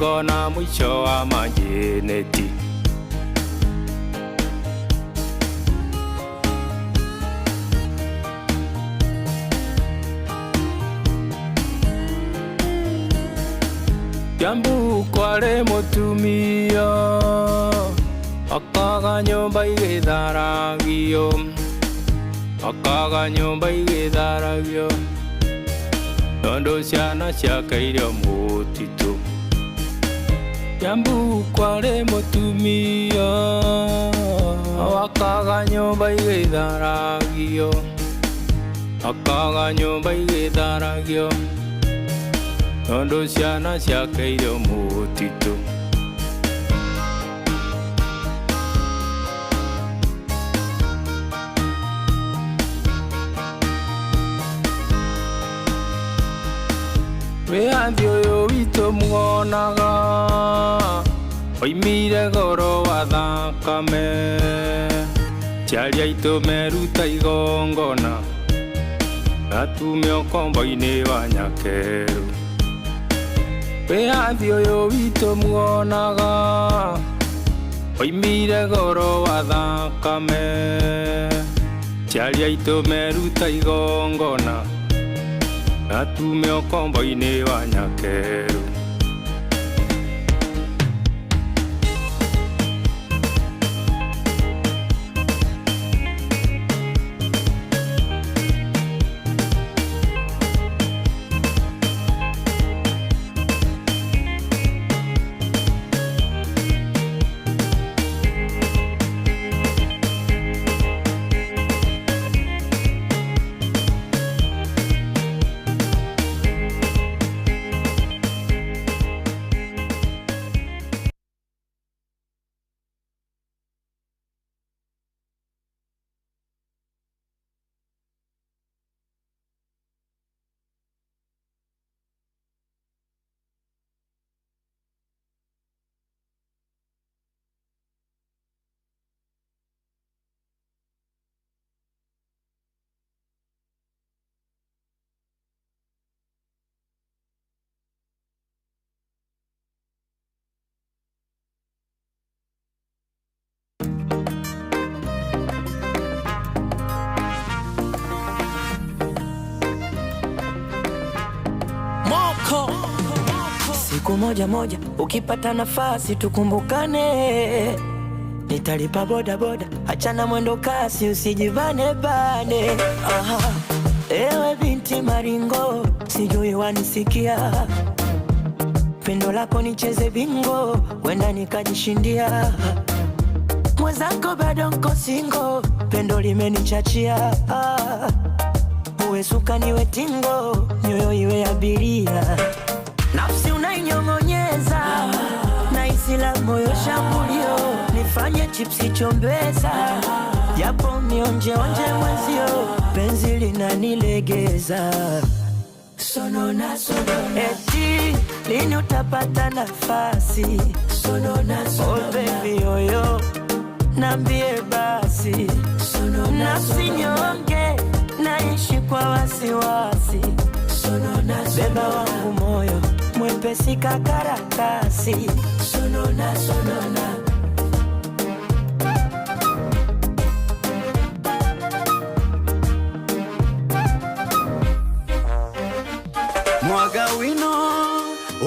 ukingo na mwisho wa majeneti. Jambu kware mutumia akaga nyumba igitharagio, akaga nyumba igitharagio tondu ciana ciakaire mutitu. Jambu kware mutumia akaga nyumba igitharagio, akaga nyumba igitharagio tondu ciana ciakaire mutitu. Weathi uyu witu muonaga oimire goro wa thakame, ciari aitu meruta igongona gatume ukombo-ini wa Nyakeru. Weathi uyu witu muonaga oimire goro wa thakame, ciari aitu meruta igongona gatume ukombo-ini wa Nyakeru. Siku moja moja ukipata nafasi tukumbukane, nitalipa boda boda, achana mwendo kasi usijivane bane. Aha, ewe binti maringo, sijui wanisikia, pendo lako nicheze bingo, wenda nikajishindia. Mwenzako bado nko singo, pendo limenichachia. Uwe suka niwe tingo, nyoyo iwe abiria. Nafsi unainyong'onyeza, na isila moyo shambulio. Nifanye chipsi chombeza, japo mionje onje mwezio. Penzi linanilegeza, sonona sonona. Eti, lini utapata nafasi? Sonona sonona. Oh baby yoyo, nambie basi. Sonona nafsi nyonge, naishi kwa wasiwasi. Sonona sonona. Beba wangu moyo, mwepesi kakarakasi. Sonona sonona. Mwaga wino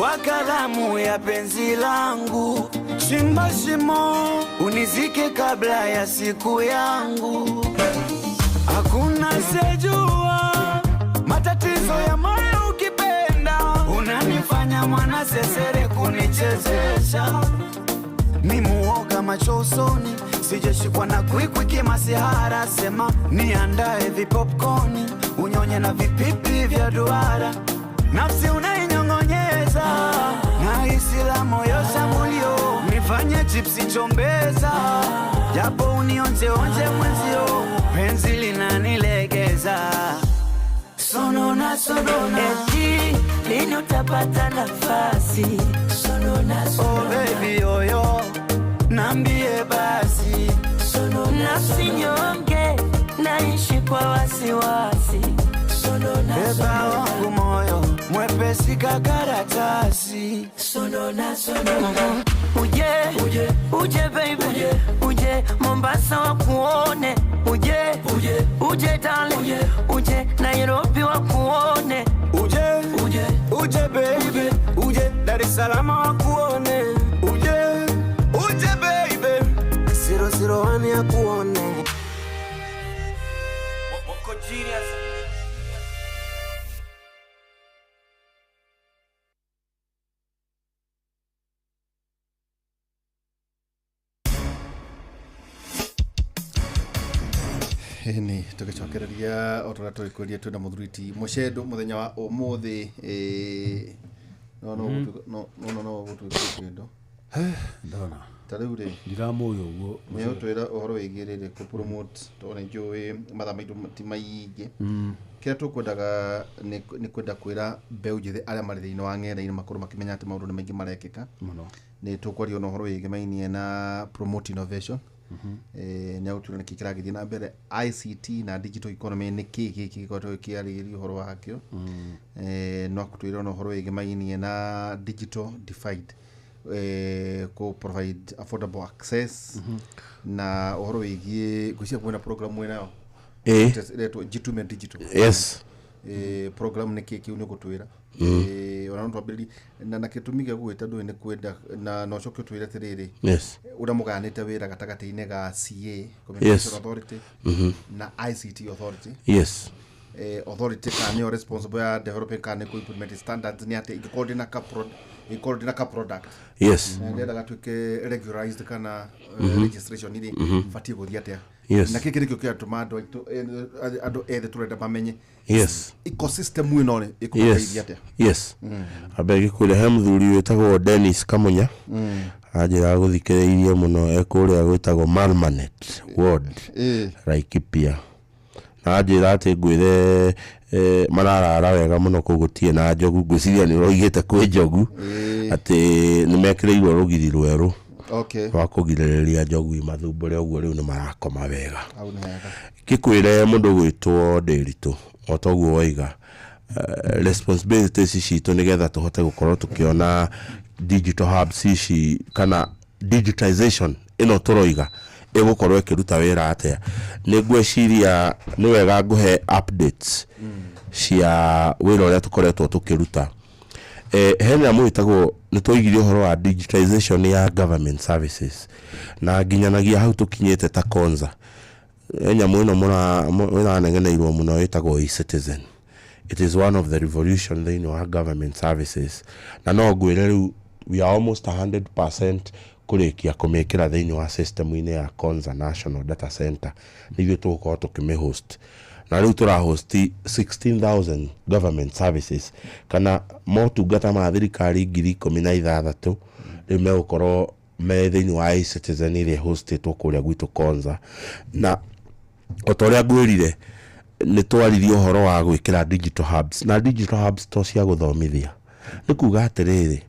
wa kalamu ya penzi langu, chimba shimo unizike kabla ya siku yangu. Hakuna sejua matatizo ya moyo ukipenda, unanifanya mwana sesere kunichezesha. Ni muoga macho usoni, sijashikwa na kwikwi kimasihara. Sema niandae vipopcorn, unyonye na vipipi vya duara. Nafsi unainyong'onyeza, na isila moyo shambulio. Nifanye chipsi chombeza, japo unionje onje mwenzio. Penzi linanilegeza, sonona sonona. Eti, lini utapata nafasi? Sonona sonona. Oh baby yoyo, nambie basi. Sonona nafsi nyonge, naishi kwa wasiwasi. Sonona sonona. Beba wangu moyo, mwepesi sika karatasi. Sonona. Uje baby, uje Mombasa wakuone, uje darling, uje Nairobi wakuone, uje baby, uje Dar es Salaam wakuone, uje baby 001 ya kuone. Moko genius. Ni tukicokereria otora twikuria twina muthuriti mucedo muthenya wa umuthi no gutwikendo ndona tariu ri ndiramuyo uguo me utwira uhoro wigirire ku promote tone njui mathamaito ti maingi kira tukwendaga ni kwenda kwira mbeu njithi aria mari thiini wa ng'enda-ini makuru makimenya ati maundu ni maingi marekika muno ni tukwaria no uhoro wigimainie na promote innovation ni autura niki kiragithie na mbere ICT na digital economy ni kiki gikoretwo kiarĩrĩrio uhoro wakio no akutwira no uhoro wigimainie na digital divide ko provide affordable access na uhoro wigie gucia kuona program wena retwo Jitume Digital. Yes. Program ni kiki uni gutwira ona ndo abili na kitumige gwita ndu ni kwenda na no cyo twira tiriri. Yes. Ura muganite wira gatagati-ine ga CA Communication Authority na ICT Authority. Yes. Authority can responsible ya developing can implement standards ni ate coordinate ka product. Yes. Ndio gatwike regularized kana registration ili fatie guthia ate. Yes. Na kiki rikyo kia tomado ado ethe turenda bamenye. Yes. Ecosystem wino ni ikuthia ate. Yes. Abegi kurehe muthuri wetagwo Dennis Kamunya. Ajira guthikiririe muno ekuria gwitagwo Marmanet Ward. Laikipia. Na ajira ati ngwire mararara wega muno kugutie na njogu ngwiciria ni roigite kwi njogu ati ni mekireirwo rugiri rweru. Okay. Wa kugiririria njogu mathumbure uguo riu ni marakoma wega. Kikwire mundu gwitwo Ndiritu otoguo waiga responsibilities citu nigetha tuhote gukorwo tukiona digital hubs ici kana digitization ino turoiga egukorwo ikiruta wira atia nigweciria ni wega nguhe updates cia wira uria tukoretwo tukiruta hena mwitagwo nitwoigirie uhoro wa digitization ya government services na nginyanagia hau tukinyete ta Konza nyamu ino muna negeneirwo muno itagwo e-citizen. It is one of the revolution they know our government services na no gwire riu we are almost 100% kurikia kumekira thini wa system ine ya Konza National Data Center nivyo tuko tukimihost na riu tura host 16,000 government services kana motungata ma thirikari 16,000 riu megukoro me thini wa e-citizen ile hostetwo kuria gwitu Konza na otoria gwirire ni twaririe uhoro wa gwikira digital hubs na digital hubs to cia guthomithia ni kuga atiriri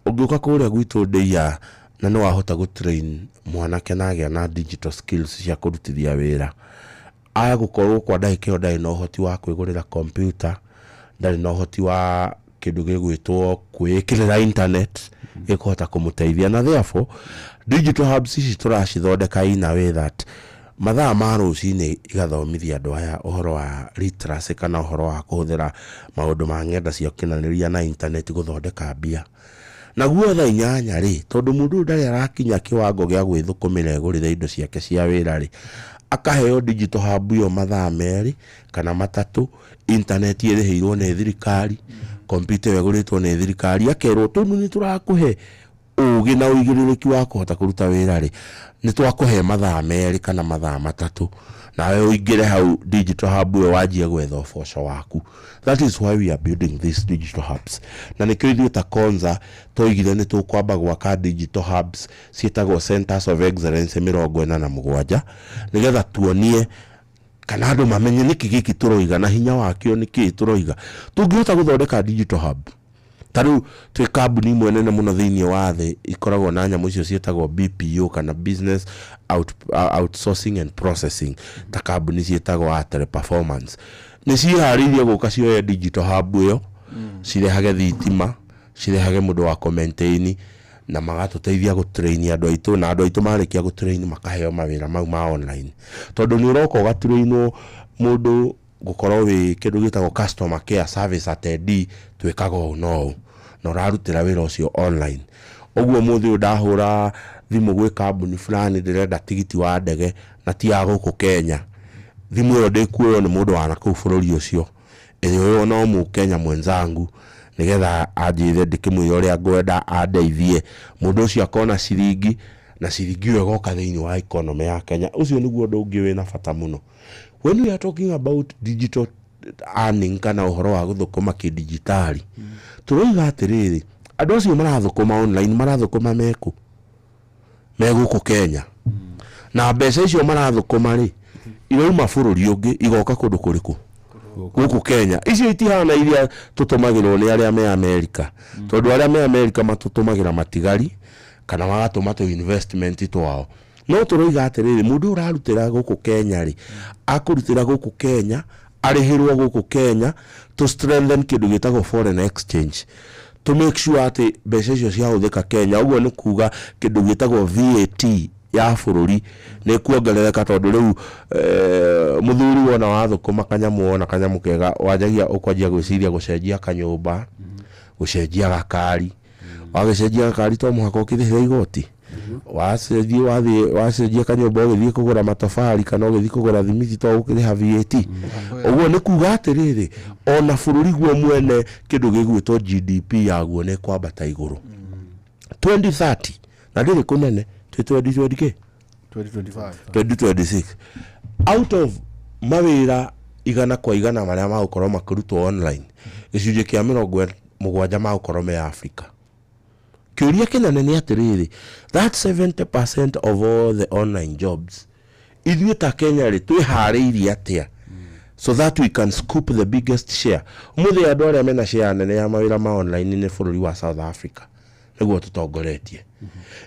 ungiuka kuria gwitu ndeia na no wahota gutrain mwanake nagia na digital skills cia kurutithia wira aya gukorwo kwa ndagikio ndai no hoti wa kwigurira computer ndari no hoti wa kindu gigwitwo kwikirira internet ikuhota kumuteithia na therefore digital hubs ici turacithondeka ina way that mathaa ma rucini igathomithia andu aya uhoro wa literacy kana uhoro wa kuhuthira maundu ma ng'enda cia kinaniria na internet guthondeka mbia na guotha inyanya ri tondu mundu ndari arakinya kiwango gia gwithukumira igurire indo ciake cia wira ri akaheo digital hub yo mathaa meri kana matatu internet iriheirwo ni thirikari computer yaguritwo ni thirikari akerwo tundu ni turakuhe ugi na uigiriki wa kuhota kuruta wira ri ni twakuhe mathaa meri kana mathaa matatu na we uigire hau digital hub we wajie gwetha uboco waku. That is why we are building these digital hubs na nikirithio ta Konza toigire ni tukwamba gwaka digital hubs cietagwo centers of excellence 47 nigetha tuonie kana andu mamenye niki giki turoiga na hinya wakio niki turoiga tungihota guthondeka digital hub taru twi kambuni mwenene muno thiini wa thi ikoragwo na nyamu icio cietagwo BPO kana business outsourcing and processing ta kambuni cietagwo Teleperformance ni ciharĩirie guka cioe digital hub yo cirehage thitima cirehage mundu wa commentain na magatuteithia gutrain andu aitu na andu aitu marikia gutrain makaheo mawira mau ma online tondu ni uroko gatrainwo mundu gukorwo wi kindu gitagwo customer care service attendee twikaga no rarutira wira ucio online oguo muthi ndahura thimu gwi kambuni fulani ndirenda tigiti wa ndege na ti ya guku Kenya thimu iyo ndikuoyo ni mundu wa nakuu bururi ucio iyo no mu Kenya mwenzangu nigetha anjire ndikimwira uria ngwenda andeithie mundu ucio akona ciringi na ciringi iyo goka thiini wa economy ya Kenya ucio niguo undu ungi wina bata muno. When we are talking about digital earning kana uhoro wa guthukuma kidigitali turoiga atiriri andu acio marathukuma online marathukuma meku meguku Kenya na mbeca icio marathukuma ri irauma bururi ungi igoka kundu kuriku guku Kenya icio itihana iria tutumagirwo ni aria me America tondu aria me America matutumagira matigari kana magatuma to investment twao no turoiga atiriri mundu urarutira guku Kenya ri akurutira guku Kenya arihirwo guku Kenya to strengthen kindu gitagwo foreign exchange to make sure ati mbeca icio ciahuthika Kenya uguo ni kuga kindu gitagwo VAT ya bururi ni kuongerereka tondu riu muthuri wona wathukuma kanyamu wona kanyamu kega wajagia ukwanjia gwiciria gucenjia kanyumba gucenjia gakari wagicenjia gakari to muhaka ukirihira igoti wacenjia kanyumba ugithie kugura matofari kana ugithie kugura thimiti to ukiriha VAT uguo ni kuga atiriri ona bururi guo mwene kindu gigwitwo GDP yaguo ni kwambata iguru 2030 na ndiri kunene 2026 out of mawira igana kwa igana maria magukorwo makirutwo online gicunjĩ kia 70 magukorwo me Africa. Kiuria kinene ni atiriri that 70% of all the online jobs ithuĩ ta Kenya ri twihariirie atia so that we can scoop the biggest share. Muthi andu aria mena share nene ya mawira ma online ni bururi wa South Africa niguo tutongoretie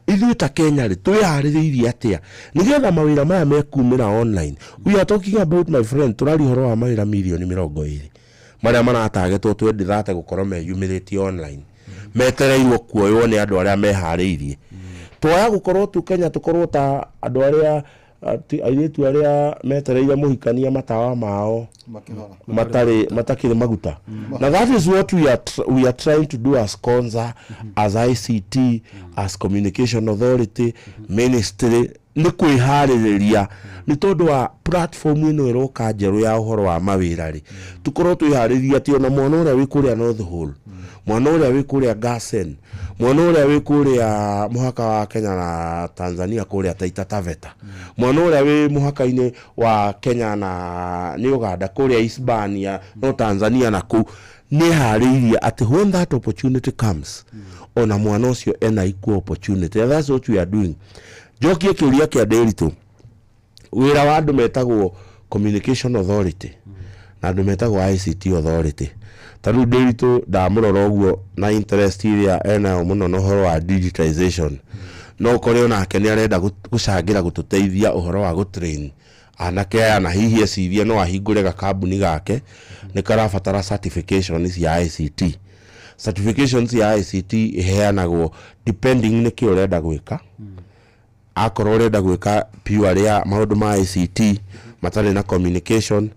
ithuĩ ta Kenya ri twihariirie atia nigetha mawira maya mekumira online. We are talking about, my friend, turari horo wa mawira milioni 20 maria maratagetwo 2030 gukorwo me humility online metereirwo kuoywo ni andu aria mehariirie twoya gukorwo tu Kenya tukorwo ta andu aria airetu aria metereire muhikania matawa mao matakire maguta na that is what we are trying to do as Konza, as ICT, as Communication Authority, Ministry ni kwihariria ni tondu wa platform ino iroka njeru ya uhoro wa mawira ri tukorwo twihariria ati ona mwana uria wi kuria North Hall, mwana uria wi kuria Gasen, mwana uria wi kuria muhaka wa Kenya na Tanzania kuria Taita Taveta, mwana uria wi muhaka-ini wa Kenya na ni Uganda kuria Hispania no Tanzania na ku ni hariria ati when that opportunity comes ona mwana ucio ena equal opportunity. That's what we are doing. Jokie kiuria kia Nderitu wira wa andu metagwo Communication Authority na andu metagwo ICT Authority. Tanu Nderitu ndamurora uguo na interest iria ena muno no horo wa digitization no kore ona ke ni arenda gucangira gututeithia uhoro wa gutrain anake aya na hihi ecithia no ahingure ga kambuni gake ni karabatara certifications ya ICT. Certifications ya ICT iheanagwo depending ni ki urenda gwika akorwo urenda gwika pure ya maundu ma ICT matari na communication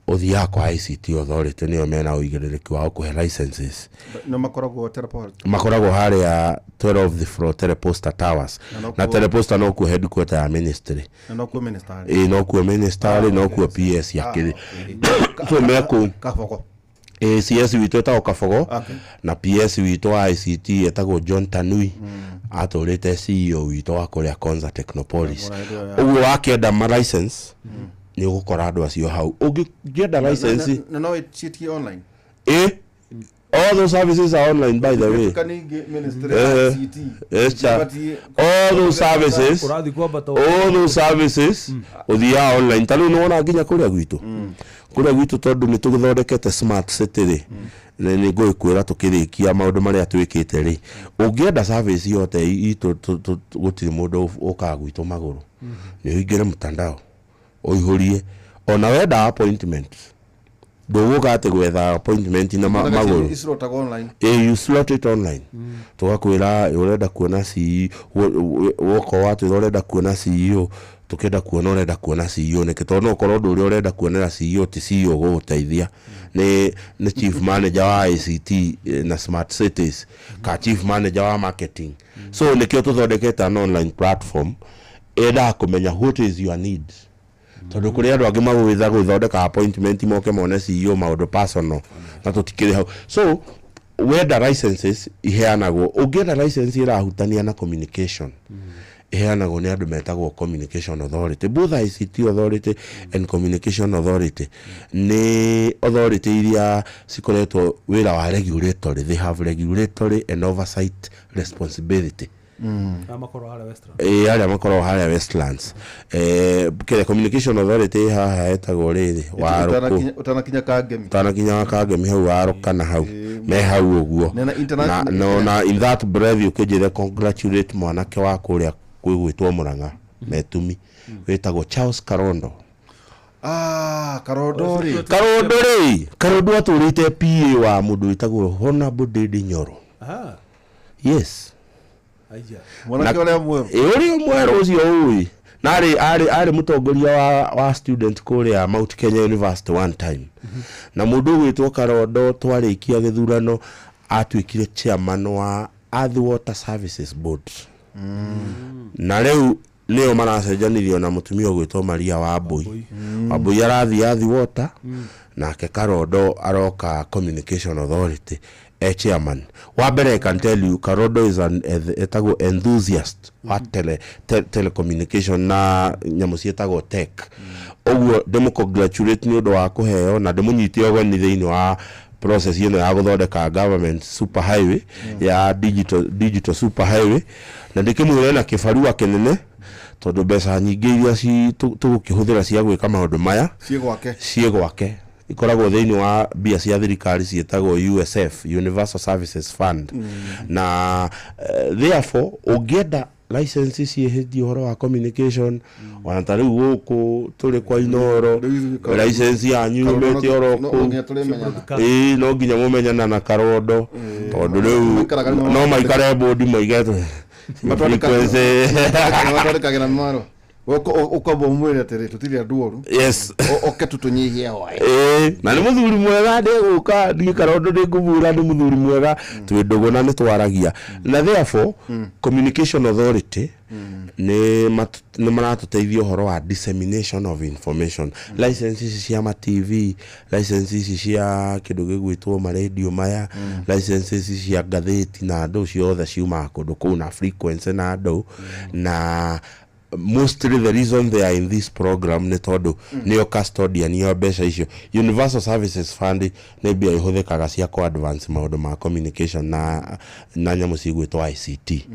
uthia kwa ICT Authority niyo mena uigiririku wa kuhe licenses no makoragwo Teleposta makoragwo hari ya 12 the floor Teleposta Towers na Teleposta no ku headquarter ya ministry no ku ministry no ku ministry no ku PS ya kiri so meko Kafogo CS witu etagwo Kafogo na PS witu wa ICT etagwo John Tanui atorete CEO witu wa kuria Konza Technopolis uguo wakienda ma license ni gukora andu acio hau ungienda license no it online all those services are online, by the way. all those services uthia online tanu no na nginya kuria gwitu tondu ni tugithondekete smart city ri ni ngwikwira tukirikia maundu maria twikite ri ungienda service yote itu gutiri mundu ukagwitu maguru ni uingire mtandao uihurie ona wenda appointment ndũgũka atĩ gwetha appointment na magũrũ islot online you slot it online tugakwĩra ũrenda kuona CEO woko watu ũrenda kuona CEO tukenda kuona ũrenda kuona CEO nĩ tondũ ũkorwo ndũ ũrĩa ũrenda kuonera CEO ti CEO gũgũteithia nĩ chief manager wa ICT na smart cities ka chief manager wa marketing so nĩkĩo tũthondekete an online platform enda kũmenya what is your need tondũ kũrĩ andũ angĩ magwĩtha gũthondeka appointment moke mone CEO maũndũ personal na tũtikĩrĩ hau so wenda licenses iheanagwo ũngĩenda license ĩrahutania na communication iheanagwo nĩ andũ metagwo communication authority both ICT authority and communication authority nĩ authority iria cikoretwo wĩra wa regulatory they have regulatory and oversight responsibility aria makorwo harĩa Westlands kile communication authority haha etagwo rĩrĩ warũkũ utanakinya kangemi hau warũkana hau me hau ũguo na in that breath ukĩnjĩre congratulate mwanake wa kũrĩa kwĩgwĩtwo Mũrang'a metumi wĩtagwo Charles Karondo Karondo atũrĩte PA wa mũndũ wĩtagwo Honorable Ndindi Nyoro yes mwanake ũrĩa mwerũ ũrĩa mwerũ ũcio ũĩ na arĩ mũtongoria wa student kũrĩa Mount Kenya University one time na mũndũ gwĩtwo Karondo twarĩkia gĩthurano atuĩkire chairman wa Earth Water Services Board na rĩu nĩo maracenjanirio na mũtumia gwĩtwo Maria Wambui arathiĩ Earth Water nake Karondo aroka Communication Authority chairman wa mbere I can tell you Karondo is an enthusiast wa telecommunication na nyamũ cietagwo tech ũguo ndĩmũcongratulate nĩ ũndũ wa kũheo na ndĩmũnyite ũgeni thĩinĩ wa process ĩno ya gũthondeka government super highway ya digital super highway na ndĩkĩmwĩre na kĩbarua kĩnene tondũ mbeca nyingĩ iria tũgũkĩhũthĩra cia gwĩka maũndũ maya ciĩ gwake ikoragwo thĩinĩ wa bia cia thirikari cietagwo USF Universal Services Fund na therefore ũngĩenda license ciĩhĩtie ũhoro wa communication wanata rĩu gũkũ tũrĩ kwa Inoro license yanyu yumĩte oroko no nginya mũmenyana na Karondo tondũ rĩu no maikare board moigetwe matwarĩkagĩra maro ukombo mwĩre atĩrĩ tũtirĩ andũ oru yes oke tũtũnyihie hwaĩ na nĩ mũthuri mwega ndĩgũka ndiĩ Karondo ndĩngũmura nĩ mũthuri mwega twĩ ndũgũ na nĩ twaragia na therefore communication authority nĩ maratũteithia ũhoro wa dissemination of information licenses cia ma TV licenses cia kĩndũ gĩgwĩtwo ma radio maya licenses cia ngathĩti na andũ ciothe ciumaga kũndũ kũu na frequency na andũ na mostly the reason they are in this program nĩ tondũ nĩo custodian ya mbeca icio Universal Services Fund nĩ mbia ihũthĩkaga cia advance maũndũ ma communication na nyamũ cigwĩtwo ICT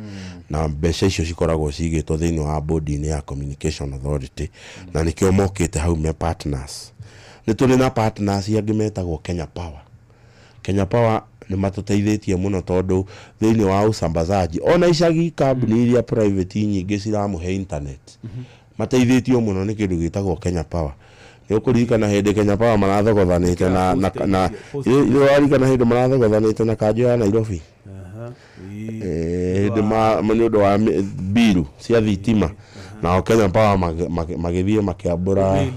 na mbeca icio cikoragwo cigĩtwo thĩinĩ wa board-inĩ ya Communication Authority na nĩkĩo mokĩte hau me partners nĩ tũrĩ na partners angĩ metagwo Kenya Power nĩ matũteithĩtie mũno tondũ thĩinĩ wa usambazaji ona icagi kambuni iria private nyingĩ ciramũhe internet mateithĩtio mũno nĩ kĩndũ gĩtagwo Kenya Power nĩ ũkũririkana hĩndĩ Kenya Power marathogothanĩte na hĩndĩ marathogothanĩte na kanjũ ya Nairobi hĩndĩ nĩ ũndũ wa biru cia thitima na Kenya Power magĩthiĩ makĩambũra we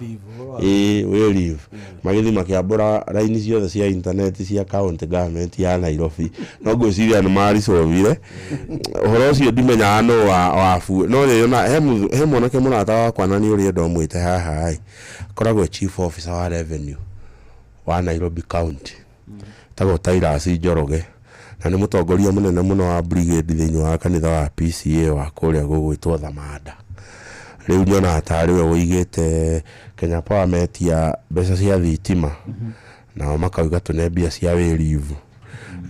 magĩthiĩ makĩambũra raini ciothe cia internet cia county government ya Nairobi no ngwĩciria nĩ maricovire ũhoro ũcio ndimenyaga no wabu no nĩona he mwanake mũrata wakwa na nĩ ũrĩa ndomwĩte haha koragwo chief officer wa revenue wa Nairobi county tagwo Tyrus Njoroge na nĩ mũtongoria mũnene mũno wa brigade thĩinĩ wa kanitha wa PCA wa kũrĩa gũgwĩtwo Thamanda rĩu nyona tarĩ we ũigĩte Kenya Power metia mbeca cia thitima na makauga tũne mbia cia wĩrivu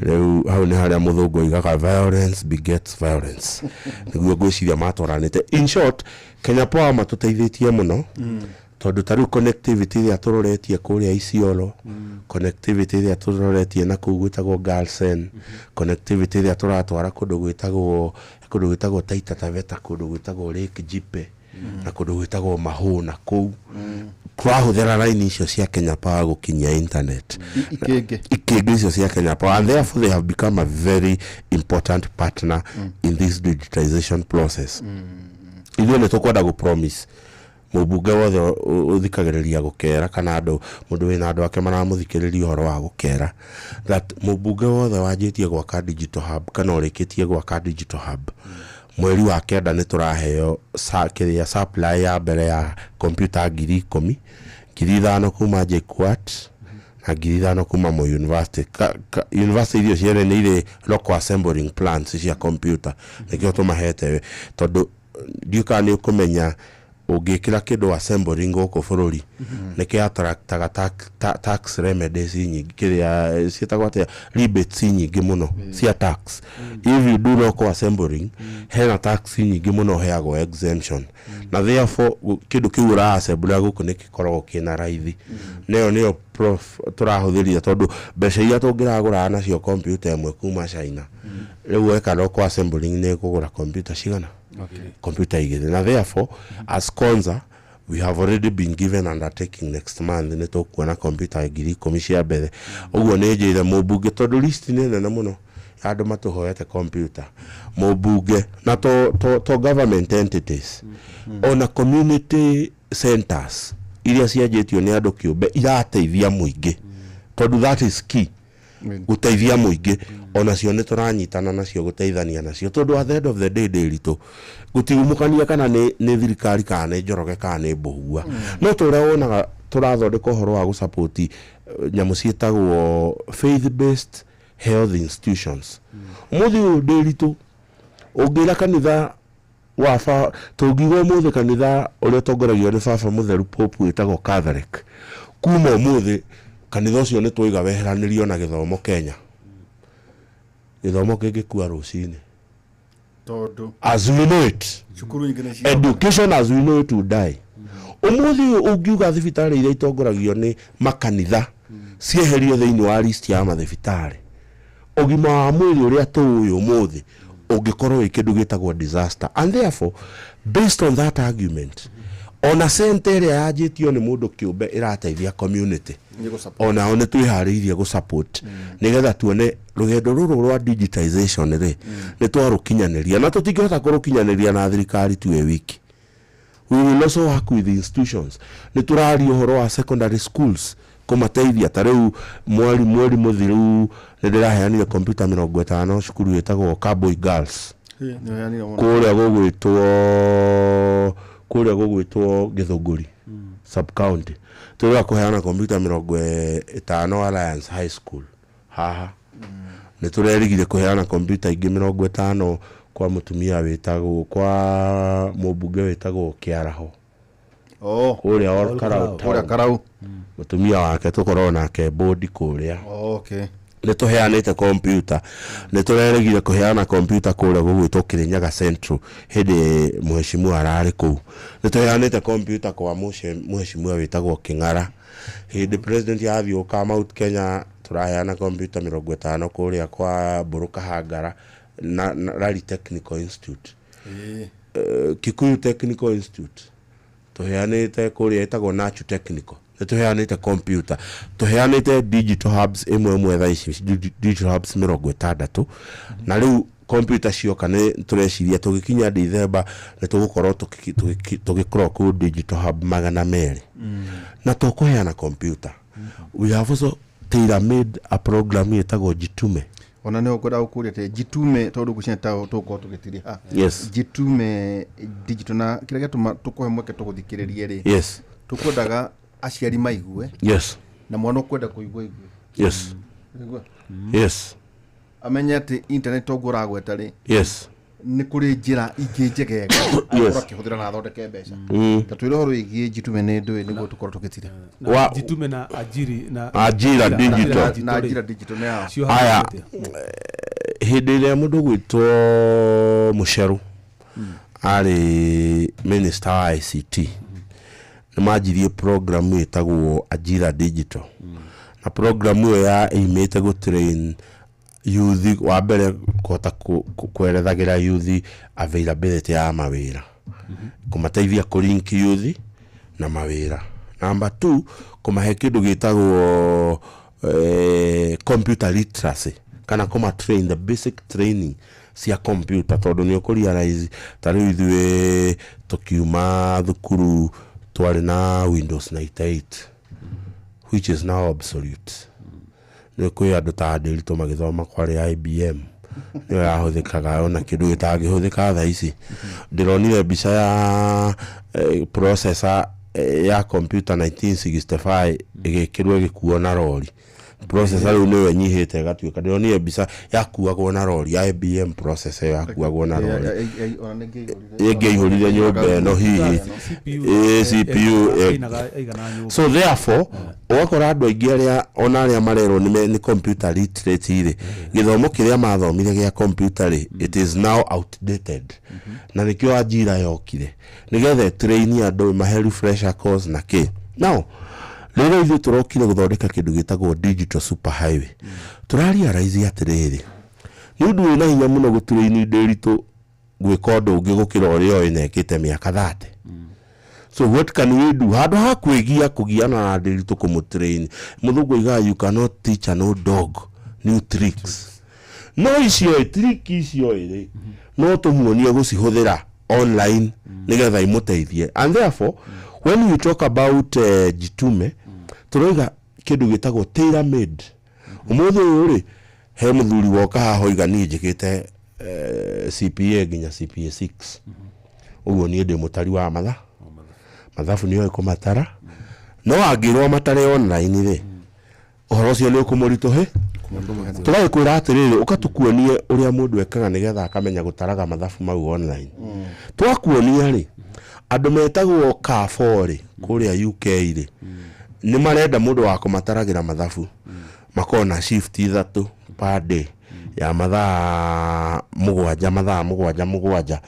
rĩu hau nĩ harĩa mũthũngũ oigaga violence begets violence nĩguo ngwĩciria matwaranĩte in short Kenya Power matũteithĩtie mũno tondũ tarĩu connectivity ĩrĩa tũroretie kũrĩa Isiolo connectivity ĩrĩa tũroretie na kũu gwĩtagwo Galsen connectivity ĩrĩa tũratwara kũndũ gwĩtagwo Taita Taveta kũndũ gwĩtagwo Lake Jipe na kũndũ gwĩtagwo Mahũna kũu twahuthira line icio cia Kenya Power gukinyia internet ikenge icio cia Kenya Power, and therefore they have become a very important partner in this digitization process. Ithuĩ nĩ tũkwenda gũ promise mũbunge wothe ũthikagĩrĩria gũkera kana mũndũ wĩna andũ ake maramũthikĩrĩria ũhoro wa gũkera that mũbunge wothe wanjĩtie gwaka digital hub kana ũrĩkĩtie gwaka digital hub mweri wa kenda nĩ tũraheo kĩrĩa supply ya mbere ya computer 10,000 5,000 kuma JKUAT na 5,000 kuma Moi University. University icio ciene nĩ irĩ local assembling plants cia computer nĩkĩo tũmahete tondũ ndiũka nĩ ũkũmenya ũngĩkĩra kĩndũ assembling gũkũ bũrũri nĩkĩ attractaga tax remedies nyingĩ kĩrĩa ciĩtagwo atĩa rebates nyingĩ mũno cia tax. If you do local assembling hena tax nyingĩ mũno heagwo exemption na therefore kĩndũ kĩu ũra-assemble gũkũ nĩgĩkoragwo kĩna raithi. Nĩyo tũrahũthĩria tondũ mbeca iria tũngĩragũra nacio computer ĩmwe kuma China rĩu weka local assembling nĩ kũgũra computer cigana computer igĩrĩ. Na therefore as Konza we have already been given undertaking next month nĩ tũkuona computer 10,000 cia mbere. Ũguo nĩ njĩire mũbunge tondũ list nĩ nene mũno andũ matũhoete computer mũbunge na to government entities ona community centers iria cianjĩtio nĩ andũ kĩũmbe irateithia mũingĩ tondũ that is key guteithia mũingĩ ona cio nĩ tũranyitana nacio guteithania nacio tondũ at the end of the day ndĩritũ gũtigumũkania kana nĩ thirikari kana nĩ Njoroge kana nĩ Mbũhua no tũrĩa wonaga tũrathondeka ũhoro wa gũsupport nyamũ ciĩtagwo faith based health institutions. Mũthĩ ũyũ ndĩritũ ũngĩra kanitha wafa tũngiuga mũthĩ kanitha ũrĩa tongoragio nĩ baba mũtheru Pope wĩtagwo Catholic kuma mũthĩ kanitha ũcio nĩ tũiga weheranĩrio na gĩthomo Kenya. Gĩthomo kĩngĩkua rũcinĩ tondũ as we know it education as we know it will die. Ũmũthĩ ũngiuga thibitarĩ iria itongoragio nĩ makanitha cieherio thĩinĩ wa list ya mathibitarĩ ũgima wa mwĩrĩ ũrĩa tũĩ ũmũthĩ ũngĩkorwo wĩ kĩndũ gĩtagwo disaster. And therefore based on that argument ona center ĩrĩa yanjĩtio nĩ mũndũ kĩũmbe ĩrateithia community ona nĩ twĩharĩirie gũsupport nĩgetha tuone rũgendo rũrũ rwa digitization nĩ twarũkinyanĩria na tũtingĩhota kũrũkinyanĩria na thirikari tuwe wiki. We will also work with the institutions. Nĩ tũraria ũhoro wa secondary schools kũmateithia ta rĩu mweri mũthiru nĩ ndĩraheanire computer 50 cukuru wĩtagwo Cowboy Girls kũrĩa gũgwĩtwo Gĩthũngũri sub county. Tũrĩa kũheana computer 50 Alliance High School haha nĩ tũrerigire kũheana computer ingĩ 50 kwa mũtumia wĩtagwo kwa mũbunge wĩtagwo Kĩaraho ũrĩa Karau mũtumia wake tũkorwo nake board kũrĩa nĩ tũheanĩte computer nĩ tũrerigire kũheana computer kũrĩa gũgwĩtwo Kĩrĩnyaga Central hĩndĩ mheshimiwa ararĩ kũu. Nĩ tũheanĩte computer kwa mheshimiwa wĩtagwo Kĩng'ara hĩndĩ president yathiũka Mount Kenya tũraheana computer 50 kũrĩa kwa Mbũrũ Kahangara na Rally Technical Institute Kikuyu Technical Institute tũheanĩte kũrĩa ĩtagwo Nachu Technical. Nĩ tũheanĩte computer tũheanĩte digital hubs ĩmwe thaa ici digital hubs 60 na rĩu computer cioka nĩ tũreciria tũgĩkinya December nĩ tũgũkorwo tũgĩkorwo kũ digital hub 200 na tũkũheana computer. We have also tailor-made a program ĩtagwo Jitume. Ona nĩ ũkwenda gũkũria te Jitume tondũ gũcinta tũkorwo tũgĩtiri ha Jitume digital na kĩrĩa gĩtũma tũkũhe mweke tũgũthikĩrĩrie rĩ tũkwendaga aciari maigue na mwana ũkwenda kũigua amenya atĩ internet tongora gweta rĩ nĩ kũrĩ njĩra ingĩ njegega akĩhũthĩra na athondeke mbeca ta twĩre ũhoro wĩgiĩ Jitume nĩ ndũĩ nĩguo tũkorwo tũgĩtire Jitume na Ajira digital na Ajira digital nĩ aya hĩndĩ ĩrĩa mũndũ gwĩtwo Mũcheru arĩ minister wa ICT nĩ manjirie program ĩtagwo Ajira digital na program ĩyo yaimĩte gũtrain youth wa mbere kũhota kwerethagĩra youth availability ya mawĩra kũmateithia kũlink youth na mawĩra Number 2, kumahe kindu gitagwo computer literacy kana kuma train the basic training cia computer tondu ni ukurealize tari ithwe tukiuma thukuru twari na Windows 98 which is now obsolete. Ni kwi andu ta ndirito magithoma kwari IBM ni yahuthikaga ona kindu gitagihuthika tha ici. Ndironire mbica ya processor ya computer 1965 igikirwe gikuo na rori. Processor riu niwe nyihite gatuika. Ndironire mbica yakuagwo na rori ya IBM processor yakuagwo na rori. Igihurire nyumba no hihi CPU. So therefore wakora andu aingi aria ona aria marero ni computer literate ri githomo kiria mathomire gia computer ri it is now outdated. Na nikio ajira yokire nigethe train andu mahe refresher course na ki. Now rero ithu turokire guthondeka kindu gitagwo digital super highway. Turaria raizi atiriri ni undu wina hinya muno gutrain ndiritu gwika undu ungi gukira uria oyinekite miaka 30. So what can we do? Hado ha kwigia kugiana na ndiritu kumutrain. Muthungu iga you cannot teach a no dog new tricks. No icio trick icio iri no tumuonie gucihuthira online nigetha imuteithie. And therefore when we talk about Gitume turoiga kindu gitagwo tailor made. Umuthi uri he muthuri woka haho igani njikite CPA ginya CPA 6. Uguo ni ndi mutari wa mathafu niyo ikumatara no angirwo matare online ri uhoro ucio ni ukumurituhe. Turakwira atiriri ukatukuonie uria mundu ekaga nigetha akamenya gutaraga mathafu mau online. Twakuonia ri andu metagwo K4 kuria UK ri ni marenda mundu wa kumataragira mathafu makona shift 3 per day ya mathaa mugwanja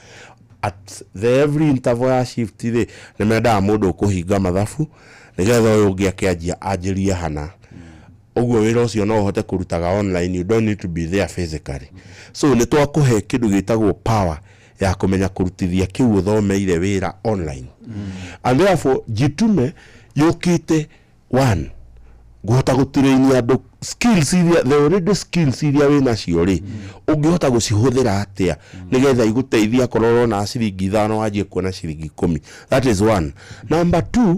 at the every interval ya shift ri ni menda mundu kuhinga mathafu nigetha uyu ungi akianjia anjirie hana. Uguo wira ucio no uhote kurutaga online, you don't need to be there physically. So ni twakuhe kindu gitagwo power ya kumenya kurutithia kiu uthomeire wira online. And therefore Gitume yukite one guhota gutrain andu skills iria the already skills iria wina cio ri ungihota gucihuthira atia nigetha iguteithia kororo na ciringi 5 wajie kuona ciringi 10. That is one. Number 2,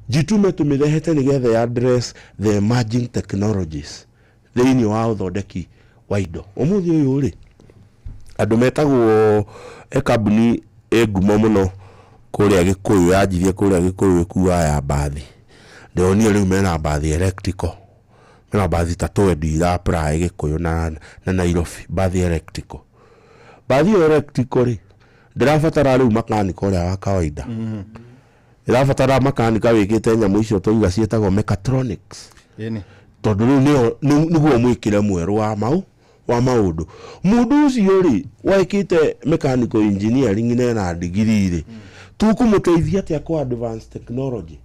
Gitume tumithehete nigetha address the emerging technologies thiini wa uthondeki wa indo. Umuthi uyu ri andu metagwo ekabuni egumo muno kuria Gikuyu yajirie kuria Gikuyu kuwa ya bathi. Ndionire riu mena bathi electrical. Mena bathi tatu ndira apply Gikuyu na Nairobi bathi electrical. Bathi electrical ri ndirabatara riu mechanical uria wa kawaida. Ndirabatara mechanical wikite nyamu icio tuiga cietagwo mechatronics. Tondu riu niguo mwikire mweru wa maundu. Mundu ucio ri waikite mechanical engineering na degree ri tukumuteithia atia ku advance technology.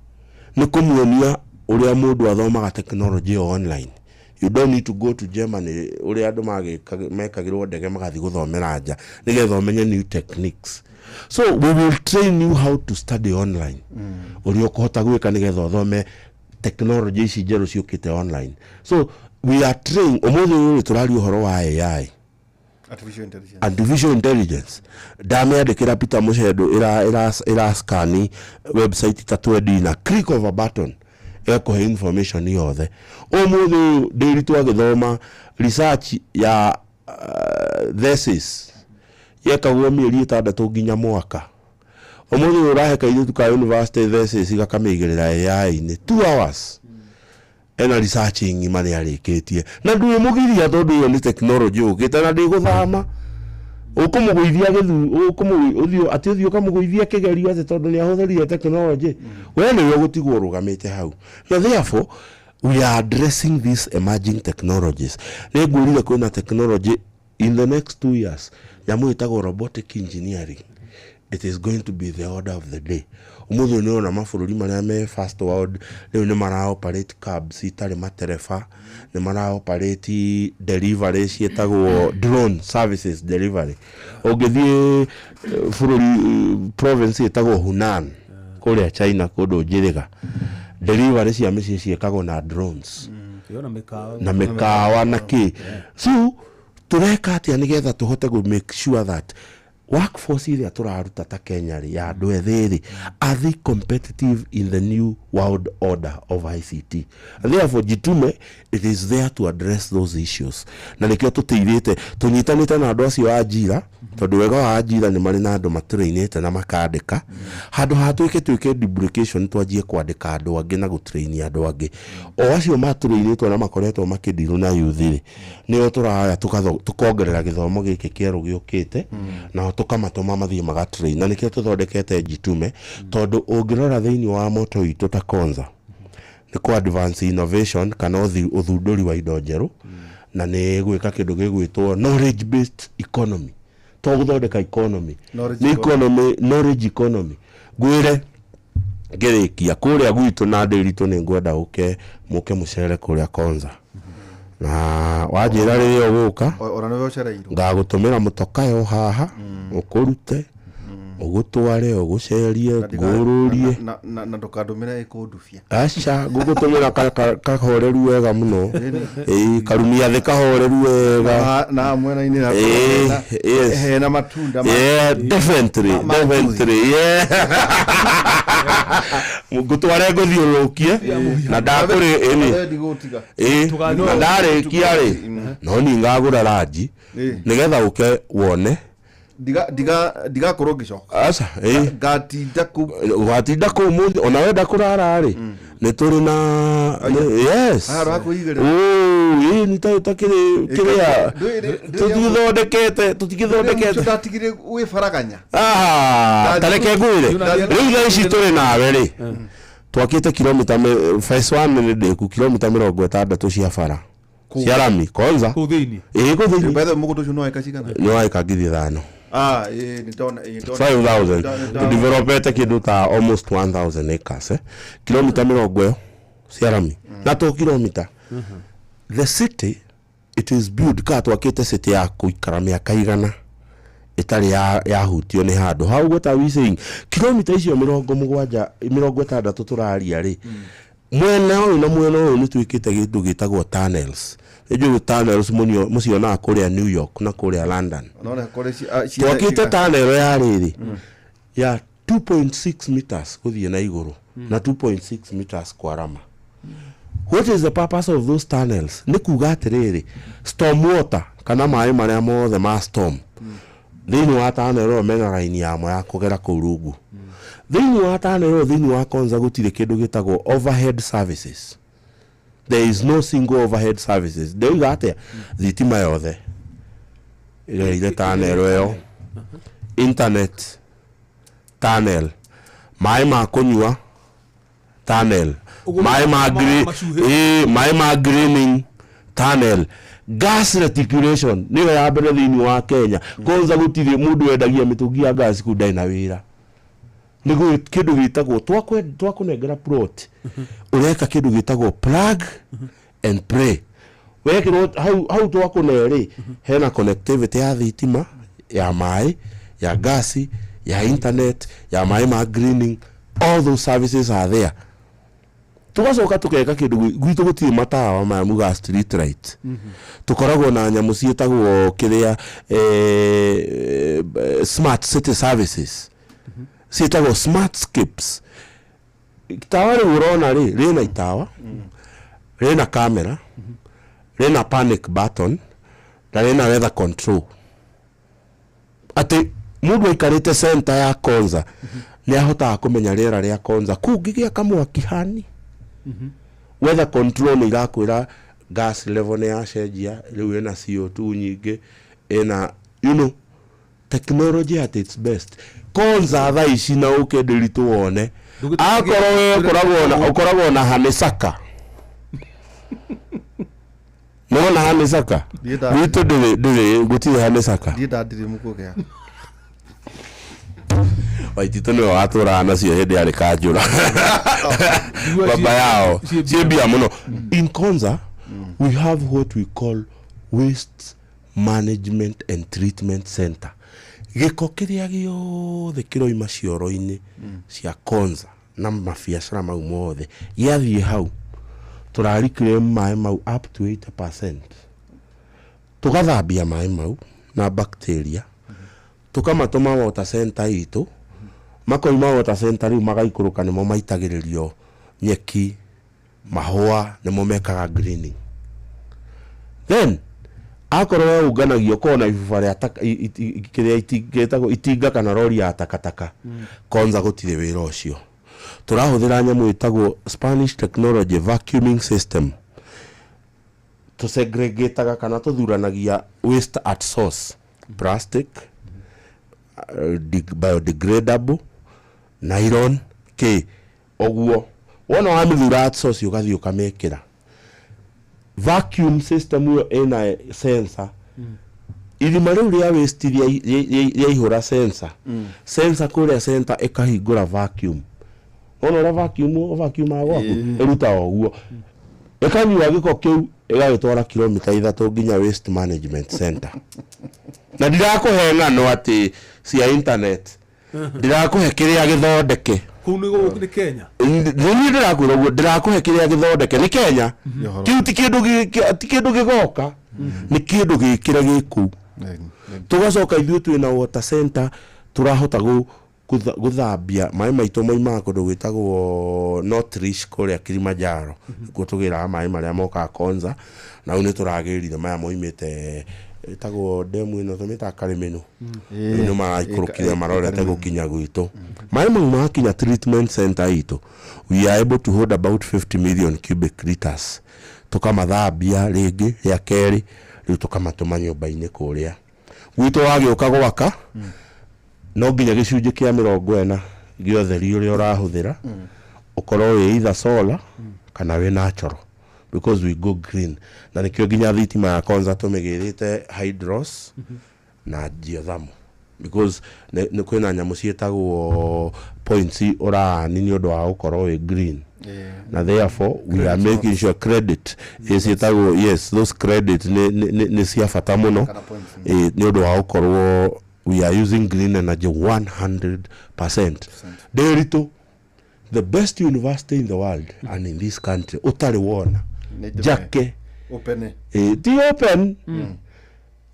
Ni kumuonia uria mundu athomaga technology online. You don't need to go to Germany uria andu mekagirwo ndege magathi guthomera nja nigetha umenye new techniques. So we will train you how to study online. Uria ukuhota gwika nigetha uthome technology ici njeru ciukite online. So we are trained umuthi turari uhoro wa AI, artificial intelligence. Ndameandikira Peter Muchedo ira scan website tatwendi na click of a button ekuhe information yothe. Umuthi ndiritu agithoma research ya thesis yekagwo mieri 6 nginya mwaka. Umuthi uraheka ithu ka university thesis igakamigirira AI ni 2 hours. Ena researching imani arikitie na nduwe mugiria tondu yo ni technology ukite na ndiguthama ukumuguithia githu ukumuthio ati uthio kamuguithia kigerio ati tondu ni ahuthirie technology we ni we gutigwo rugamite hau. Na therefore we are addressing these emerging technologies. Negurire kuna technology in the next 2 years yamu itago robotic engineering. It is going to be the order of the day. Umuthi ni ona mafururi maria me first world ni mara operate cabs itari matereba, ni mara operate delivery cietagwo drone services delivery. Ogithie fururi province itagwo Hunan kuria China kundu njiriga delivery cia mĩciĩ ciĩkagwo na drones na mĩkawa na kĩ so tureka atia nigetha tuhote go make sure that workforce iria turaruta ta Kenya ri ya andu ethiri are they competitive in the new world order of ICT, and therefore Gitume it is there to address those issues na nikio tuteithite tunyitanite na andu acio ajira tondu wega wa ajira ni mari na andu matrainite na makandika handu hatuike duplication twajie kwandika andu angi na gutrain andu angi o acio matrainitwo na makoretwo makidiru na youth nio turaya tukongerera githomo giki kieru giukite na tukamatuma mathie magatrain na nikio tuthondekete Gitume tondu ungirora thiini wa moto itu ta Konza ni ku advance innovation kana uthunduri wa indo njeru na ni gwika kindu gigwitwo knowledge based economy to guthondeka economy knowledge economy gwire ngirikia kuria gwitu na ndiritu ni ngwenda uke muke mucere kuria Konza na wajira riyo guka ora no ucereirwo ngagutumira mutokayo haha ukurute ugutware ugucerie ngururie na ndukandumira ikundufia acha gugutumira kahoreru wega muno karumia the kahoreru wega na mwena-ini na hena matunda definitely yeah mugutware nguthiurukie na ndakuri na ndarikia ri no ni ngagura ranji nigetha uke wone diga korogisho asa gatinda ku muthi ona wenda kurara ri ni turi na yes ara kuigere ni takire kiria tutigithondekete tutatigire wi faraganya tareke gwire riu ici turi nawe ri twakite kilomita phase 1 ni ndeku kilomita 60 cia bara cia rami Konza kuthini kuthini bethe mugutu ucio no aikacigana no aikagithi thano nitona 5,000 to develop kindu ta almost 1,000 acres kilomita 60 cia rami na to kilomita the city it is built ka twakite city ya kuikara miaka igana itari ya hutio ni handu hau gota we saying kilomita icio 60 turaria ri mwena uyu na mwena uyu ni twikite gindu gitagwo tunnels ejo tunnels mucio na kuria New York na kuria London nona kore twakite tunnel ya riri ya 2.6 meters kuthie na iguru na 2.6 meters kwa rama. What is the purpose of those tunnels? Ni kuga atiriri storm water kana mai maria mothe ma storm thini wa tunnel mena line ya mo ya kugera kurungu thini wa tunnel thini wa Konza gutire kindu gitagwo overhead services. There is no single overhead services. They got thitima yothe ile tunnel yo internet tunnel mai ma kunywa tunnel mai ma greening tunnel gas reticulation niyo ya mbere thini wa Kenya. Konza gutire mundu wendagia mitungi ya gas ku ndai na wira nigu kindu gitagwo twakunengera plot ureka kindu gitagwo plug and pray wekiro how twakuneri hena connectivity ya thitima ya mai ya gasi ya internet ya mai ma greening all those services are there. Tugacoka tukeka kindu gwitu gutiri matawa ma muga street light tukoragwo na nyamu cietagwo kiria smart city services cietagwo smartscapes. Itawa ri urona ri na itawa rina camera rina panic button na rina weather control. Ati mundu ikarite center ya Konza ni ahota kumenya rira ria Konza kungigia kamwa kihani weather control ni irakwira gas level ni yashenjia riu ina CO2 nyingi ina technology at its best. Konza tha ici na ukendiritu wone akorwo na hanisaka no na hanisaka witu ndiri gutire hanisaka ndiri mukugea waitito ni watura nacio hindi ari kanjura baba yao ciebia muno. In Konza we have what we call waste management and treatment center. Giko kiria giothe kiroima cioro-ini cia Konza na mabiacara mau mothe giathie hau turarikire mai mau up to 80%. Tugathambia mai mau na bacteria tukamatuma water center itu makoima water center riu magaikuruka nimo maitagiririo nyeki mahua nimo mekaga greening. Then akorwo unganagio kona ibuba ria kiria itinga kana rori ya takataka konza gutire wira ucio turahuthira nyamu itagwo Spanish technology vacuuming system to segregate kana tuthuranagia waste at source, plastic, biodegradable, nylon, oguo wona wamithura at source ugathio kamekira vacuum system yo ena sensor irima riu ria waste ya ihura sensor sensor kuria center ekahingura vacuum ona ora vacuum agwaku eruta oguo ekanyua giko kiu egagitwara kilomita 3 nginya waste management center na ndirakuhe ngano ati cia internet ndirakuhe kiria githondeke kunu ni Kenya ni ndirakwira guo ndirakuhe kiria githondeke ni Kenya kiu ti kindu gigoka ni kindu gikira giku tugacoka ithuĩ twina water center turahota guthambia mai maitu maima kundu gwitagwo North kuria Kilimanjaro kuo tugira mai maria moka Konza na une turagirire maya moimite itagwo demu ino tumita Karimenu no maraikũrũkire marorete gukinya gwitu mai mau makinya treatment center itu we are able to hold about 50 million cubic liters tukamathambia ringi ya keri riu tukamatuma nyumba-ini kuria gwitu wagĩũka gwaka no nginya gicunjĩ kia 40 gĩotheri ũrĩa ũrahuthĩra ukorwo wĩ either solar kana wĩ natural because we go green na nikio nginya thitima ya Konza tumigirite hydros na geothermal because ne kwina nyamu cietagwo points ora ni nyodo wa ukorwo wĩ green na therefore we are making sure credit is etagwo yes those credit ne cia bata muno nyodo wa ukorwo we are using green energy 100%. Derito the best university in the world and in this country utari wona jake open ti open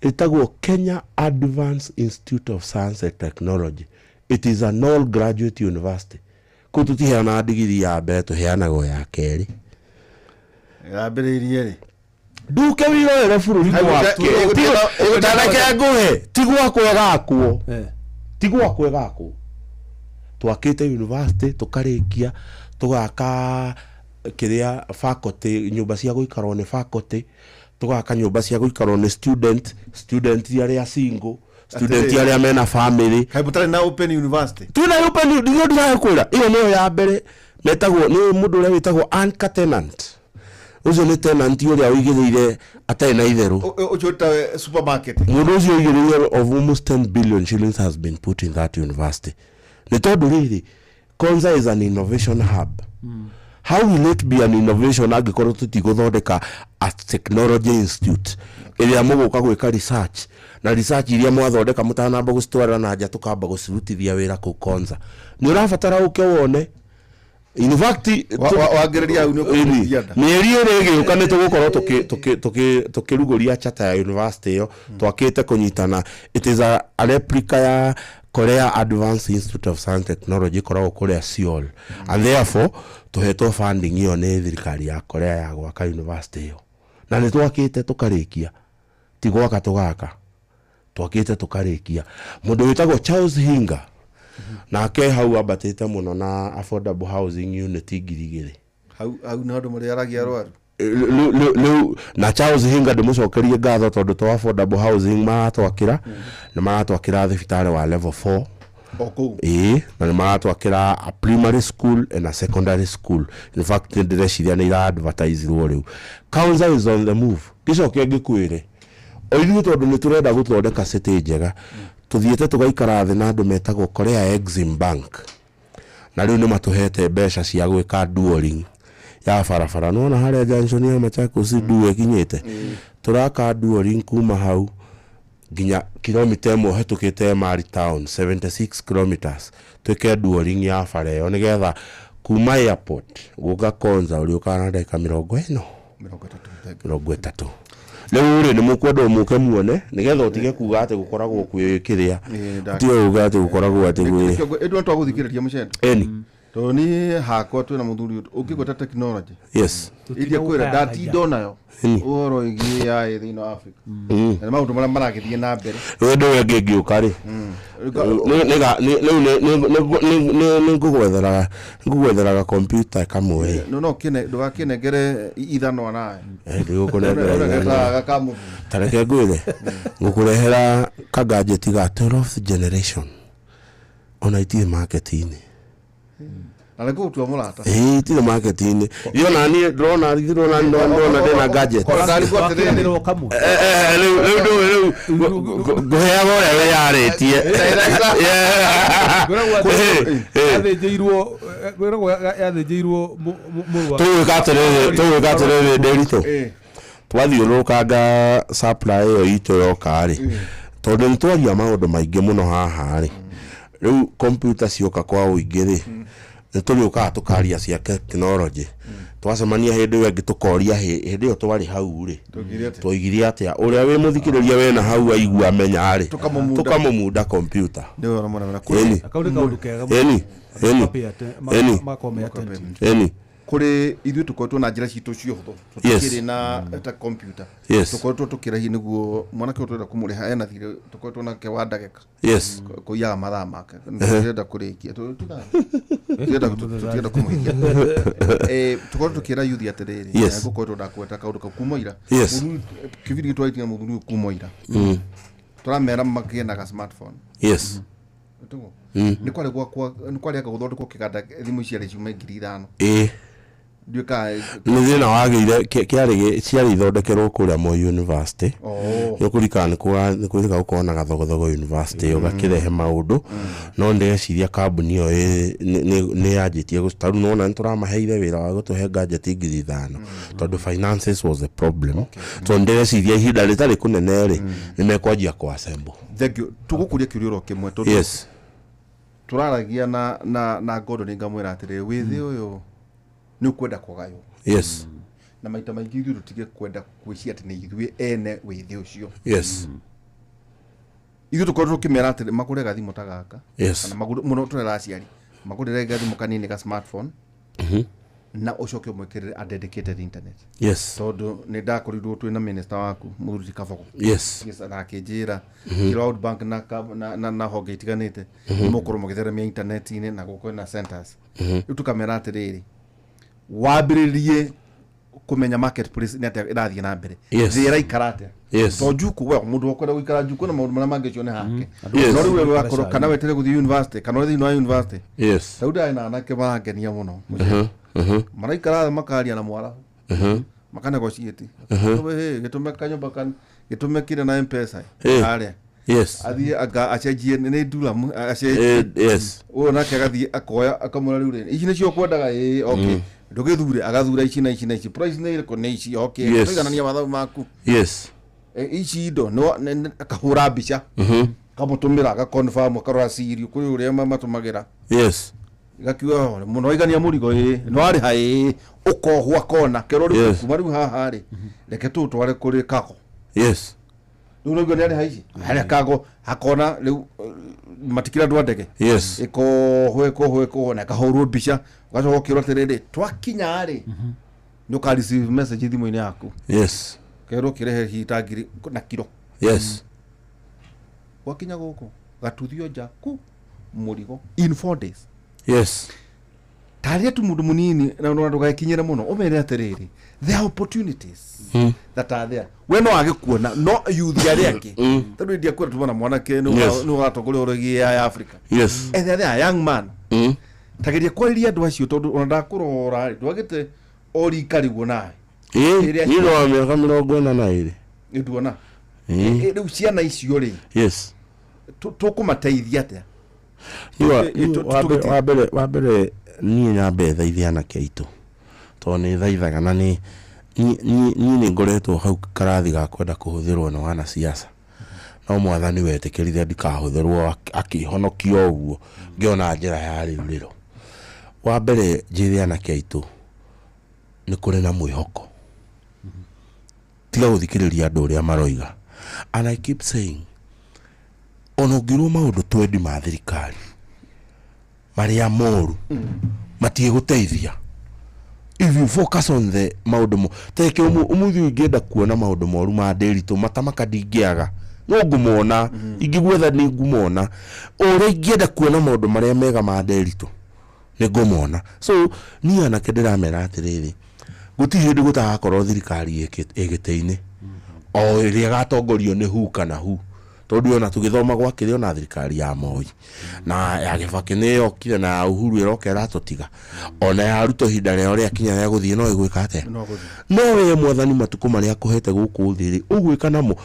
itagwo Kenya Advanced Institute of Science and Technology. It is an all graduate university kututiheana degree ya mbere tuheanago ya keri yambiririe ri duke wiro bururi gwake utanake nguhe tigwa kwegakwo tigwa kwegakwo twakite university tukarikia tugaka kiria faculty nyumba cia guikarwo ni faculty tugaka nyumba cia guikarwo ni student aria single student aria mena family haibutari na open university tuna open ndio ndirakwira iyo niyo ya mbere metagwo ni mundu uria witagwo anchor tenant ucio ni tenant uria wigirire atai na itheru ucio supermarket mundu ucio wigirire of almost 10 billion shillings has been put in that university ni tondu riri Konza is an innovation hub. How will it be an innovation agikorwo tutiguthondeka a technology institute iria muguka gwika research na research iria mwathondeka mutanamba gustwara na nja tukamba gucirutithia wira ku Konza ni urabatara uke wone in fact wagereria au ni eri ukanete gukorwo tukiruguria chata ya university yo twakite kunyitana. It is a replica ya Korea Advanced Institute of Science and Technology koragwo kuria Seoul and therefore tuhetwo funding iyo ni thirikari ya Korea ya gwaka university yo na ni twakite tukarikia tigwaka tugaka twakite tukarikia mundu witagwo Charles Hinga nake hau abatite muno na affordable housing unit ngirigire hau na andu muri aragia arwaru na Charles Hinga ndimucokerie ngatho tondu to affordable housing maratwakira na maratwakira thibitari wa level 4 oku na maratwakira a primary school and a secondary school. In fact ndireciria ni ira advertise riu Konza is on the move gicoke ngikwire oithu tondu ni turenda guthondeka city njega tuthiete tugaikara thi na andu metagwo Korea Exim Bank na riu ni matuhete mbeca cia gwika duoling ya farafara nona haria junction ya Machakos duwe kinyete turaka duoling kuma hau ginya kilomita mo hetukite Mari Town 76 kilometers twike duoling ya fare yo nigetha kuma airport guka konza uri ukana ndeka 40 30 leo uri ni mukwenda umuke muone nigetha utige kuga ati gukoragwo kwikiria tio uga ati gukoragwo ati gwi edu ntwa guthikiriria mucendo to ni hakwa twina muthuri ukigota technology yes iria kwira dati donayo oro igi ya ithino Africa na maundu mara maragithie na mbere wendo wengi ukari ni ngugwethera computer kamwe no kine ndugakinengere ithano nae ndigukunengera kamu tareke gwithe ngukurehera ka gadget ga 12th generation on IT marketing alego tu amulata tire marketing yo nani drone ndona gadget ndari kwa tene gohea bora yaretie yathĩnjĩirwo mũrwa tugaterere derito twathiũrũrũkanga supply ĩyo itũ yoka rĩ tondũ nĩtwaria maũndũ maingĩ mũno haha rĩ rĩu computer cioka kwa ũingĩ rĩ nĩtũrĩũkaga tũkaria cia technology twacemania hĩndĩ ĩyo ĩngĩ tũkoria hĩndĩ ĩyo twarĩ hau rĩ twaigire atĩa ũrĩa wĩ mũthikĩrĩria wena hau aigua amenya rĩ tũkamũmunda computer ndio mwana eni kuri ithu tukoretwo na njira citu ciotho tukiri na ta computer tukoretwo tukirahi niguo mwana ke twenda kumureha ena thire tukoretwo na ke wa ndageka kuya mathaa make ndenda kurikia tuenda kumuhithia tukoretwo tukira yuthi atiriri gukoretwo ndakweta kaundu kumoira kividi twaiti na muthuri kumoira turamera makiena ka smartphone tugo ni kwale akaguthondekwo kiganda thimu ciarĩ ciuma 5,000 nduka nĩ thĩna wagĩire ciarĩ ithondekerwo kũrĩa Moi University nĩũkũrikana nĩ kwĩrĩga gũkorwo na gathogothogo university ũgakĩrehe maũndũ no ndĩreciria kambuni ĩyo nĩ yanjĩtie gũtaru nona nĩtũramaheire wĩra wa gũtũhe gadget 5,000 tondũ finances was a problem so ndĩreciria ihinda rĩtarĩ kũnene rĩ nĩmekwanjia kũassemble tũgũkũria kĩũrio kĩmwe tondũ turaragia na Gordon ngamwira atire withi uyu ni ukwenda kugayo na maita maingi ithu tutige kwenda kwĩcia ati ni ithuĩ ene withi ucio ithu tukorwo tukimera atire makure gathimo tagaka kana muno turera aciari makure gathimo kanini ka smartphone na ucoke umwekere a dedicated internet tondu ni ndakorirwo twina minister waku Muthuti Kabogo na akinjira Cloud Bank na honge itiganite mukorwo mugitheremia internet ine na gukorwo na centers tukamera atiriri wambiririe kumenya marketplace ni atia irathie na mbere thira ikarate to juku we mundu okwenda guikara juku na maundu mangi cione hake no riwe wakorwo kana wetere guthie university kana wethi no university sauda ina anake marangenia muno maraikara makaria na mwara makana gocieti gitume kanyumba kan gitume kire na M-Pesa aria athie achenjie ni ndula achenjie ona kagathie akoya akamura riu ri ici nicio kwendaga okay ndugithure agathura ici na ici price ni ire ko ni ici okay tuiganania mathabu maku ici indo no akahura mbica kamutumira ga confirm akarora sirio kuri uria matumagira gakiwa muno igania murigo no ari hai ukohwa kona kerori kuma riu haha ri reke tu tware kuri kako no igania ari hai hari kago hakona riu matikira ndwandege iko hwe na kahorwo mbica gacoka kiroterere twakinya ri nduka receive message thimu-ini yaku kero kirehe hitagiri na kiro wakinya guko gatuthio jaku murigo in 4 days taria tu mundu munini na ndo gakinyira muno umere atiriri the opportunities that are there we no agikuona no youth ariake tondu ndia kwira tubona mwanake no gatogore orogi ya Africa and they are young man tagiria kwariria andu acio tondu ona ndakurora ndwagite ori karigwo nae ni no wa miaka 42 nduona riu ciana icio ri tukumateithia atia wabere niĩ nyambe thaithia anake aitũ tondũ nĩ thaithaga na niĩ nĩ ngoretwo hau karathi ga kwenda kũhũthĩrwo na wana siasa no mwathani wetĩkĩrire ndikahũthĩrwo akĩhonokio ũguo ngĩona njĩra ya rĩurĩro wa mbere njire anake aitu ni kuri na mwihoko tiga guthikiriria andu uria maroiga. And I keep saying ono ngirwo maundu 20 ma thirikari maria moru matie guteithia. If you focus on the maundu mo teke umuthi ngenda kuona maundu moru ma Ndiritu matamaka ndingiaga no ngumona ingigwetha ni ngumona ore ngenda kuona maundu maria mega ma Ndiritu ni ngumona. So ni anake ndiramera atiriri gutiri hindu gutagakorwo thirikari egete-ini o iria gatongorio ni hu kana hu tondu ona tugithoma gwakire ona thirikari ya Moi na ya Kibaki ni yokire na Uhuru irokera tutiga ona ya Ruto hinda rĩa ũrĩa kinya ya guthie no igwika ate no we mwathani matuko maria kuhete guku thiri ugwika namo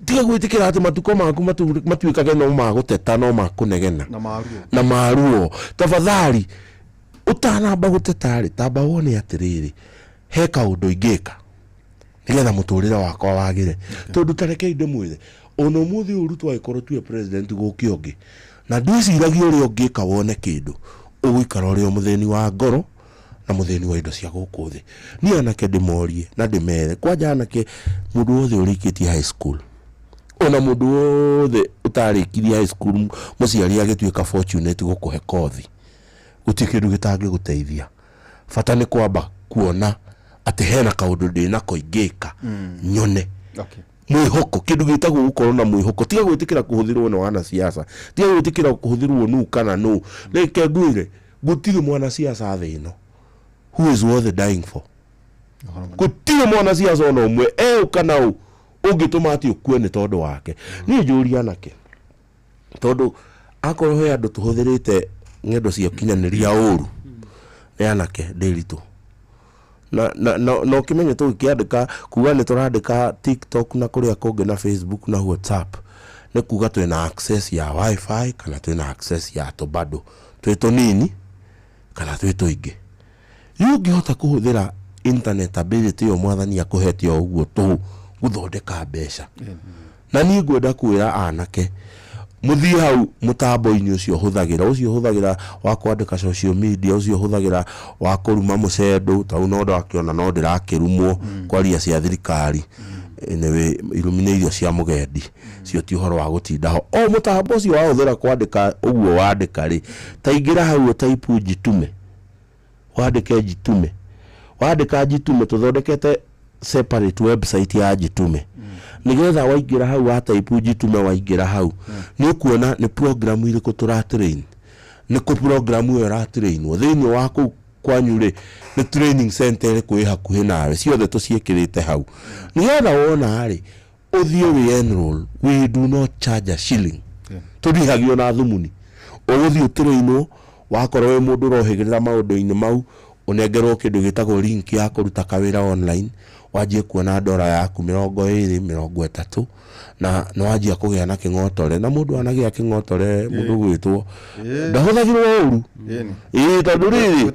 tiga gwitikira ati matuko maku matuikage no maguteta no makunegena na maruo tafadhali utanamba guteta ri tamba wone atiriri he kaundu ingika nigetha muturire wakwa wagire tondu tareke inde mwithe ono muthi uru twaikoro tue president gukiongi na ndiciragia uri ungika wone kindu ugikara uri mutheni wa ngoro na mutheni wa indo cia guku thi ni anake ndimorie na ndimere kwanja anake mundu wothe urikitie high school ona mundu wothe utarikirie high school muciari agituika fortunate gukuhe kothi utikindu gitangi guteithia fata ni kwamba kuona ati hena kaundu ndina koingika nyone mwihoko kindu gitagwo gukorwo na mwihoko tiga gwitikira kuhuthirwo na wana siasa tiga gwitikira kuhuthirwo nu kana nu reke ngwire gutiri mwana siasa thino who is worth dying for gutiri mwana siasa ono mwe kana u ungituma ati ukue ni tondu wake ni njuri anake tondu akorwo he andu tuhuthirite ngendo cia kinyaniria uru ni anake Ndiritu na kimenye tu kiandika kuga ni turandika TikTok na kuria kungi na Facebook na WhatsApp ni kuga twina access ya wifi kana twina access ya to bado tweto nini kana tweto ingi yungihota kuhuthira internet ability yo mwathani akuhete o uguo tu guthondeka mbeca na ni ngwenda kwira anake muthi hau mutambo-ini ucio huthagira wa kwandika social media ucio huthagira wa kuruma mucendo tau no ndakiona no ndirakirumwo kwaria cia thirikari newe irumine irio cia mugendi cio ti uhoro wa gutinda ho o mutambo ucio wa huthira kwandika uguo wandika ri taingira hau type jitume wandike jitume tuthondekete separate website ya jitume nigetha waingira hau wa type jitume waingira hau ni kuona ni program ile kutura train ni ku program yo ra train withini wako kwanyure ni training center ku hakuhi nawe ciothe tuciekirite hau nigetha wona ari uthie we enroll we do not charge a shilling tudihagio na thumuni uguthie trainwo wakorwo we mundu rohigirira maundu-ini mau unengerwo kindu gitagwo link ya kuruta kawira online wajie kuona dora yaku 20-30 na no wajie kugia na kingotore na mundu anagia kingotore mundu gwitwo ndahuthagirwo uru tondu riri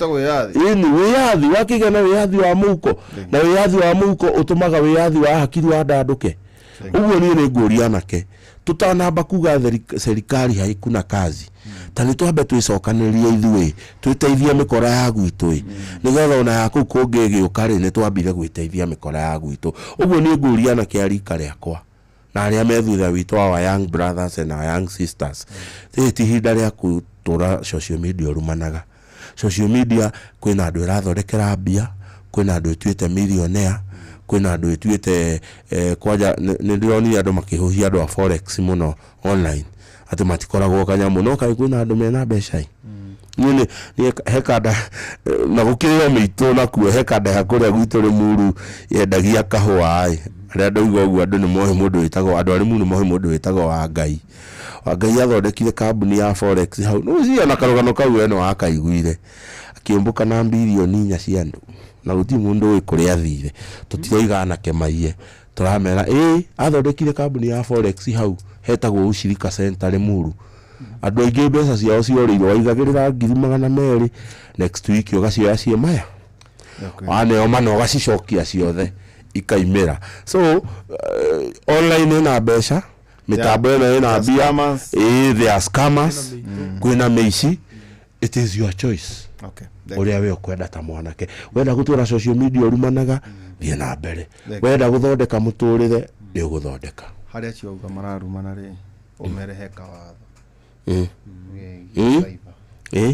ni wiyathi wakigana wiyathi wa muko na wiyathi wa muko utumaga wiyathi wa hakiri wa ndanduke uguo ni nguria anake tutanamba kuga serikali haikuna kazi tani twambe twicokanirie ithuĩ twiteithie mikora ya gwitũ nigetha ona yaku kungigi ukari ni twambire gwiteithia mikora ya gwitũ uguo ni nguria na kiarika riakwa na aria methutha witũ wa young brothers and our young sisters ti hinda ria kutura social media rumanaga social media kwina andu irathondekera mbia kwina andu etuite millionaire kwina andu etuite kwaja ni ndironi andu makihuhia andu a forex muno online ati matikoragwo kanyamu no kai kwina andu mena mbeca ni hekada na gukirira miito na kuo hekada hakuria gwitu ri muru yendagia kahua aria ndoiga uguo andu ni mohe mundu witagwo andu ari mu ni mohe mundu witagwo wa Ngai athondekire kambuni ya forex hau no cia na karugano kau eno akaiguire akiumbuka na bilioni 4 cia andu na guti mundu wi kuria thire tutiroiga anake maiye turamera athondekire kambuni ya forex hau hetagwo ushirika center Limuru andu aingi mbeca ciao ciorĩirwo waigagĩrĩra 200 next week ũgacioya ciĩ maya waneo mano ũgacicokia ciothe ikaimĩra so online na mbeca mitambo ĩno ĩna mbia they are scammers kwĩna meici it is your choice. Okay. Uria we ukwenda ta mwanake wenda gutura social media urumanaga thie na mbere wenda guthondeka muturire ni uguthondeka haria ciuga mararumana ri umereheka watho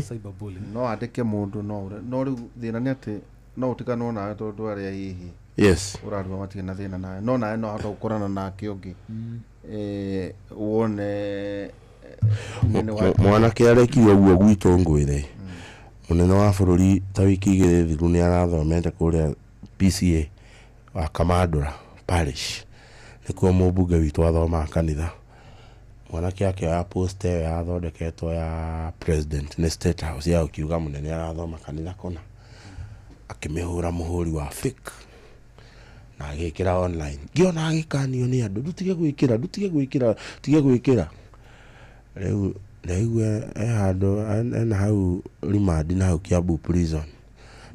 cyberbullying no andike mundu no riu thina ni ati no utikanwo nawe tondu aria hihi yes uraruma matige na thina nawe no nawe no hata gukorana nake ungi wone mwanake arekire uguo gwitũ ngwire munene wa bururi ta wiki igĩrĩ thiru nĩ arathomete kũrĩa PCA wa Kamandũra parish nĩkuo mũmbunge witũ athomaga kanitha mwanake yake ya post ĩyo yathondeketwo ya president nĩ State House ya ukiuga munene arathoma kanitha kona akĩmĩhũra mũhũri wa fake na agĩkĩra online ngĩona agĩkanio nĩ andũ ndutige gwĩkĩra rĩu handũ ena hau rimandi na hau Kiambu prison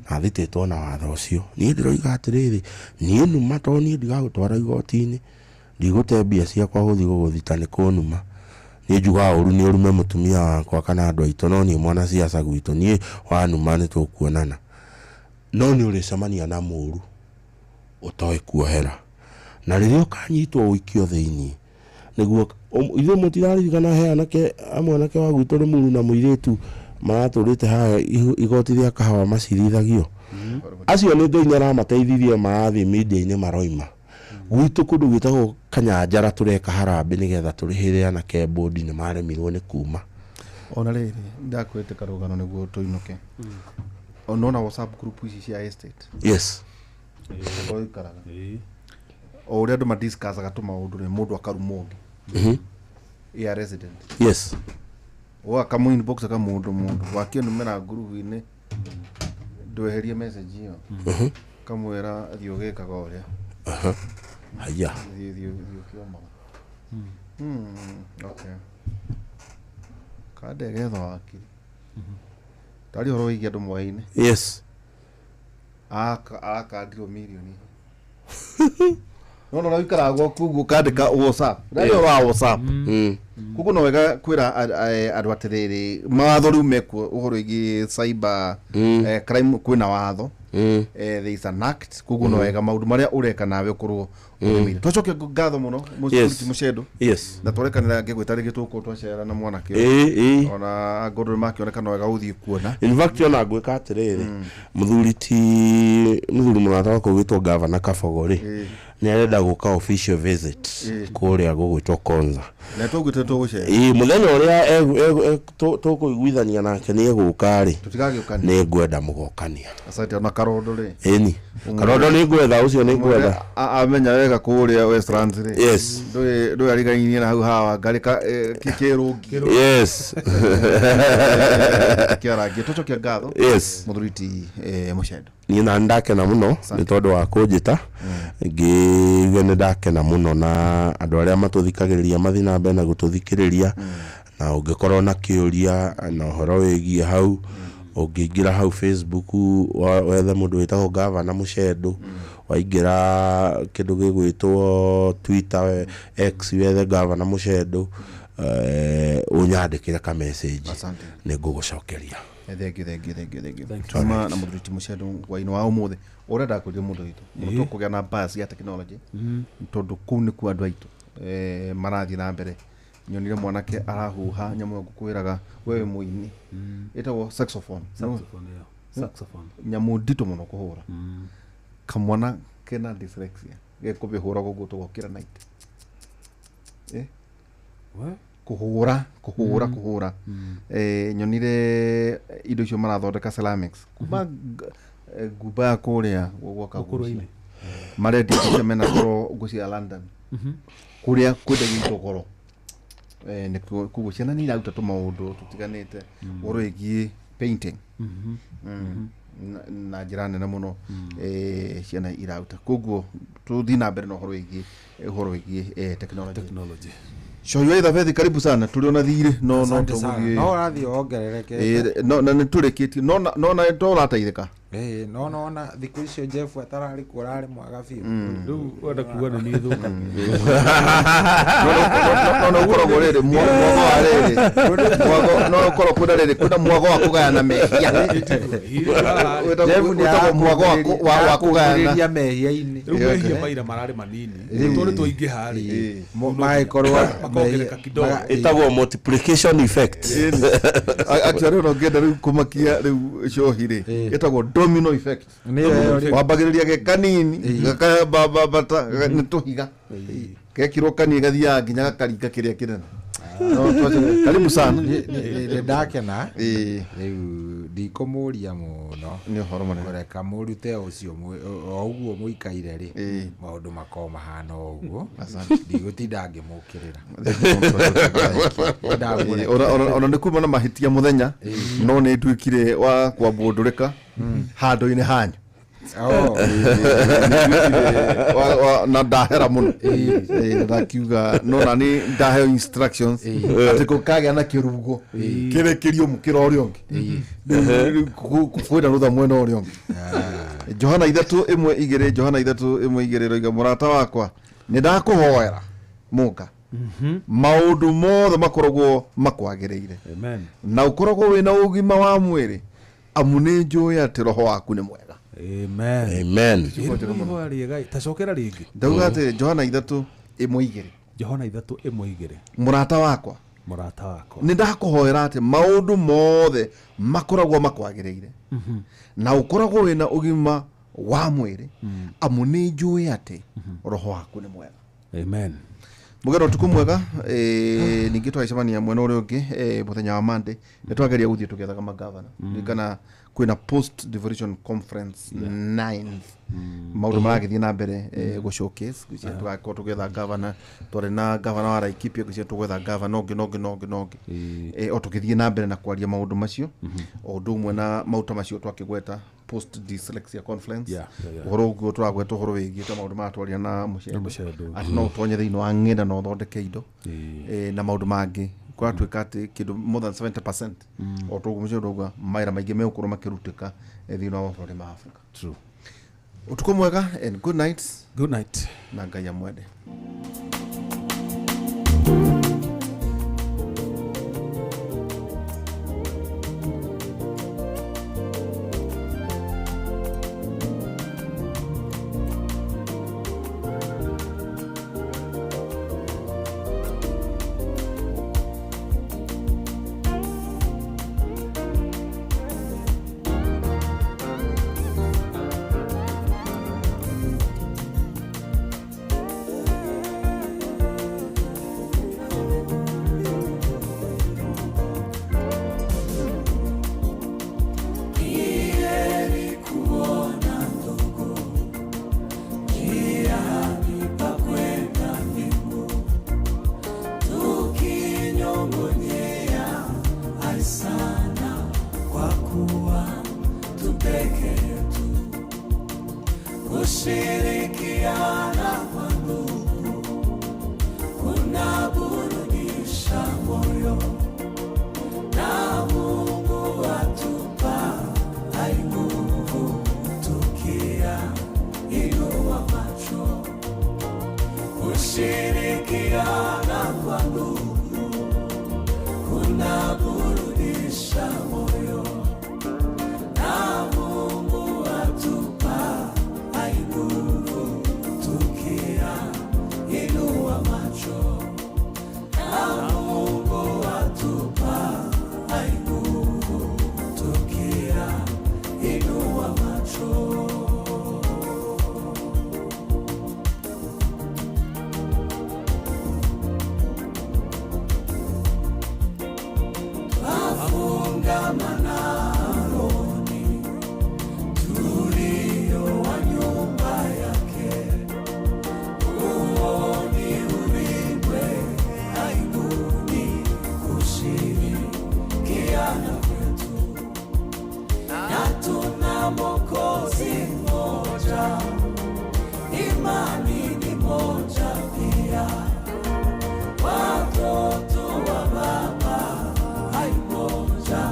na thitĩtwo na watho ũcio niĩ ndĩroiga atĩrĩrĩ niĩ numa to niĩ ndigagũtwara igoti-inĩ ndigũte mbia ciakwa gũthiĩ gũgũthita nĩ kũnuma niĩ njugaga ũru nĩ ũrume mũtumia wakwa kana andũ aitũ no niĩ mwana ciaca gwitũ niĩ wanuma nĩ tũkuonana no nĩ ũrĩcemania na mũru ũtoĩ kuohera na rĩrĩa ũkanyitwo ũikio thĩinĩ nĩguo ithuĩ mũtiraririkana he anake amwe anake wa gwitũ nĩ mũru na mũirĩtu maratũrĩte haha igoti rĩa kahawa macirithagio acio nĩ Ngai nĩaramateithirie marathiĩ media-inĩ maroima gwitũ kũndũ gwĩtagwo Kanyanjara tũreka harambĩ nĩgetha tũrĩhĩre anake bodi nĩ maremirwo nĩ kuma ona rĩrĩ ndakwĩte karũgano nĩguo tũinũke ona WhatsApp group ici cia estate yes oikaraga o ũrĩa andũ madiscussaga tũmaũndũ rĩ mũndũ akarumwo ũngĩ ya resident yes wakamu inbox aka mundu wakianumera group-inĩ ndweherie message iyo kamwera thiogekaga ũrĩa haya thiũkioma okay kadegetho wakiri tari horo wĩgie andũ mwaĩ-inĩ yes ndirwo milioni no wikaraga kugu kandika WhatsApp radio wa WhatsApp kugu no wega kwira andũ atĩrĩrĩ mawatho rĩu mekuo ũhoro igi cyber crime kwina watho there is an act kugu no wega maũndũ marĩa ureka nawe ũkorwo ũmĩire twacoke ngatho mũno Mũcedo yes na tũrekanĩra ngĩgwĩta rĩngĩ tũkũ twacera na mwanake ona ngũndũ makĩoneka wega ũthiĩ kuona in fact ona ngwĩka atĩrĩrĩ mũthuri mũrata wakwa gwĩtwo Governor Kabogori nĩ arenda gũka official visit kũrĩa gũgwĩtwo Konza na tũgwĩte tũgũcera mũthenya ũrĩa tũkũiguithania nake nĩ egũka rĩ tũtigagĩũkania nĩ ngwenda mũgokania asante ona Karondo rĩ ĩni Karondo nĩ ngwenda ũcio nĩ ngwenda amenya wega kũrĩa Westlands rĩ yes ndũĩ arigainie na hau hawa ngari kĩrũngi yes kĩarangi tũcokia ngatho yes mũthuriti Mũcedo niĩ na ndakena mũno nĩ tondũ wa kũnjĩta ngĩigua nĩ ndakena mũno na andũ arĩa matũthikagĩrĩria mathiĩ na mbere na gũtũthikĩrĩria na ũngĩkorwo na kĩũria na ũhoro wĩgiĩ hau ũngĩingĩra hau Facebook wethe mũndũ wĩtagwo Governor Mũcedo waingĩra kĩndũ gĩgwĩtwo Twitter X wethe Governor Mũcedo ũnyandĩkĩre ka message nĩ ngũgũcokeria thank you tuma na mũthuriti Mũcedo waino wa ũmũthĩ ũrenda kũria mũndũ witũ mũndũ kũgĩa na bus ya technology tondũ kũu nĩ kwa andũ aitũ marathiĩ na mbere nyonire mwanake arahuha nyamũ ya ngũkwĩraga wewe mũini ĩtagwo saxophone nyamũ nditũ mũno kũhũra kamwana kena dyslexia gekũbĩhũra gũguo tũgokĩra night kuhura nyonire indo icio marathondeka ceramics kuma guba kũrĩa gwaka gũkũrũ-inĩ marendia icio mena koro ngucia London kũrĩa kwendagio itogoro nĩ kuguo ciana nĩ irauta tũmaũndũ tũtiganĩte ũhoro wĩgiĩ painting na njĩra nene mũno ciana irauta koguo tũthiĩ na mbere na ũhoro wĩgiĩ technology Shoyo either Fethi karibu sana tuliona thiri no no rathi ongerereke no na nĩtũrĩkĩtie no na to rateithĩka no thiku icio Jeff atarari kurari mwaga biu Riu wenda kuga ni thuka. No ukoragwo riri mwago wa riri no ukoragwo kuna riri kuna mwago wa kugayana mehia. Wetagwo mwago wa kugayana mehia-ini. Riu mehia maira marari manini. Turi twaingi hari. Mai korwa makongereka kidogo. Itagwo multiplication effect. Actually no ngenda riu kumakia riu shohire itagwo domino effect. Wambagiriria ge kanini gakabata ni tuhiga gekirwo kani gathia nginya gakaringa kiria kinene. Karibu sana ndakena riu ndikumuria muno ni horo mane kureka murute ucio oguo muikaire ri maundu makoma mahana oguo ndigutinda ngimukirira ona ndikuma na mahitia muthenya no ni ndwikire wa kwambundurika handu-ini hanyu na ndahera muno ndakiuga no na ni ndaheo instructions ati kukagea na kirugo kirekirio mukira uri ongi kwenda rutha mwena uri ongi. Johana 3:1 Johana 3:1 roiga murata wakwa ni ndakuhoera muka maundu mothe makoragwo makwagiriire na ukoragwo wina ugima wa mwiri amu ni njui ati roho waku ni mwega. Amen. Tacokera ringi ndauga ati Johana 3:1 Johana 3:1 murata wakwa ni ndakuhoera ati maundu mothe makoragwo makwagiriire na ukoragwo wina ugima wa mwiri amu ni njui ati roho waku ni mwega. Amen. Mugero tuku mwega ningi twaicemania mwena uri ungi muthenya wa Monday ni twageria guthie tugethaga magavana kana kwina post devolution conference 9 maundu maragithie na mbere go showcase gucia tugako tugetha governor twari na governor wa Laikipia gucia tugetha governor nogi o tukithie na mbere na kwaria maundu macio o ndumwe na mauta macio twakigweta post dyslexia conference horo guo twagweta horo wigie ta maundu matwaria na mucendo ati no tonye thiini wa ng'enda no thondeke indo na maundu mangi kwa twika ati kindu more than 70% o tugumucio ndoga maira maingi me ukuru makirutika thiini wa bũrũri ma Africa. True. Utuko mwega and good night. Good night. Na Ngai amwende. Kushirikiana kwa ndugu kunaburudisha moyo, na Mungu atupa nguvu tukiinua macho. Kushirikiana kwa ndugu kunaburudisha moyo, na Mungu atupa nguvu tukiinua macho, na Mungu atupa nguvu tukiinua macho. Twafungamana rohoni tulio wa nyumba yake, uoni ulindwe aibuni kushirikiana kwetu, na tuna Mwokozi mmoja, imani ni moja pia, watoto wa Baba hai moja,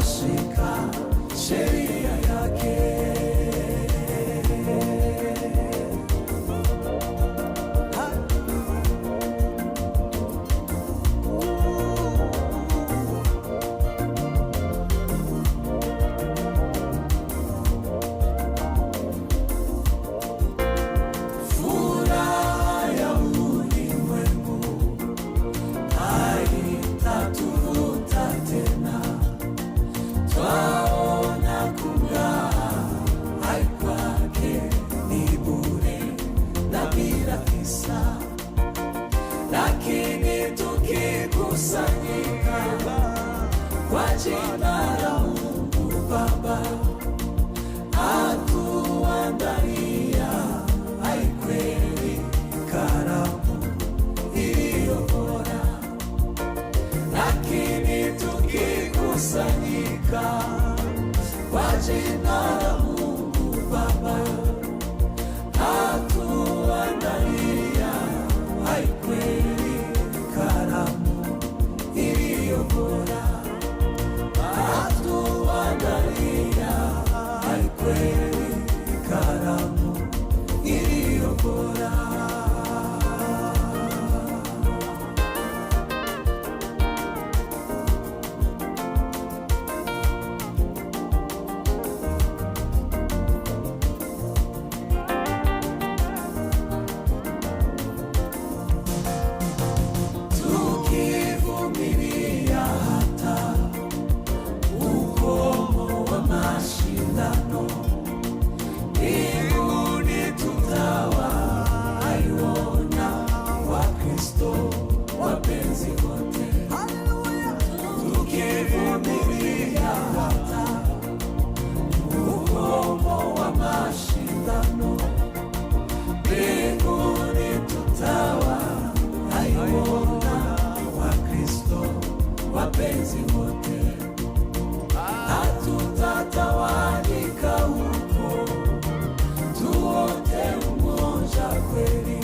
nashika sheria yake. Lakini tukikusanyika kwa jina la Mungu Baba, atuandalia kweli karamu iliyo bora. Lakini tukikusanyika kwa jina la Mungu Baba, atuandalia kweli karamu iliyo bora. Atuandalia kweli karamu iliyo bora. Tukivumilia hata ukomo wa mashindano, mbinguni tutawaiona Wakristo wapenzi wote. Tukivumilia hata ukomo wa mashindano, mbinguni tutawaiona Wakristo wapenzi wote. Hatutatawanyika huko, tuote umoja kweli,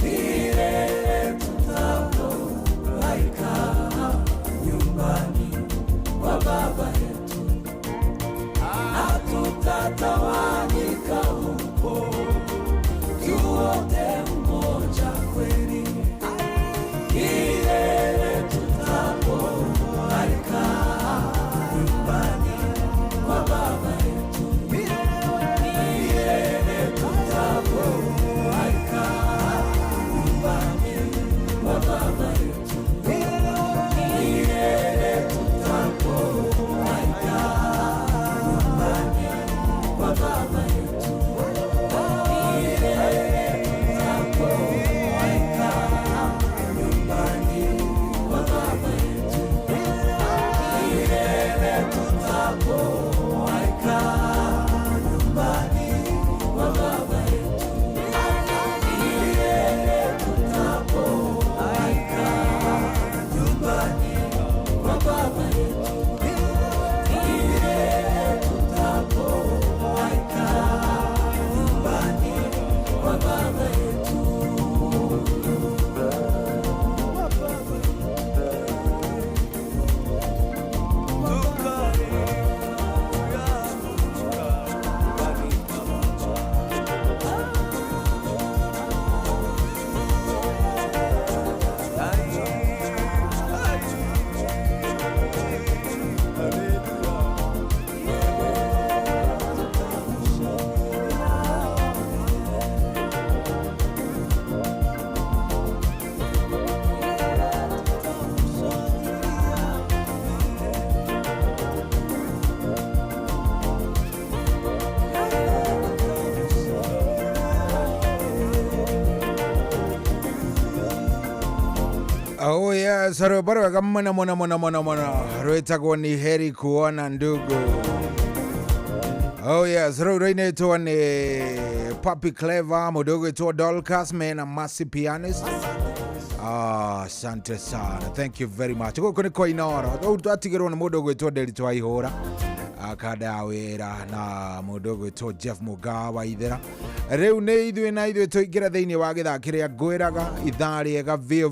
milele tutapowaikaa nyumbani kwa Baba yetu. Hatutatawanyika huko, tuote umoja kweli, milele tutapowaikaa nyumbani kwa Baba yetu. Milele tutapowaikaa nyumbani kwa Baba yetu. Milele tutapowaikaa nyumbani kwa Baba yetu. Milele tutapowaikaa nyumbani kwa Baba yetu. Milele tutapowaikaa nyumbani kwa Baba yetu. Milele tutapowaikaa nyumbani kwa Baba yetu. Milele tutapowaikaa nyumbani kwa Baba yetu. Oh yes, barabara mwana rwetagwo ni heri kuona ndugu. Oh yes, rũrũ-inĩ twa nĩ Papi Clever, mũndũ ũgwĩtwo Dorcas mena Mercy Pianist. Asante sana, thank you very much. Gũkũ nĩ kwa Inoro, twatigĩrwo nĩ mũndũ ũgwĩtwo Derito Waihũra akada wĩra na mũndũ ũgwĩtwo Jeff Mugawa wa Ithera. Rĩu nĩ ithuĩ na ithuĩ tũingĩra thĩinĩ wa gĩthaka kĩrĩa ngwĩraga ithaa rĩega vio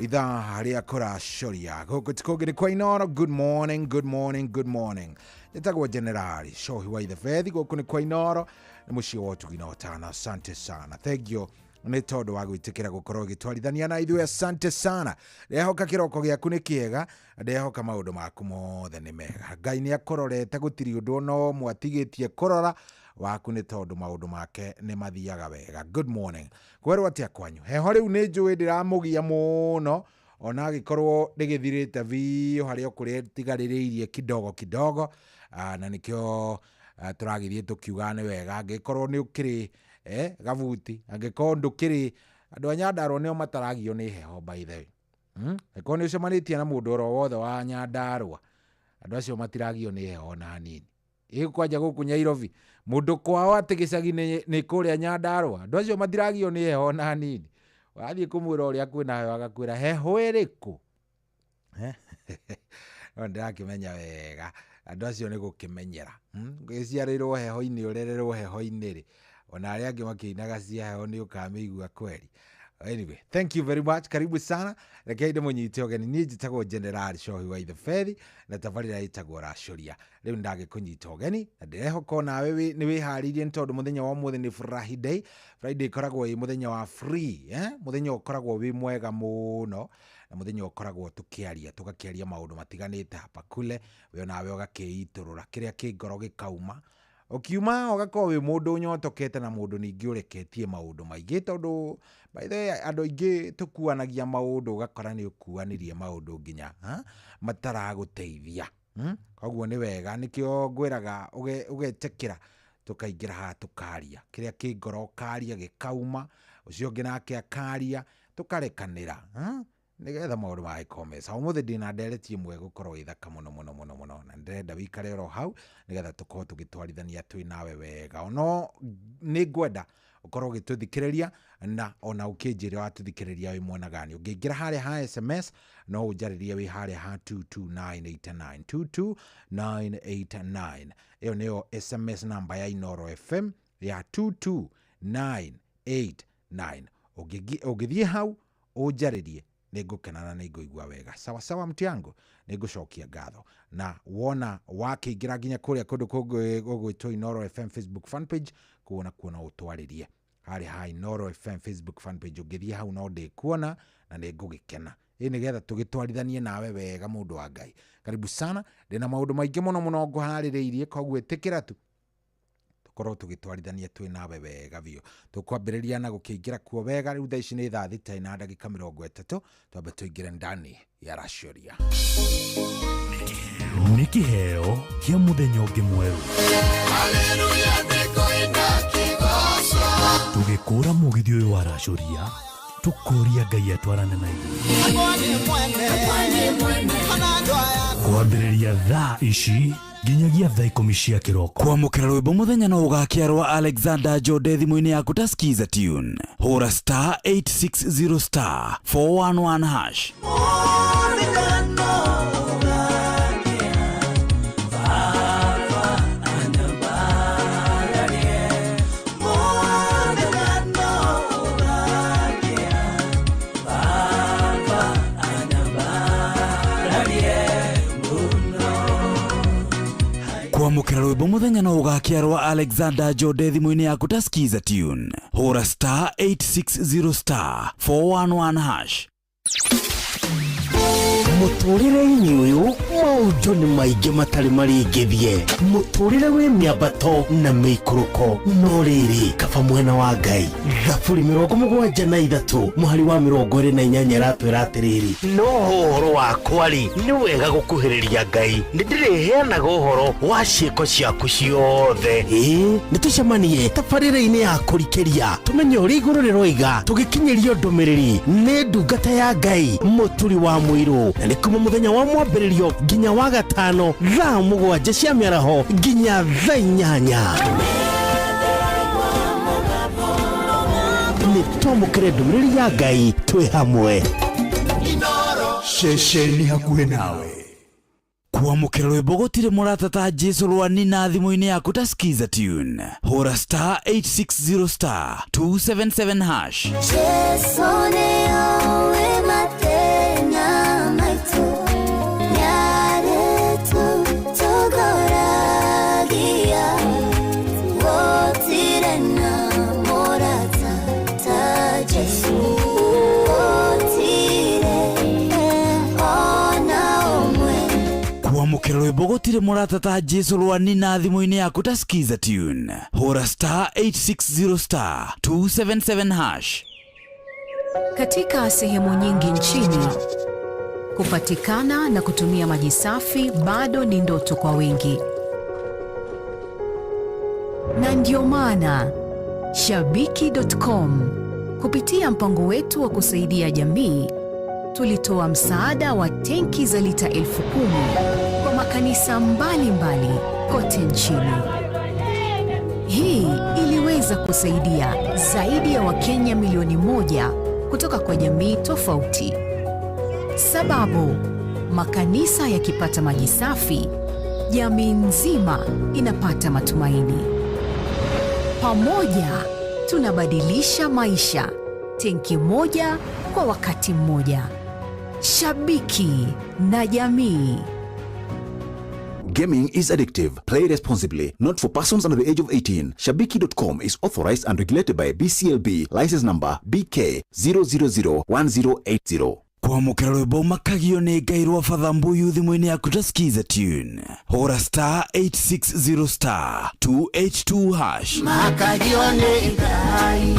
idhaa haria kuracoria guku tikugiri kwa Inoro. Good morning, good morning, good morning. Nitagwo Generali Shohi wa Ithefethi guku ni kwa Inoro, ni muciĩ wa ũtugi na ũtana. Asante sana, thank you nĩ tondũ wa gwĩtĩkĩra gũkorwo gĩtwarithania na ithuĩ. Asante sana. Ndehoka kĩroko gĩaku nĩ kĩega, ndehoka maũndũ maku mothe nĩ mega. Ngai nĩ akororete, gũtirĩ ũndũ no mwatigĩtie kũrora waku nĩ tondũ maũndũ make nĩ mathiaga wega. Good morning. Kwerwo atĩa kwanyu? Heho rĩu nĩ njũĩ ndĩramũgia mũno, ona agĩkorwo ndĩgĩthirĩte biũ harĩa kũrĩa tigarĩrĩirie kidogo kidogo, na nĩkĩo tũragĩthiĩ tũkiuga nĩ wega angĩkorwo nĩ ũkĩrĩ gabuti, angĩkorwo ndũkĩrĩ. Andũ a Nyandarua nĩo mataragio nĩ heho by the way. Angĩkorwo nĩ ũcemanĩtie na mũndũ oro wothe wa Nyandarua, andũ acio matiragio nĩ heho na hanini. Kwanja gũkũ Nyairobi, mũndũ kwao atĩ gĩcagi nĩ kũrĩa Nyandarua, andũ acio matiragio nĩ heho na hanini. Wathiĩ kũmwĩra ũrĩa kwĩna heho agakwĩra heho ĩrĩkũ? No ndĩrakĩmenya wega andũ acio nĩ gũkĩmenyera. Gĩciarĩrwo heho-inĩ ũrererwo heho-inĩ rĩ, ona arĩa angĩ makĩinaga cia heho nĩ ũkamĩigua kweri. Anyway, thank you very much. Karibu sana. Rekei ndĩmũnyite ũgeni. Niĩ njĩtagwo Generali Shohi wa Ithefethi na tabarĩra ĩtagwo Racoria. Rĩu ndagĩkũnyita ũgeni na ndĩrehoka nawe nĩ wĩharĩirie nĩ tondũ mũthenya wa ũmũthĩ nĩ Friday. Friday ĩkoragwo ĩ mũthenya wa free, mũthenya ũkoragwo wĩ mwega mũno, na mũthenya ũkoragwo tũgakĩaria maũndũ matiganĩte hapa kule, we nawe ũgakĩitũrũra kĩrĩa kĩ ngoro gĩkauma. Ukiuma ũgakorwo wĩ mũndũ ũnyotokete na mũndũ ningĩ ũreketie maũndũ maingĩ, tondũ by the way andũ aingĩ tũkuanagia maũndũ ũgakora nĩ ũkuanĩrie maũndũ nginya mataragũteithia. Koguo nĩ wega, nĩkĩo ngwĩraga ũgetekĩra tũkaingĩra haha tũkaria kĩrĩa kĩ ngoro, karia gĩkauma, ũcio ũngĩ nake akaria, tũkarekanĩra nĩgetha maũndũ magĩkorwo mesa. Ũmũthĩ ndĩna ndereti ĩmwe gũkorwo ĩthaka mũno mũno mũno mũno, na ndĩrenda wĩikare oro hau nĩgetha tũkorwo tũgĩtwarithania twĩ nawe wega. Ono nĩ ngwenda ũkorwo ũgĩtũthikĩrĩria, na ona ũkĩnjĩra watũthikĩrĩria wĩ mwena gani. Ũngĩingĩra harĩa ha SMS no ũnjarĩrie wĩ harĩa ha 22989 22989. Ĩyo nĩyo SMS namba ya Inoro FM ya 22989. Ũngĩthiĩ hau ũnjarĩrie, nĩngũkena na nĩngũigua wega. Sawa sawa mtu yangu, nĩngũcokia ngatho. Na wona wakĩingĩra nginya kũrĩa kũndũ gũgwĩtwo Inoro FM Facebook fan page, kuona ũtwarĩrie harĩa ha Inoro FM Facebook fan page. Ũngĩthiĩ hau no ndĩkuona na nĩngũgĩkena. Nĩgetha tũgĩtwarithanie nawe wega mũndũ wa Ngai. Karibu sana. Ndĩna maũndũ maingĩ mũno mũno ngũharĩrĩirie, koguo ĩtĩkĩra tu korwo tũgĩtwarithania twĩ nawe wega biũ. Tũkwambĩrĩria na gũkĩingĩra kuo wega. Rĩu thaa ici nĩ thaa thita na ndagĩka 30, twambe tũingĩre ndani ya Racoria. Nĩ kĩheo kĩa mũthenya ũngĩ mwerũ. Tũgĩkũra mũgithi ũyũ wa Racoria, tũkũria Ngai atwarane na ithuĩ. Kwambĩrĩria thaa ici nginyagia thaa 10 cia kĩroko. Kwamũkĩra rwĩmbo mũthenya no ũgakĩarwo Alexander Jode thimũ-inĩ yaku ta skiza tune. Hũra *860 411 hash. Kwamũkĩra rwĩmbo mũthenya no ũgakĩarwo Alexander Jode thimũ-inĩ yaku ta skiza tune. Hũra *860 411 hash. Mũtũrĩre-inĩ ũyũ maũndũ nĩ maingĩ matarĩ maringithie. Mũtũrĩre wĩ mĩambato na mĩikũrũko, no rĩrĩ kaba mwena wa Ngai. Thaburi 73 mũhari wa 28 ratwĩra atĩrĩrĩ, no ũhoro wakwa rĩ nĩ wega gũkuhĩrĩria Ngai, nĩndĩrĩheanaga ũhoro wa ciĩko ciaku ciothe. Nĩ tũcemanie tabarĩra-inĩ ya kũrikĩria, tũmenye ũrĩa igũrũ rĩroiga, tũgĩkinyĩrio ndũmĩrĩri nĩ ndungata ya Ngai mũturi wa mũirũ. Na nĩ kuma mũthenya wa mwambĩrĩrio nginya wa gatano thaa 7 cia mĩaraho nginya thaa 8. Nĩ twamũkĩre ndũmĩrĩri ya Ngai twĩ hamwe. Ceceni hakuhĩ nawe. Kwamũkĩra rwĩmbo gũtirĩ mũrata ta Jesũ rwanina thimũ-inĩ yaku ta skiza tune. Hũra *860 277 hash. Jesũ nĩ oĩ matendo. kwamukira rwimbo gutire murata ta Jesu rwa nina thimu-ini yaku ta skiza tune hura star 860 star 277 hash. Katika sehemu nyingi nchini kupatikana na kutumia maji safi bado ni ndoto kwa wengi, na ndio maana Shabiki.com kupitia mpango wetu wa kusaidia jamii tulitoa msaada wa tenki za lita 10,000 kwa makanisa mbalimbali kote nchini. Hii iliweza kusaidia zaidi ya Wakenya milioni 1 kutoka kwa jamii tofauti. Sababu makanisa yakipata maji safi, jamii nzima inapata matumaini. Pamoja tunabadilisha maisha, tenki moja kwa wakati mmoja. Shabiki na jamii. Gaming is addictive. Play responsibly. Not for persons under the age of 18. Shabiki.com is authorized and regulated by BCLB. License number BK 0001080. kwamukira rwimbo makagio ni Ngai rwa Father Mbuyu thimu-ini yaku ta skiza tune hura star 860 star 282 hash. Makagio ni Ngai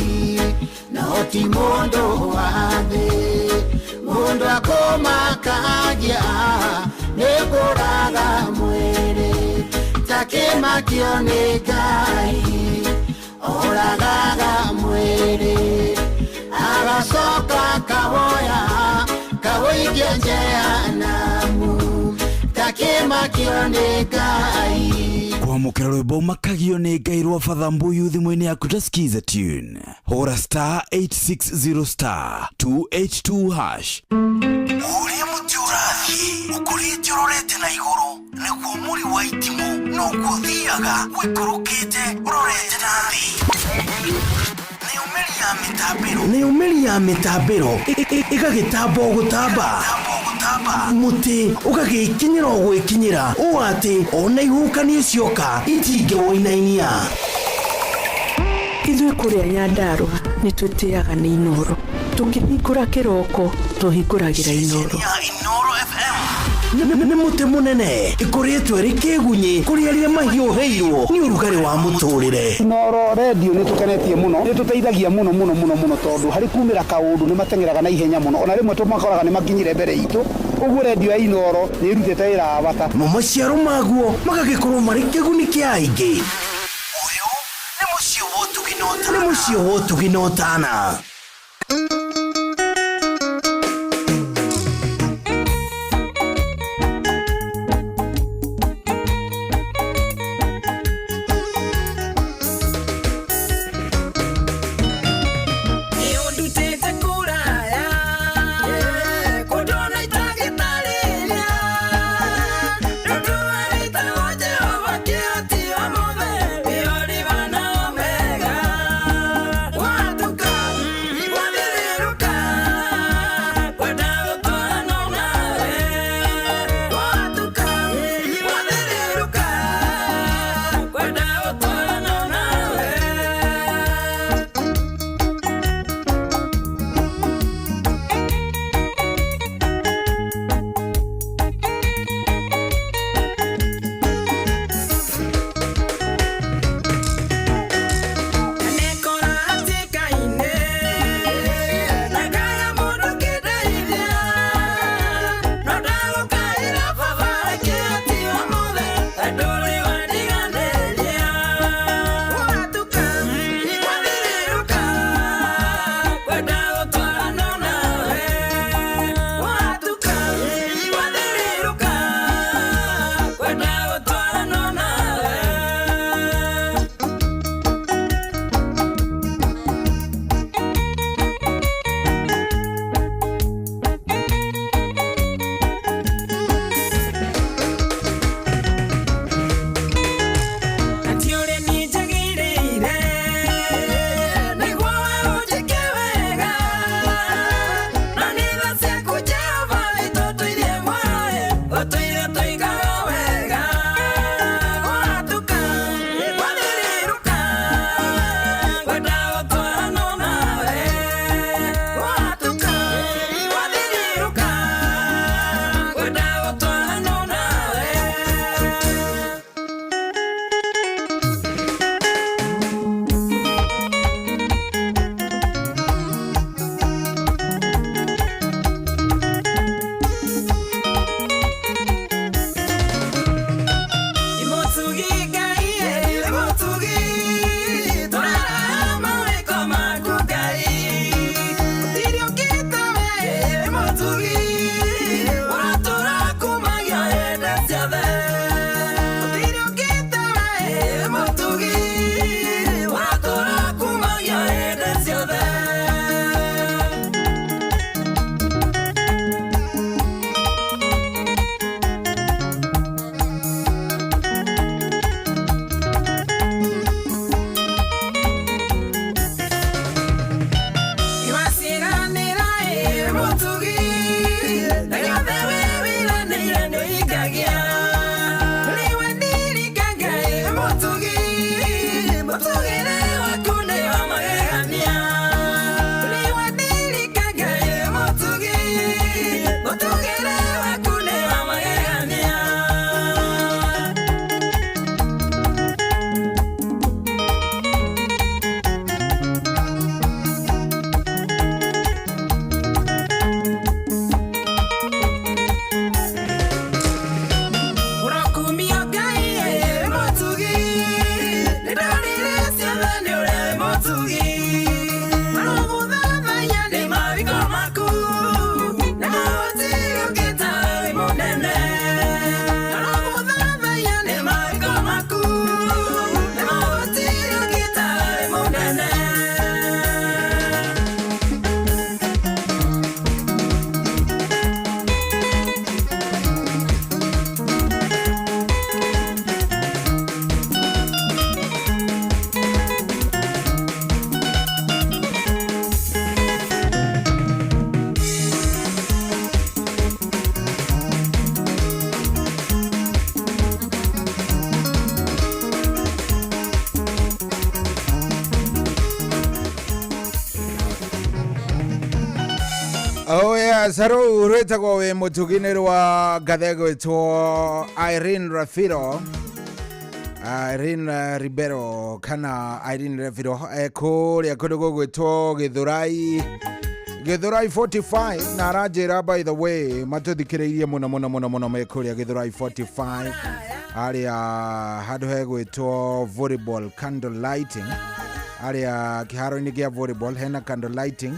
no ti mundu wa thi, mundu akomakagia nikuraga mwiri, takimakio ni Ngai oragaga mwiri, agacoka kawoya kawoigia njea namu, takimakio ni Ngai. kwamukira rwimbo makagio ni Ngai rwa Father Mbuyu thimu-ini yaku ta skiza tune hura star 860 star 282 hash. Uria muti urathi ukurite urorete na iguru niguo muri wa itimu no guthiaga wikurukite urorete na thi. Ni umeli ya mitambiro igagitambo gutamba muti ugagikinyira gwikinyira u ati ona ihukani cioka itinge woinainia. Ithuĩ kũrĩa Nyandarua nĩ twĩtĩaga nĩ Inoro, tũngĩhingũra kĩroko tũhingũragĩra Inoro. Nĩ mũtĩ mũnene ĩkoretwo ĩrĩ kĩgunyi kũrĩ arĩa mahiũhĩirwo nĩ ũrugarĩ wa mũtũrĩre. Inoro radio nĩ tũkenetie mũno, nĩ tũteithagia mũno tondũ harĩ kumĩra kaũndũ nĩ mateng'eraga na ihenya mũno, ona rĩmwe tũmakoraga nĩ makinyire mbere itũ. Ũguo radio ya Inoro nĩ ĩrutĩte wĩra wa bata. Maciaro maguo magagĩkorwo marĩ kĩguni kĩa aingĩ. Ũyũ nĩ mũciĩ wa Ũtugi na Ũtana. Yes, hello, rwetagwo we mutuginiri wa gathego to Irene Rafiro. Irene Ribeiro kana Irene Rafiro kuria kundu gugwitwo Githurai 45 na rajira. By the way, matuthikiriirie muno me kuria Githurai 45 aria handu hegwitwo volleyball candle lighting, aria kiharo-ini gia volleyball hena candle lighting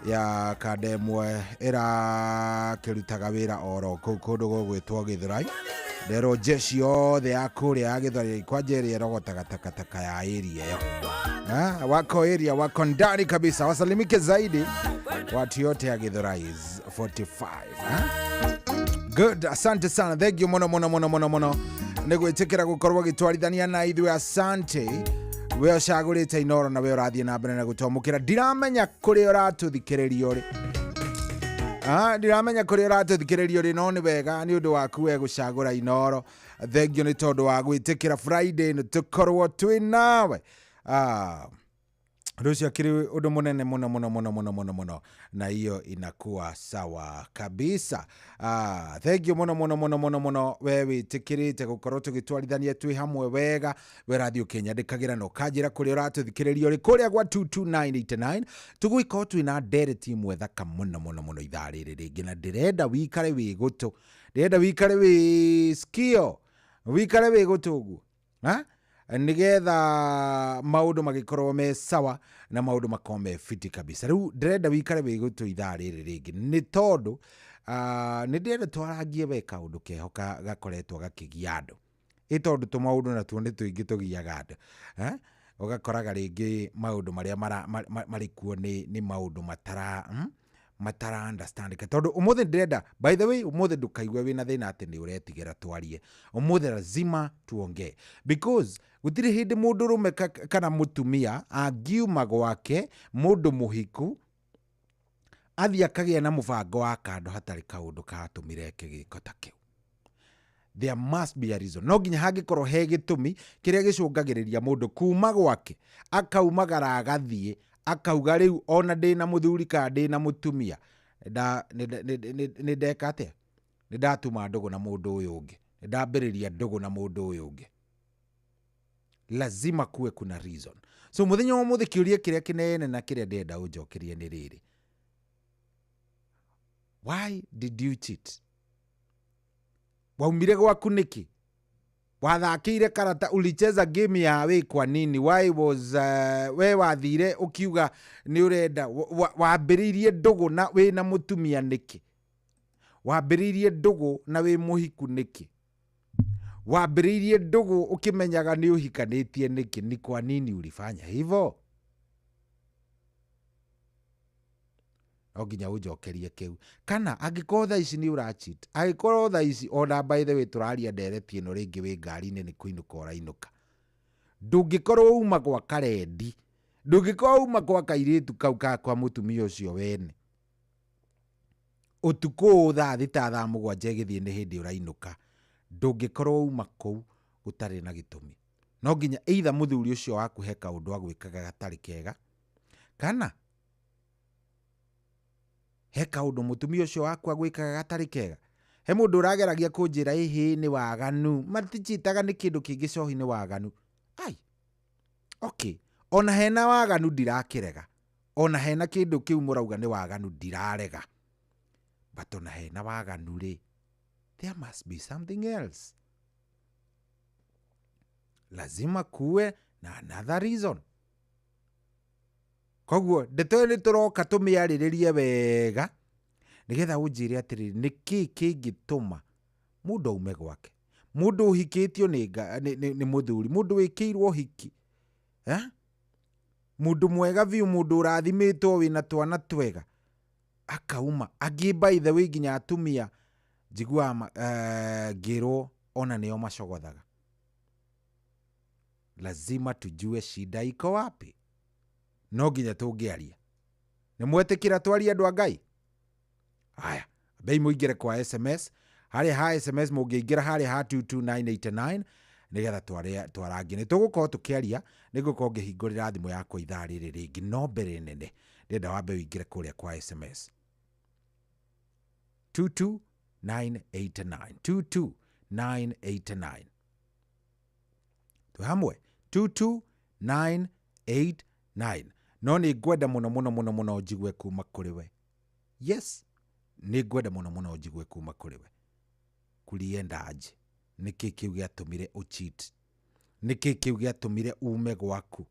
ya kademwe ira kirutaga wira oro kundu gugwitwo Githurai. Dero jeshi yothe ya kuria ya Githurai kwajeri erogotaga takataka ya area yo. Wako area wako ndani kabisa, wasalimike zaidi watu yote ya Githurai 45. Good, asante sana, thank you mono. Nigwitikira gukorwo gitwarithania na ithuĩ, asante we ucagurite Inoro na we urathie na mbere na gutomukira. Ndiramenya kuri uratuthikiriria uri, ndiramenya kuri uratuthikiriria uri, no ni wega ni undu waku we gucagura Inoro. Thank you ni tondu wa gwitikira Friday ni tukorwo twi nawe. Rusia kiri undu munene muno na hiyo inakuwa sawa kabisa. Thank you muno we witikirite gukorwo tugitwarithania twi hamwe wega. We radio Kenya ndikagira no kajira kuri uratuthikiriria uri kuria gwa 22989 tugwiko twi na dere team wethaka muno ithaa riri ringi, na ndirenda wikare wi gutu, ndirenda wikare wi skio, wikare wi gutugu nigetha maundu magikorwo me sawa na maundu makome fiti kabisa. Riu ndirenda wikare wi gutu ithaa riri ringi ni tondu ni ndirenda twaragie we kaundu keho gakoretwo gakigia andu, itondu tumaundu na tuone tuingi tugiaga andu. Ugakoraga ringi maundu maria mari kuo ni maundu matara understand ka tondu umuthi ndirenda, by the way, umuthi ndukaigue wina thina ati ni uretigira twarie. Umuthi lazima tuongee, because gutiri hindi mundu rume kana mutumia angiuma gwake mundu muhiku athia kagia na mubango wa kando hatari kaundu katumire kigiko ta kiu. There must be a reason. No nginya hangikorwo he gitumi kiria gicungagiriria mundu kuma gwake akaumagara agathie akauga riu ona ndina muthuri ka ndina mutumia ndeka atia, ndatuma ndugu na mundu uyu ungi, ndambiriria ndugu na mundu uyu ungi. Lazima kuwe kuna reason. So muthenya wa muthi kiuria kiria kinene na kiria ndenda unjokerie ni riri, why did you cheat? Waumire gwaku niki? Wathakire karata, ulicheza game ya we kwa nini? Why was we wathire ukiuga ni urenda wambiririe ndugu na we na mutumia niki? Wambiririe ndugu na we muhiku niki? Wambiririe ndugu ukimenyaga ni uhikanitie niki? Ni kwa nini ulifanya hivyo? Oginya ujokerie kiu. Kana angiko tha ici ni urachit, angiko tha ici ona by the way turaria ndereti ino ringi wi ngari-ini ni kuinuka urainuka, ndungikorwo uma gwa karendi, ndungikorwo uma gwa kairitu kau ka kwa mutumia ucio wene utuku tha thita tha mugwanja githie ni hindi urainuka, ndungikorwo uma kou utari na gitumi. No nginya either muthuri ucio waku he kaundu agwikaga gatari kega, kana he kaundu mutumia ucio waku agwikaga gatari kega. He mundu urageragia kunjira ihi ni waganu, matichitaga ni kindu kingi cohi ni waganu. Ai, okay, ona hena waganu ndirakirega, ona hena kindu kiu murauga ni waganu ndirarega, but ona hena waganu ri, there must be something else. Lazima kuwe na another reason. Koguo ndeto ni turoka tumiariririe wega nigetha unjire atiri niki kingituma mundu aume gwake, mundu uhikitio ni muthuri, mundu wikirwo hiki, mundu mwega biu, mundu urathimitwo wina twana twega akauma agi. By the way, nginya atumia njigua ngirwo ona nio macogothaga. Lazima tujue shida iko wapi, no nginya tungiaria. Ni mwetikira twarie andu a Ngai? Haya, bei muingire kwa SMS, haria ha SMS mungiingira haria ha 22989 nigetha twarangie. Ni tugukorwo tukiaria, nigukorwo ngihingurira thimu yakwa ithaa riri ringi, no mbere nene ndenda wambe uingire kuria kwa SMS. 22989 22989 tuhamwe 22989 no nĩ ngwenda mũno njigue kuma kũrĩ we. Yes, nĩ ngwenda mũno njigue kuma kũrĩ we. Kuliendaje? Nĩkĩ kĩu gĩatũmire ũcheat? Nĩkĩ kĩu gĩatũmire ume gwaku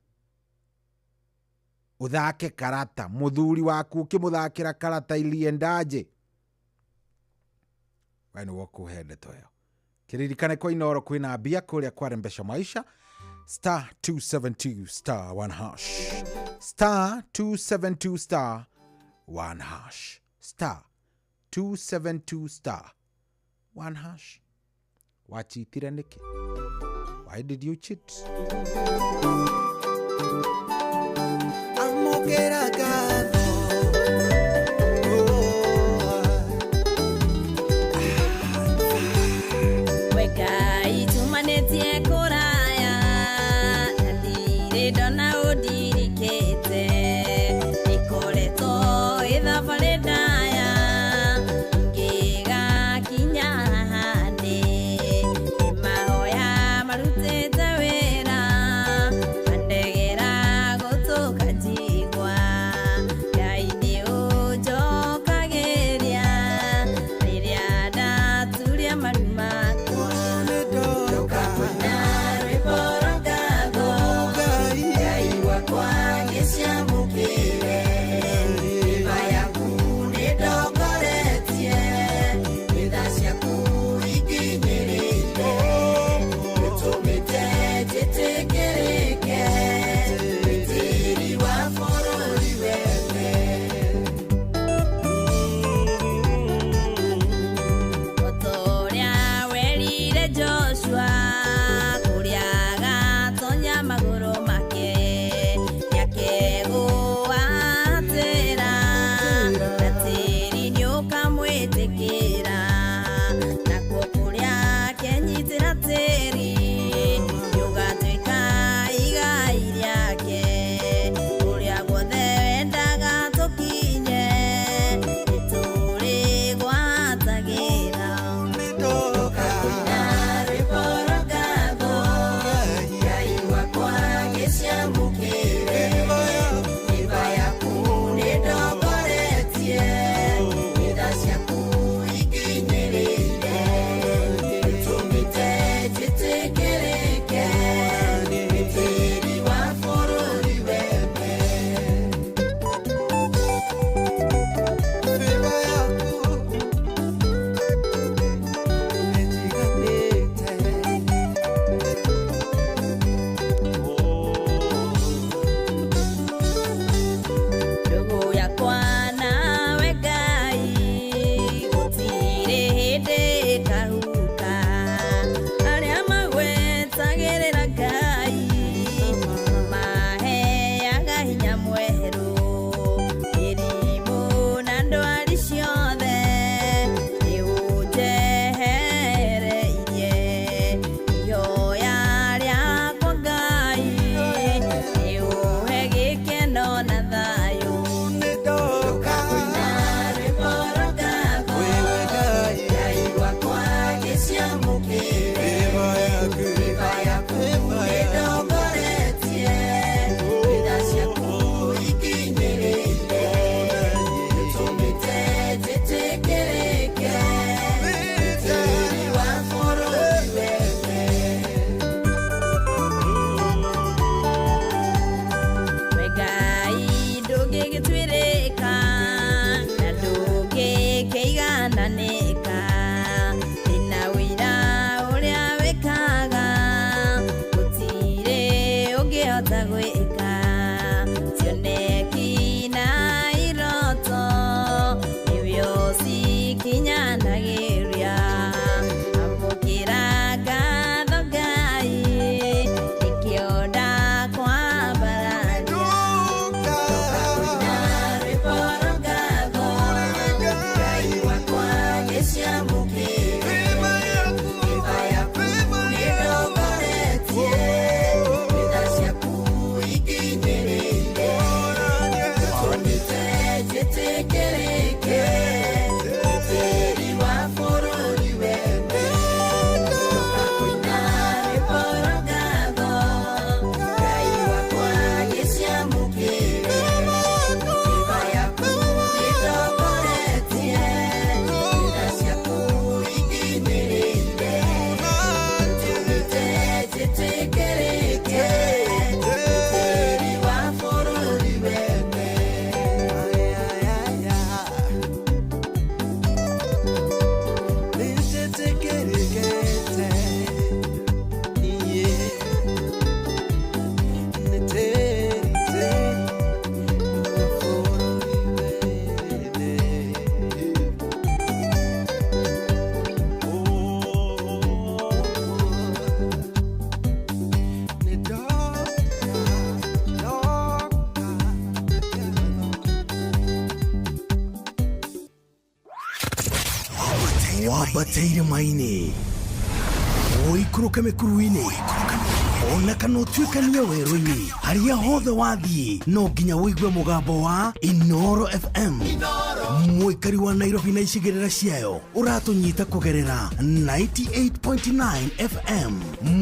uthake karata? Mũthuri waku ũkĩmũthakĩra karata iliendaje? we nĩ wokuhe ndeto ĩyo. Kĩririkane kwa Inooro kwĩna mbia kũrĩa kwa Rembesha Maisha star 272 star 1 hash star 272 star 1 hash star 272 star 1 hash. Wachitire nĩkĩ? Why did you cheat? Amokera gatho weka itumanetie kuraya ndire dona udirikete ikoreto ithabaredaya ngiga kinya hande imahoya marutete wera andegera gutuka jigwa gaini ujokageria riria ndaturia maruma wambateire maini uikuruke mikuruini ona kana utuikanie werũ-inĩ harĩa hothe wathiĩ no nginya wĩigue mũgambo wa Inoro FM mũikari wa Nairobi na icigĩrĩra ciayo ũratũnyita kũgerera 98.9 FM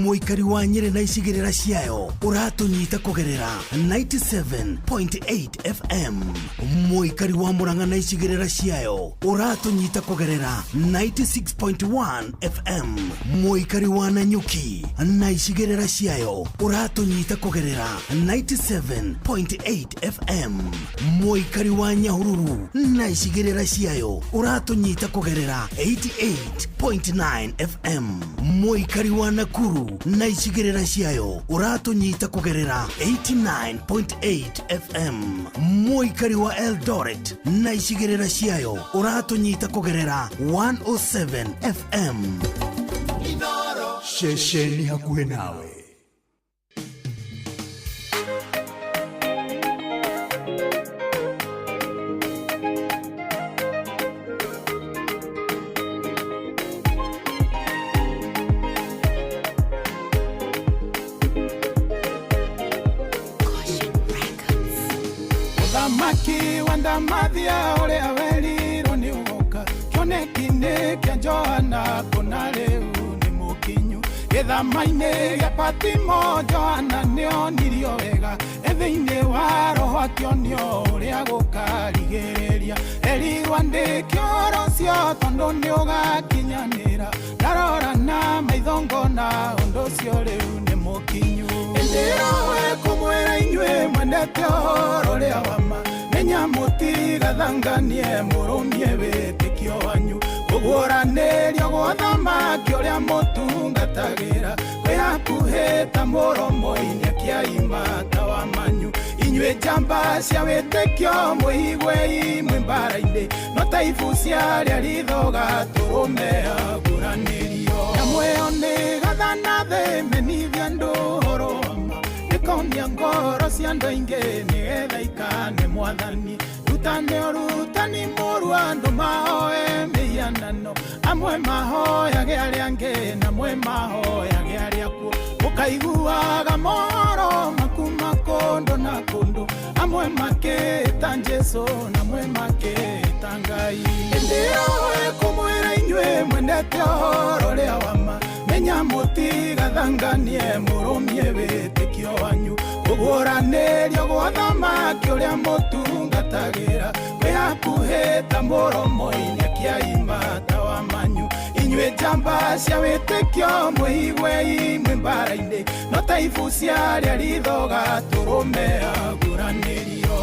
mũikari wa Nyĩrĩ na icigĩrĩra ciayo ũratũnyita kũgerera 97.8 FM mũikari wa Murang'a na icigĩrĩra ciayo ũratũnyita kũgerera 96.1 FM mũikari wa Nanyuki na icigĩrĩra ciayo ũratũnyita kũgerera 97.8 FM mũikari wa Nyahururu na icigĩrĩra ciayo ũratũnyita kũgerera 88.9 FM mũikari wa Nakuru na icigĩrĩra ciayo ũratũnyita kũgerera 89.8 FM mũikari wa Eldoret na icigĩrĩra ciayo ũratũnyita kũgerera 107 FM Shesheni hakuhĩ nawe. Maki wanda mathia ole aweliro ni ugoka kionekine kia Joana kuna leu ni mukinyu githamaine gia Patimo Joana nio nirio wega ethiine wa roho akionio uria gukarigiriria erirwa ndi kioro cio tondu ni ugakinyanira ndarora na maithongo na undu cio riu ni mukinyu ndirowe kumwira inyue mwendete horo ria wama menya mutiga thanganie murumie witikio wanyu kuguranirio gothamaki uria mutungatagira kwihakuhita muromo-ini kiaimata wa manyu inyue njamba cia witikio mwihigwe imwe mbara-ini no taibu ciaria rithoga turume aguranirio nyamweyo ni gathana thi menithia andu horo konia ngoro cia andũ aingĩ nĩgetha ikane mwathani rutani mũru andũ mahoe mĩhianano amwe mahoyage arĩa angĩ namwe mahoyage arĩa akuo mũkaiguaga mohoro makuma kũndũ na kũndũ amwe makĩta Jesũ namwe makĩta Ngai ndĩroe kũmwĩra inyue mwendete ũhoro ũrĩa wama menya mutiga thanganie murumie witikio wanyu kuguranirio gothamaki uria mutungatagira wihakuhita muromo-ini kiaimata wa manyu inyue njamba cia witikio mwihigwe imwe mbara-ini no taibu ciaria rithoga turume aguranirio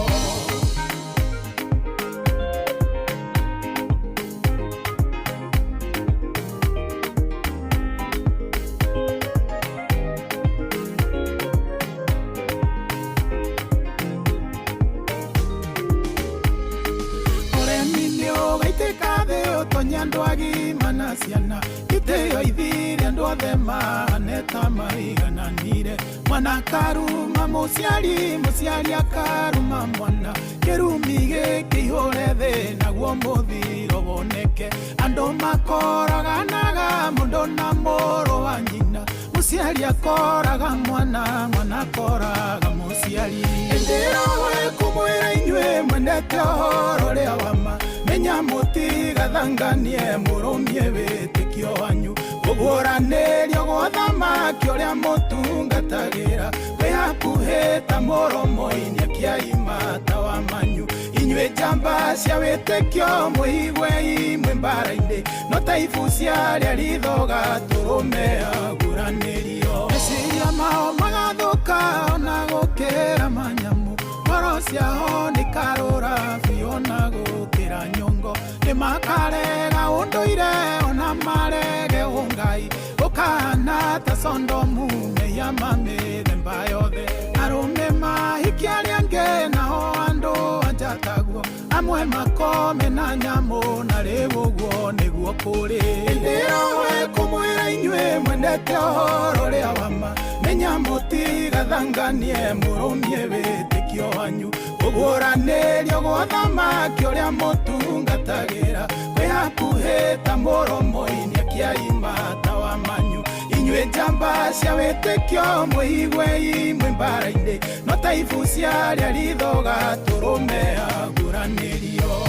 andu agima na ciana itĩo ithire andu othe maneta maigananire mwana karuma mũciari akaruma mwana kĩrumi gĩkĩ ihũre thĩ naguo mũthiro woneke andu makoraganaga mũndũ na mũrũ wa nyina mũciari akoraga mwana akoraga mũciari ndĩroe kũmwĩra inyue mwendete ũhoro ũrĩa wama menya mutiga thanganie murumie witikio wanyu kuguranirio gothamaki uria mutungatagira wihakuhita muromo-ini kiaimata wa manyu inyue njamba cia witikio mwihigwe imwe mbara-ini no taibu ciaria rithoga turume aguranirio meciria mao magathuka ona gukira manyamu ngoro ciao ni karura biũ na gũkĩra nyongo nĩ makarega ũndũire ona marege ũngai ũkahana ta Sodomu mĩhiama mĩthemba yothe arũme mahikia arĩa angĩ nao andũ anja taguo amwe makome na nyamũ na rĩu ũguo nĩguo kũrĩ ndĩroe kũmwĩra inyue mwendete ũhoro ũrĩa wama menya mũtiga thanganie mũrũmie wĩtĩkio wĩtĩkio wanyu kũguũranĩrio gwa thamaki ũrĩa mũtungatagira kwĩ hakuhĩ ta mũromo-inĩ akĩaima tawa manyu inyuĩ njamba cia wĩtĩkio mwĩigwe imwe mbara-inĩ no ta ibu ciarĩa rithoga tũrũme aguũranĩrio.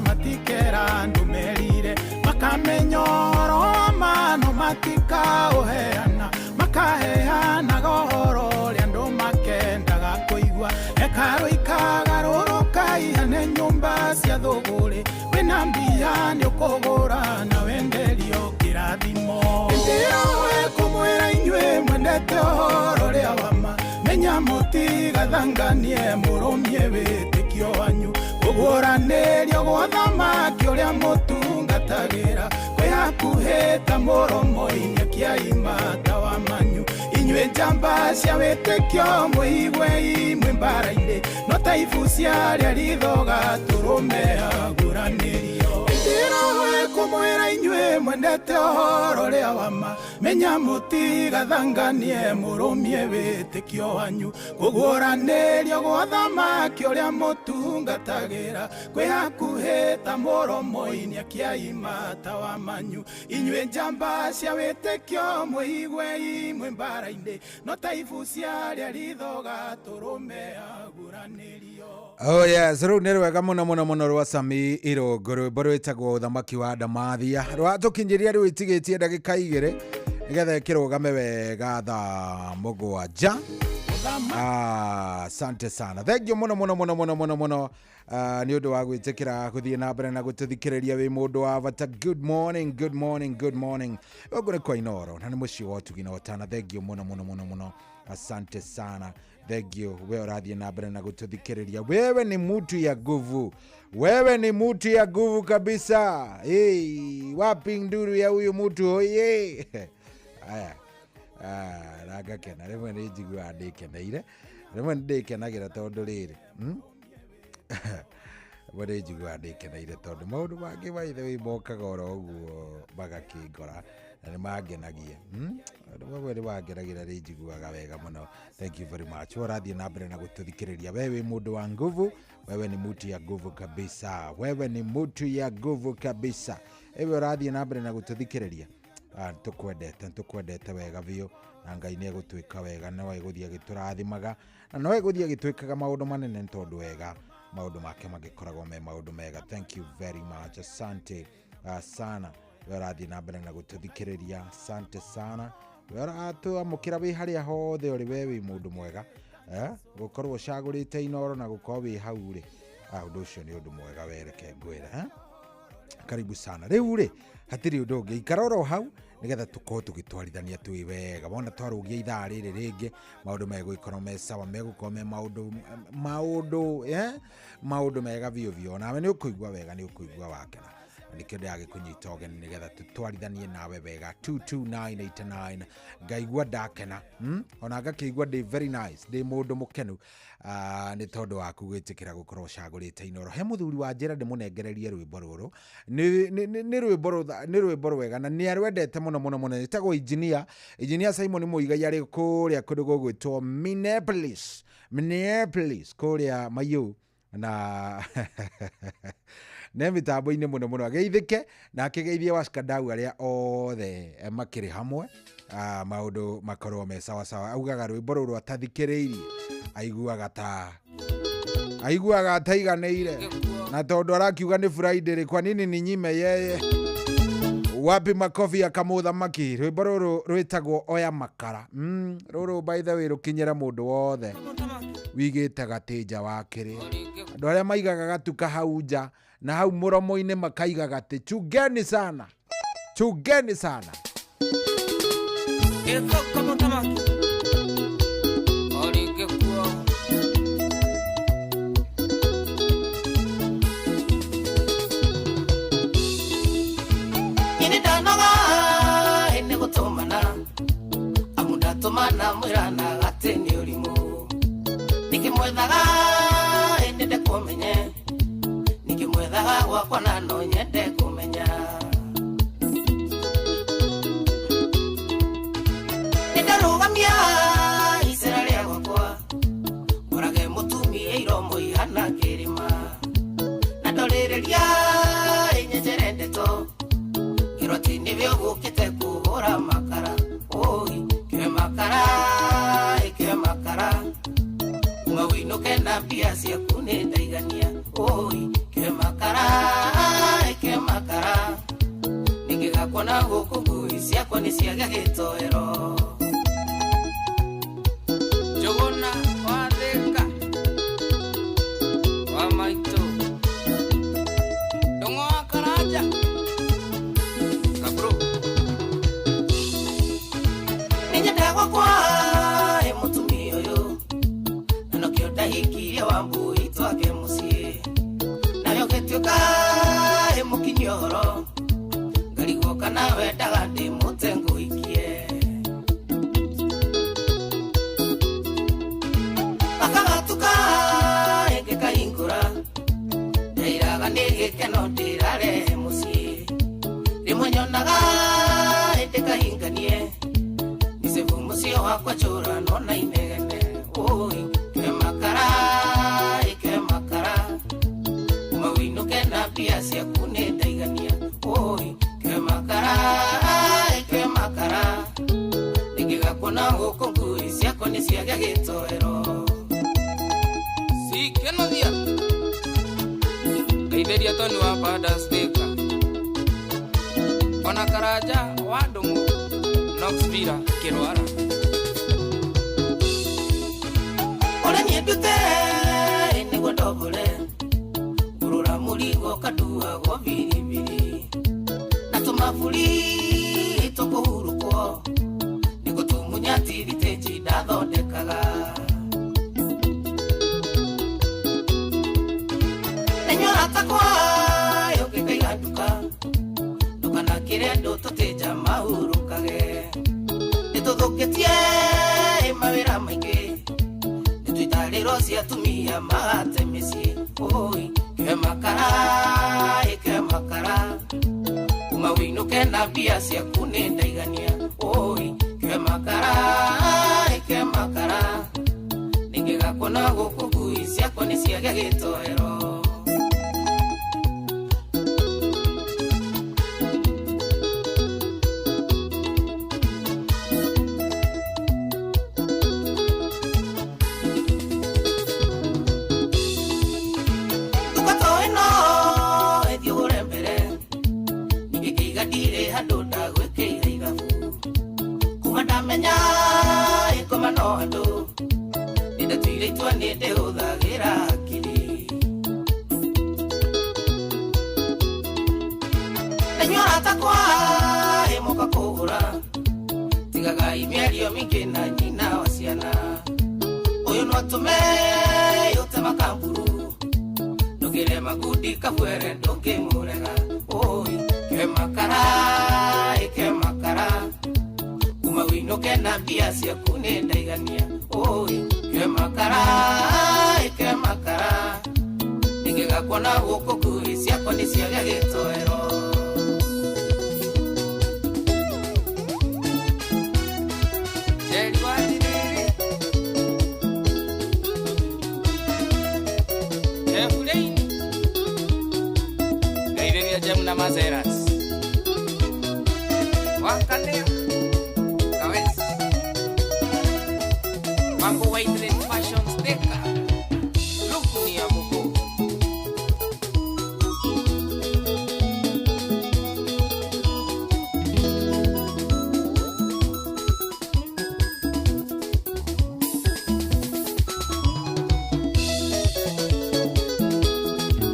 Matikera ndumerire makamenyoro amano matika oheana makaheana gohoro ria ndu makendaga kuigwa ekaro ikagarũrũka ihane nyumba cia thũgũrĩ wĩna mbia nĩ ũkũgũra na wenderio kĩrathimo ndĩroe kũmwĩra inyuĩ mwendete ũhoro rĩa wama menya mũtigathanganie mũrũmie wĩtĩkio wanyu kũguũranĩrio gwa thamaki ũrĩa mũtungatagira kwĩ hakuhĩ ta mũromo-inĩ akĩaima tawa manyu inyuĩ njamba cia wĩtĩkio mwĩigwe imwe mbara-inĩ no ta ibu ciarĩa rithoga tũrũme aguũranĩrio ndĩroe kũmwĩra inyuĩ mwendete ũhoro rĩa wama menya mũtigathanganie mũrũmie wĩtĩkio wanyu kũguũranĩrio gwa thamaki ũrĩa mũtungatagira kwĩ hakuhĩ ta mũromo-inĩ akĩaima tawa manyu inyuĩ njamba cia wĩtĩkio mwĩigwe imwe mbara-inĩ no ta ibu ciarĩa rithoga tũrũme aguũranĩrio. Oh yes, rĩu nĩ rwega mũno rwa Sami Irũngũ rwĩmbo rwĩtagwo ũthamaki wa Ndamathia rwatũkinyĩria rĩu itigĩtie ndagĩka 2 nĩgetha kĩrũgame wega thaa 7. Asante sana, thank you mũno nĩ ũndũ wa gwĩtĩkĩra gũthiĩ na mbere na gũtũthikĩrĩria wĩ mũndũ wa bata. Good morning ũguo nĩ kwa Inooro na nĩ mũciĩ wa ũtugi na Watana. Thank you mũno, asante sana, thank you. Wewe ũrathiĩ na mbere na gũtũthikĩrĩria, wewe ni mtu ya nguvu kabisa. Hey, wapi nduru ya huyu mtu hoye? Aya ragakena rĩmwe nĩ njiguaga ndĩkeneire, rĩmwe ndĩkenagĩra tondũ rĩrĩ nĩ njiguaga ndĩkeneire tondũ maũndũ mangĩ maithe wĩ mokaga oro ũguo magakĩngora na nĩ mangenagia. Andũ mamwe nĩ mangenagĩra nĩ njiguaga wega mũno. Thank you very much. Ũrathiĩ na mbere na gũtũthikĩrĩria, wewe mũndũ wa nguvu, wewe ni mtu ya nguvu kabisa, ewe ũrathiĩ na mbere na gũtũthikĩrĩria. Tukwendete wega biũ na Ngai nĩ egũtwĩka wega, no egũthiĩ agĩtũrathimaga na no egũthiĩ agĩtwĩkaga maũndũ manene tondũ wega maũndũ make magĩkoragwo me maũndũ mega. Thank you very much, asante sana. We ũrathiĩ na mbere na gũtũthikĩrĩria, asante sana. We ũratwamũkĩra wĩ harĩa hothe ũrĩ, we wĩ mũndũ mwega gũkorwo ũcagũrĩte Inooro na gũkorwo wĩ hau rĩ, ũndũ ũcio nĩ ũndũ mwega, wereke ngwĩra. Karibu sana. Rĩu rĩ hatirĩ ũndũ ũngĩ, ikara oro hau nĩgetha tũkorwo tũgĩtwarithania twĩ wega. Wona twarũgia ithaa rĩrĩ rĩngĩ maũndũ megũkorwo me sawa, megũkorwo me maũndũ mega biũ. Nawe nĩ ũkũigua wega, nĩ ũkũigua wakena, na nĩkĩo ndĩragĩkũnyita ũgeni nĩgetha tũtwarithanie nawe wega. 22989 ngaigua ndakena, ona ngakĩigua ndĩ very nice, ndĩ mũndũ mũkenu nĩ tondũ waku gwĩtĩkĩra gũkorwo ũcagũrĩte Inooro. He mũthuri wa njĩra ndĩmũnengererie rwĩmbo rũrũ, nĩ rwĩmbo rwega na nĩ arwendete mũno. Ĩtagwo Engineer Simon Mũigai arĩ kũrĩa kũndũ gũgwĩtwo Minneapolis kũrĩa Mayu na nĩ mitambo-inĩ mũno ageithĩke na akĩgeithie washikadau arĩa othe makĩrĩ hamwe, maũndũ makorwo me sawa. Augaga rwĩmbo rũrũ atathikĩrĩirie aiguaga ataiganĩire, na tondũ arakiuga nĩ Friday kwa nini ninyime yeye wapi makofi ya kamũthamaki. Rwĩmbo rũrũ rwĩtagwo Oya Makara. Rũrũ by the way rũkinyĩra mũndũ wothe wigĩte gatĩnja wa kĩrĩ, andũ arĩa maigaga gatuka hau nja na hau mũromo-inĩ makaiga gatĩ. Chugeni sana. gwakwa na no nyende kumenya Nĩndarũgamia icera rĩa gwakwa Ngorage mũtumia iromo ihana kĩrĩma Na ndorĩrĩria inyenjere ndeto Kĩroti-inĩ gĩũkĩte kũhũra makara Oi, kĩwe makara Kuma wĩinũke na mbia ciaku nĩ ndaigania Oi, kĩwe makara Nĩngĩgakuona gũkũ ngui ciakwa nĩ ciagĩa gĩtoero Njũgũna wa Thĩka wa Maitũ Ndũng'ũ wa Karanja Kabro Nĩnyenda gwakwa mũtumia ũyũ Na nokĩo ndahikirie Wambui twake mũciĩ Nayo gĩtuĩka mũkinyia ũhoro Ngarigwo kana wendaga ndĩmũte ngũikie Akagatuka ĩngĩkahingũra Ndairaga nĩ gĩkeno ndĩrarehe mũciĩ Rĩmwe nyonaga ĩndĩkahinganie Nicebu mũciĩ wakwa njũrano na inegene Oi, kĩwe makara Kuma wĩinũke na mbia ciaku nĩ ndaigania Oi, kĩwe makara Nĩngĩgakuona gũkũ ngui ciakwa nĩ ciagĩa gĩtoero Sikenothia Ngeithĩria Toni wa Badas Thĩka Ona Karanja wa Ndũng'ũ Knoxville Kĩrwara Ũrĩa niĩ ndute nĩguo ndobore Ngũrũra mũrigo kanduagwo biribiri Na tũmaburi tũkũhurũkwo Nĩguo tũmunya tirithĩnji ndathondekaga Nenyora takwa yũngĩkaiga nduka Ndũkana kĩrĩa ndũ tũtĩnja mahurũkage Nĩtũthũkĩtie mawĩra maingĩ Nĩtũitarĩro cia atumia mahate mĩciĩ Oi, kĩwe makara Kuma wĩinũke na mbia ciaku nĩ ndaigania Oi, kĩwe makara Nĩngĩgakuona gũkũ ngui ciakwa nĩ ciagĩa gĩtoero Handũ ndagwĩkĩire ithabu Kuma ndamenya ĩkoma no andũ Nĩndatuire itua nĩ ndĩhũthagĩra hakiri Nenyora takwa ĩmoka kũgũra Tigaga imĩario mĩingĩ na nyina wa ciana Ũyũ no tũme yũte makamburu Ndũngĩre magundi kabuere ndũngĩmũrega Oi, kĩwe makara Kuma wĩinũke na mbia ciaku nĩ ndaigania Oi, kĩwe makara Nĩngĩgakuona gũkũ ngui ciakwa nĩ ciagĩa gĩtoero Jerry wa Ndiriri Jeffrey Ngeithĩria Jemuna Mazeras Wakanea Kawes Mambo White Fashions Thĩka Lukuni ya Boko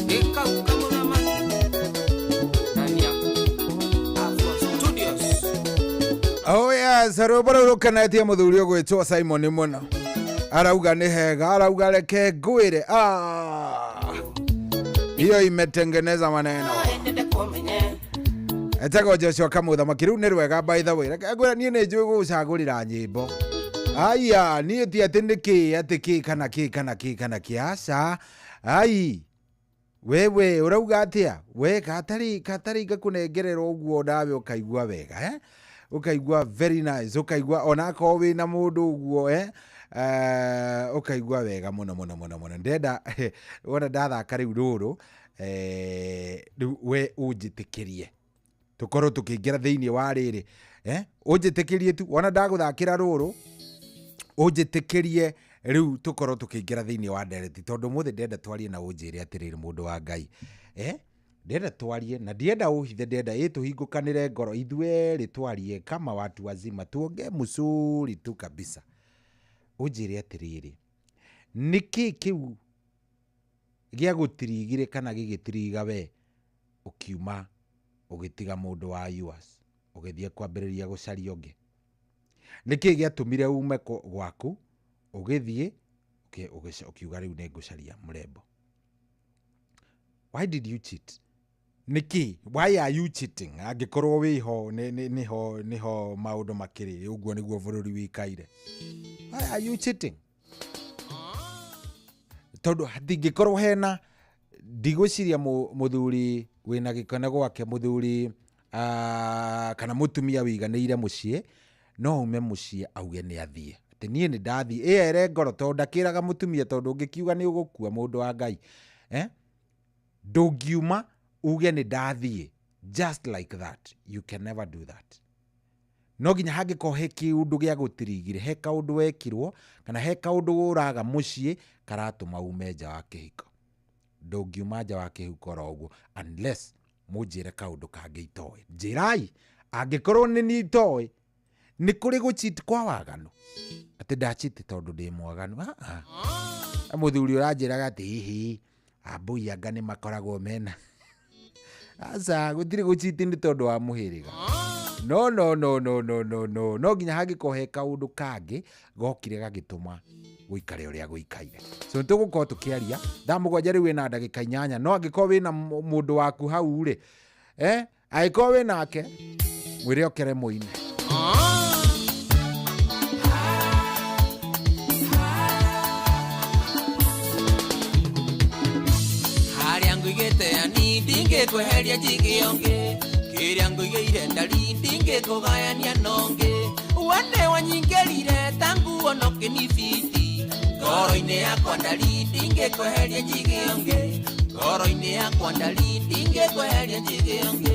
Thĩka ukamuna maki Ndani ya Afro Studios Oh yes, rũrũkanĩtie mũthuri ũgwĩtwo Simon mũno arauga nĩ hega, arauga reke ngwĩre hiyo imetengeneza maneno etagwo Joshua Kamũthamaki rĩu nĩ rwega by the way reke ngwĩre niĩ nĩ njũĩ gũcagũrĩra nyĩmbo aya niĩ ti atĩ nĩ kĩ kana kĩ aca ai wewe urauga atia we katari ngakunengerera uguo nawe ukaigua wega ukaigua very nice ukaigua onako we na mundu uguo ukaigua wega muno ndenda wona ndathaka riu ruru we unjitikirie tukorwo tukiingira thiini wa riri unjitikirie tu wona ndaguthakira ruru unjitikirie riu tukorwo tukiingira thiini wa ndereti tondu muthe ndenda twarie na unjire atiriri mundu wa Ngai ndenda twarie na ndienda uhithe ndenda tuhingukanire ngoro ithueri twarie kama watu wazima tuonge musuri tu kabisa unjire atiriri niki kiu gia gutirigire kana gigitiriga we ukiuma ugitiga mundu wa yours ugithie kwambiriria gucaria ungi niki giatumire ume gwaku ugithie ukiuga riu ni ngucaria mrembo? Why did you cheat? Niki, why are you cheating? Angikorwo wiho niho maundu makiri uguo niguo bururi wikaire. Why are you cheating? Tondu hatingikorwo hena ndigwiciria muthuri wina gikone gwake muthuri kana mutumia wiganire mucii no ume mucii auge ni athie ati nie ni ndathie ere ngoro tondu ndakiraga mutumia tondu ungikiuga ni ugukua mundu wa Ngai ndungiuma uge ni ndathie just like that. You can never do that. No ginya hangiko he kiundu gia gutirigire he kaundu wekirwo kana he kaundu uraga mucii karatuma ume nja wa kihiko ndungiuma nja wa kihiko roguo unless munjire kaundu kangi itoe njirai angikorwo ni ni itoe ni kuri gucheat kwa waganu ati ndacheat tondu ndi mwaganu muthuri uranjiraga ati hihi abui anga ni makoragwo mena asa gutire gucheat ni tondu wa muhiriga no ginya hangiko he kaundu kangi gokire gagituma guikare uria guikaire so tugukorwo tukiaria thamugwanja riu wina ndagika 8 no angiko wina mundu waku hau ri aiko winake mwire okere muine haria nguigite ani ndingikweheria njigionge kiria nguigeire ndari ndingikugayania nonge wane wanyingerire tangu onoke ni fiti ngoro-ini yakwa ndari ndingikweheria njigionge ngoro-ini yakwa ndari ndingikweheria njigionge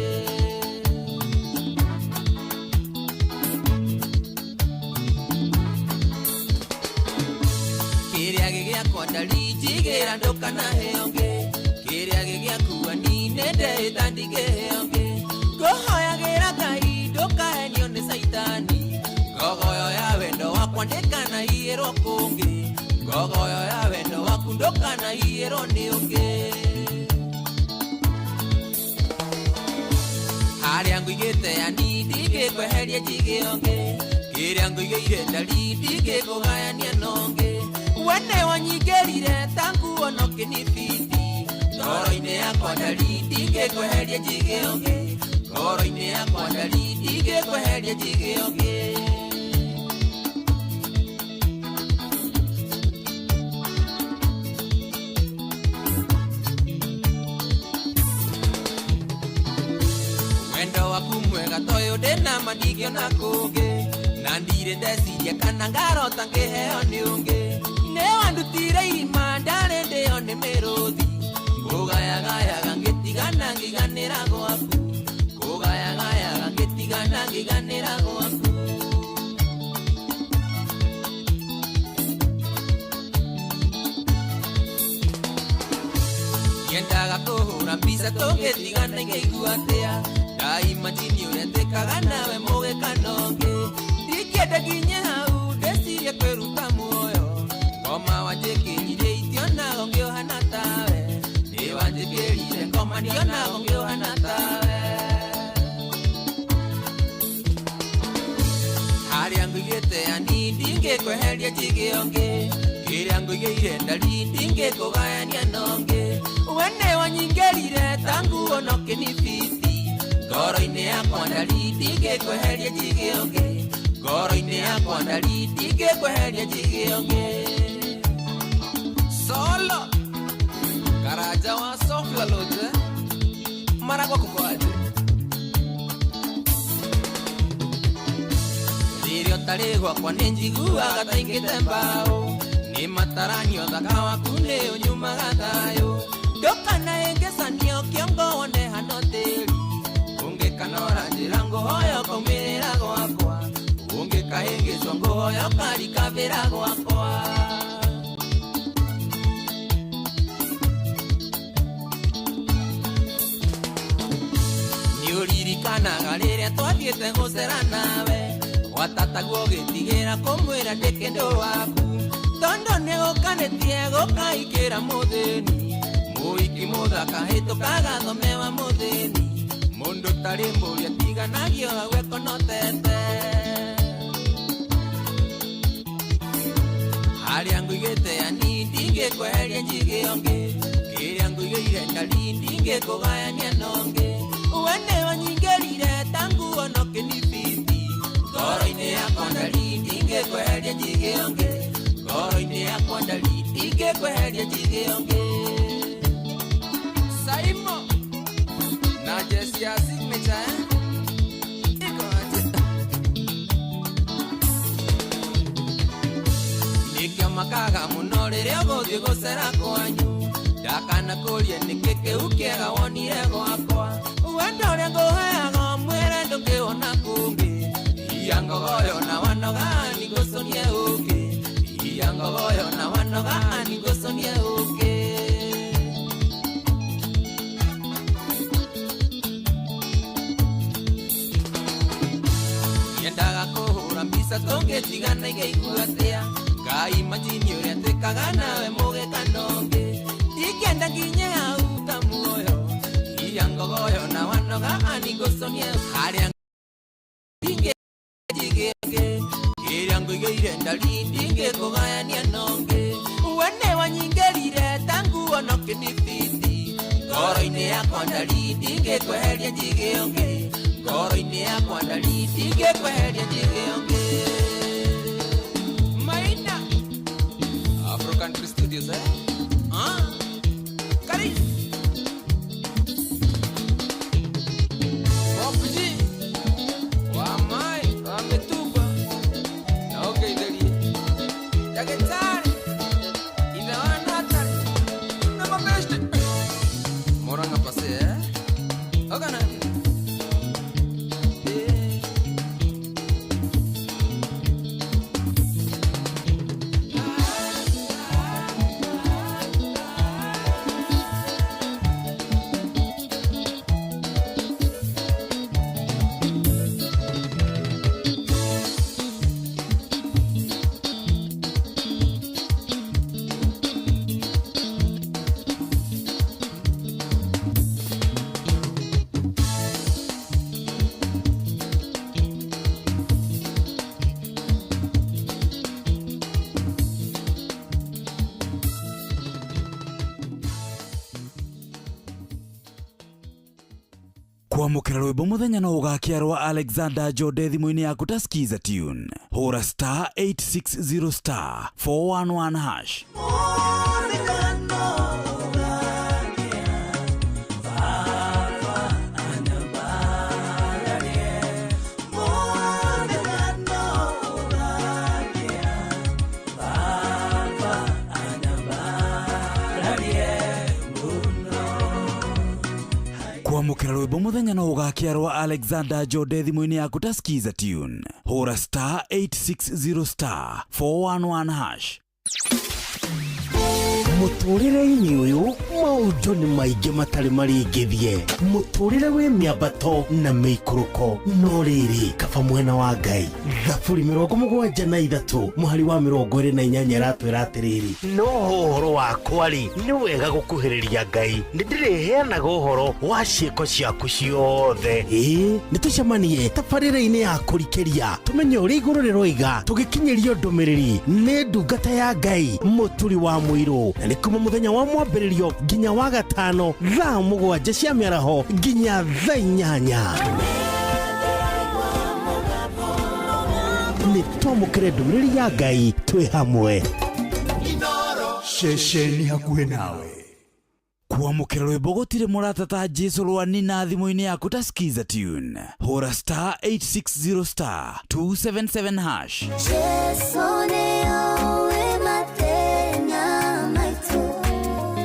kiria gigiakwa ndari njigira ndukanaheonge kiria gigiakua ni nendehita ndingiheonge ngohoyagira Ngai ndukahenio ni saitani ngogoyo ya wendo wakwa ndikanaiyirwo kungi ngogoyo ya wendo waku ndukanaiyirwo ni ungi haria nguigite ani ndingikweheria njigionge kiria nguigeire ndari ndingikugayania nonge wene wanyingerire tangu onoke ni fiti ngoro-ini yakwa ndari ndingikweheria njigionge ngoro-ini yakwa ndari ndingikweheria njigionge wendo waku mwega toyo ndina mandigio na kungi na ndire ndeciria kana ngarota ngiheo ni ungi ni wandutire irima ndari ndio ni miruthi ngugayagayaga ngitigana ngiganira gwaku ngugayagayaga ngitigana ngiganira gwaku yendaga kuhura mbica tungitigana ngeigua atia ndaimagini uria ndikaga nawe mugikanonge ndikienda nginye hau ndecirie kwiruta muoyo ngoma wanjikirire itionago ngiohana tawe ni wanjikirire ngoma ndionago ngiohana tawe haria nguigite ani ndingikweheria njigionge kiria nguigeire ndari ndingikugayania nonge wene wanyingerire tangu onoke ni fiti ngoro-ini yakwa ndari ndingikweheria njigionge ngoro-ini yakwa ndari ndingikweheria njigionge solo Karaja wa sofla lote maragwa kukoaje Dirio talegwa kwa nenjigua gataingite mbao Ni mataranyo thakawa kune unyuma gatayo Doka na engesanio kiongo wone hanoteri Unge kanora jirango hoyo kumirira gwakwa Unge kaenge songo hoyo karikavira gwakwa Niuririkanaga riria twathiete gucera nawe Watataguo gĩtigĩra kũmwĩra ndĩkĩndũ waku Tondo nĩgũkanĩtie gũkaikĩra mũthĩni Mũiki mũthaka hĩtũkaga thomewa mũthĩni Mũndũ tarĩ mbũria tiganagio gwe konotete Harĩa ngũigĩte ani ndingĩkweheria njigĩonge Kĩrĩa ngũigĩire ndari ndingĩkũgayania nonge Wene wanyingĩrire tanguo no kĩnibindi Ngoro-inĩ yakwa ndari ndingĩkweheria njigĩonge Ngoro-inĩ yakwa ndari ndingĩkweheria njigĩonge Saimo na jesi ya signature Iko aje Nikio makaga mũno rĩrĩa ũgũthiĩ gũcera kwanyu Ndakana kũria nĩkĩ kĩu kĩega wonire gwakwa Wendo ũrĩa ngũheaga mwĩre ndũngĩona kũngĩ Iyangogoyo na wanogani gusonie uke Iyangogoyo na wanogani gusonie uke Yendaga kuhura mbisa tonge tigana igeikuatea Ngai majini uria twikaga nawe mugekanonge Ikenda nginye hau ta muoyo Iyangogoyo na wanogani gusonie harĩa Kĩrĩa ngũigĩire ndari ndingĩkũgayania nonge Wene wanyingĩrire tanguo no kĩnibindi Ngoro-inĩ yakwa ndari ndingĩkweheria njigĩonge Ngoro-inĩ yakwa ndari ndingĩkweheria njigĩonge Maina Afro Country Studios Kari Wapuji Wamai Wametuba Okay, Daddy. Dagetari. Ina wanatari. Na mabeshte. Moranga pase, eh? Ogana. Kwamũkĩra rwĩmbo mũthenya no ũgakĩarwo Alexander Jode thimũ-inĩ yaku ta skiza tune hũra star 860 star 411 hash Kwamũkĩra rwĩmbo mũthenya no ũgakĩarwo Alexander Jode thimũ-inĩ yaku ta skiza tune hũra star 860 star 411 hash Mũtũrĩre-inĩ ũyũ maũndũ nĩ maingĩ matarĩ maringithie mũtũrĩre wĩ mĩambato na mĩikũrũko no rĩrĩ kaba mwena wa Ngai Thaburi 73 mũhari wa 28 ratwĩra atĩrĩrĩ no ũhoro wakwa-rĩ nĩ wega gũkuhĩrĩria Ngai nĩndĩrĩheanaga ũhoro wa ciĩko ciaku ciothe nĩ tũcemanie tabarĩra-inĩ ya kũrikĩria tũmenye ũrĩa igũrũ rĩroiga tũgĩkinyĩrio ndũmĩrĩri nĩ ndungata ya Ngai mũturi wa mũirũ na nĩ kuma mũthenya wa mwambĩrĩrio nginya wa gatano thaa 7 cia mĩaraho nginya thaa 8 nĩ twamũkĩre ndũmĩrĩri ya Ngai twĩ hamwe Shesheni hakuhĩ nawe Kwamukira rwimbo gutire murata ta Jesu rwa nina thimũ-inĩ yaku ta skiza tune. Hũra star 860 star 277 hash. Jesu nĩoĩ mathĩna maitũ,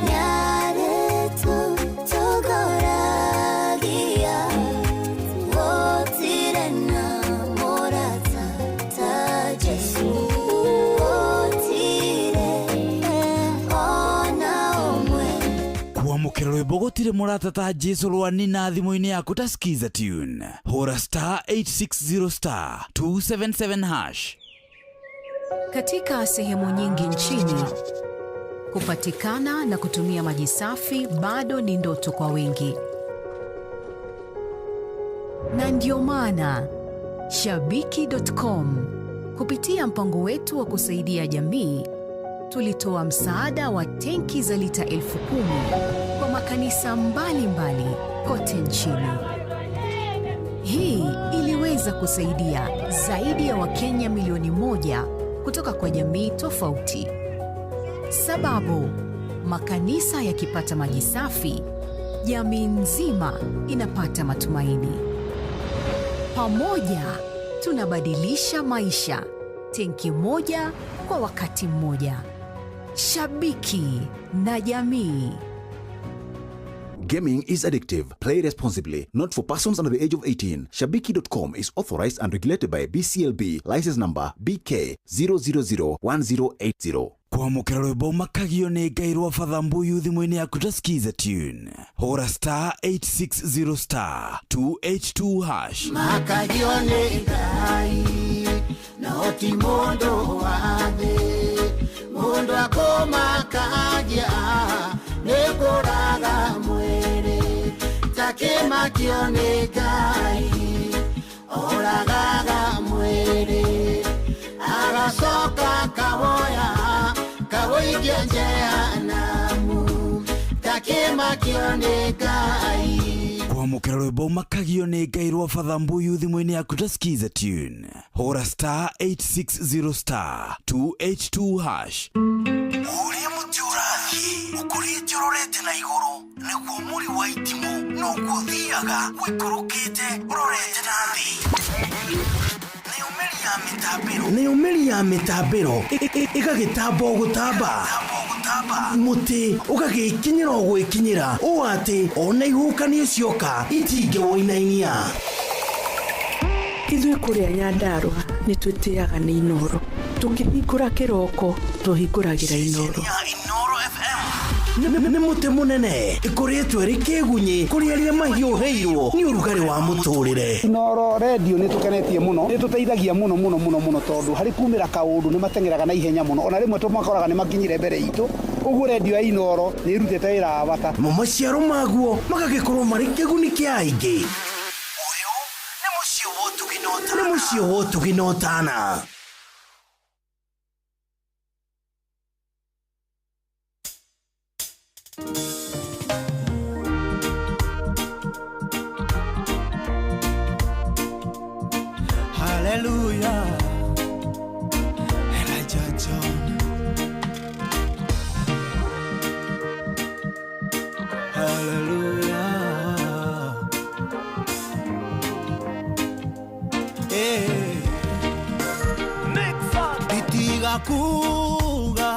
nĩarĩtũtongoragia, gũtirĩ na mũrata ta Jesu, gũtirĩ ona ũmwe. Kwamukira rwimbo gutire murata ta Jesu rwa nina thimũ-inĩ yaku ta skiza tune. Hũra star 860 star 277 hash. Katika sehemu nyingi nchini, kupatikana na kutumia maji safi bado ni ndoto kwa wengi. Na ndio maana Shabiki.com kupitia mpango wetu wa kusaidia jamii tulitoa msaada wa tenki za lita 10,000 kwa makanisa mbalimbali kote nchini. Hii iliweza kusaidia zaidi ya Wakenya milioni 1 kutoka kwa jamii tofauti. Sababu makanisa yakipata maji safi, jamii nzima inapata matumaini. Pamoja tunabadilisha maisha, tenki moja kwa wakati mmoja. Shabiki na jamii. Gaming is addictive. Play responsibly. Not for persons under the age of 18. Shabiki.com is authorized and regulated by BCLB. License number BK 0001080. Kwamukira rwimbo makagio nĩ Ngai rwa Father Mbuyu thimũ-inĩ yaku ta skiza tune. Hũra star 860 star 282 hash. Makagio nĩ Ngai no ti mũndũ wa thĩ, mũndũ akũmakagia nĩ kũraga mwĩrĩ, ta kĩmakio nĩ Ngai oragaga mwĩrĩ, agacoka kawoya kawoigia jehanamu, ta kĩmakio nĩ Ngai. Kwamukira rwimbo makagio nĩ Ngai rwa Father Mbuyu thimũ-inĩ yaku ta skiza tune. Hũra star 860 star 282 hash. Ũrĩa mũtĩ ũrathiĩ ũkũrĩte ũrorete na igũrũ, nĩguo mũri wa itimũ noguo ũthiaga wĩkũrũkĩte ũrorete na thĩ. Nĩ ũmeri ya mĩtambĩro ĩgagĩtamba o gũtamba, mũtĩ ũgagĩkinyĩra o gwĩkinyĩra, ũũ atĩ ona ihuhũkanio cioka itingĩwoinainia. Ithuĩ kũrĩa Nyandarua nĩ twĩtĩaga nĩ Inooro. Tũngĩhingũra kĩroko tũhingũragĩra Inooro. Nĩ mũtĩ mũnene ĩkoretwo ĩrĩ kĩgunyi kũrĩ arĩa mahiũhĩirwo nĩ ũrugarĩ wa mũtũrĩre. Inooro radio nĩ tũkenetie mũno, nĩ tũteithagia mũno tondũ harĩ kumĩra kaũndũ nĩ matengeraga na ihenya mũno, ona rĩmwe tũmakoraga nĩ makinyire mbere itũ. Ũguo radio ya Inooro nĩ ĩrutĩte wĩra wa bata. Maciaro maguo magagĩkorwo marĩ kĩguni kĩa aingĩ. Ũyũ nĩ mũciĩ wa Ũtugi na Ũtana. Hallelujah, Elijah John. Hallelujah, itiga kuga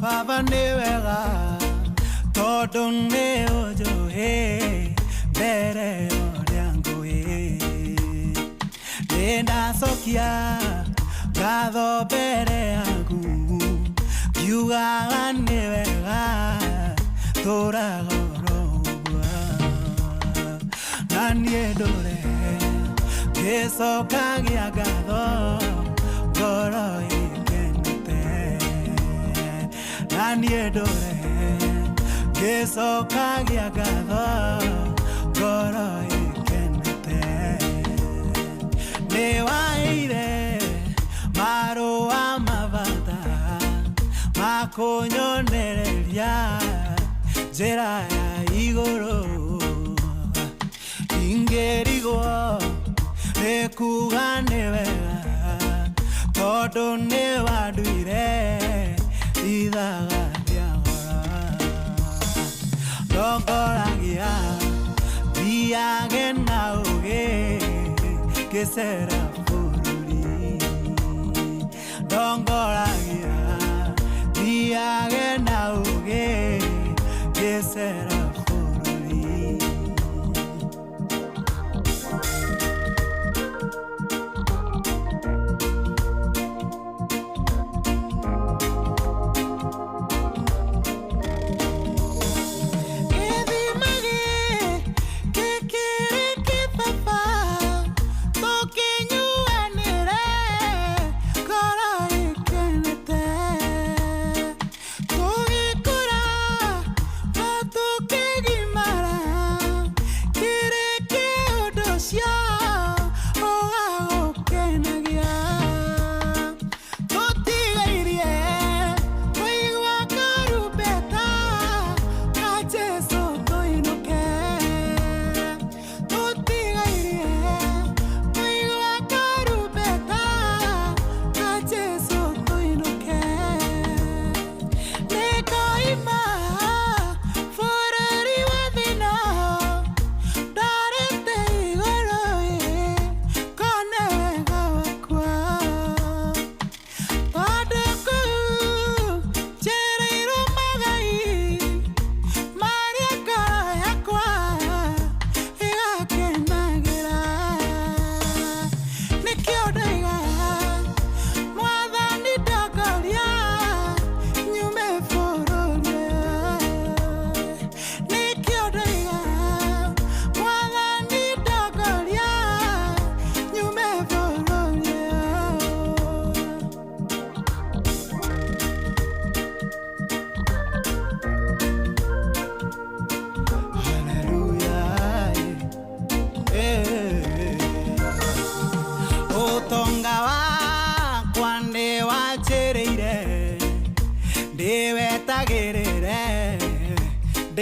baba nĩ wega tondũ nĩ ũnjũĩ mbere ũrĩa ngũĩ. Ndacokia ngatho mbere yaku ngiugaga nĩ wega tũraga ũguo, na niĩ ndũre ngĩcokagia ngatho ngoro ĩkenete, na niĩ ndũre ngĩcokagia ngatho ngoro ĩkenete. Nĩ waire marũa mabata makũnyonereria njĩra ya igũrũ, ingĩrigwo nĩ kuga nĩ wega tondũ nĩ wanduire ithaga rĩa gora. ndongoragia thiage na uge kisera bururi ndongoragia thiage na uge kisera bururi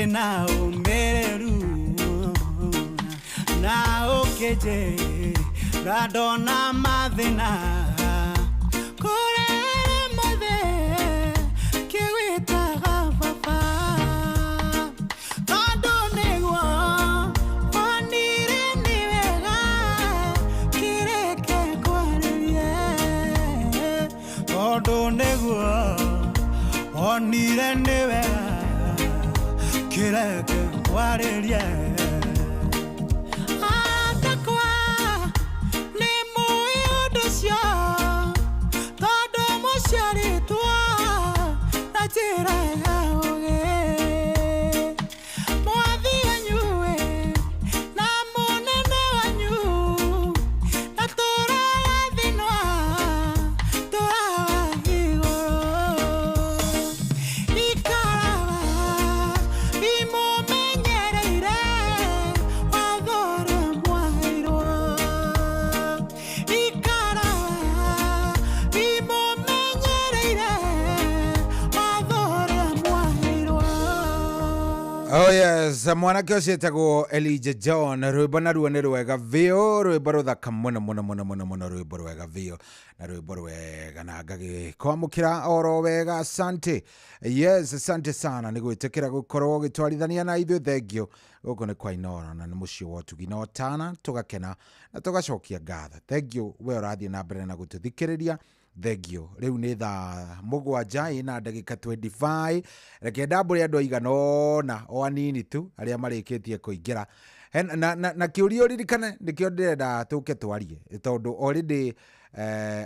na umereru na okeje radona madena kurere mode kiwita papa adonego onire niwega kireke kwarerie adonego onire niwega kireke kwarerie atakwa ni muiudusyo todo musharitwa na jira yaoge mwathi wanyue na munene wanyu na turathinwa turawahiguru Oh yes, mwanake ucio etagwo Elijah John, rwimbo naruo nĩ rwega biũ, rwimbo rũthaka mũno mũno mũno mũno mũno, rwimbo rwega biũ na rwimbo rwega na ngagĩkwamũkĩra oro wega. Asante, yes, asante sana nĩ gwĩtĩkĩra gũkorwo gĩtwarithania na ithuĩ, thengio gũkũ nĩ kwa Inooro na nĩ mũciĩ wa ũtugi na ũtana, tũgakena na tũgacokia ngatho. Thengio we ũrathiĩ na mbere na gũtũthikĩrĩria, thengio. Rĩu nĩ thaa 7 na ndagĩka 25, reke ndambũre andũ aigana ũna o anini tu arĩa marĩkĩtie kũingĩra na kĩũria ũririkane nĩkĩo ndĩrenda tũke twarie, tondũ already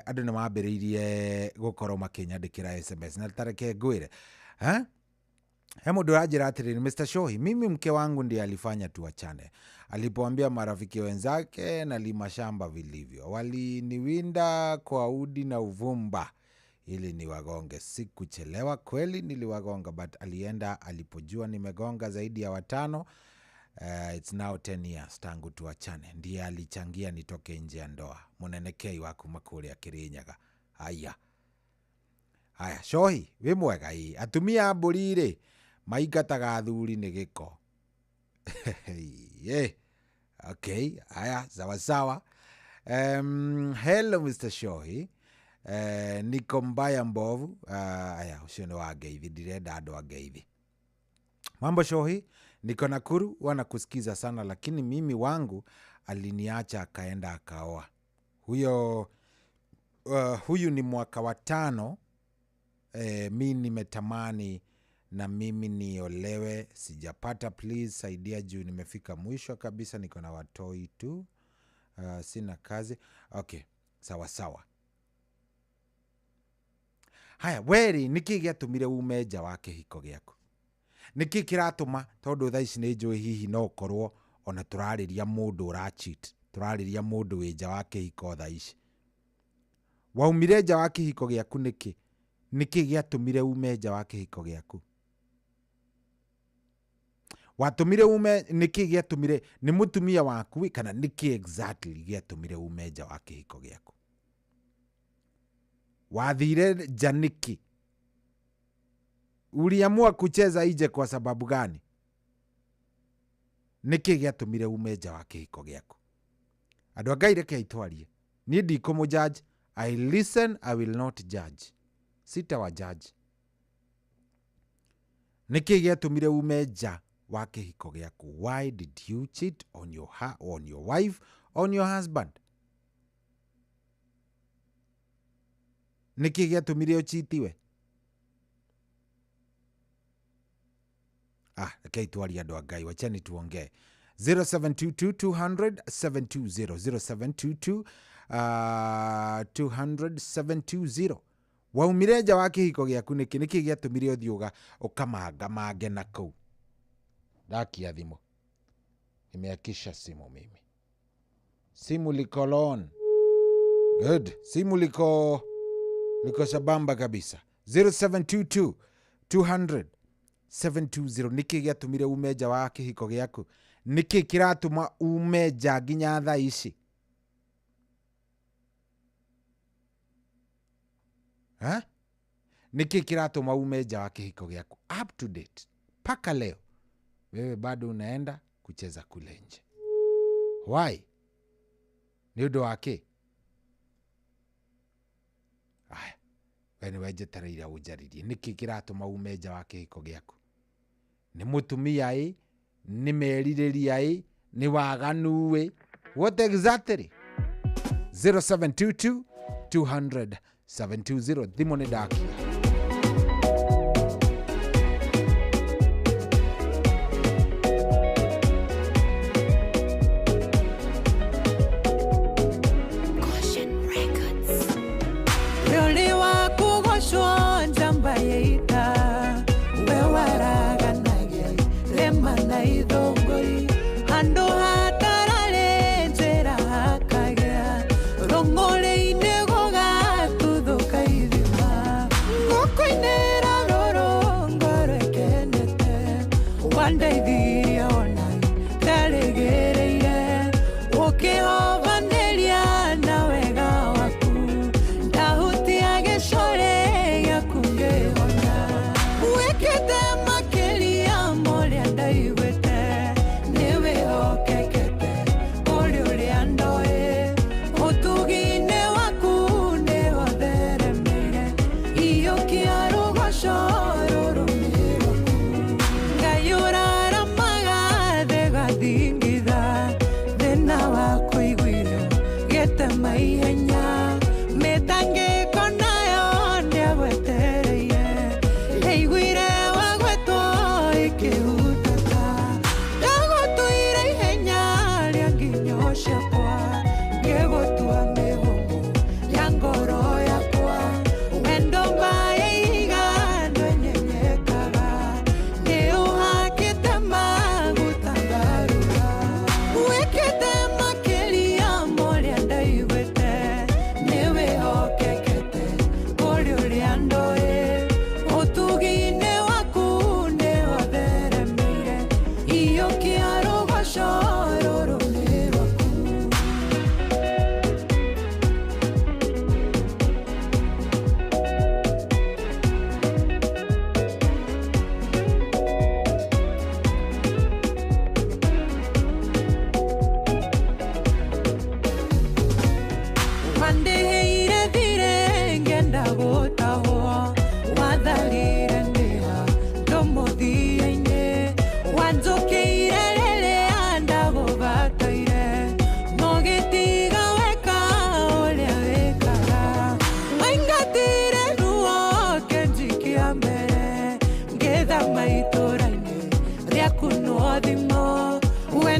andũ nĩ mambĩrĩirie gũkorwo makĩnyandĩkĩra SMS na tareke ngwĩre he mũndũ ũranjĩra atĩrĩrĩ, Mr. Shohi, mimi mke wangu ndiye alifanya tuachane. Alipoambia marafiki wenzake na lima shamba vilivyo, waliniwinda kwa udi na uvumba ili niwagonge. Sikuchelewa kweli, niliwagonga, but alienda alipojua nimegonga zaidi ya 5. It's now 10 years tangu tuachane. Ndiye alichangia nitoke nje ya ndoa. Munenekei waku Makuria Kirinyaga. Haya Shohi, we mwega hii. Atumia mbũri-rĩ maingataga athuri nĩ gĩko. Yeah. Okay, haya, sawa sawa. Hello Mr. Shohi. Niko mbaya mbovu. Haya, ucio nĩ wa ngeithi, ndirenda andũ a ngeithi. Mambo Shohi, niko Nakuru, wanakusikiza sana, lakini mimi wangu aliniacha akaenda akaoa. Huyu ni mwaka wa 5. Mi nimetamani na mimi niolewe, sijapata. Please saidia juu nimefika mwisho kabisa, niko na watoi tu, sina kazi. Okay, sawa sawa. Haya, weri niki giatumire ume nja wa kihiko giaku? Niki kiratuma tondu thaa ici ni njui hihi no korwo ona turariria mundu ura cheat, turariria mundu wi nja wa kihiko thaa ici? Waumire nja wa kihiko giaku niki? Niki giatumire ume nja wa kihiko giaku? Watumire ume, niki giatumire? Ni mutumia waku kana niki exactly giatumire ume nja wa kihiko giaku? Wathire nja niki? Uliamua kucheza ije kwa sababu gani? Niki giatumire ume nja wa kihiko giaku? Andu Ngai reke itwarie, ni ndikumu judge. I listen, I will not judge. Sita wa judge. Niki giatumire ume nja wa kihiko giaku? Why did you cheat on your wife, on your husband? Niki giatumire uchitiwe? Reke itwarie andu a Ngai, wachani tuongee. 0722-200-720 0722-200-720. Waumire nja wa kihiko giaku niki? Niki giatumire uthiuga ukamanga mange na kuu? Dakia thimu, nimeakisha simu mimi. Simu liko on. Good. Simu liko shabamba kabisa. 0722-200-720. Niki giatumire ume nja wa kihiko giaku? Niki kiratuma ume nja nginya thaa ici? Niki kiratuma ume nja wa kihiko giaku? Up to date paka leo wewe bado unaenda kucheza kule nje. Why? Ni undu wake? Aya, wene wejetereire ujaririe. Niki kiratuma ume nja wa kihiko giaku? Ni mutumia ni meririria ni waganu what exactly? 0722-200-720. Thimu ni dakia.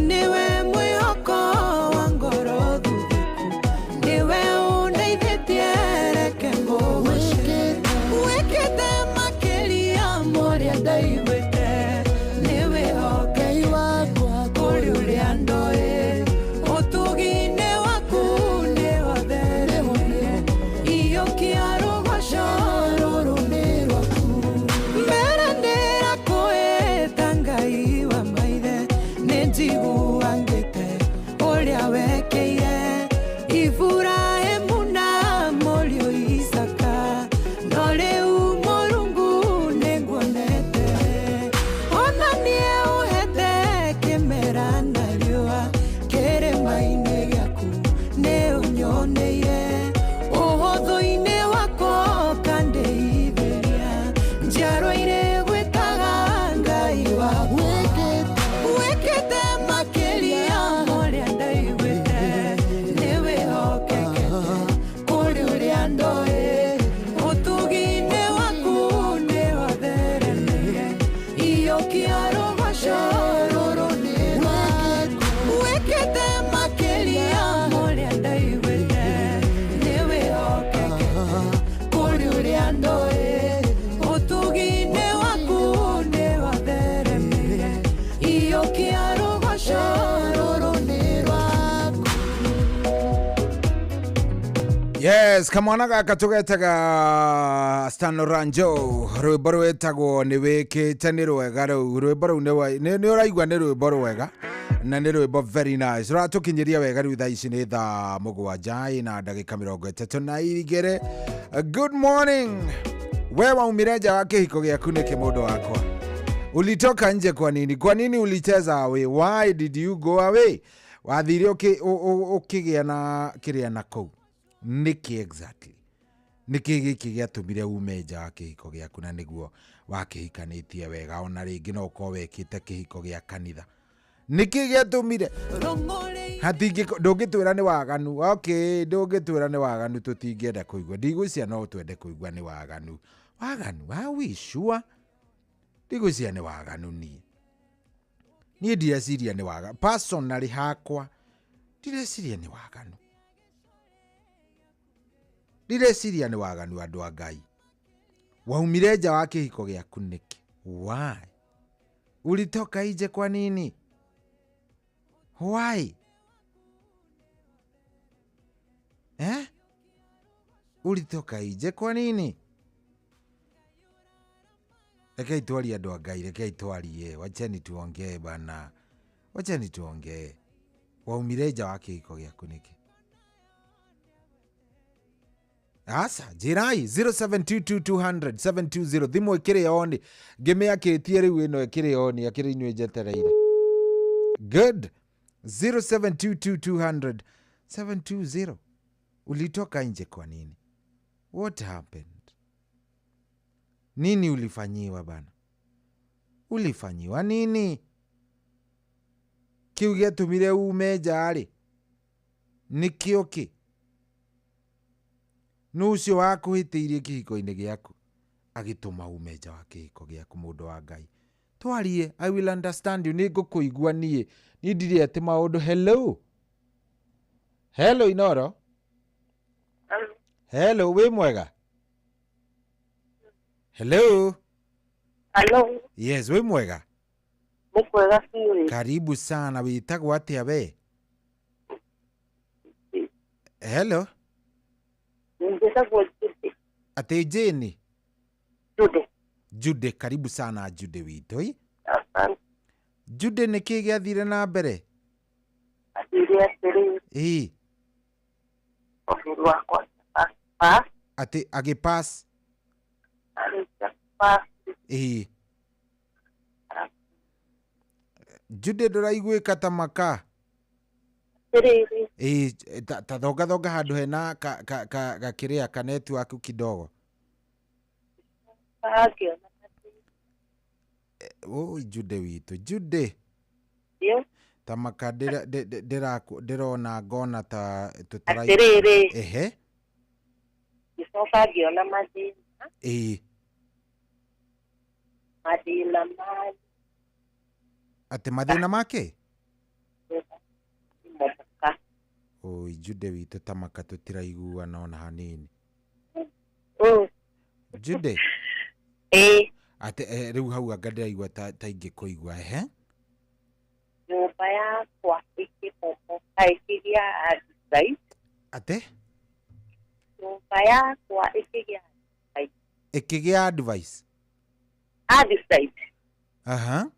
niwe mwihoko wa ngoro thuthuku niwe undeithĩtie reke ngũgũcĩre wĩkĩte makĩria mũrĩa ndaiguĩte niwe hokei wakwa kũrĩ ũrĩa ndoĩ ũtugi-inĩ waku nĩ watheremire iyũkia rũgoco rũrũ nĩ rwaku mbere ndĩrakũĩta Ngai wa maithe nĩ njiguangĩte ũrĩa wekeire Iburahĩmu na mũriũ Isaka no rĩu Mũrungu nĩnguonete ona niĩ ũhete kĩmera na riũa kĩrĩma-inĩ gĩaku nĩ ũnyoneire ũhũthũ-inĩ wako kandĩithĩria njiarwa irĩ gwĩtaga Ngai waku wĩkĩte makĩria ũrĩa ndaiguĩte nĩ wĩhokekete kũrĩ ũrĩa ndoĩ ũtugi-inĩ waku nĩ watheremire iyũkia rũgoco rũrũ nĩ rwaku wĩkĩte makĩria ũrĩa ndaiguĩte nĩ wĩhokekete kũrĩ ũrĩa ndoĩ ũtugi-inĩ waku nĩ watheremire iyũkia rũgoco rũrũ nĩ rwaku. Yes, kamwana gaka tugetaga Stan Ranjo rwĩmbo rwĩtagwo nĩ wĩkĩte nĩ rwega rũu rwĩmbo rũu nĩ ũraigua nĩ rwĩmbo rwega na nĩ rwĩmbo very nice rũratũkinyĩria wega rĩu thaa ici nĩ thaa 7 na ndagĩka 32. Good morning. We waumire nja wa kĩhiko gĩaku nĩkĩ mũndũ wakwa? Ulitoka nje kwa nini? Kwa nini ulicheza away? Why did you go away? Wathire ũkĩgĩa na kĩrĩa na kũu nĩkĩ exactly? Nĩkĩ gĩkĩ gĩatũmire ume nja wa kĩhiko gĩaku na nĩguo wakĩhikanĩtie wega ona rĩngĩ no ũkorwo wekĩte kĩhiko gĩa kanitha? Nĩkĩ gĩatũmire? Ndũngĩtwĩra nĩ waganu. Okay, ndũngĩtwĩra nĩ waganu tũtingĩenda kũigua. Ndigwĩcia no twende kũigua nĩ waganu. Waganu? Are we sure? Ndigwĩcia nĩ waganu niĩ ndireciria nĩ waganu. Personally hakwa ndireciria nĩ waganu. Ndireciria nĩ waganu andũ a Ngai. Waumire nja wa kĩhiko gĩaku nĩkĩ? Why? Ulitoka nje kwa nini? Why? Ulitoka nje kwa nini? Rekei tuarie andũ a Ngai, rekei tuarie. Wacheni tuongee bana. Wacheni tuongee. Waumire nja wa kĩhiko gĩaku nĩkĩ? Asa, jirai 0722200720 thimũ ĩkĩrĩ oni ngĩmĩakĩtie rĩu ĩno ĩkĩrĩ oni akĩrĩ inyuĩ njetereire. Good. 0722200720. Ulitoka nje kwa nini? What happened? Nini ulifanyiwa bana? Ulifanyiwa nini? Kiu gĩatũmire ume nja rĩ? Nĩkĩo kĩ? Nucio wakuhĩtĩirie kĩhiko-inĩ gĩaku agĩtũma ume nja wa kĩhiko gĩaku mũndũ wa Ngai. Twarie, I will understand you. Nĩngũkũigua niĩ. Niĩ ndirĩ atĩ maũndũ. Hello. Hello Inoro. Hello, wĩ mwega? Hello. Hello. Yes, wĩ mwega? Mwega fiuri. Karibu sana. Wĩtagwo atĩa we? Hello. Mwĩtagwo Jude. Atĩ Jane? Jude. Jude, karibu sana Jude witũ. Asante. Jude nĩkĩ gĩathire na mbere? Athire atĩrĩ. Ũhuru wakwa pass. Atĩ agĩpass. Pass. Jude ndũraiguĩka ta maka. Ta thonga handũ hena gakĩrĩa ka network kidogo. Jude witũ. Jude. Tamaka ndĩrona ngona ta tũtarai. Atĩrĩrĩ. Gĩcoka ngĩona mathĩna. Mathĩna ma. Atĩ mathĩna make? Oi Jude witũ Tamaka tũtiraiguana ona hanini. Jude. Ate rĩu hau anga ndĩraigua ta ingĩkũigua Nyũmba yakwa ĩkĩgĩa advice. Ate? Nyũmba yakwa ĩkĩgĩa advice. Advice. Aha.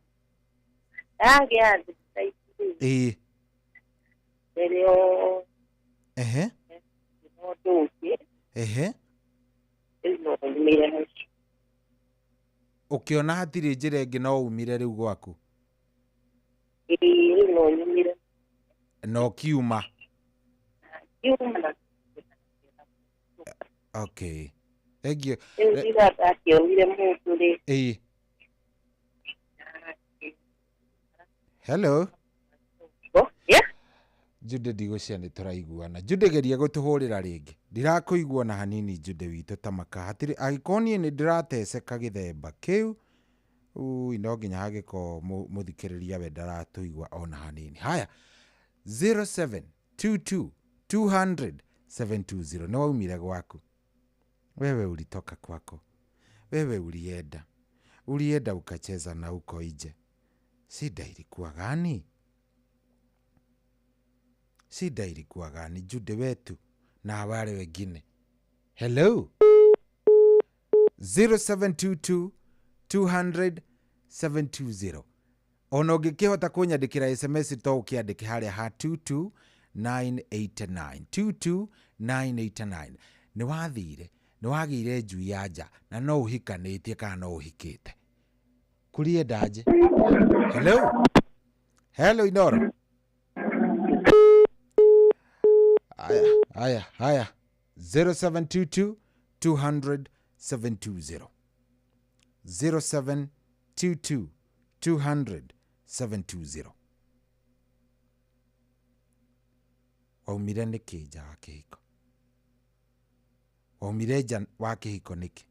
Yagĩa advice. Rĩrĩo. Mũndũ ũngĩ. Ũkĩona hatirĩ njĩra ĩngĩ no umire rĩu gwaku? No nyumire. No kiuma. Okay. Thank you. Hello. Jude ndigũcia nĩ tũraiguana. Jude geria gũtũhũrĩra rĩngĩ. Ndirakũigua na hanini Jude witũ Tamaka. Hatirĩ agĩkorwo niĩ nĩ ndĩrateceka gĩthemba kĩu. No nginya hagĩkorwo mũthikĩrĩria we ndaratũigua ona hanini. Haya. 0722 200 720 no waumire gwaku. Wewe ulitoka kwako. Wewe ulienda ukacheza na uko nje. Shida ilikuwa gani? Shida ilikuwa gani Jude wetu na wale wengine? Hello. 0722 200 720. Ona ũngĩkĩhota kũnyandĩkĩra SMS to ũkĩandĩke harĩa ha 22989 22989. Nĩ wagĩire njui ya nja na no ũhikanĩtie kana no ũhikĩte. Kurienda aje? Hello Inoro. Haya. 0722 200 720. 0722 200 720. Waumire nĩkĩ nja wa kĩhiko? Waumire nja wa kĩhiko nĩkĩ?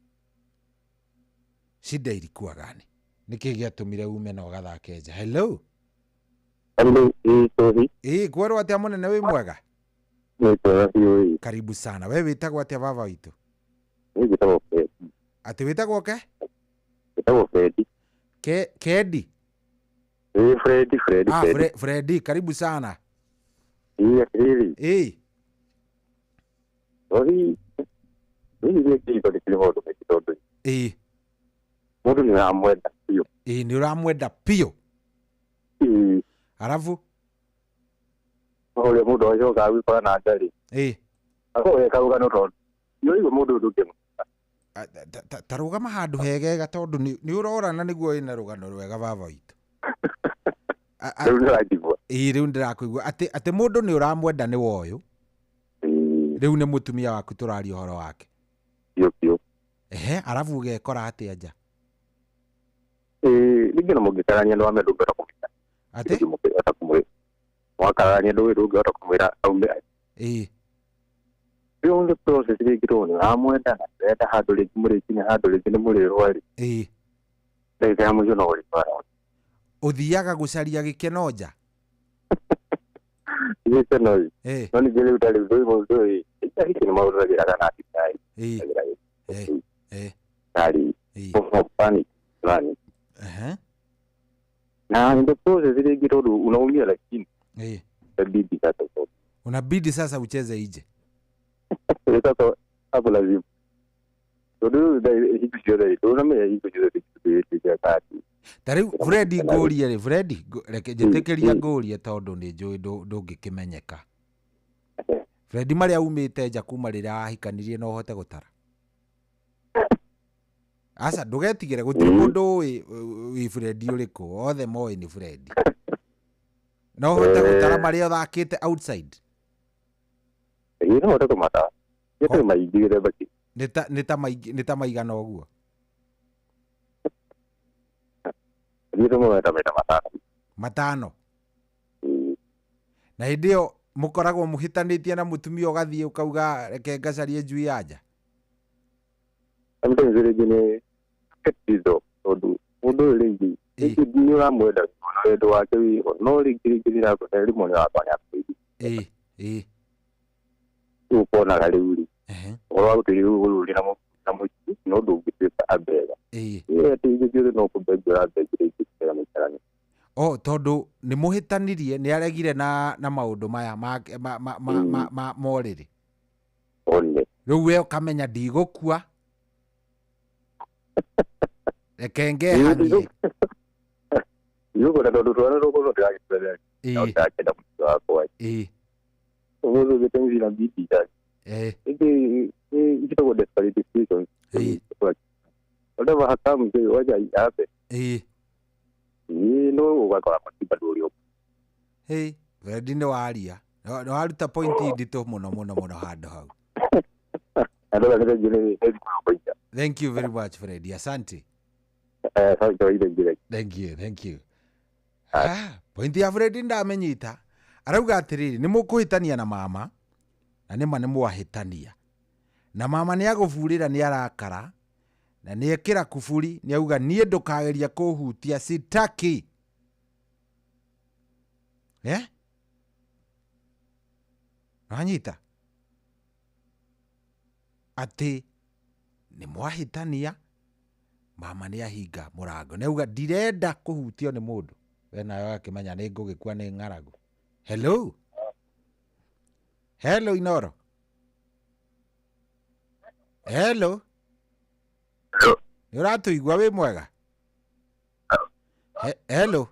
Shida ilikuwa gani? Nĩkĩ gĩatũmire ume na ũgathake nja? Hello. Kwerwo atĩa mũnene wĩ mwega? Karibu sana. Wewe wĩtagwo atĩa baba witũ? Ati wĩtagwo ke? Wĩtagwo Fredi. Kedi? Fredi. Fredi, karibu sana. Hili kĩhiko nĩ kĩrĩ maũndũ maingĩ tondũ mũndũ nĩ ũramwenda piũ. Nĩ ũramwenda piũ? Arabu? Ũrĩa mũndũ acokaga gwĩkora na ndarĩ. Akorwo karũgano tondũ nĩũigua mũndũ ndũngĩmwenda. Ta rũgama handũ hegega tondũ nĩ ũrorana nĩguo wĩna rũgano rwega baba witũ. Rĩu ndĩrakĩigua. Rĩu ndĩrakũigua atĩ mũndũ nĩ ũramwenda nĩ woyũ. Rĩu nĩ mũtumia waku tũraria ũhoro wake. Piũ. Arabu ũgekora atĩa nja? Ningĩ no mũngĩkarania nĩ wamenda ũngĩhota kũmwĩra. Atĩ? Mwakarania ndũngĩhota kũmwĩra aume. Rĩu nĩ process rĩngĩ tondũ nĩ ũramwenda na ndĩrenda handũ rĩngĩ mũrĩkinya handũ rĩngĩ nĩ mũrĩrwari. Ndagĩka ya mũico no ũrĩtwara. Ũthiaga gũcaria gĩkeno nja? Gĩkeno no ningĩ rĩu ndarĩ mũndũ nĩ maũragĩraga na thibitarĩ. Na ndio process rĩngĩ tondũ unaumia lakini inabidi sasa. Unabidi sasa ucheze nje. Sasa hapo lazima. Tondũ hiku ciothe tunamenya hiku ciothe ya kati. Tariu Fredi ngũrie Fredi reke njĩtĩkĩria ngũrie tondũ nĩ njũĩ ndũngĩkĩmenyeka. Fredi marĩa umĩte nja kuma rĩrĩa ahikanirie no ũhote gũtara? Asa ndũgetigĩre gũtirĩ mũndũ wĩ Fredi ũrĩkũ othe moĩ nĩ Fredi. No ũhote gũtara marĩa ũthakĩte outside? No ũhote kũmatara. Nĩ maingĩ gĩthemba kĩ. Nĩ ta maigana ũguo? Matano. Na hĩndĩ ĩyo mũkoragwo mũhĩtanĩtie na mũtumia ũgathiĩ ũkauga reke ngacarie njui ya nja? Rĩngĩ nĩ tondũ mũndũ ũyũ rĩngĩ nĩ ũramwenda na wendo wake wĩho no rĩngĩ rĩrakũhe rĩmwe nĩ wakwa nĩ akũigua. ukona galiuri oro utiriuru na muti no ndungituika abega tigithio no kubegera begire ikira mikarani tondu ni muhitanirie ni aregire na maundu maya ma moriri one riu we ukamenya ndigukua rekenge hanie yuko na tondu twana roko ndagitire ndakenda mutwa kwa umuntu getenzi na biti da ikito desperate situation whatever hakamu je waja yape no wakora matiba dorio Freddy ni waria no haruta point ndito muno hando hau thank you very much Freddy asante thank you point ya Freddy ndamenyita arauga atiriri ni mukuhitania na mama na nima ni mwahitania na mama ni agufurira ni arakara na ni ekira kufuri ni auga nie ndukageria kuhutia sitaki nanyita ati ni mwahitania mama ni ahinga murango ni auga ndirenda kuhutio ni mundu we nayo akimenya ni ngugikua ni ng'aragu. Hello Inoro. Hello ni uratuigua wi mwega? Hello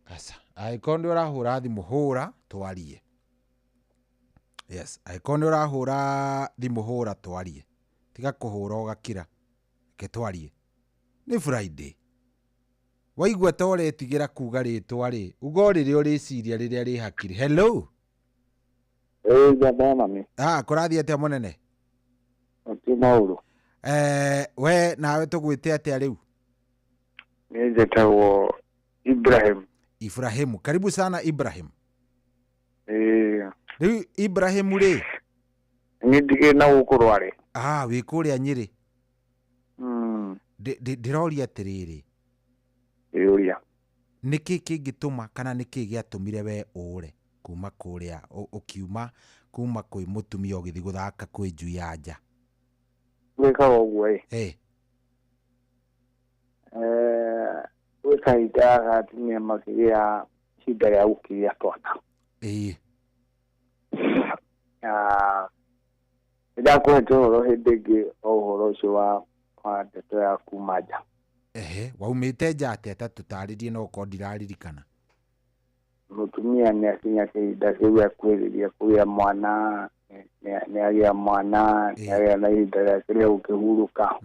asa aikondi urahura thimu hura twarie. Yes aikondi urahura thimu hura twarie tiga kuhura ugakira ke twarie ni Friday waigua tore tigira kuga ritwa ri ugorire uri ciria riria ri hakiri. Hello jaba mami kurathie ate munene ati mauru we nawe tugwite ate riu? Ni jetagwo Ibrahim. Karibu sana Ibrahim. Riu Ibrahim ri ni dige na ukurware wi kuria Nyeri. Ndiroria atiriri yuria niki kingituma kana niki giatumire we ure kuma kuria ukiuma kuma kwi mutumia ugithi guthaka kwi njui ya nja weka ogwe weka ida atimia makia shida ya ukiria twana ida ko to hedege ohoro shwa kwa teto ya kumaja waumite njate tutaririe no ko ndiraririkana mutumia ni akinya kida kiwa kweliria kuya mwana ni agia mwana ni agia na ida kile ukihuruka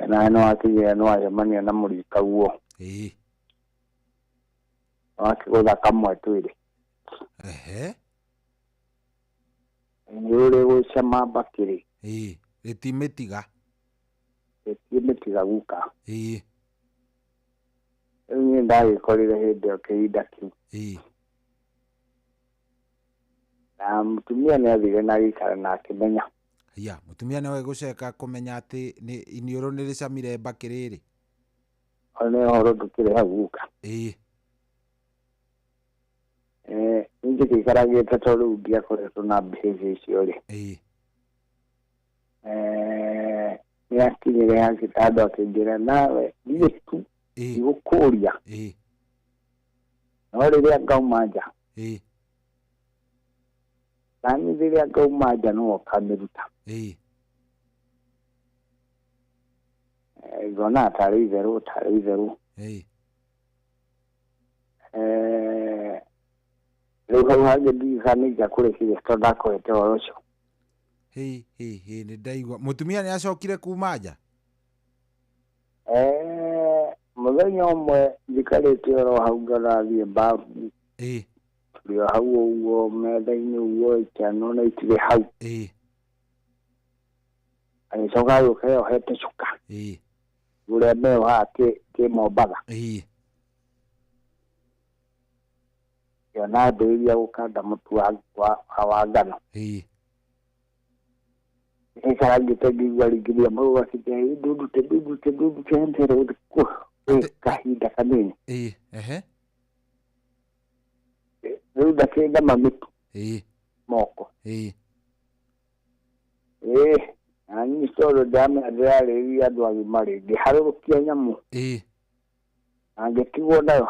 na no akinya no ayamania na murika guo akigotha kamwe twiri nyure gucama bakiri ritimetiga guka ni ndagikorire hindi o kihinda kiu na mutumia ni athire na gikara na akimenya mutumia nawe guceka kumenya ati ni iniuru ni ricamire bakiriri one horo ndukire hau guka ningi kikaragite tondu ndiakoretwo na behavior icio ri ni akinyire hakitado akingira nawe ndiye tu igukuria no riria ngauma nja nani riria ngauma nja no kamiruta gona tari zeru leo hage ndikaniga kure kile tondako ete orocho ni ndaigua mutumia ni acokire kuma nja muthenya umwe ndikarite oro hau ngarathie mbafu turio hau uguo metha-inĩ uguo ikiano na itire hau agĩcoka gũka yohete cuka ũrĩa meohaga kĩ Mombatha yona ndĩrĩria gũkanda mũtu wa ngano ikarangĩte ngĩigua rĩngĩria mũrũ akĩnjĩra ndundute mbere kahinda kanini riu ndakenda mamitu moko ani soro dame adare ri andu agima ringi harurukia nyamu angĩtigwo nayo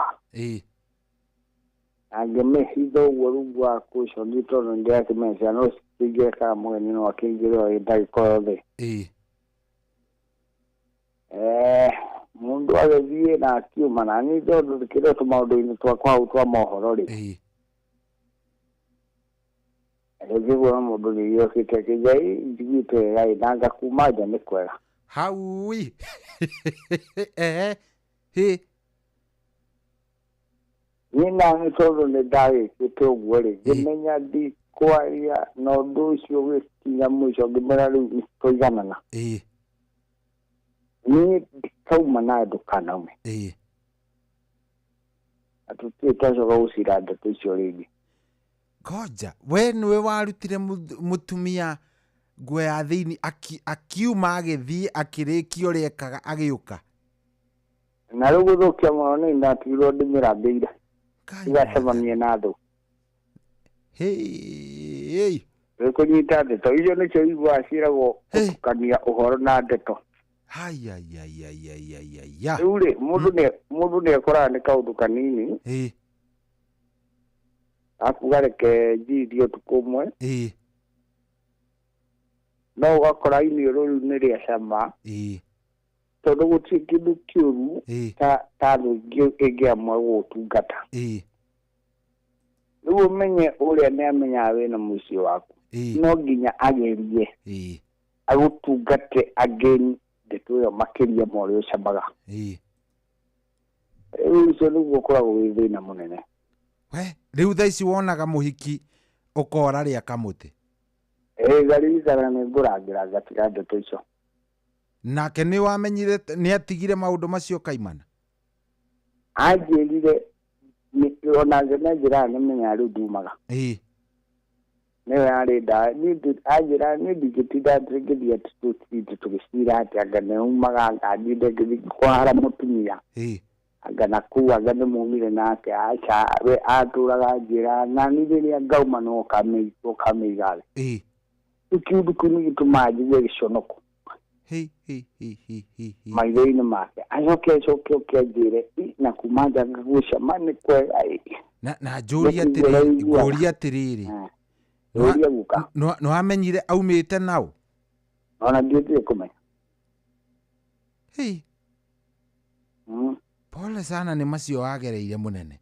angĩmĩhitha ũguo rungu wa cushion nĩ tondũ nĩndĩrakĩmenya no cikĩingĩre kana mũgeni no akĩingĩre o ndagĩka yothe mũndũ agĩthiĩ na akiuma na niĩ tondũ ndĩkĩrĩ tũmaũndũ-inĩ twakwa hau twa mohoro rĩ rĩngĩguo na mũndũ nĩgĩokĩte kĩnjai njiguĩte wega na ngakuma nja nĩ kwega haui nina nĩ tondũ nĩ ndagĩkĩte ũguo rĩ ngĩmenya ndikwaria na ũndũ ũcio gĩkinya mũico ngĩmera rĩu nĩtũiganana niĩ ndikauma na ndũkanaume na tũtirĩ twacoka gũcira ndeto icio rĩngĩ koja we nĩwe warutire mũtumia nguo ya thĩini akiuma agĩthiĩ akĩrĩkia ũrĩa ekaga agĩũka na rĩu gũthũkia mũno nĩ ndatigirwo ndĩmĩrambĩire igacemanie na thũ kũnyita ndeto icio nĩcio iguaga ciĩragwo gũtukania ũhoro na ndeto rĩu rĩ mũndũ nĩekoraga nĩ kaũndũ kanini akuga reke njirie ũtukũ ũmwe no ũgakora iniũrũ rĩu nĩ rĩa cama tondũ gũtirĩ kĩndũ kĩũru ta thũ ĩngĩamua gũgũtungata rĩu ũmenye ũrĩa nĩamenyaga wĩna mũciĩ waku no nginya agerie agũtungate ageni ndeto ĩyo makĩria ma ũrĩa ũcamaga rĩu ũcio nĩguo ũkoragwo wĩ thĩna mũnene rĩu thaa ici wonaga mũhiki ũkora rĩa kamũtĩ garirikana nĩ ngũrangĩra ngatiga ndeto icio nake nĩ wamenyire nĩ atigire maũndũ macio kaimana anjĩrire onange na njĩra nĩmenya rĩu ndumaga nĩwe arenda anjĩra nĩ ndingĩtinda ngĩthiĩ tũtinde tũgĩcira atĩ anga nĩumaga ngandinde ngĩthiĩ kwara mũtumia anga na kuu anga nĩmumire nake aca we atũraga njĩra na niĩ rĩrĩa ngauma no ũkamĩiga thĩ kĩũndũ kĩu nĩ gĩtũmaga njigue gĩconoko maitho-inĩ make acoke njĩre na kuma nja ngagũcama nĩ kwega na njũria atĩrĩrĩ nĩ wamenyire aumĩte nao ona ndiũtire kũmenya pole sana nĩ macio wagereire mũnene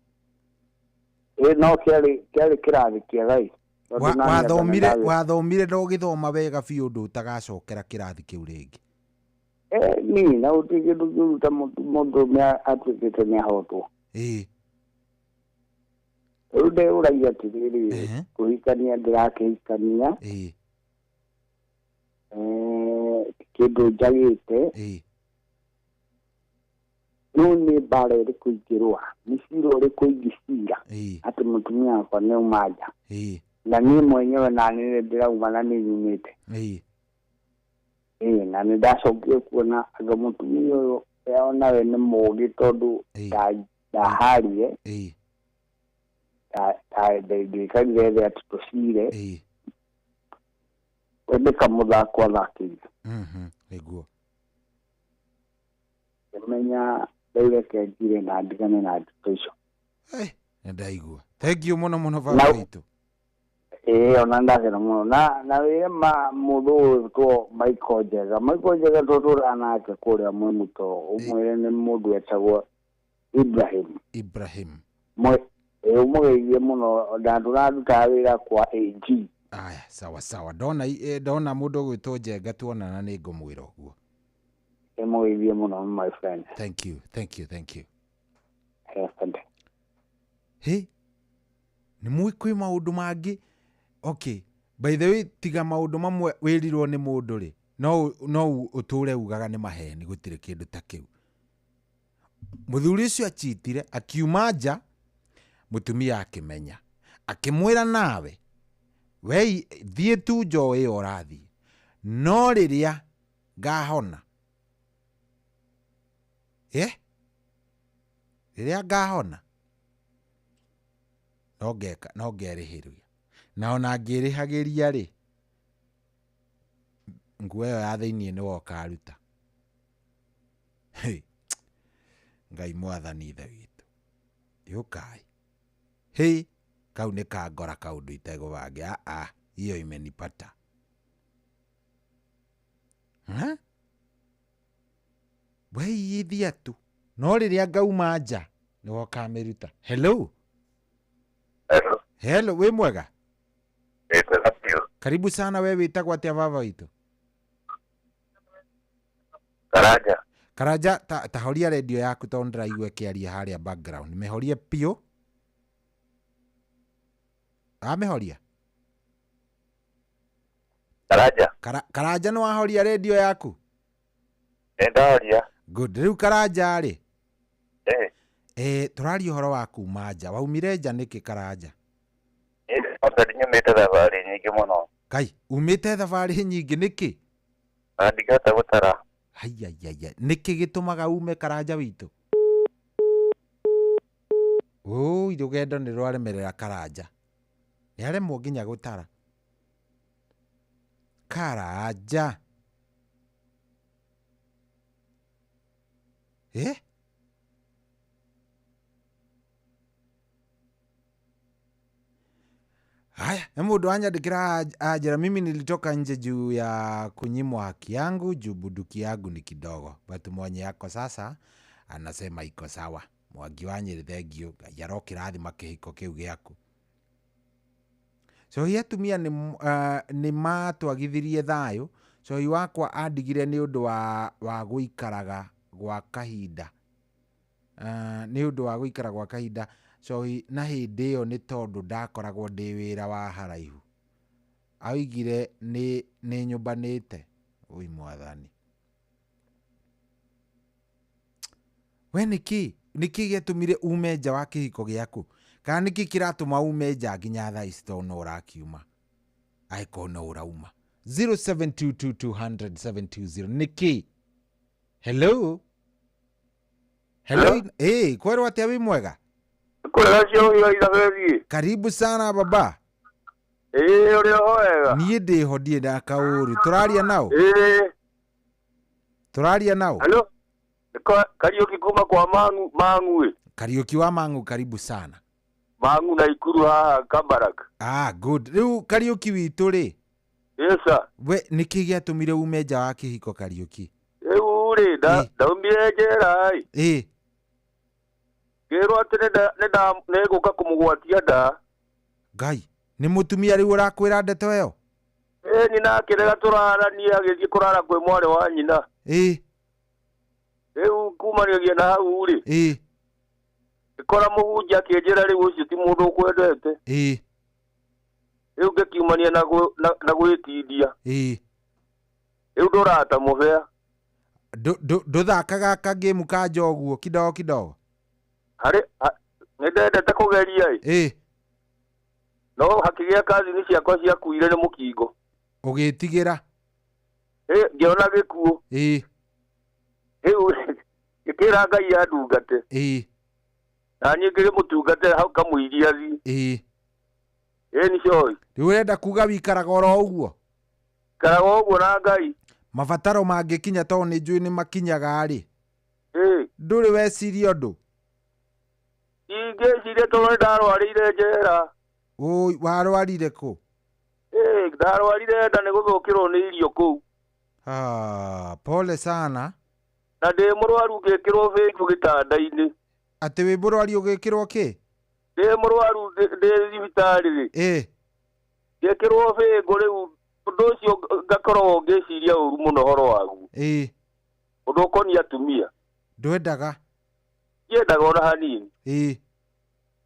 no kĩarĩ kĩrathi kĩega wathomire ndũgĩthoma wega biũ ũndũ ũtagacokera kĩrathi kĩu rĩngĩ niĩ na gũtirĩ kĩndũ kĩruta mũndũ atuĩkĩte nĩahotwo rĩu ndĩũragia atĩrĩrĩ kũhikania ndĩrakĩhikania kĩndũ njagĩte rĩu nĩ mbara ĩrĩkũ ingĩrũa nĩ cira ũrĩkũ ingĩcira atĩ mũtumia wakwa nĩauma nja na niĩ mwenyewe naniĩ nĩndĩrauma na nĩnyumĩte na nĩndacokire kuona anga mũtumia ũyũ onawe nĩ mũũgĩ tondũ ndaharire ndĩkarire thĩ atĩ tũcire wendeka mũthako athakĩire ngĩmenya ndaireke njire na ndigane na ndeto icio nĩndaigua thank you mũno baba witũ ona ndakena mũno na wĩre mũndũ ũyũ two Michael Njega tũtũraga nake kũrĩa Mwĩmuto ũmwĩre nĩ mũndũ etagwo Ibrahim ũmũgeithie mũno na tũrarutaga wĩra kwa AG aya sawa ndona mũndũ ũgwĩtwo Njenga tuonana nĩ ngũmwĩra ũguo mũgeithie mũno my friend thank you nĩ mũĩ kwĩ maũndũ mangĩ okay by the way tiga maũndũ mamwe wĩrirwo nĩ mũndũ rĩ no ũtũre ugaga nĩ maheni gũtirĩ kĩndũ ta kĩu mũthuri ũcio achitire akiuma nja mũtumia akĩmenya akĩmwĩra nawe wei thiĩ tu njoo ĩyo ũrathiĩ no rĩrĩa ngahona rĩrĩa ngahona no ngerĩhĩria na ona ngĩrĩhagĩria rĩ nguo ĩyo ya thĩiniĩ nĩ woka ruta Ngai mwathani ithe witũ yũkai kau nĩ kangora kaũndũ itegũbange hiyo imenipata weithia tu no rĩrĩa ngauma nja nĩ woka mĩruta. Hello wĩ mwega? Karibu sana. We wĩtagwo atĩa baba witũ? Karanja tahoria radio yaku tondũ ndĩraigua ĩkĩaria harĩa background. Mehorie piũ. Amehoria Karanja nĩ wahoria radio yaku? Ndahoria. Good. Rĩu Karanja rĩ tũraria ũhoro wa kuma nja. Waumire nja nĩkĩ Karanja? Nyumĩte thabarĩ nyingĩ mũno. Kai, umĩte thabarĩ nyingĩ nĩkĩ? Ndigahota gũtara. Hayayaya, nĩkĩ gĩtũmaga ume Karanja witũ? Rũgendo nĩ rwaremerera Karanja. Nĩaremwo nginya gũtara. Karanja. Haya, mundu anyandikira ajira, mimi nilitoka nje juu ya kunyimwa haki yangu, juu bunduki yangu ni kidogo. Batu mwenye yako sasa anasema iko sawa. Mwangi wa Nyeri thengio, yaro kirathima kihiko kiu giaku. So atumia ni matwagithirie thayo. So wakwa andigire ni undu wa guikaraga gwa kahinda. Ni undu wa guikara gwa kahinda. So na hindi yo ni tondu ndakoragwo ndi wira wa haraihu. Aigire ni nyumbanite. Ui mwathani. We niki getumire ume nja wa kihiko giaku? Kana niki kiratuma ume nja nginya thaa ici to no urakiuma? Aiko no urauma. 0722200720 niki. Hello. Kwero atia wi mwega? Karibu sana baba. Uri hoega? Niĩ ndĩhodie na kaũru. Tũraria nao? Tũraria nao? Hello? Kariuki kuma kwa Mang'u. Kariuki wa Mang'u, karibu sana. Mang'u na Ikuru haha Kabarak. Good. Rĩu Kariuki witũ rĩ? Yes sir. We nĩkĩ gĩatũmire ume nja wa kĩhiko Kariuki? Rĩu ndaumire njera ĩ. Ngĩrwo atĩ nĩgũka kũmũgwatia nda. Ngai, nĩ mũtumia rĩu ũrakwĩra ndeto ĩyo? Nyina akĩrega tũrarania agĩthiĩ kũrara kwĩ mwarĩ wa nyina. Rĩu kumanagia na hau rĩ. Ngĩkora mũhunjia akĩnjĩra rĩu ũcio ti mũndũ ũkwendete. Rĩu ngĩkiumania na gwĩtindia. Rĩu ndũrata mũbea. Ndũthakaga kagame ka njoguo kidogo? Nĩndendete kũgeria no hakĩgĩa kazini ciakwa ciakuire nĩ mũkingo. Ũgĩtigĩra? Ngĩona gĩkuũ. Rĩu ngĩkĩra Ngai andungate. Na niĩ ngĩrĩ mũtungate hau kamũiria thi. Nĩcioĩ. Rĩu ũrenda kuga wĩikaraga oro ũguo? Ikaraga ũguo na Ngai. Mabataro mangĩkinya to nĩ njũĩ nĩ makinyaga rĩ. Ndũrĩ weciria ũndũ? Ingĩciria tondũ ndarwarĩire njera. Warwarire kũ? Ndarwarire nda nĩ gũthũkĩrwo nĩ irio kũu. Pole sana. Na ndĩ mũrwaru ngĩkĩrwo bĩngu gĩtanda-inĩ. Atĩ wĩ mũrwaru ũgĩkĩrwo kĩ? Ndĩ mũrwaru ndĩ thibitarĩ rĩ. Ngĩkĩrwo bĩngu rĩu ũndũ ũcio ngakorwo ngĩciria ũru mũno horo waguo. Ũndũ ũkoniĩ atumia. Ndwendaga? Ndiendaga ona hanini.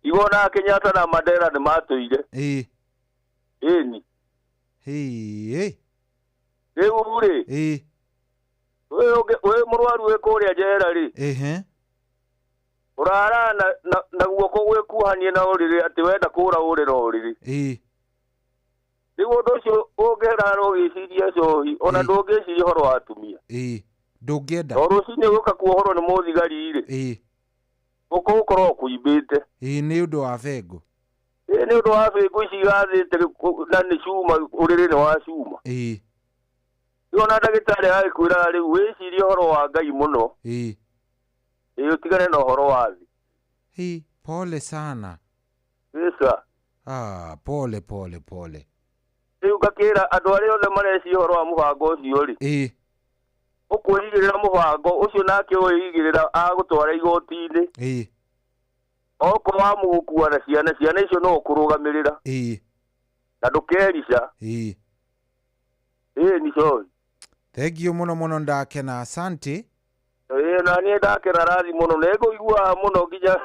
Igona Kenyatta na Mandela nĩ matũire. Rĩu rĩ. We mũrwaru wĩ kũrĩa njera rĩ. Ũrara na guoko gwĩkuhanie na ũrĩrĩ atĩ wenda kũra ũrĩra ũrĩrĩ. Rĩu ũndũ ũcio ũngĩrara ũgĩciria cohi ona ndũngĩciria ũhoro wa atumia. Ndũngĩenda? O rũcinĩ gũka kuohorwo nĩ mũthigari rĩ. Gũkorwo kũimbĩte. Nĩ ũndũ wa bengo. Nĩ ũndũ wa bĩngũ ici gathĩte na nĩ cuma ũrĩrĩ nĩ wa cuma. Ona ndagĩtarĩ agĩkwĩra rĩu wĩcirie ũhoro wa Ngai mũno. Ũtigane na ũhoro wa thĩ. Pole sana. Sasa. Pole. Rĩu ngakĩra andũ arĩa othe mareci ũhoro wa mũbango ũcio rĩ. Ũkwĩigĩrĩra mũbango ũcio nake ũigĩrĩra agũtwara igoti-inĩ. Okorwo wa mũgũkua na ciana icio no kũrũgamĩrĩra. Na ndũkerica. Ni sorry. Thank you mũno ndakena, asante. Na niĩ ndakena rathi mũno na ngũigua mũno nginya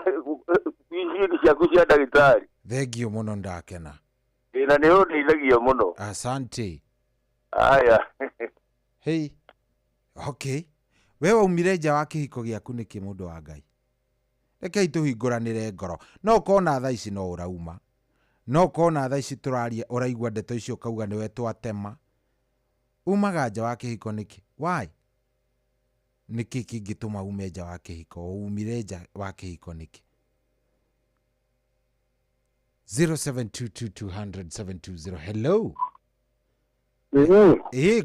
iciiri ciaku cia ndagĩtarĩ. Thank you mũno ndakena. Na nĩ ũndeithagia mũno. Asante. Aya. Hey. Okay. Wewe umire nja wa kĩhiko gĩaku nĩkĩ mũndũ wa Ngai? Rekei tũhingũranĩre ngoro. No kona thaa ici no ũrauma. No kona thaa ici tũraria ũraigua ndeto icio kauga nĩwe twatema. Umaga nja wa kĩhiko nĩkĩ? Why? Nĩkĩ kĩngĩtũma ume nja wa kĩhiko? Umire nja wa kĩhiko nĩkĩ? 0722200720. Hello.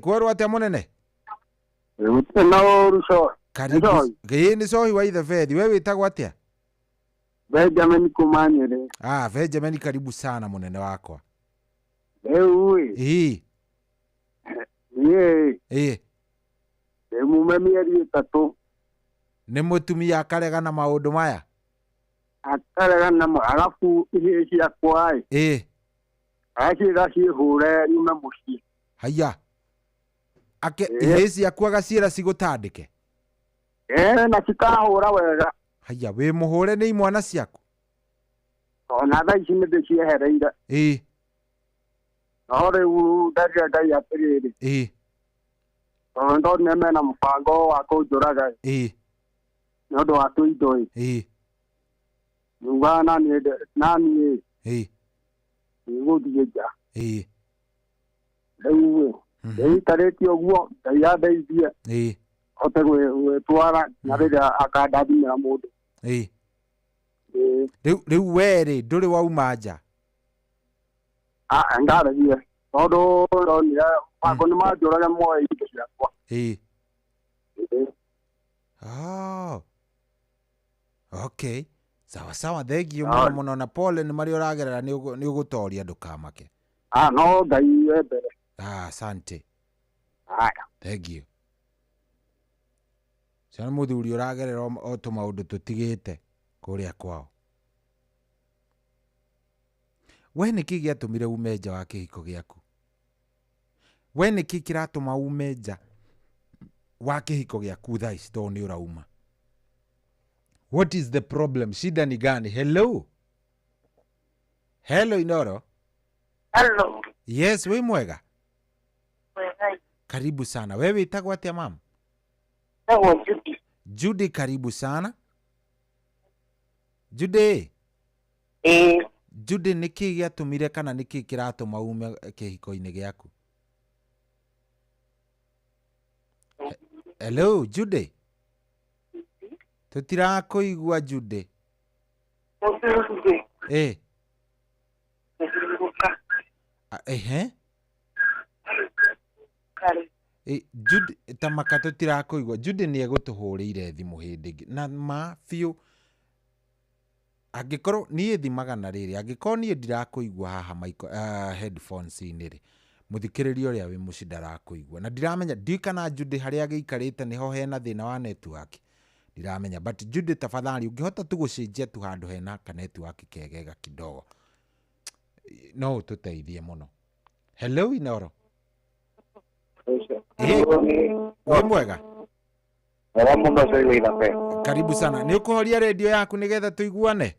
Kwarwo atĩa mũnene? Karibu. Nĩ Sohi wa Ithebedi. Wewe wĩtagwo atĩa? Benjamin Kumanyere. Benjamin, karibu sana mũnene wakwa. Mume mĩeri 3. Nĩ mũtumia akarega na maũndũ maya? Akarega na alafu ihe ciakwa ciĩhũre nyume mũciĩ. Haya. Ihe ciakwa gaciĩra cigũtandĩke? Na cikahũra wega. Haya, wĩ mũhũre nĩ imwana ciaku? Ona thaa ici nĩ ndĩciehereire. No rĩu ndarire Ngai atĩrĩrĩ. Ndonire mena mũbango wa kũnjũraga. Nĩ ũndũ wa tũindo. Nuga naniĩ nĩgũthiĩ nja. Rĩu ndĩikarĩtie ũguo Ngai andeithie hote gwĩtwara na rĩrĩa akandathimĩra mũndũ. Rĩu werĩ ndũrĩ wauma nja? Ndaregire tondũ ndonire mũbango nĩ manjũraga moe indo ciakwa. Okay. Sawa, thank you mũno na pole nĩ marĩ ũragerera nĩ ũgũtoria ndũkamake. No Ngai mbere. Asante. Thank you. Ciana mũthuri ũragerera o tũmaũndũ tũtigĩte kũrĩa kwao. We nĩkĩ gĩatũmire ume nja wa kĩhiko gĩaku? We nĩkĩ kĩratũma ume nja wa kĩhiko gĩaku thaa ici tondũ nĩ ũrauma? What is the problem? Shida ni gani? Hello? Hello, Inoro? Hello. Yes, we mwega? Mwega. Karibu sana. Wewe itagwa atia mama? Judy. Judy, karibu sana. Judy. Judy, niki gĩatũmire kana niki kĩratũma ume kĩhiko-inĩ gĩaku? Hello, Judy. Tũtirakũigua Judy. Judy, tamaka tũtirakũigua. Judy nĩ egũtũhũrĩire thimũ hĩndĩ ĩngĩ. Na ma biũ. Angĩkorwo niĩ thimaga na rĩrĩ. Angĩkorwo niĩ ndirakũigua haha headphones-inĩ rĩ. Mũthikĩrĩria ũrĩa wĩ mũciĩ ndarakũigua. Na ndiramenya ndikana Judy harĩa gĩikarĩte nĩho hena thĩna wa network. Ndiramenya, but Judy tafadhali ũngĩhota tu gũcenjia tu handũ hena ka network kegega kidogo. No ũtũteithie mũno. Hello, Inoro. Wĩ mwega? Karibu sana. Nĩ ũkũhoria radio yaku nĩgetha tũiguane?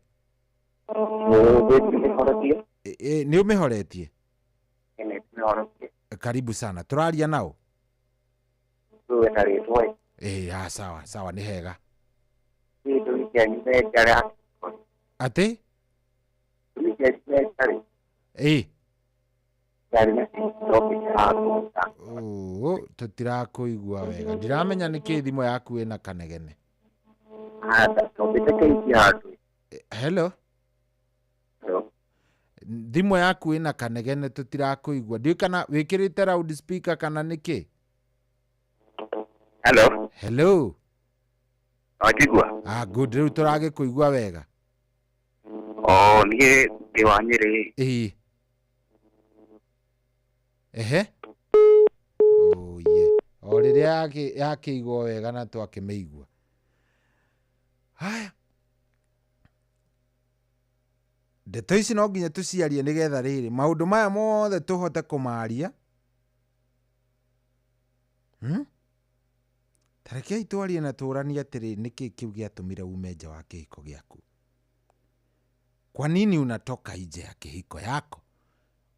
Nĩ ũmĩhoretie? Karibu sana. Tũraria nao? Sawa, nĩ hega. Ate? Tũtirakũigua wega. Ndiramenya nĩkĩ thimũ yaku ĩna kanegene. Hello? Thimo yaku ina kanegene tutirakuigwa. Ndio kana wikirite loud speaker kana niki? Hello. Hello. Akigwa. Good. Riu turage kuigwa wega. Niĩ ndĩ wa Nyĩrĩ. Ehe. O rĩrĩa yakĩigwo wega na twakĩmĩigua. Haya. Ndeto ici no nginya tuciarie nĩgetha rĩrĩ maũndũ maya mothe tũhote kũmaria. Tarekei twarie na tũranie atĩrĩ nĩkĩ kĩu gĩatũmire ume nja wa kĩhiko gĩaku. Kwa nini unatoka nje ya kihiko yako?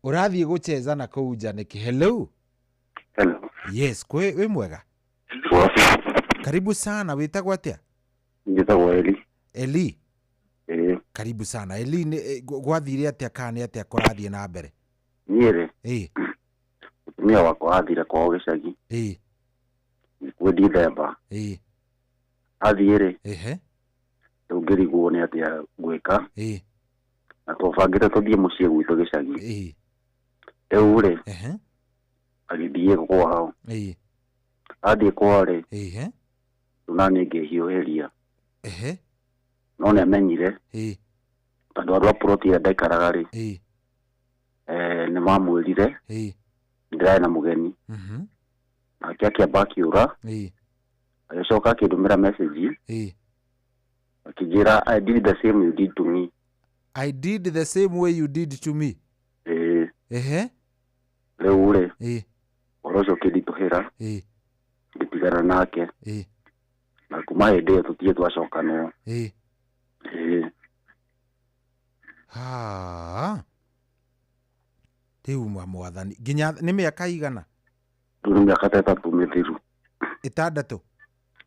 Urathiĩ gũcheza na kũu nja nĩkĩ? Hello. Hello. Yes, wĩ mwega? Karibu sana, wĩtagwo atĩa? Njĩtagwo Eli. Eli? Karibu sana. Eli, gwathire atĩa kana atĩa kũrathiĩ na mbere? Niĩ mũtumia wakwa athire kwao gĩcagi. Kwendia themba. Athiĩ rĩ. Rĩu ngĩrigwo nĩ atĩa gwĩka. Na twabangĩte tũthiĩ mũciĩ gwitũ gĩcagi. Rĩu rĩ agĩthiĩ kwao. Athiĩ kwao rĩ rĩu naniĩ ngĩhiũhĩria. No nĩamenyire tondũ andũ a ploti ĩrĩa ndaikaraga rĩ nĩ mamwĩrire ndĩrarĩ na mũgeni. Nake akĩamba akĩũra agĩcoka akĩndũmĩra message akĩnjĩra I did the same you did to me. I did the same way you did to me. Rĩu rĩ ũhoro ũcio ũkĩnditũhĩra ngĩtigana nake na kuma hĩndĩ ĩyo tũtirĩ twacokanwo. Rĩu mwathani nginya nĩ mĩaka igana? Rĩu nĩ mĩaka ta ĩtatũ mĩthiru. Ĩtandatũ?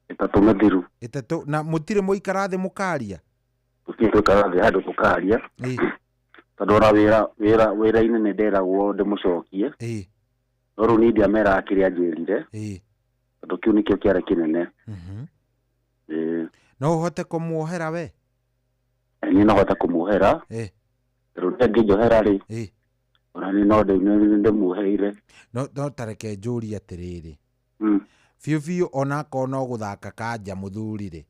Ĩtatũ mĩthiru. Ĩtatũ na mũtirĩ mũikara thĩ mũkaria? Tũtirĩ tũikara thĩ handũ tũkaria tondũ ona wĩra-inĩ nĩ nderagwo ndĩmũcokie. No rĩu niĩ ndiameraga kĩrĩa anjĩrire tondũ kĩu nĩkĩo kĩarĩ kĩnene. No ũhote kũmuohera we? Niĩ no hote kũmuohera. Rĩu ndĩngĩnjohera rĩ ona niĩ no ndĩmuoheire. No tareke njũrie atĩrĩrĩ biũ onakorwo no gũthaka kanja mũthuri rĩ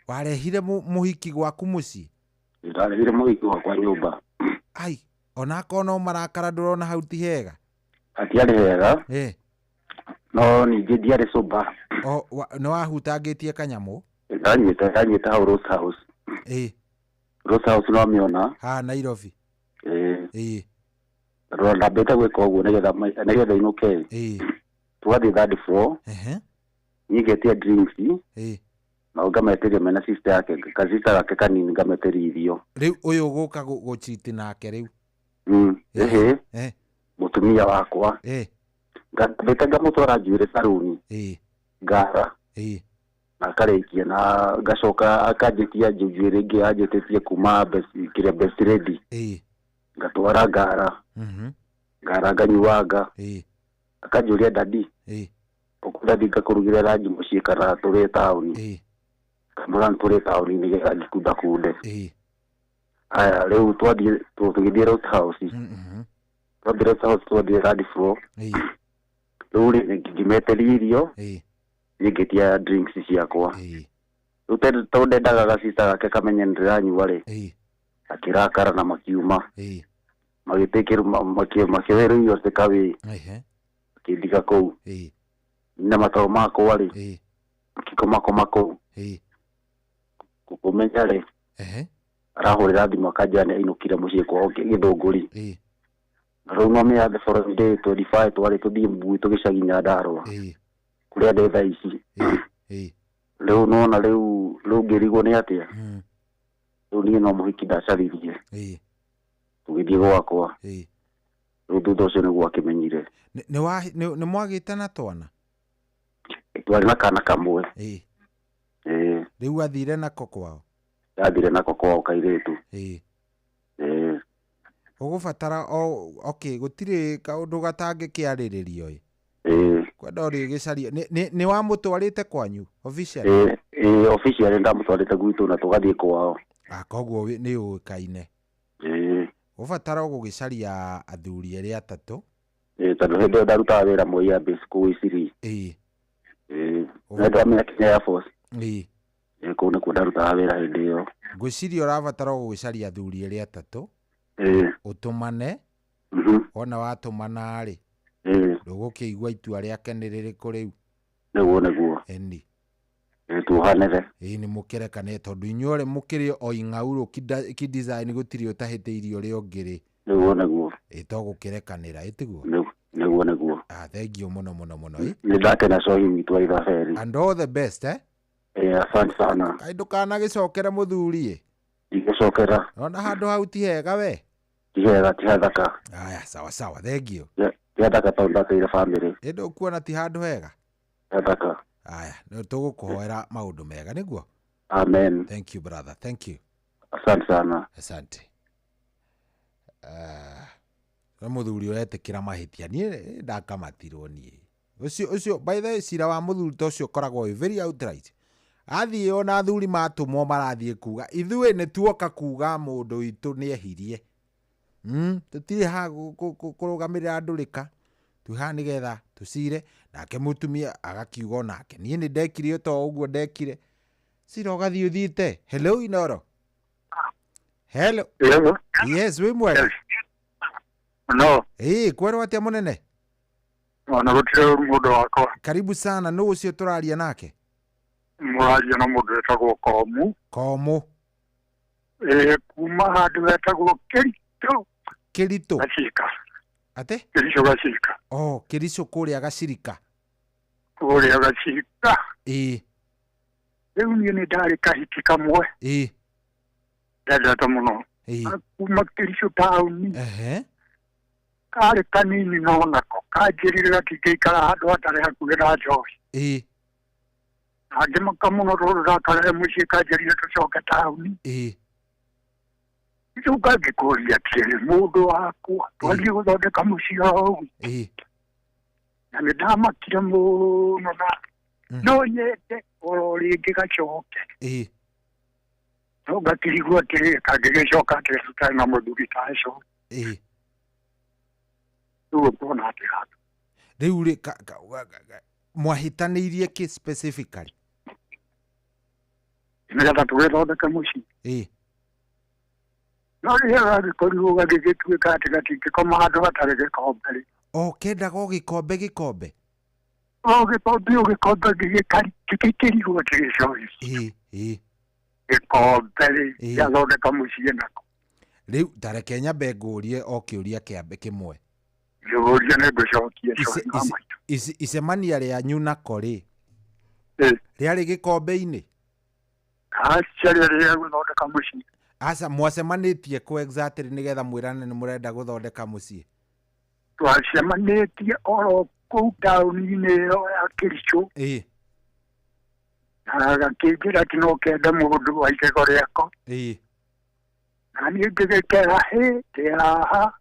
warehire mũhiki gwaku mũciĩ? Ndarehire mũhiki gwakwa nyũmba. Ai, onakorwo no marakara ndũrona hau ti hega? Hatiarĩ hega no ningĩ ndiarĩ sober. Nĩ wahutangĩtie kanyamũ? Ndanyite hau Rose House. Rose House no mĩona Nairobi. Ndambĩte gwĩka ũguo nĩgetha inũke tũgathiĩ third floor niĩ ngetia drinks na ngameteria mena sister yake kazita gake kanini ngameteria irio. Rĩu ũyũ gũka gũchiti nake rĩu? Mũtumia wakwa ngambĩte ngamũtwara njuĩrĩ saruni ngara na akarĩkia na ngacoka akanjĩtia njuĩrĩ ĩngĩ anjĩtĩtie kuma kĩrĩa best ready ngatwara ngara nganyuanga akanjũria dadi ũkũndathi ngakũrugĩra ranji mũciĩ kana tũrĩ taũni kamũra tũrĩ taũni nĩgetha ngĩkunda kunde. Aya rĩu tũgĩthiĩ Rose House twathiĩ Rose House twathiĩ third floor rĩu ngĩmeteria irio niĩ ngĩtia drinks ciakwa. Rĩu tondũ ndendaga gacita gake kamenye nĩndĩranyua rĩ akĩrakara na makiuma makĩoera irio cikawe akĩndiga kũu na matao makwa rĩ ngĩkomakoma kũu kũmenya rĩ arahũrĩra thimũ akanjĩra nĩ ainũkire mũciĩ kwao Gĩthũngũri. Na rĩu no mĩya the following day 25 twarĩ tũthiĩ gwitũ gĩcagi Nyandarua kũrĩa ndĩ thaa ici. Rĩu nona rĩu ngĩrigwo nĩ atĩa rĩu niĩ no mũhiki ndacaririe tũgĩthiĩ gwakwa. Rĩu thutha ũcio nĩguo akĩmenyire. Nĩ mwagĩte na twana? Twarĩ na kana kamwe. Rĩu athire nako kwao? Athire nako kwao kairĩtu. Ũgũbatara gũtirĩ kaũndũ gatangĩkĩarĩrĩrio kwenda ũrĩ gĩcaria. Nĩ wamũtwarĩte kwanyu officially? Officially ndamũtwarĩte gwitũ na tũgathiĩ kwao. Koguo nĩ ũĩkaine. Ubatara gugicaria athuri eri atatu. Tondå hä ndä ä yo ndarutaga wä ra mwä ambä kå iciri ndamenya Kenya Air Force kå u nä kuo ndarutaga wä ra hä ndä ä yo. Ngwiciria urabatara gugicaria athuri eri atatu utumane ona watumana ri ndugukiigua itua riake ni ririku riu niguo eni tuhanire ni mukerekane tondu inyuore mukiri o ing'auru kidesign gutiri utahitiirio uri ungiri niguo to gukirekanira itiguo niguo thank you muno ni ndakena cohi witũ wa Ithaberi and all the best asante sana kai ndukanagicokere muthuri igicokera ona handu hau ti hega we ti hega ti hathaka aya sawa thank you ti hathaka tondu ndateire family ndu kuona ti handu hega hathaka aya no tugukuhoera maundu mega niguo amen thank you brother thank you asante sana asante muthuri uretikira mahitia nie ndakamatirwo nie ucio by the way cira wa muthuri to cio koragwo very outright athie ona athuri matumwo marathie kuga ithuĩ nĩ tuoka kuga mũndũ witũ nĩ ehirie tutire ha kũrũgamĩrĩra ndũrĩka tuha nĩgetha tucire nake mũtumia agakiuga onake niĩ nĩ ndekire to ũguo ndekire cira ũgathiĩ ũthiĩte hello Inoro hello yes wĩ mwega no kwerwo atĩa mũnene ona gũtirĩ mũndũ wakwa karibu sana nũ ũcio tũraria nake mũraria na mũndũ wetagwo Komu kuma handũ hetagwo Kĩritũ Gacirika ate Kĩritũ Gacirika Kĩritũ kũrĩa Gacirika rĩu niĩ nĩ ndarĩ kahiki kamwe ndendete mũno kuma Kĩritũ taũni karĩ kanini no nako kanjĩrire gatingĩikara handũ hatarĩ hakuhĩ na njohi ngĩmaka mũno rũrũ rakarehe mũciĩ kanjĩrire tũcoke taũni rĩu ngangĩkũria atĩrĩ mũndũ wakwa twathiĩ gũthondeka mũciĩ hau na nĩ ndamakire mũno na no nyende oro rĩngĩ gacoke no ngakĩrigwo atĩrĩ kangĩgĩcoka atĩrĩ tutarĩ na mũthuri ta ũcio rĩu mwahitanĩirie kĩ specifically nĩgetha tũgĩthondeke mũciĩ no rĩrĩa gagĩkorirwo gagĩgĩtuĩka atĩ gatingĩkoma handũ hatarĩ gĩkombe kendaga o gĩkombe gĩkombe gĩkĩkĩrigwo atĩ gĩcohi gĩkombe gĩathondeka mũciĩ nako rĩu tareke nyambe ngũrie o kĩũria kĩambe kĩmwe Jogoria nĩ ngũcokia icemania rĩanyu nako rĩ rĩarĩ gĩkombe-inĩ ciarĩ rĩa gũthondeka mũciĩ aca mwacemanĩtie kũ exactly nĩgetha mwĩrane nĩ mũrenda gũthondeka mũciĩ twacemanĩtie oro kũu taũni-inĩ ĩyo ya Kĩritũ na gakĩnjĩra atĩ no kende mũndũ wa igego rĩako na niĩ ngĩgĩkera hĩndĩ haha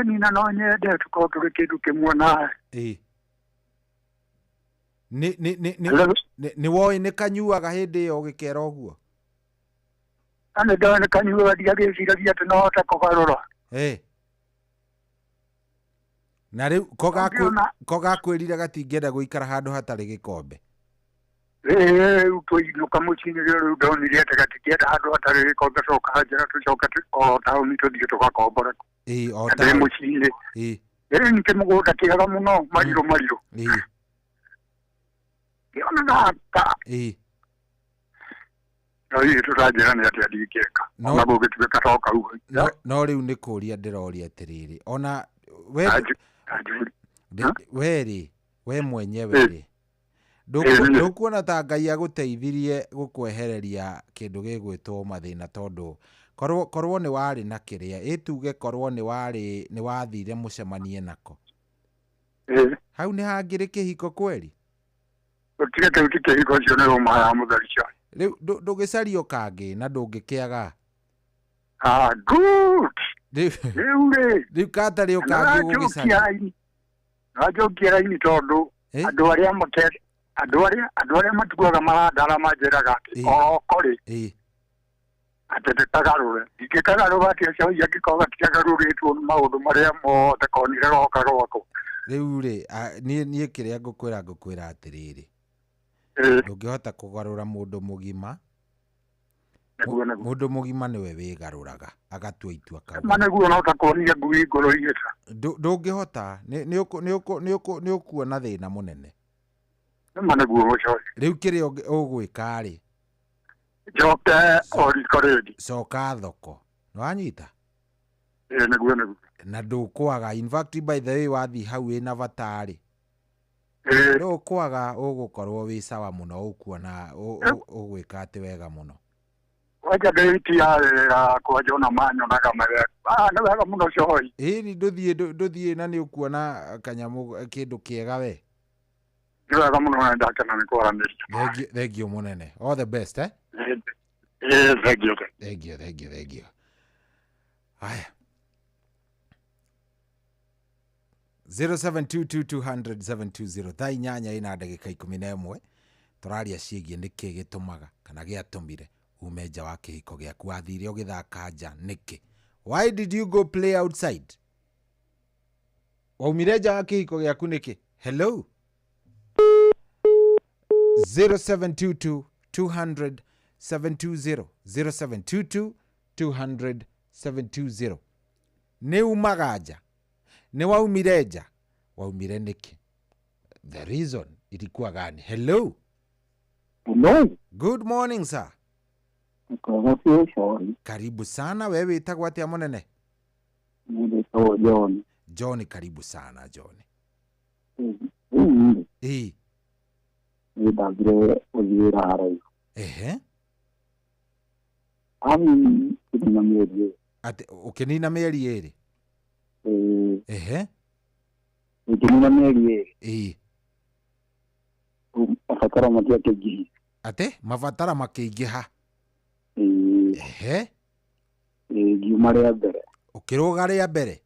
nina no nyende tukorwo tũrĩ kĩndũ kĩmwe nawe nĩ woĩ nĩ kanyuaga hĩndĩ ĩyo ũgĩkera ũguo na nĩ ndoĩ nĩ kanyuaga ndiagĩciragia atĩ no hote kũgarũra na rĩu ko gakwĩrire gatingĩenda gũikara handũ hatarĩ gĩkombe rĩu tũinũka mũciĩ-inĩ rĩu ndonire atĩ gatingĩenda handũ hatarĩ gĩkombe coka hanjĩra tũcoke o taũni tũthiĩ tũgakombora ndĩ mũciĩ-inĩ ningĩ mũgũnda kĩega mũno marirũ kĩona gaka no hihi tũranjĩra nĩ atĩ ndingĩka ona gũgĩtuĩka to kau no rĩu nĩ kũũria ndĩroria atĩrĩrĩ ona we mwenyewe rĩ ndũkuona ta Ngai agũteithirie gũkwehereria kĩndũ gĩgwĩtwo mathĩna tondũ korwo nĩ warĩ na kĩrĩa ĩtuge korwo nĩ wathire mũcemanie nako hau nĩ hangĩrĩ kĩhiko kweri ũtige kĩu ti kĩhiko cio nĩ ũma ya mũtheri cio rĩu ndũgĩcario kangĩ na ndũngĩkĩaga rĩu katarĩ ũkangĩ gũgĩcaria najokia raini tondũ andũ arĩa matuaga marandara manjĩraga atĩ oko rĩ atete tagarure ingĩkagarũra atĩa cio ingĩkorwo gatiagarũrĩtwo nĩ maũndũ marĩa mothe konire roka rwako rĩu rĩ niĩ kĩrĩa ngũkwĩra atĩrĩrĩ ndũngĩhota kũgarũra mũndũ mũgima. Mũndũ mũgima nĩwe wĩgarũraga agatua itua kau. Manĩguo no takuonia ngui ngoro igĩta. Ndũngĩhota nĩ ũkuona thĩna mũnene. Manĩguo ũcio. Rĩu kĩrĩa ũgwĩka rĩ. Njoke o riko rĩngĩ. Coka thoko. Nĩwanyita? Nĩguo. Na ndũkwaga. In fact by the way wathiĩ hau wĩna batarĩ. Ndũkwaga ũgũkorwo wĩ sawa mũno ũkuona ũgwĩka atĩ wega mũno. Wacha date ya kwa Jona manyo na kama nĩ wega mũno cohoi. Ndũthiĩ na nĩ ũkuona kanyamũ kĩndũ kĩega we. Nĩ wega mũno na ndakena nĩ kwaranĩria. Thank you mũnene. All the best eh? Thank you. Haya. 0722200720 thaa inyanya ina ndagĩka 11 tũraria ciĩgiĩ nĩkĩ gĩtũmaga kana gĩatũmire ume nja wa kĩhiko gĩaku wathire ũgĩthaka nja nĩkĩ. Why did you go play outside? Waumire nja wa kĩhiko gĩaku nĩkĩ? Hello 0722200720 0722200720 nĩ umaga nja nĩ waumire nja waumire nĩkĩ? The reason ilikuwa gani? Hello. Good morning sir. Karibu sana. Wewe wĩtagwo atĩa mũnene? John, karibu sana John. Nĩndambire gũthiĩra haraihu. Kĩnina mĩeri. Ũkĩnina mĩeri ĩrĩ? Kĩnina mĩeri ĩrĩ. Mabatara makĩingĩha. Mabatara makĩingĩha? Ngiuma rĩa mbere. Ũkĩrũga rĩa mbere?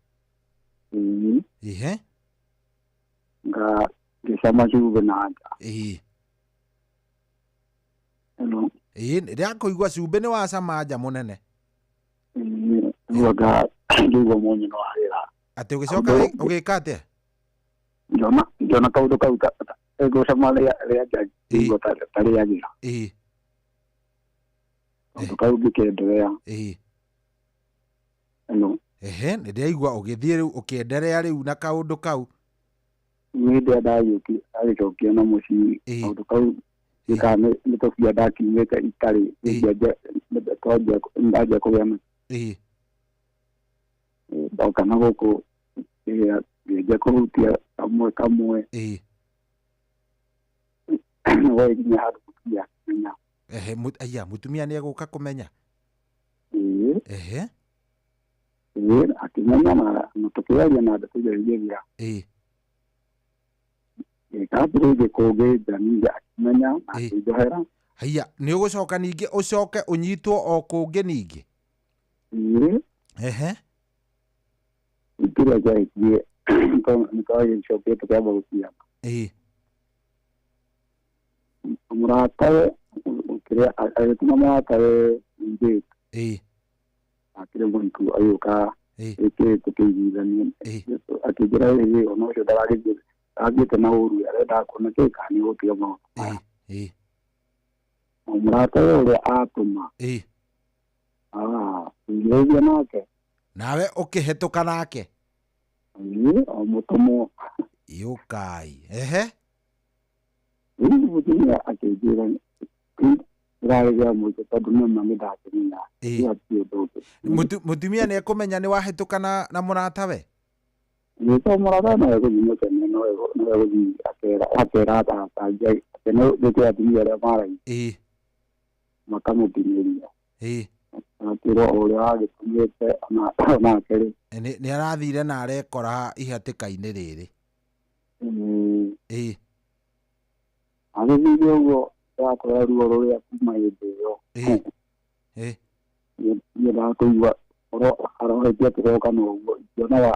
Ngĩcama cumbĩ na nja. Rĩa kũigua cumbĩ nĩ wacama nja mũnene? Ngĩigua mũnyũ nĩ wahĩra. Atĩ ũgĩcoka ũgĩka atĩa? Ngĩona kaũndũ kau ngũcama rĩa nja ngĩigua tarĩagĩra. Kaũndũ kau ngĩkenderea. Nĩndĩraigua ũgĩthiĩ rĩu ũkĩenderea rĩu na kaũndũ kau. Nĩndĩa ndagĩcokia na mũciĩ kaũndũ kau nĩ tũbia ndakiumĩte itarĩ ndanjia kũgĩa na ndoka na gũkũ ngĩanjia kũhutia kamwe nginya handũ mũtumia akĩmenya. Mũtumia nĩ egũka kũmenya? Akĩmenya na tũkĩaria na ndĩkũgeria gĩkambĩrĩirie kũngĩnja ningĩ akĩmenya na akĩnjohera. Nĩ ũgũcoka ningĩ ũcoke ũnyitwo o kũngĩ ningĩ? Kĩrĩa kĩarĩkirie nĩtwagĩcokire tũkĩamba gũciana. Mũratawe kĩrĩa agĩtũma mũratawe mũirĩtu akĩrĩ mũriku agĩũka tũkĩiguithania akĩnjĩra rĩrĩ ona ũcio ndaragĩthiĩte na ũru arenda kuona kĩĩ kana nĩ gũtiga maũndũ maya. Mũratawe ũrĩa atũma ngĩgeithia nake. Nawe ũkĩhetũka nake? O mũtũmwo. Yũkai. Rĩu mũtumia akĩnjĩra ndĩrarĩgĩra mũico tondũ nĩma nĩndakĩmenya. Mũtumia nĩ ekũmenya nĩ wahĩtũka na mũratawe? Nĩtondũ mũratawe no egũthiĩ mũcene no egũthiĩ akera atanjia atĩ nĩkĩo atumia arĩa maraihu makamũtinĩria. Akĩrwo ũrĩa wagĩtũmĩte onake rĩ. Nĩ arathire na arekora ihatĩka-inĩ rĩrĩ? Agĩthire ũguo ndakora ruo rũrĩa kuma hĩndĩ ĩyo. Niĩ ndakũigua arohetie tũroka na ũguo ikĩonaga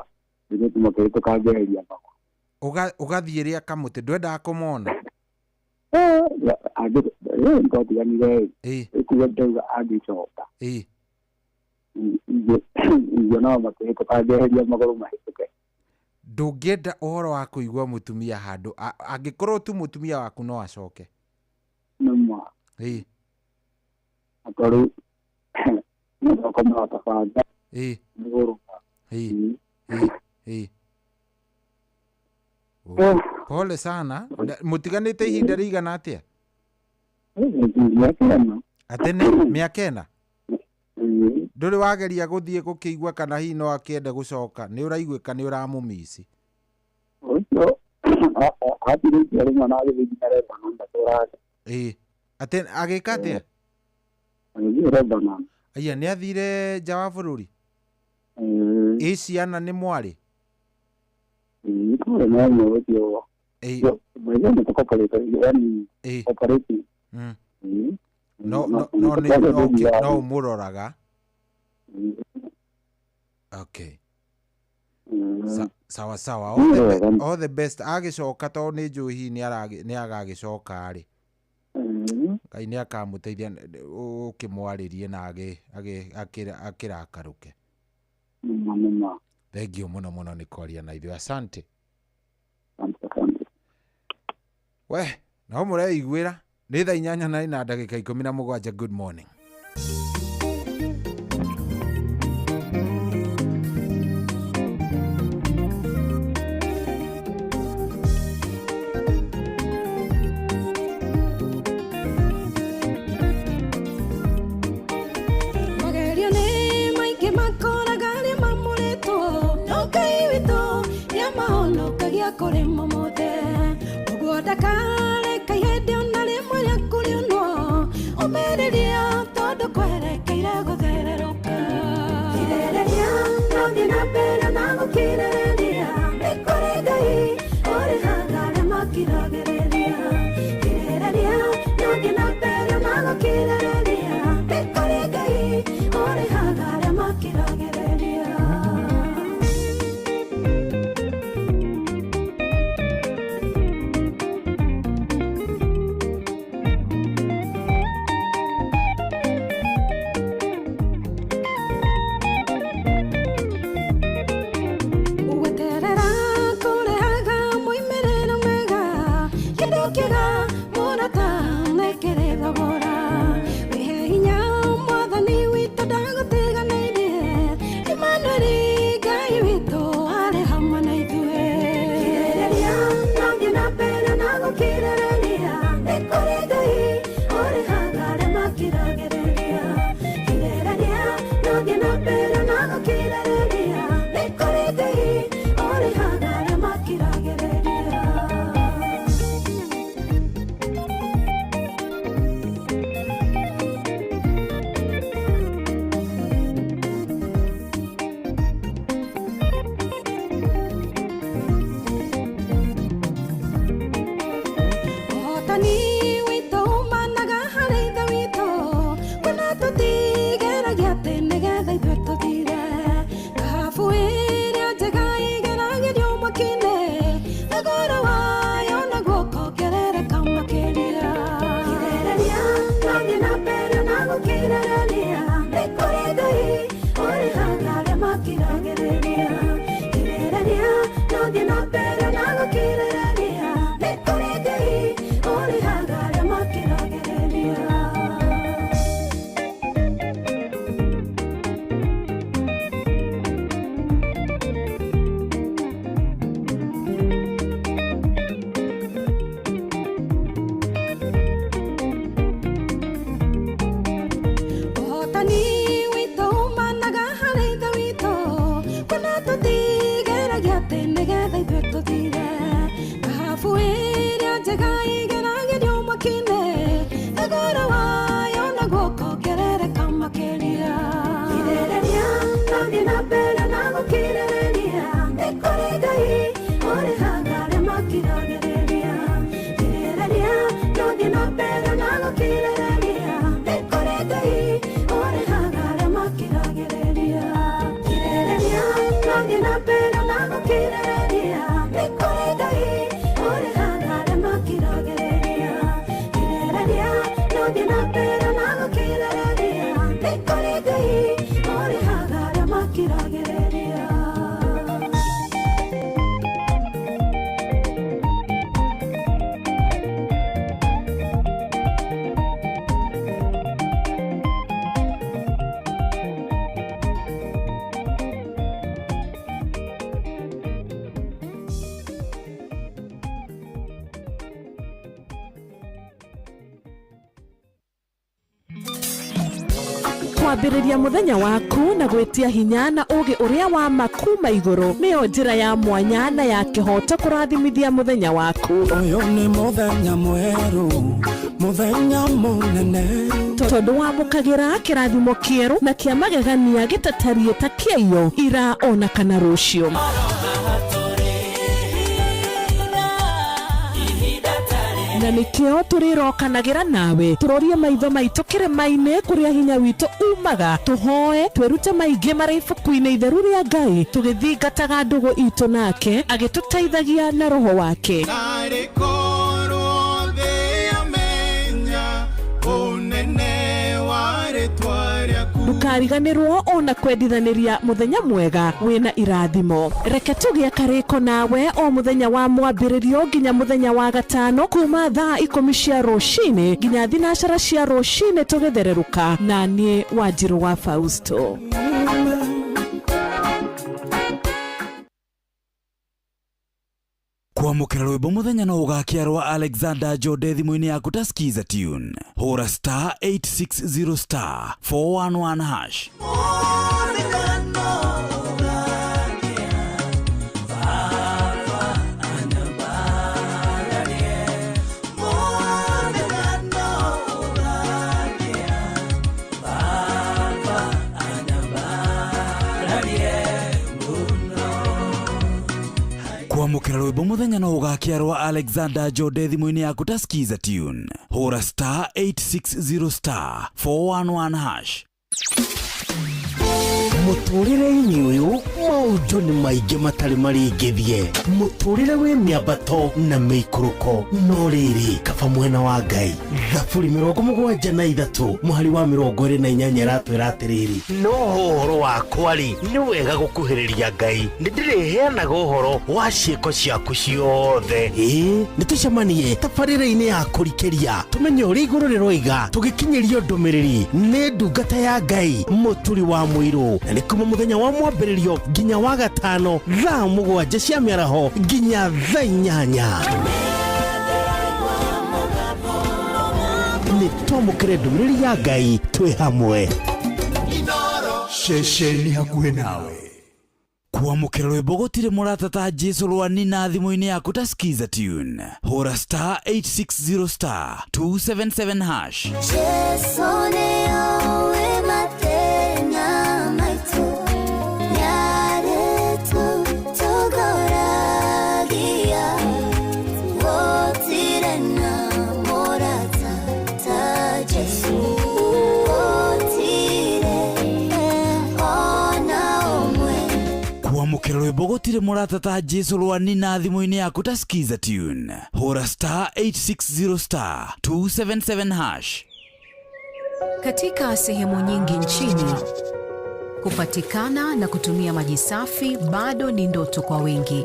nĩtũ makĩhĩtũka ngeheria thoko. Ũgathiĩ rĩa kamũtĩ ndwendaga kũmona? Nĩtwatiganire ĩkuga ndauga angĩcoka no makũhĩtũka ngeheria magũrũ mahĩtũke. Ndũngĩenda ũhoro wa kũigua mũtumia handũ angĩkorwo tu mũtumia waku no acoke. Nĩma. Akorwo no koma tabanga. Magũrũ. Pole sana. Mũtiganĩte ihinda rĩigana atĩa? Atene mĩaka 4. Ndũrĩ wageria gũthiĩ gũkĩigua kana hihi no akĩenda gũcoka, nĩ ũraiguĩka nĩ ũramũmici? Ũcio atirĩtie rĩmwe na agĩthiĩ Lebanon ndatũraga. Atĩ agĩka atĩa? Agĩthiĩ Lebanon. Aya nĩ athire nja wa bũrũri? Ciana nĩ mwarĩ? Kũrĩ na ũmwe ũcio. Mwĩthĩ nĩ tũkoparĩte, yani operating. No ũmũroraga? Okay. Sawa. All the best. Agĩcoka tondũ nĩ njũĩ nĩ agagĩcoka rĩ. Ngai nĩ akamũteithia ũkĩmwarĩrie na akĩrakarũke. Thank you mũno nĩ kwaria na ithuĩ. Asante. We, no mũreiguĩra nĩ thaa 8 na ndagĩka 17. Good morning. Magerio nĩ maingĩ makoraga arĩa mamũrĩtwo no Ngai witũ nĩamahonokagia kũrĩ mothe. Ũguo ndakareka ihĩndĩ ona rĩmwe rĩa kũrĩonwo ũmĩrĩria tondũ kwerekeire gũthererũka. Kirĩrĩria no thiĩ na mbere na gũkirĩrĩria nĩ kũrĩ Ngai ũrĩhaga arĩa makiragĩrĩria. Kirĩrĩria no thiĩ na mbere na gũkirĩrĩria nĩ kũrĩ Ngai ũrĩhaga arĩa makiragĩrĩria. Pero nada quiere, te corre de ahí, kwambĩrĩria mũthenya waku na gwĩtia hinya na ũgĩ ũrĩa wa makuma igũrũ nĩyo njĩra ya mwanya na ya kĩhoto kũrathimithia mũthenya waku. Ũyũ nĩ mũthenya mwerũ, mũthenya mũnene, tondũ wamũkagĩra kĩrathimo kĩerũ na kĩa magegania gĩtatariĩ ta kĩayo ira ona kana rũciũ. Na nĩkĩo tũrĩrokanagĩra nawe tũrorie maitho maitũ kĩrĩma-inĩ kũrĩa hinya witũ umaga, tũhoe twĩrute maingĩ marĩ ibuku-inĩ itheru rĩa Ngai, tũgĩthingataga ndũgũ itũ nake agĩtũteithagia na roho wake. Ndũkariganĩrwo ona kwendithanĩria mũthenya mwega wĩna irathimo. Reke tũgĩe karĩko nawe o mũthenya wa mwambĩrĩrio nginya mũthenya wa gatano kuma thaa 10 cia rũcinĩ nginya thinacara cia rũcinĩ tũgĩthererũka na niĩ Wanjirũ wa Fausto. Kwamũkĩra rwĩmbo mũthenya no ũgakĩarwo Alexander Jode thimũ-inĩ yaku ta skiza tune. Hũra *860 411#. Kwamũkĩra rwĩmbo mũthenya no ũgakĩarwo Alexander Jode thimũ-inĩ yaku ta skiza tune. Hũra *860 411#. Mũtũrĩre-inĩ ũyũ maũndũ nĩ maingĩ matarĩ maringithie. Mũtũrĩre wĩ mĩambato na mĩikũrũko, no rĩrĩ kaba mwena wa Ngai. Thaburi 73 mũhari wa 28 aratwĩra atĩrĩrĩ, no ũhoro wakwa-rĩ nĩ wega gũkuhĩrĩria Ngai, nĩndĩrĩheanaga ũhoro wa ciĩko ciaku ciothe. Nĩ tũcemanie tabarĩra-inĩ ya kũrikĩria tũmenye ũrĩa igũrũ rĩroiga, tũgĩkinyĩrio ndũmĩrĩri nĩ ndungata ya Ngai mũturi wa mũirũ. Na nĩ kuma mũthenya wa mwambĩrĩrio nginya wa gatano thaa 7 cia mĩaraho nginya thaa 8. Nĩ twamũkĩre ndũmĩrĩri ya Ngai twĩ hamwe. Ceceni hakuhĩ nawe. Kwamũkĩra rwĩmbo gũtirĩ mũrata ta Jesũ rwa Nina thimũ-inĩ yaku ta skiza tune. Hũra *860 277#. Jesũ nĩoĩ matena maitũ, nĩarĩtũ tũgoragia, gũtirĩ na mũrata ta Jesũ, gũtirĩ ona ũmwe. Kwamũkĩra rwĩmbo gũtirĩ mũrata ta Jesũ rwa Nina thimũ-inĩ yaku ta skiza tune. Hũra *860 277#. Katika sehemu nyingi nchini, kupatikana na kutumia maji safi bado ni ndoto kwa wengi.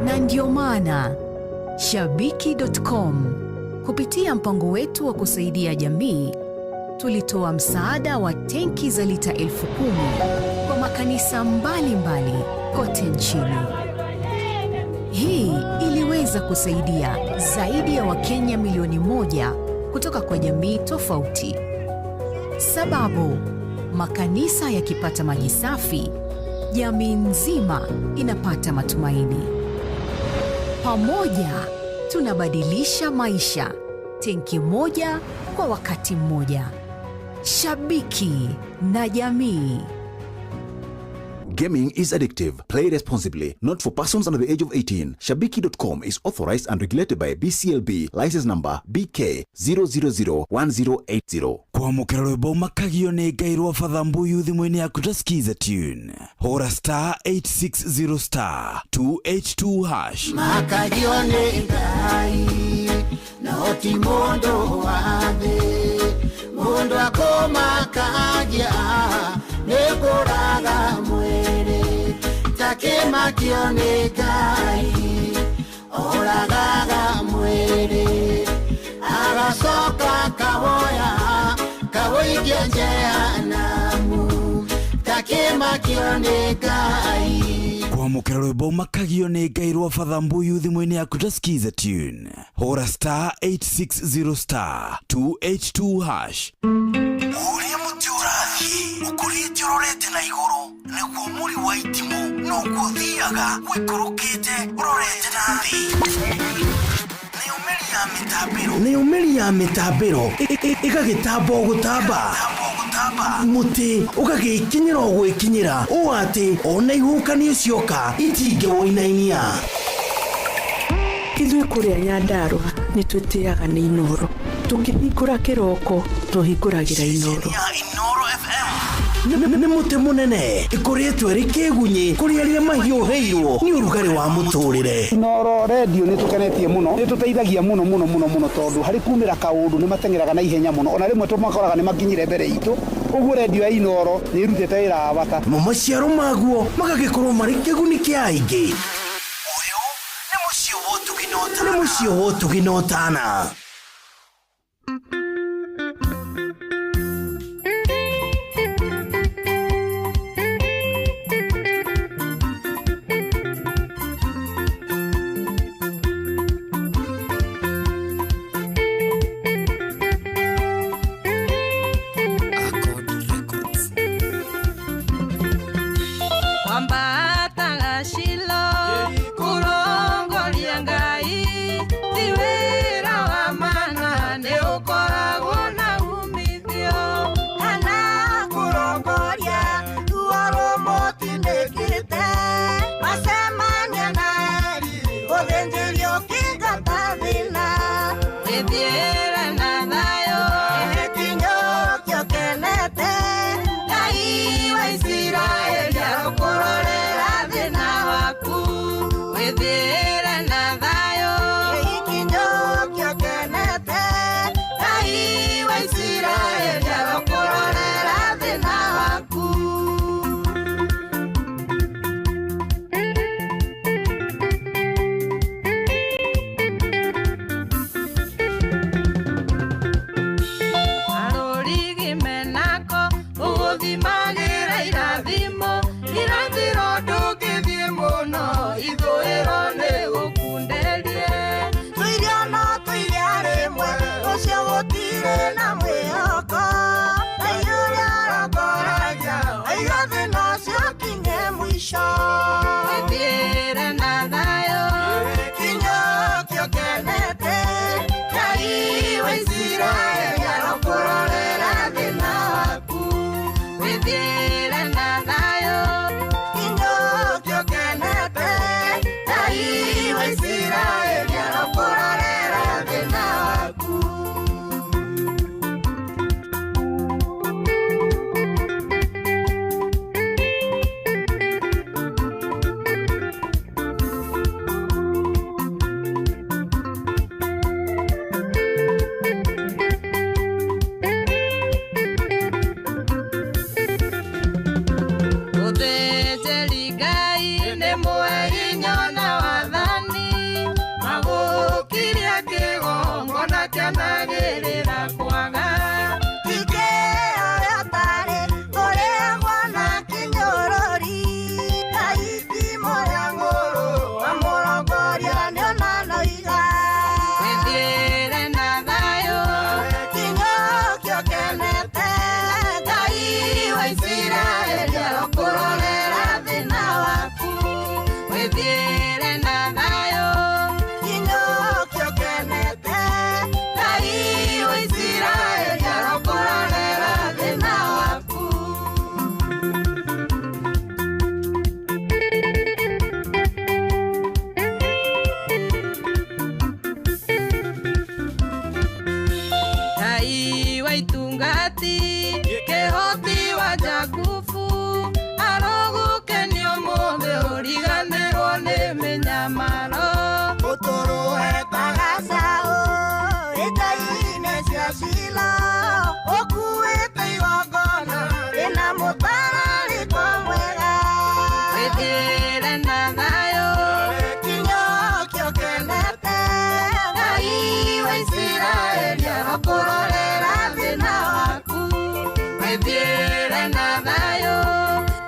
Na ndio maana Shabiki.com kupitia mpango wetu wa kusaidia jamii tulitoa msaada wa tenki za lita 10,000 kwa makanisa mbalimbali kote nchini. Hii iliweza kusaidia zaidi ya Wakenya milioni 1 kutoka kwa jamii tofauti. Sababu makanisa yakipata maji safi, jamii nzima inapata matumaini. Pamoja tunabadilisha maisha, tenki moja kwa wakati mmoja. Shabiki na jamii. Gaming is addictive. Play responsibly. Not for persons under the age of 18. Shabiki.com is authorized and regulated by BCLB. License number BK 0001080. Kwamũkĩra rwĩmbo makagio nĩ Ngai rwa Father Mbuyu thimũ-inĩ yaku ta skiza tune. Hũra *860 282#. makagio nĩ Ngai no ti mũndũ wa thĩ, mũndũ akũmakagia nĩ kũraga mwĩrĩ, takĩmakio nĩ Ngai oragaga mwĩrĩ, agacoka kawoya kawoikia jehanamu, takĩmakio nĩ Ngai. kwamukira rwimbo makagio ni Ngai rwa Father Mbuyu thimũ-inĩ yaku ta skiza tune. Hũra *860 *282#. Uria muti urathi ukurite urorete na iguru niguo muri wa itimu no guthiaga wikurukite urorete na thi. Ni umeri ya mitambiro igagitambo gutamba muti ugagikinyira gwikinyira o ati ona ihukani cioka itinge woinainia. Ithuĩ kũrĩa Nyandarua nĩ twĩtĩaga nĩ Inoro. Tũkĩhingũra kĩroko tũhingũragĩra Inoro. Nĩ muti munene ikoretwo ri kĩgunyi kũrĩ arĩa mahiũhĩirwo nĩ ũrugarĩ wa mũtũrĩre. Inoro radio nĩ tũkenetie mũno, nĩ tũteithagia mũno tondũ harĩ kumĩra kaũndũ nĩ matengeraga na ihenya mũno, ona rĩmwe tũmakoraga nĩ makinyire mbere itũ. Ũguo radio ya Inoro nĩ irutĩte wĩra wa bata. Maciaro maguo magagĩkorwo marĩ kĩguni kĩa aingĩ. Nĩ mũciĩ wotũginotana.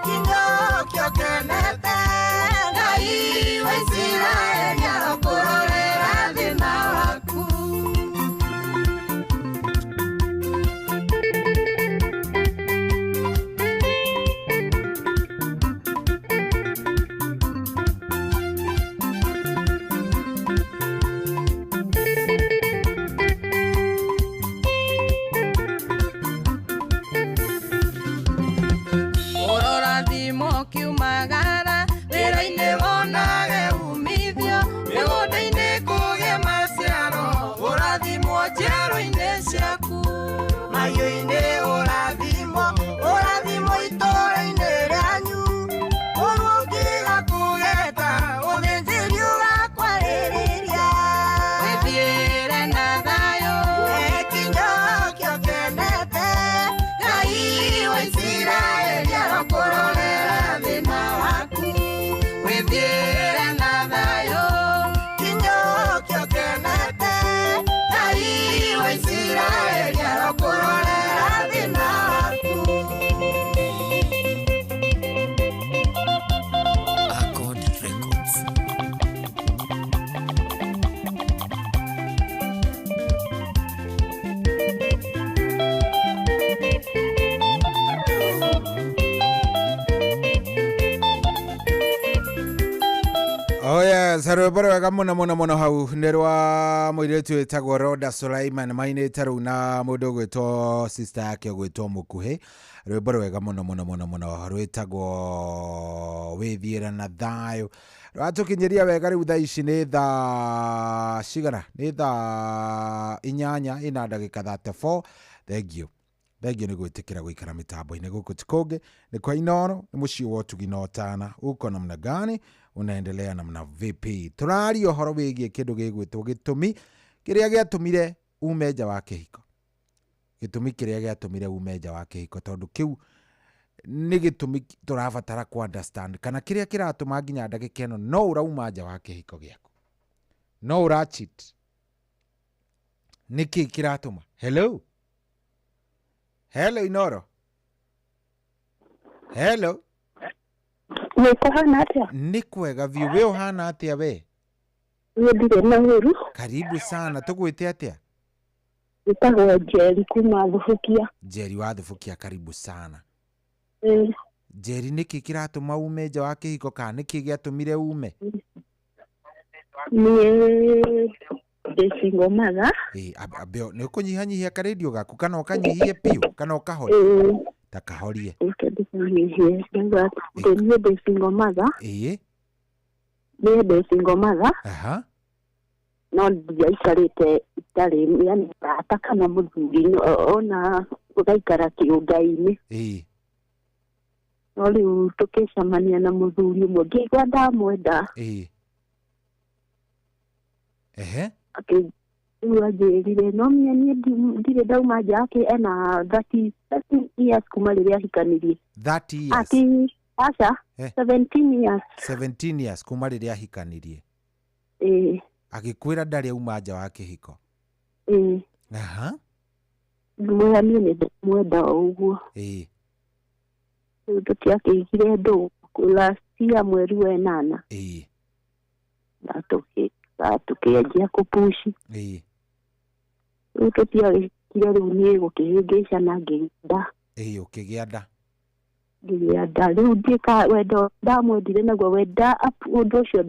Kinyokio kenete kumagara wĩra-inĩ wonage umithio mĩgũnda-inĩ kũgĩe maciaro ũrathimwo njiaro-inĩ ciaku mahiũ-inĩ ũrathimwo itũũra-inĩ rĩanyu ũru ũngĩga kũgeta ũthĩnjĩri ũgakwarĩrĩria wĩthiĩre na thayũ kinyokio kenete Ngai wa Isiraeli arokũrorera thĩna waku wĩthiĩre na thayũ kinyokio kenete Ngai wa Isiraeli arokũrorera thĩna waku. Accord Records. Oya sarubara wega muno hau nĩ rwa mũirĩtu wĩtagwo Roda Sulaiman mainĩte rĩu na mũndũ gwĩtwo sister yake gwĩtwo Mũkuhĩ rwĩmbo rwega mũno rwĩtagwo wĩthiĩre na thayũ rwatũkinyĩria wega rĩu thaa ici nĩ thaa cigana nĩ thaa 8 ina ndagĩka 34 thengiũ nĩ gwĩtĩkĩra gũikara mĩtambo-inĩ gũkũ ti kũngĩ nĩ kwa Inooro nĩ mũciĩ wa ũtugi na ũtana uko namna gani unaendelea namna vipi tũraria ũhoro wĩgiĩ kĩndũ gĩgwĩtwo gĩtũmi kĩrĩa gĩatũmire ume nja wa kĩhiko tondũ kĩu nĩ gĩtũmi tũrabatara ku understand kana kĩrĩa kĩratũma nginya ndagĩka ĩno no ũrauma nja wa kĩhiko gĩaku no ũrachit nĩkĩ kĩratũma hello Inooro hello Nĩkũhana atĩa? Nĩ kwega biũ we ũhana atĩa we? Ndirĩ na ũru. Karibu sana tũgwĩte atĩa? Njĩtagwo Njeri kuma Thubukia. Njeri wa Thubukia karibu sana. Njeri nĩkĩ kĩratũma ume nja wa kĩhiko kana nĩkĩ gĩatũmire ume? Niĩ ndĩ single mother. Abeo nĩ ũkũnyihanyihia karedio gaku kana ũkanyihie piũ kana ũkahoria? Ta kahorie. Ndĩ single mother. Niĩ ndĩ single mother. Aha. No ndiaikarĩte itarĩ yani tata kana mũthuri ona ũgaikara kĩũngai-inĩ. No rĩu tũkĩcemania na mũthuri ũmwe ngĩigua ndamwenda. Akĩnjĩrire no niĩ ndirĩ ndauma nja yake ena 30 years kuma rĩrĩa ahikanirie. 30 years? Aca 17 years. 17 years kuma rĩrĩa ahikanirie. Agĩkwĩra ndarĩ auma nja wa kĩhiko. Aha. Mwĩra niĩ nĩ ndamwenda ũguo. Rĩu tũtiakĩigire ndũ last year mweri wa 8. Tukĩanjia kũpushi. Rĩu tũtiagĩkire rĩu niĩ gũkĩhĩngĩcana ngĩgĩa nda. Ũkĩgĩa nda. Ngĩgĩa nda rĩu ndĩka wendo ndamwendire naguo wenda ũndũ ũcio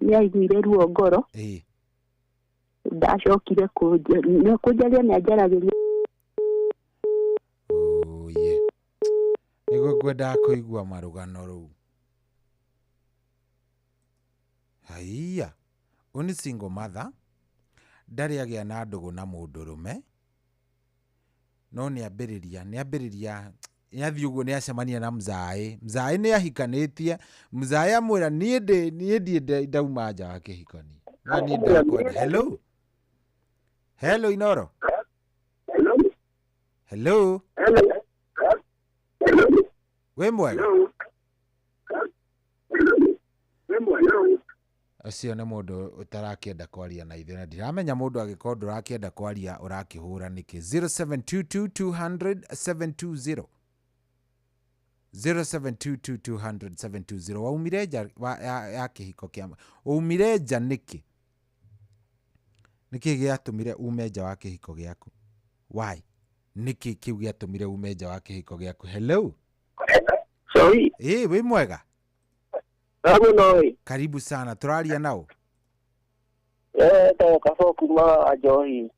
nĩ aiguire ruo ngoro. Ndacokire kũnjaria nĩ anjaragĩria. Nĩguo ngwendaga kũigua marũgano rũu. Haiya, ũyũ nĩ single mother, ndarĩ agĩa na ndũgũ na mũndũrũme, no nĩambĩrĩria nĩathiĩ ũguo nĩacemania na mzaĩ nĩ ahikanĩtie, mzaĩ amwĩra niĩ ndauma nja wa kĩhikoni. Na niĩ ndakwenda. Hello Inooro. Hello. We mwega? Ũcio nĩ mũndũ ũtarakĩenda kwaria na ithuĩ na ndiramenya mũndũ angĩkorwo ndũrakĩenda kwaria ũrakĩhũra nĩkĩ. 0722200720 0722200720 waumire nja ya kĩhiko kĩa umire nja nĩkĩ gĩatũmire ume nja wa kĩhiko gĩaku? Why? Nĩkĩ kĩu gĩatũmire ume nja wa kĩhiko gĩaku? Hello. Sorry. Wĩ mwega? Noi. Karibu sana. Turaria nao. Tayo kafo kuma Ajohi.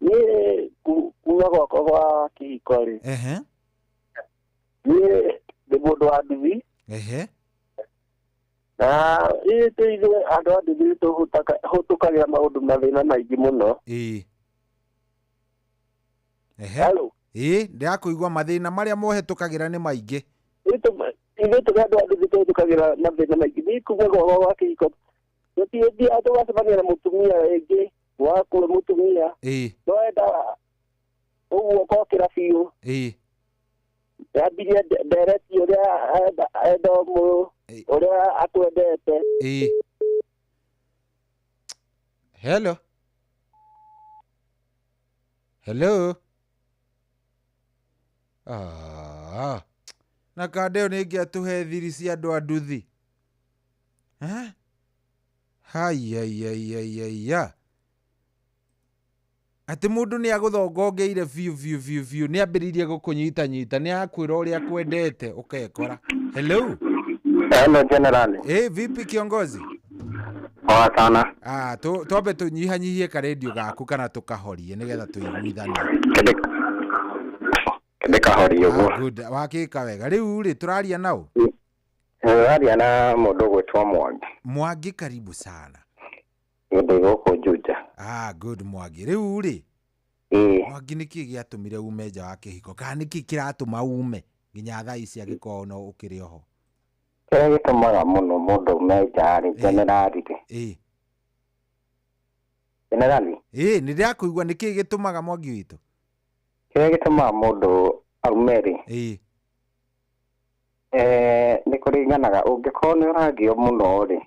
Ni kuma gwakwa gwa kĩhiko rĩ. Niĩ ndĩ mũndũ wa nduthi. Ehe. Na ithuĩ andũ a nduthi tũhũtũkagĩra maũndũ mathĩna maingĩ mũno. Ehe. Ndĩrakũigua mathĩna marĩa mũhĩtũkagĩra nĩ maingĩ. Ithuĩ tũrĩ andũ a nduthi tũhũtũkagĩra mathĩna maingĩ. Niĩ kuugaga ũhoro wa kĩhiko. Tũtithiaga tũgacemania na mũtumia rĩngĩ wakua mũtumia. No enda ũguo kokĩra biũ. Yambirie ndereti ũrĩa enda ũrĩa akwendete. Hello. Na kandeo nĩ ingĩatũhe thiri cia andũ a nduthi. Haiya. Atĩ mũndũ nĩ agũthongongeire biũ nĩ ambĩrĩirie gũkũnyitanyita nĩ akwĩra ũrĩa kwendete ũkekora. Hello general. Vipi kiongozi? Poa sana. Twambe tũnyihanyihie karedio gaku kana tũkahorie nĩgetha tũiguithane. Kende kahorie ũguo. Good. Wakĩka wega. Rĩu rĩ tũraria nao? Tũraria na mũndũ gwĩtwo Mwangi. Mwangi, karibu sana. Ndĩ gũkũ Juja. Good Mwangi. Rĩu rĩ Mwangi nĩkĩ gĩatũmire ume nja wa kĩhiko kana nĩkĩ kĩratũma ume nginya thaa ici angĩkorwo no ũkĩrĩ oho? Kĩrĩa gĩtũmaga mũno mũndũ ume nja rĩ generali rĩ. Generali? Nĩ ndĩrakũigua nĩkĩ gĩtũmaga Mwangi witũ? Kĩrĩa gĩtũmaga mũndũ aume rĩ nĩ kũringanaga ũngĩkorwo nĩ ũragio mũno rĩ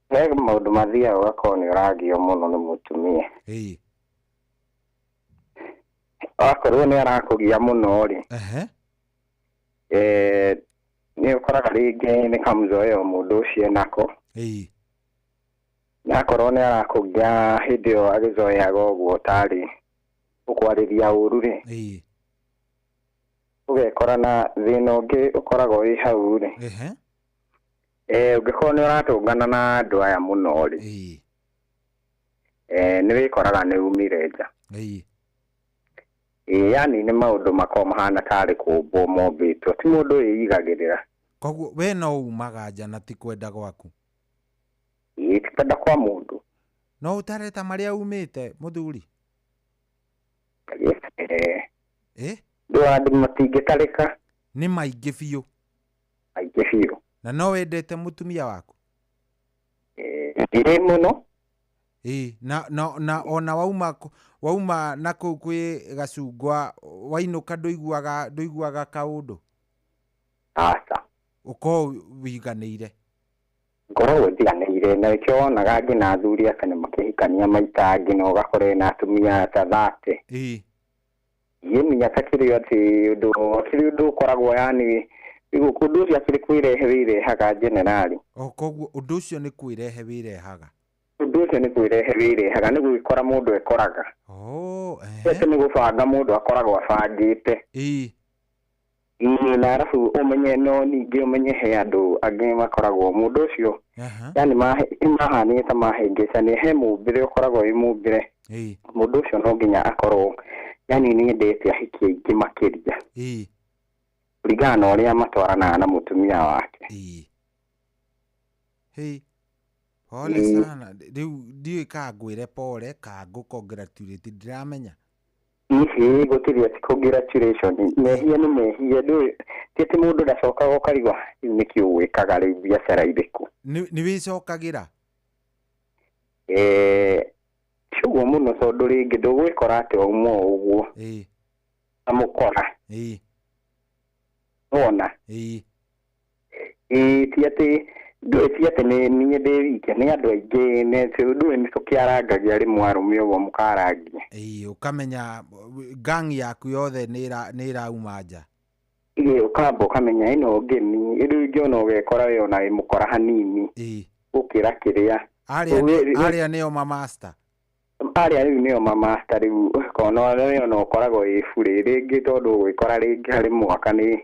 he maũndũ mathiaga ũgakorwo nĩ ũragio mũno nĩ mũtumia. Wakorwo nĩ arakũgia mũno rĩ nĩ ũkoraga rĩngĩ nĩ kamũzoeo mũndũ ũcio nako. Nakorwo nĩ arakũgia hĩndĩ ĩyo agĩzoeaga ũguo tarĩ ũkwarĩria ũru rĩ ũgekora na thĩna ũngĩ ũkoragwo wĩ hau rĩ ũngĩkorwo nĩ ũratũngana na andũ aya mũno rĩ nĩ wĩkoraga nĩ umire nja. Yani nĩ maũndũ makoragwo mahana tarĩ kũmbwo mombĩtwo ti mũndũ wĩigagĩrĩra. Koguo we no umaga nja na ti kwenda gwaku? Ti kwenda kwa mũndũ. No ũtareta marĩa umĩte mũthuri? Andũ matingĩtarĩka. Nĩ maingĩ biũ. Maingĩ biũ. Na no wendete mũtumia waku? Ĩrĩ mũno. Na ona wauma na kũu kwĩ Gacungwa wainũka ndũiguaga kaũndũ? Aca. Ũkorwo wiganĩire? Ngoragwo njiganĩire na nĩkĩo wonaga nginya athuri aka nĩ makĩhikania maita nginya ũgakora na atumia ta 30. Yemenya takĩrĩ atĩ ũndũ ũkoragwo yani ũndũ ũcio akĩrĩ kwĩrehe wĩrehaga generali. Koguo ũndũ ũcio nĩ kwĩrehe wĩrehaga? Ũndũ ũcio nĩ kwĩrehe wĩrehaga nĩ gwĩkora mũndũ ekoraga. Ete nĩ gũbanga mũndũ akoragwo abangĩte. Na arabu ũmenye no ningĩ ũmenye he andũ angĩ makoragwo mũndũ ũcio yani mahanĩte mahĩngĩcania he mũmbĩre ũkoragwo wĩ mũmbĩre. Mũndũ ũcio no nginya akorwo yani nĩ endete ahiki aingĩ makĩria kũringana na ũrĩa matwaranaga na mũtumia wake. Pole sana. Rĩu ndiũĩ ka ngwĩre pole ka ngũ-congratulate ndiramenya. Gũtirĩ ati congratulation mehia nĩ mehia ndũĩ ti atĩ mũndũ ndacokaga ũkarigwo nĩkĩ ũgwĩkaga rĩu biacara irĩkũ. Nĩ wĩcokagĩra? Ũguo mũno tondũ rĩngĩ ndũgwĩkora atĩ wauma ũguo na mũkora wona ti atĩ nĩ ndĩ wike nĩ andũ aingĩ ndũĩ nĩ tũkĩarangagia rĩmwe arũme ũguo mũkarangia. Ũkamenya gang yaku yothe nĩ ĩrauma nja. Ũkamba ũkamenya ĩno ngemi rĩu ingĩona ũgekora we ona wĩ mũkora hanini gũkĩra kĩrĩa arĩa nĩo mamaster. Arĩa rĩu nĩo mamaster rĩu ũkona we ona ũkoragwo wĩ burĩ rĩngĩ tondũ ũgwĩkora rĩngĩ harĩ mwaka nĩ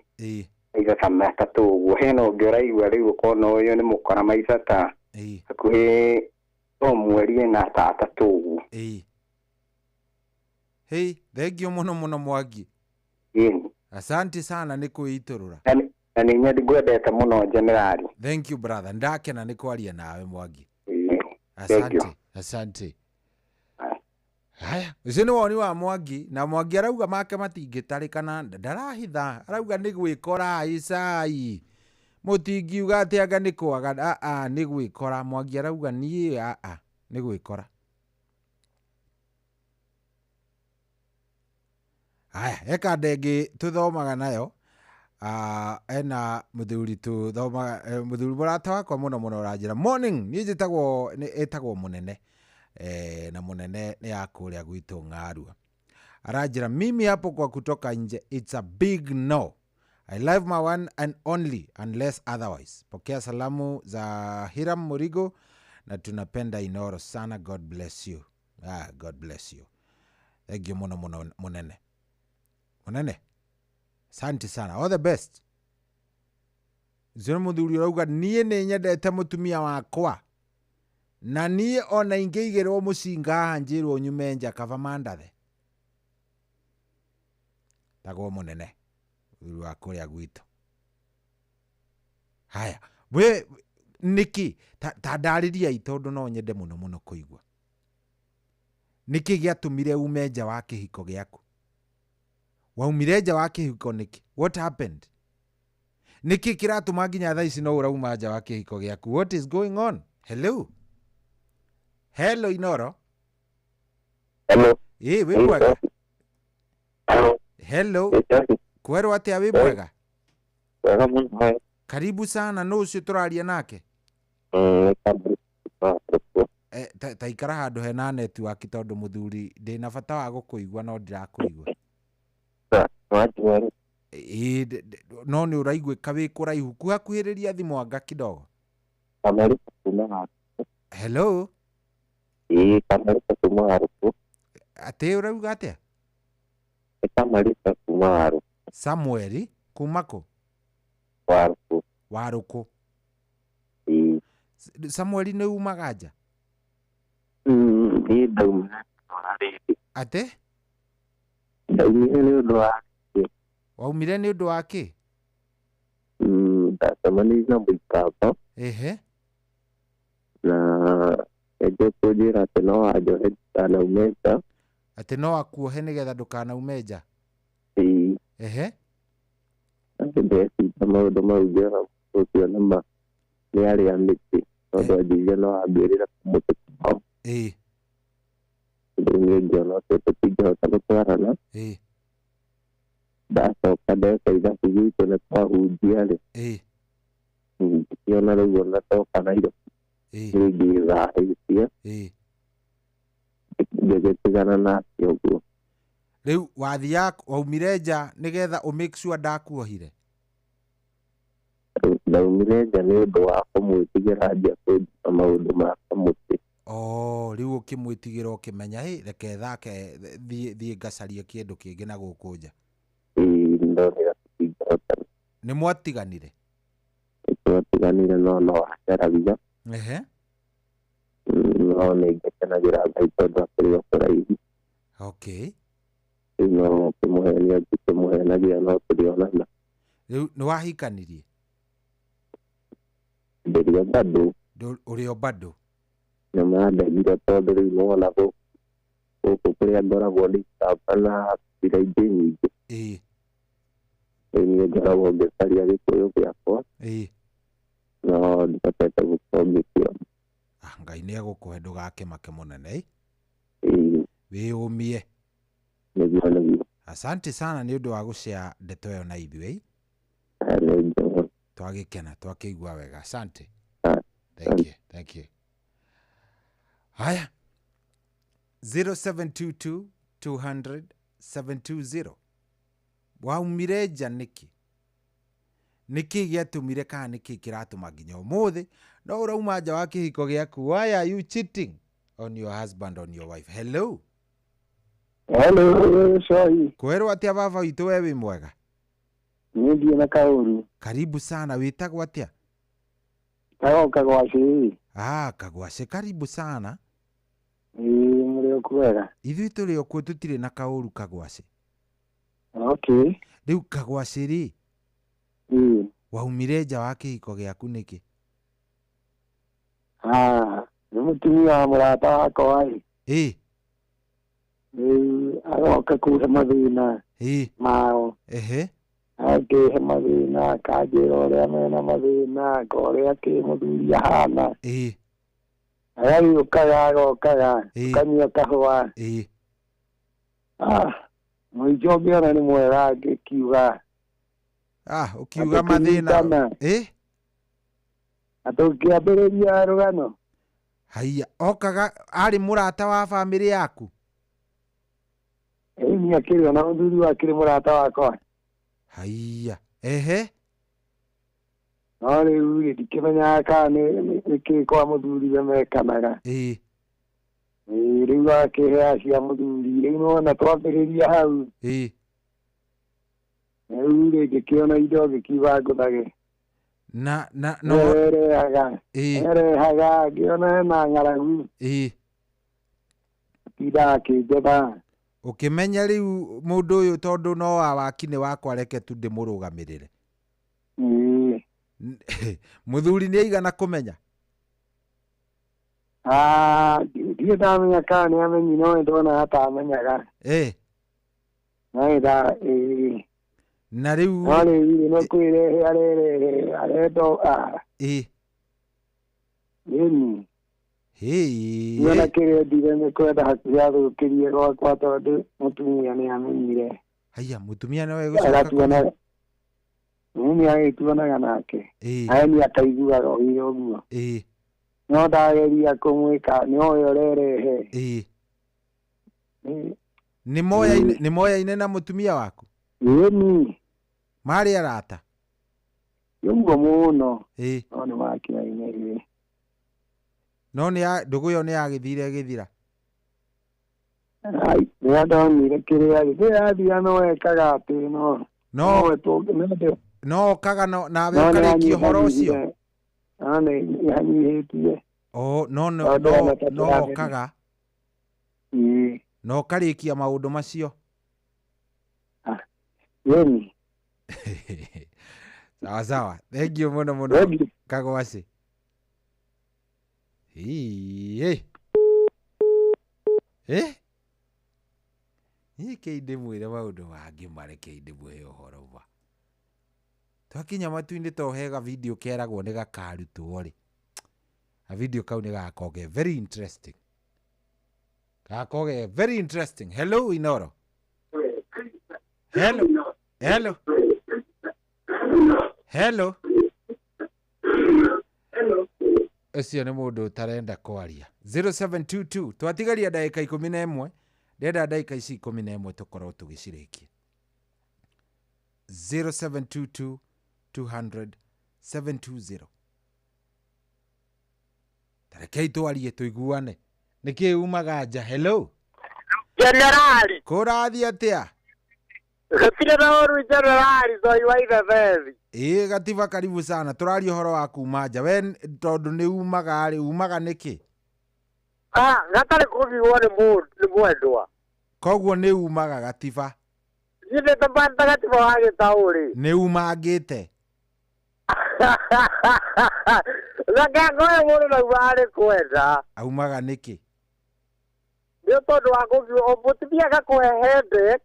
maitha ta matatũ ũguo hena ũngĩ ũraigua rĩu ũkona ũyũ nĩ mũkora maitha ta hakuhĩ o mweri na ta atatũ ũguo. Thengio mũno Mwangi. Asante sana nä kwä itå na nä inya ngwendete må no generali. Thank you brother, ndakena nä kwaria nawe Mwangi. Asante. Haya, ucio nä woni wa Mwangi, na Mwangi arauga make matingä tarä kana ndarahitha, arauga nä gwä kora icai mutingiuga atä anga nä kwaga nä gwä kora. Mwangi arauga niä nä gwä kora. Haya, eka ndengä tå thomaga nayo ena muthuri tu thoma muthuri murata wakwa muno muno ranjira morning ni njitagwo ni etagwo munene na munene ni akuria gwitu Ng'arua aranjira mimi hapo kwa kutoka nje it's a big no. I love my one and only unless otherwise. Pokea salamu za Hiram Murigo na tunapenda Inoro sana. God bless you. God bless you. Thank you muno muno munene. Asante sana. All the best. Zero muthuri urauga nie ni nyendete mutumia wakwa. Na nie ona ingeigerwo mucinga njirwo nyume nja kava mandathe. Tagwo munene. Muthuri wa kuria gwitu. Haya. We niki ta ndariria itondu no nyende muno muno kuigwa. Niki giatumire ume nja wa kihiko giaku. Waumire nja wa kihiko niki? What happened? Niki kiratuma nginya thaa ici no urauma nja wa kihiko giaku? What is going on? Hello Inoro. Hello. Wi mwega? Hello. Kwerwo atia wi mwega? Wega muno. Karibu sana. No ucio turaria nake? Ta ikara handu hena network tondu muthuri ndina bata wa gukuigwa no ndirakuigwa. No nä å raiguä ka wä kå raihu kuhakuhä rä ria thimå anga kidogo. Hello. Atä å rauga atä Samueli kuma kå Warå kå. Samueli nä umaga nja atä ndaumire nä å ndå wa waumire nä å ndå wa kä ndacemanirie na mũikamba na enje kũnjĩra atĩ no wanjohe ndikanaume nja atä no akuohe nä getha ndũkanaume nja. Ndecita maũndũ mau ngĩona ũcio nĩ arĩa mĩtĩ tondũ anjirie no ambĩrĩre kũmũtĩ kwao. Rĩu niĩ ngĩona ũcio tũtingĩhota gũtwarana. Ndacoka ndeka ithabu gwitũ nĩ twahunjia rĩ ngĩona rĩu ona toka Nairobi ngĩthaahĩtie ngĩgĩtigana nacio ũguo. Rĩu wathiaga waumire nja nĩ getha ũ make sure ndakuohire? Ndaumire nja nĩ ũndũ wa kũmwĩtigĩra nja kũnjĩka maũndũ ma kamũtĩ. Rĩu ũkĩmwĩtigĩra ũkĩmenya reke thake thiĩ ngacarie kĩndũ kĩngĩ na gũkũ nja. Nĩ mwatiganire? Twatiganire no acaragia no nĩ ngĩkenagĩra Ngai tondũ akĩrĩ o kũraihu. No kĩmũhenia ngĩkĩmũhenagia no tũrĩonana. Rĩu nĩ wahikanirie? Ndĩrĩ o bado. Ũrĩ o bado? Nĩ mandendire tondũ rĩu nĩwona gũkũ kũrĩa ngoragwo ndĩcamba na njĩra ingĩ nyingĩ. Niĩ ngoragwo ngĩcaria gĩkũyũ gĩakwa no ndibotete gũkorwo ngĩkĩona. Ngai nĩ egũkũhe ndũgakĩmake mũnene. Wĩyũmie. Nĩguo. Asante sana nĩ ũndũ wa gũcea ndeto ĩyo na ithuĩ. Twagĩkena twakĩigua wega. Asante. Thank you. Haya. 0722 200 720. Waumire nja nĩkĩ? Nĩkĩ gĩatũmire kana nĩkĩ kĩratũma nginya ũmũthĩ no ũrauma nja wa kĩhiko gĩaku? Why are you cheating on your husband, on your wife? Hello. Shoi. Kwerwo atĩa baba witũ we wĩ mwega? Niĩ ndiĩ na Kaũru. Karibu sana. Wĩtagwo atĩa? Kagwacĩ. Kagwacĩ, karibu sana. Mũrĩ o kwega? Ithuĩ tũrĩ o kuo tũtirĩ na Kaũru Kagwacĩ. Okay. Riu Kagwaciri. Waumire nja wa kĩhiko gĩaku nĩkĩ? Nĩ mũtumia wa mũrata wakwa rĩ. Agoka kuhe mathĩna mao. Akĩhe mathĩna, akanjĩra ũrĩa mena mathĩna, ũrĩa kĩmũthuri ahana. Agagĩũkaga agokaga, ũkanyua kahũa. Mũico ũngĩona nĩ mwega ngĩkiuga. Ũkiuga mathĩna. Atũkĩambĩrĩria rũgano. Haiya, okaga arĩ mũrata wa bamĩrĩ yaku? Nĩ akĩrĩ ona mũthuri wake nĩ mũrata wakwa. Haiya, no rĩu ndikĩmenyaga kana nĩkĩĩ kwa mũthuri mekanaga. Rĩu akĩhe acia mũthuri, rĩu nona twambĩrĩria hau. Rĩu ngĩkĩona indo ngĩkiuga ngũthage. Erehaga ngĩona hena ng'aragu. Tinda akĩnjetha. Ũkĩmenya rĩu mũndũ ũyũ tondũ no wa waki nĩ wakwa reke tu ndĩmũrũgamĩrĩre. Mũthuri nĩ aigana kũmenya? Ndiĩ ndamenya kana nĩ amenyi, no ndona atamenyaga. Na rĩu no rĩu no kwĩrehe arerehe arendo Niona kĩrĩa ndire nĩ kwenda hakuhĩ athũkĩrie gwakwa tondũ mũtumia nĩ amenyire. Haiya, mũtumia nĩwe gũcoka nĩ agĩtuanaga nake. Aeni akaiguaga ũrĩa ũguo. No ndageria kũmwĩka nĩ oyo ũrerehe. Nĩ moyaine na mũtumia waku? Marĩ arata? Ũguo mũno. No nĩ makĩaine rĩ. No ndũgũ ĩyo nĩ yagĩthire gĩthira? Nĩ ndonire kĩrĩa gĩthira no ekaga atĩ no okaga nawe ũkarĩkia ũhoro ũcio? Nĩanyihĩtie. No okaga no ũkarĩkia maũndũ macio? Sawa sawa, thank you mũno mũno Kagwacĩ. Nĩkĩi ndĩmwĩre maũndũ mangĩ marekei ndĩmũhe ũhoro wa. Twakinya matu-inĩ tohega video keragwo nĩ gakarutwo rĩ. A video kau nĩ gakoge very interesting. Gakoge very interesting. Hello Inoro. Hello. Hello. Hello. Ũcio nĩ mũndũ ũtarenda kwaria. 0722 twatigaria ndagĩka 11. Ndenda ndagĩka ici 11 tũkorwo tũgĩcirĩkia. 0722 200 720. Tarekei twarie tũiguane. Nĩkĩĩ umaga nja? Hello. Generali. Kũrathiĩ atĩa? Gũtirĩ na ũru Generali Zoi wa Ithebezi. Gatiba karibu sana. Tũraria ũhoro wa kuma nja. We tondũ nĩ umaga rĩ, umaga nĩkĩ? Gatarĩ kũbigwo nĩ mwendwa. Koguo nĩ umaga Gatiba? Njithĩte bata Gatiba wa Gĩtaũ-rĩ. Nĩ umangĩte? Reke ngoe mũndũ na umarĩ kwenda. Aumaga nĩkĩ? Nĩ tondũ wa kũbigwo mũtumia agakũhe hende.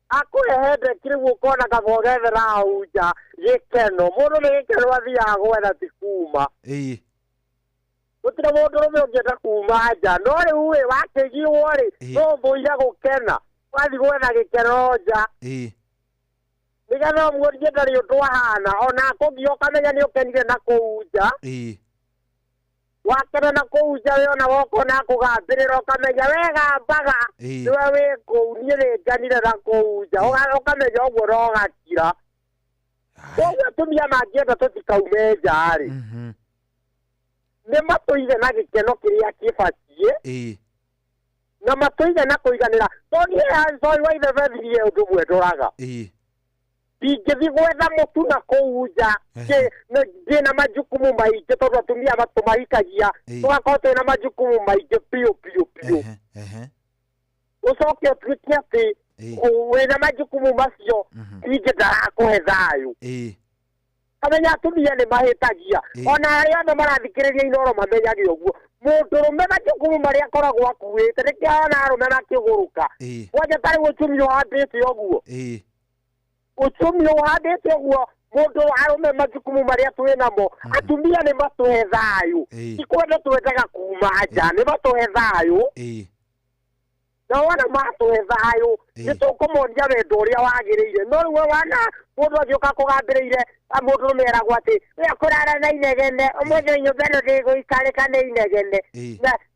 Akũhe hende kĩrĩu ũkona kabogethera hau nja gĩkeno. Mũndũ nĩ gĩkeno athiaga gwetha ti kuma. Gũtirĩ mũndũ ũrũme ũngĩenda kuma nja. No rĩu wakĩiguo-rĩ, no mũira gũkena. Wathiĩ gwetha gĩkeno nja. Nĩgetha mũndũ ndarĩ ũndũ ahana. Ona kũngĩ ũkamenya nĩ ũkenire na kũu nja. Wakena na kũu nja we ona woka na kũgambĩrĩra ũkamenya wega mbaga. Niwe wĩ kũu niĩ nĩngenire na kũu nja. Ũkamenya ũguo no gakira. Koguo atumia mangĩenda tũtikaume nja-rĩ. Nĩ matũige na gĩkeno kĩrĩa kĩbatiĩ. Na matũige na kũiganĩra. Tondũ Zoi wa Ithebezi niĩ ũndũ ũmwe ndoraga. Ndingĩthiĩ gwetha mũtu na kũu nja. Ndĩna majukumu maingĩ tondũ atumia matũmahikagia. Tũgakorwo twĩna majukumu maingĩ biũ. Ũcoke ũtuĩke atĩ wena majukumu macio inge ndarakuhe thayu kamenya atumia nĩ mahĩtagia ona arĩa othe marathikĩrĩria Inooro mamenyage ũguo mũndũrũme majukumu marĩa akoragwo akuĩte nĩkĩo ona arũme makĩgũrũka wanja tarĩ ũchumi ũhambĩte ũguo ũchumi ũhambĩte ũguo mũndũ arũme majukumu marĩa twĩ namo atumia nĩ matũhe thayu ikwenda twendaga kuma nja nĩ matũhe thayu na wona matũhe thayu nĩtũkũmonia wendo ũrĩa wagĩrĩire no rĩu wana mũndũ agĩũka kũgambĩrĩire mũndũ meragwo atĩ kũrara na inegene ũmũthĩ nyũmba ĩno ndĩgũikarĩka nĩ inegene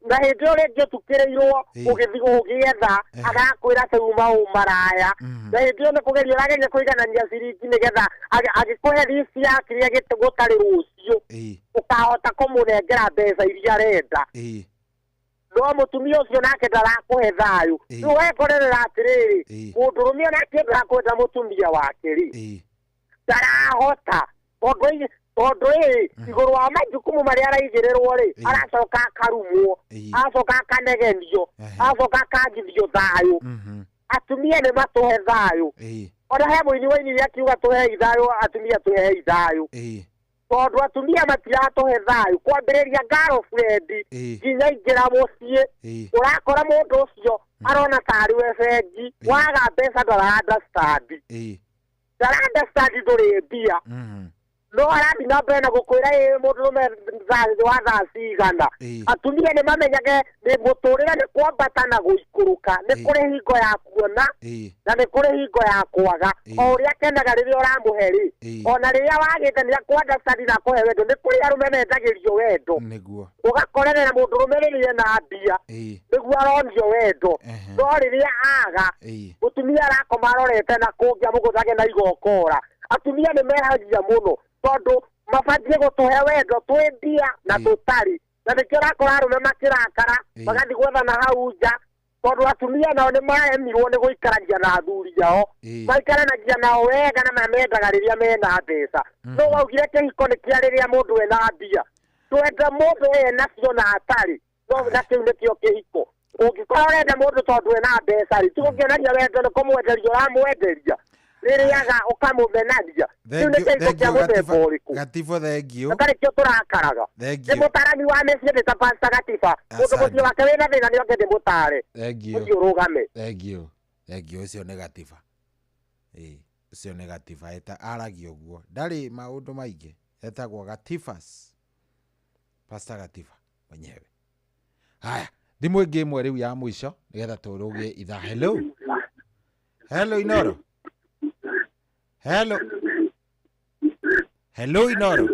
na hĩndĩ ĩyo rĩngĩ ũtukĩrĩirwo ũgĩthiĩ ũgĩetha agakwĩra atĩ uma ũmaraya na hĩndĩ ĩyo nĩ kũgeria ũrageria kũiganania ciringi nĩgetha agĩkũhe rĩci ya kĩrĩa gũtarĩ rũciũ ũkahota kũmũnengera mbeca iria arenda no mũtumia ũcio nake ndarakũhe thayu rĩu wekorerera atĩrĩrĩ mũndũrũme onake ndarakwenda mũtumia wake rĩ ndarahota tondũ igũrũ wa majukumu marĩa araigĩrĩrwo rĩ aracoka akarumwo aracoka akanegenio aracoka akangithio thayu atumia nĩ matũhe thayu ona he mũini wa ini akiuga tũhei thayu atumia tũhei thayu tondũ atumia matiratũhe thayu kwambĩrĩria girlfriend nginya ingĩra mũciĩ ũrakora mũndũ ũcio arona tarĩ we bengi waga mbeca ndarandastandi ndũrĩ mbia no arathi na mbere na gũkwĩra mũndũrũme wa thaa cigana atumia nĩ mamenyage nĩ mũtũrĩre nĩ kwambata na gũikũrũka nĩ kũrĩ hingo ya kuona na nĩ kũrĩ hingo ya kwaga o ũrĩa akenaga rĩrĩa ũramũhe rĩ ona rĩrĩa wagĩte nĩ akwandastandi na kũhe wendo nĩ kũrĩ arũme mendagĩrio wendo ũgakorerera mũndũrũme rĩrĩa na mbia nĩguo aronio wendo no rĩrĩa aga mũtumia arakoma arorete na kũngĩa mũgũthage na igokora atumia nĩ mehagia mũno tondũ mabatiĩ gũtũhe wendo twĩ mbia na tũtarĩ na nĩkĩo ũrakora arũme makĩrakara magathiĩ gwethana hau nja tondũ atumia nao nĩ maremirwo nĩ gũikarania na athuri ao maikaranagia nao wega na mamendaga rĩrĩa mena mbeca no waugire kĩhiko nĩ kĩa rĩrĩa mũndũ ena mbia twenda mũndũ enacio na atarĩ no na kĩu nĩkĩo kĩhiko ũngĩkorwo ũrenda mũndũ tondũ ena mbeca rĩ tigũkĩonania wendo nĩ kũmwenderia ũramwenderia rĩrĩaga ũkamũmenania rĩu nĩ kĩhiko kĩa mũthemba ũrĩkũ Gatiba thengio nĩkĩo tũrakaraga nĩ mũtarani wa mĩciĩ nĩ ta Pastor Gatiba mũndũ mũciĩ wake wĩna thĩna nĩoke ndĩmũtare mũciĩ ũrũgame thengio ũcio nĩ Gatiba ũcio nĩ Gatiba aragia ũguo ndarĩ maũndũ maingĩ etagwo Gatibas Pastor Gatiba mwenyewe haya thimũ ĩngĩ ĩmwe rĩu ya mũico nĩgetha tũrũgie ithaa hello Inooro hello Inooro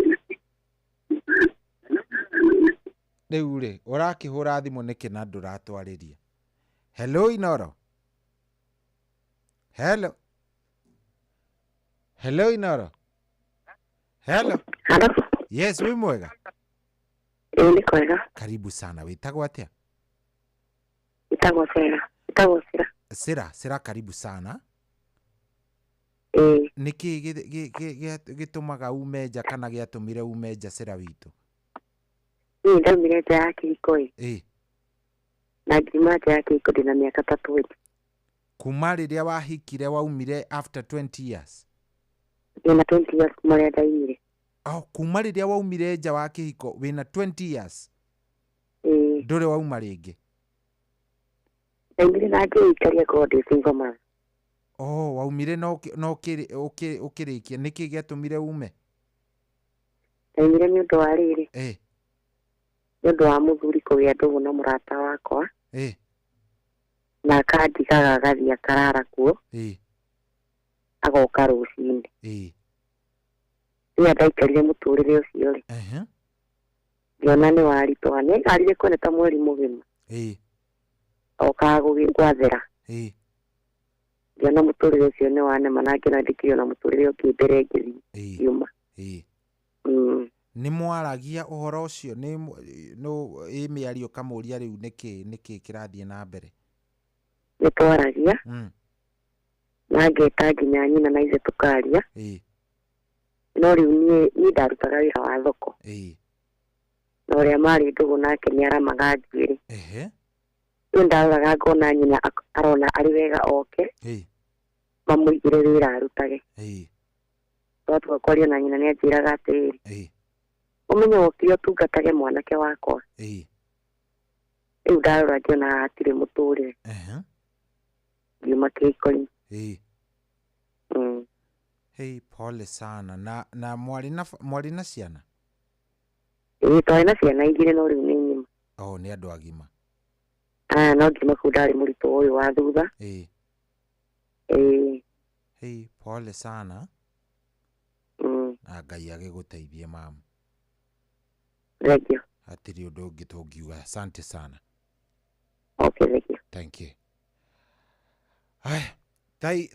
rĩu rĩ ũrakĩhũra thimũ nĩkĩ na ndũratwarĩria hello Inooro Inooro yes wĩ mwega nĩ kwega karibu sana wĩtagwo atĩa wĩtagwo Sira karibu sana nĩkĩ gĩtũmaga ume nja kana gĩatũmire ume nja Sira witũ ndaumire nja ya kĩhiko na ngiuma nja ya kĩhiko ndĩna mĩaka 3 kuma rĩrĩa wahikire waumire after 20 years ndĩna 20 years kuma rĩrĩa ndaumire kuma rĩrĩa waumire nja wa kĩhiko wĩna 20 years ndũrĩ wauma rĩngĩ ndaumire na ngĩikaria kwa ndĩ single man waumire no ũkĩrĩkia nĩkĩ gĩatũmire ume ndaumire nĩ ũndũ wa rĩrĩ nĩ ũndũ wa mũthuri kũgĩa ndũgũ na mũrata wakwa na akandigaga agathiĩ akarara kuo agoka rũcinĩ rĩrĩa ndaikarire mũtũrĩre ũcio rĩ ngĩona nĩ waritũha nĩ ngarire kuona ta mweri mũgima okaga gũgĩgwathera ngĩona mũtũrĩre ũcio nĩ wanema na ngĩnandĩkĩrio na mũtũrĩre ũngĩ mbere ngĩthiĩ yuma nĩ mwaragia ũhoro ũcio ĩ mĩario kamũria rĩu nĩkĩ kĩrathiĩ na mbere nĩ twaragia na ngeta nginya nyina na ithe tũkaria no rĩu niĩ ndarutaga wĩra wa thoko na ũrĩa marĩ ndũgũ nake nĩ aramaga njuĩrĩ ndaga ngona nyina arona ari wega oke mamuigire wira arutage watu kwaria na nyina nĩanjĩraga atĩrĩ ũmenye wokire ũtungatage mwanake wakwa rĩu ndarora ngĩona hatirĩ mũtũrĩre ngiuma kĩhiko-inĩ Hey, pole sana. Na mwari na ciana? Twarĩ na ciana igĩrĩ no rĩu nĩ ng'ima. Nĩ andũ agima. No ngima kũu ndarĩ mũritũ ũyũ wa thutha. Hey, pole sana. Na Ngai agĩgũteithie mama. Thank you. Hatirĩ ũndũ ũngĩ tũngiuga. Asante sana. Okay, thank you. Thank you.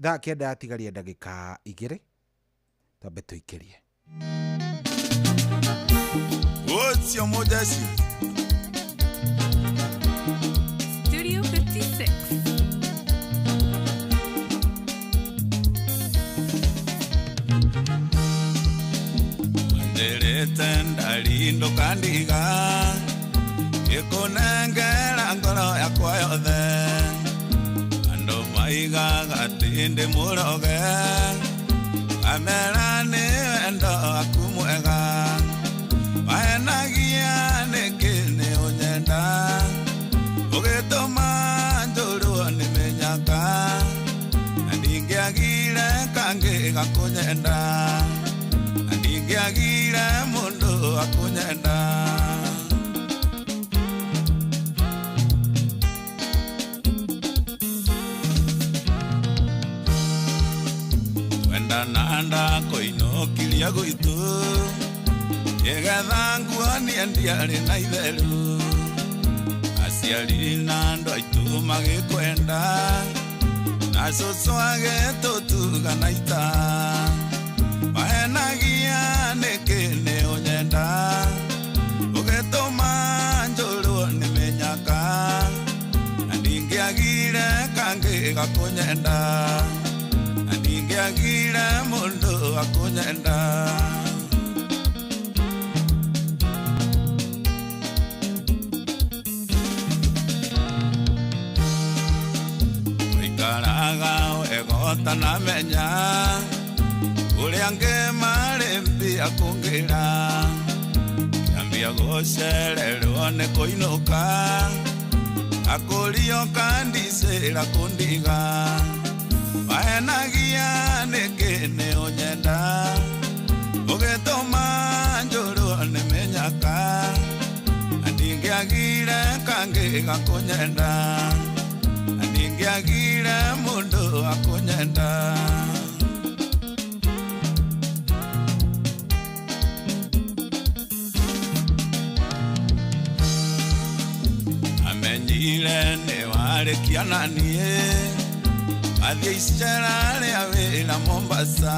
Thaa kenda yatigaria ndagĩka 2 tambe tũikĩrie. What's your modesty? Studio 56. Nderete ndalindo kandiga ikunengera ngoro yakwa yothe ando maiga gatinde muroge amera ni wendo akumwega waenagia nikini unyenda ugituma njuru nimenyaka ndingiagire kangi gakunyenda ndingiagire mundu akunyenda nanda koinokiria gwitu yegetha nguonia ndiarĩ na itheru aciari na andũ aitũ magĩkwenda na cũcũ agĩtũtuga ita wahenagia nĩkĩ nĩ ũnyenda ũgĩtũma njũrwo nĩ mĩnyaka na ndingĩagire kangĩ gakũnyenda ndingĩagire mũndũ akũnyenda ũikaraga wegota na menya ũrĩa ngĩmarĩ mbia kũngĩra kĩambia gũcererwo nĩ kũinũka akũrio kandicĩra kũndiga wahenagia nĩkĩ nĩ ũnyenda ũgĩtũma njũrwo nĩ mĩnyaka ndingĩagire kangĩ gakũnyenda ndingĩagire mũndũ akũnyenda amenyire nĩ warĩkia na niĩ athiĩ icera rĩa wĩra Mombasa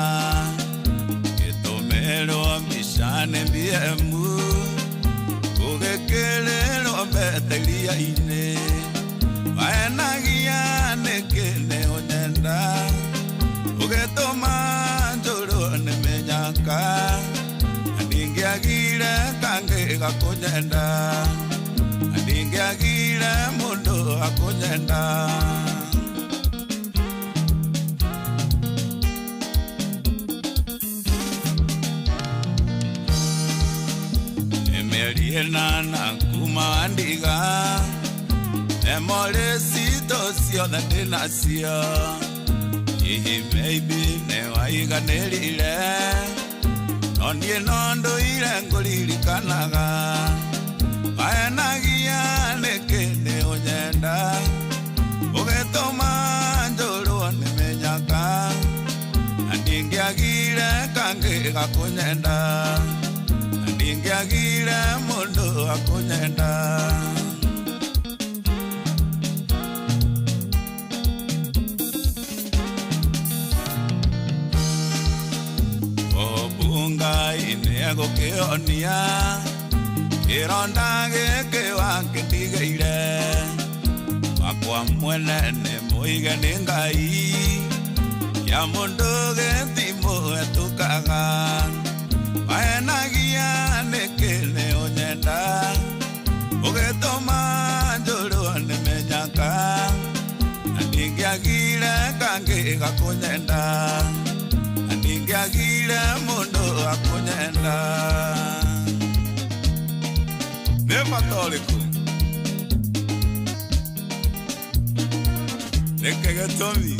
gĩtũmĩrwo mbica-inĩ BM gũgĩkĩrĩrwo mbete-iria-inĩ wahenagia nĩkĩ nĩ ũnyenda ũgĩtũma njũrwo nĩ mĩnyaka ndingĩagire kangĩ gakũnyenda ndingĩagire mũndũ akũnyenda nana kuma ndiga emolesito ciothe ndĩnacio hihi maybe nĩ waiganĩrire no niĩ no ndũire ngũririkanaga wahenagia nĩkĩ nĩ ũnyenda ũgĩtũma njũrwo nĩ mĩnyaka na ndingĩagire kangĩ gakũnyenda ndingĩagire mũndũ akũnyenda Ngai nĩegũkĩhonia kĩronda gĩkĩ wakĩndigĩire wakwa mwene nĩ mũige nĩ Ngai ya mũndũ gĩtimũhetũkaga wahenagia nĩkĩ nĩ ũnyenda ũgĩtũma njũrwo nĩ mĩnyaka kangi gakunyenda ningiagire mundu akunyenda ne matoliku nekegetomi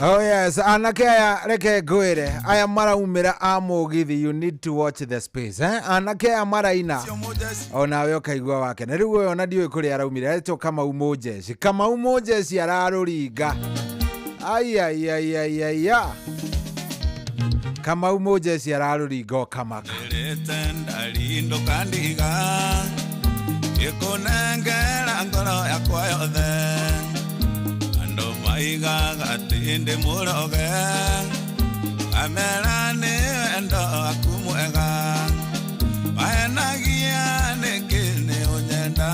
Oh yes, anakea reke gwire aya maraumira amugithi, you need to watch the space anakea maraina ona we ukaigua wake na riu ona ndiwe kuri araumira eto kama umojeci araruringa ai kama umojeci araruringa kamaka lindo kandiga ikunengera ngoro yakwa yothe maiga gatinde muroge amerani endo akumwega aenagia nekene onyenda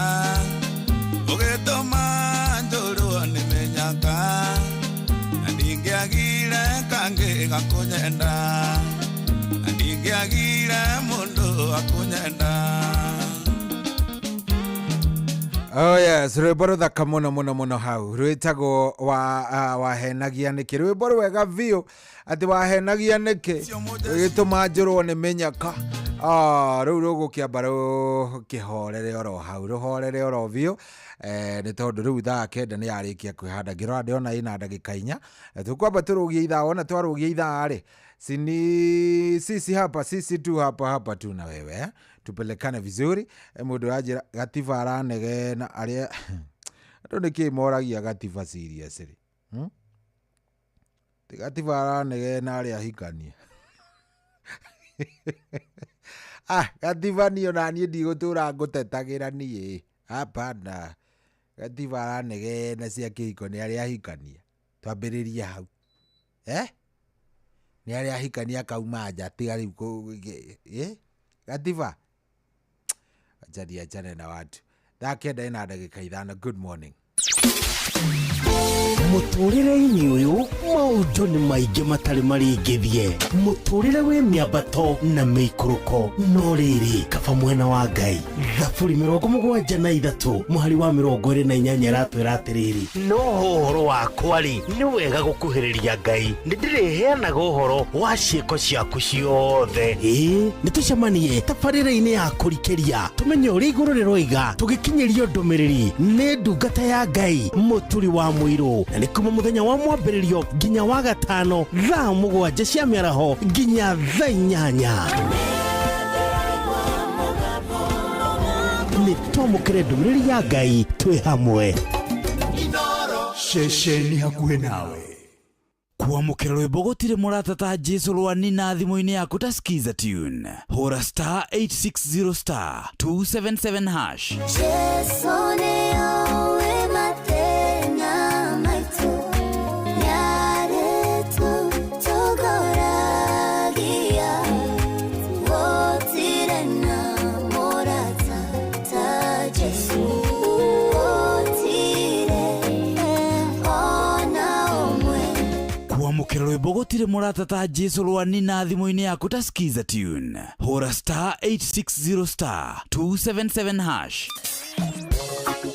ugetoma nduru ni menyaka ndingiagire kangi gakunyenda ndingiagire mundu akunyenda. Oh yes, rwimbo ruthaka muno hau rwitagwo wahenagia niki, rwimbo rwega biu ati wahenagia niki gituma njurwo ni menyaka riu rugukiamba rukihorere oro hau ruhorere oro biu ni tondu riu thaa 9 ni yarikia kwihanda ngirora ndiona ina ndagika 4 tukwamba turugie ithaa ona twarugie ithaa ri sisi tu hapa tu na wewe tupelekane vizuri. Mundu ajira gatiba aranege na aria ndoneki moragia gatiba seriously gatiba aranege na aria hikanie gatiba niyo na nie ndigutura ngutetagira nie hapana. Gatiba aranege na cia kihiko ni aria hikanie twambiriria hau ni aria hikania kauma nja tiga riu gatiba achane na watu. Thaa 9 ina ndagika 5. Good morning. Muturire-ini uyu maundu ni maingi matari maringithie, muturire wi miambato na miikuruko, no riri kaba mwena wa Ngai. Thaburi 73 muhari wa 28 aratwira atiriri, no horo wakwa ri ni wega gukuhiriria Ngai, ndiriheanaga uhoro wa ciiko ciaku ciothe. Nitucemanie tabarĩra-inĩ ya kũrikĩria tumenye ũrĩa igũrũ rĩroiga tũgĩkinyĩrio ndũmĩrĩri nĩ ndungata ya Ngai mũturi wa mũirũ, na nĩ kuma muthenya wa mwambĩrĩrio nginya wa gatano thaa 7 cia mĩaraho nginya thaa 8. Nĩ twamũkĩre ndũmĩrĩri ya Ngai twĩ hamwe. Ceceni hakuhĩ nawe. Kuamukira rwimbo gutire muratata Jesu rwanina thimo-ini yaku ta skiza tune. Hora star 860 star 277 hash. Jesu ni owe matena maitu yaretu togoragia wotire na morata ta Jesu wotire ona omwe. Kuamukira rwimbo gutire muratata Jesu rwanina thimo-ini yaku ta skiza tune. Hora star 860 star 277 hash.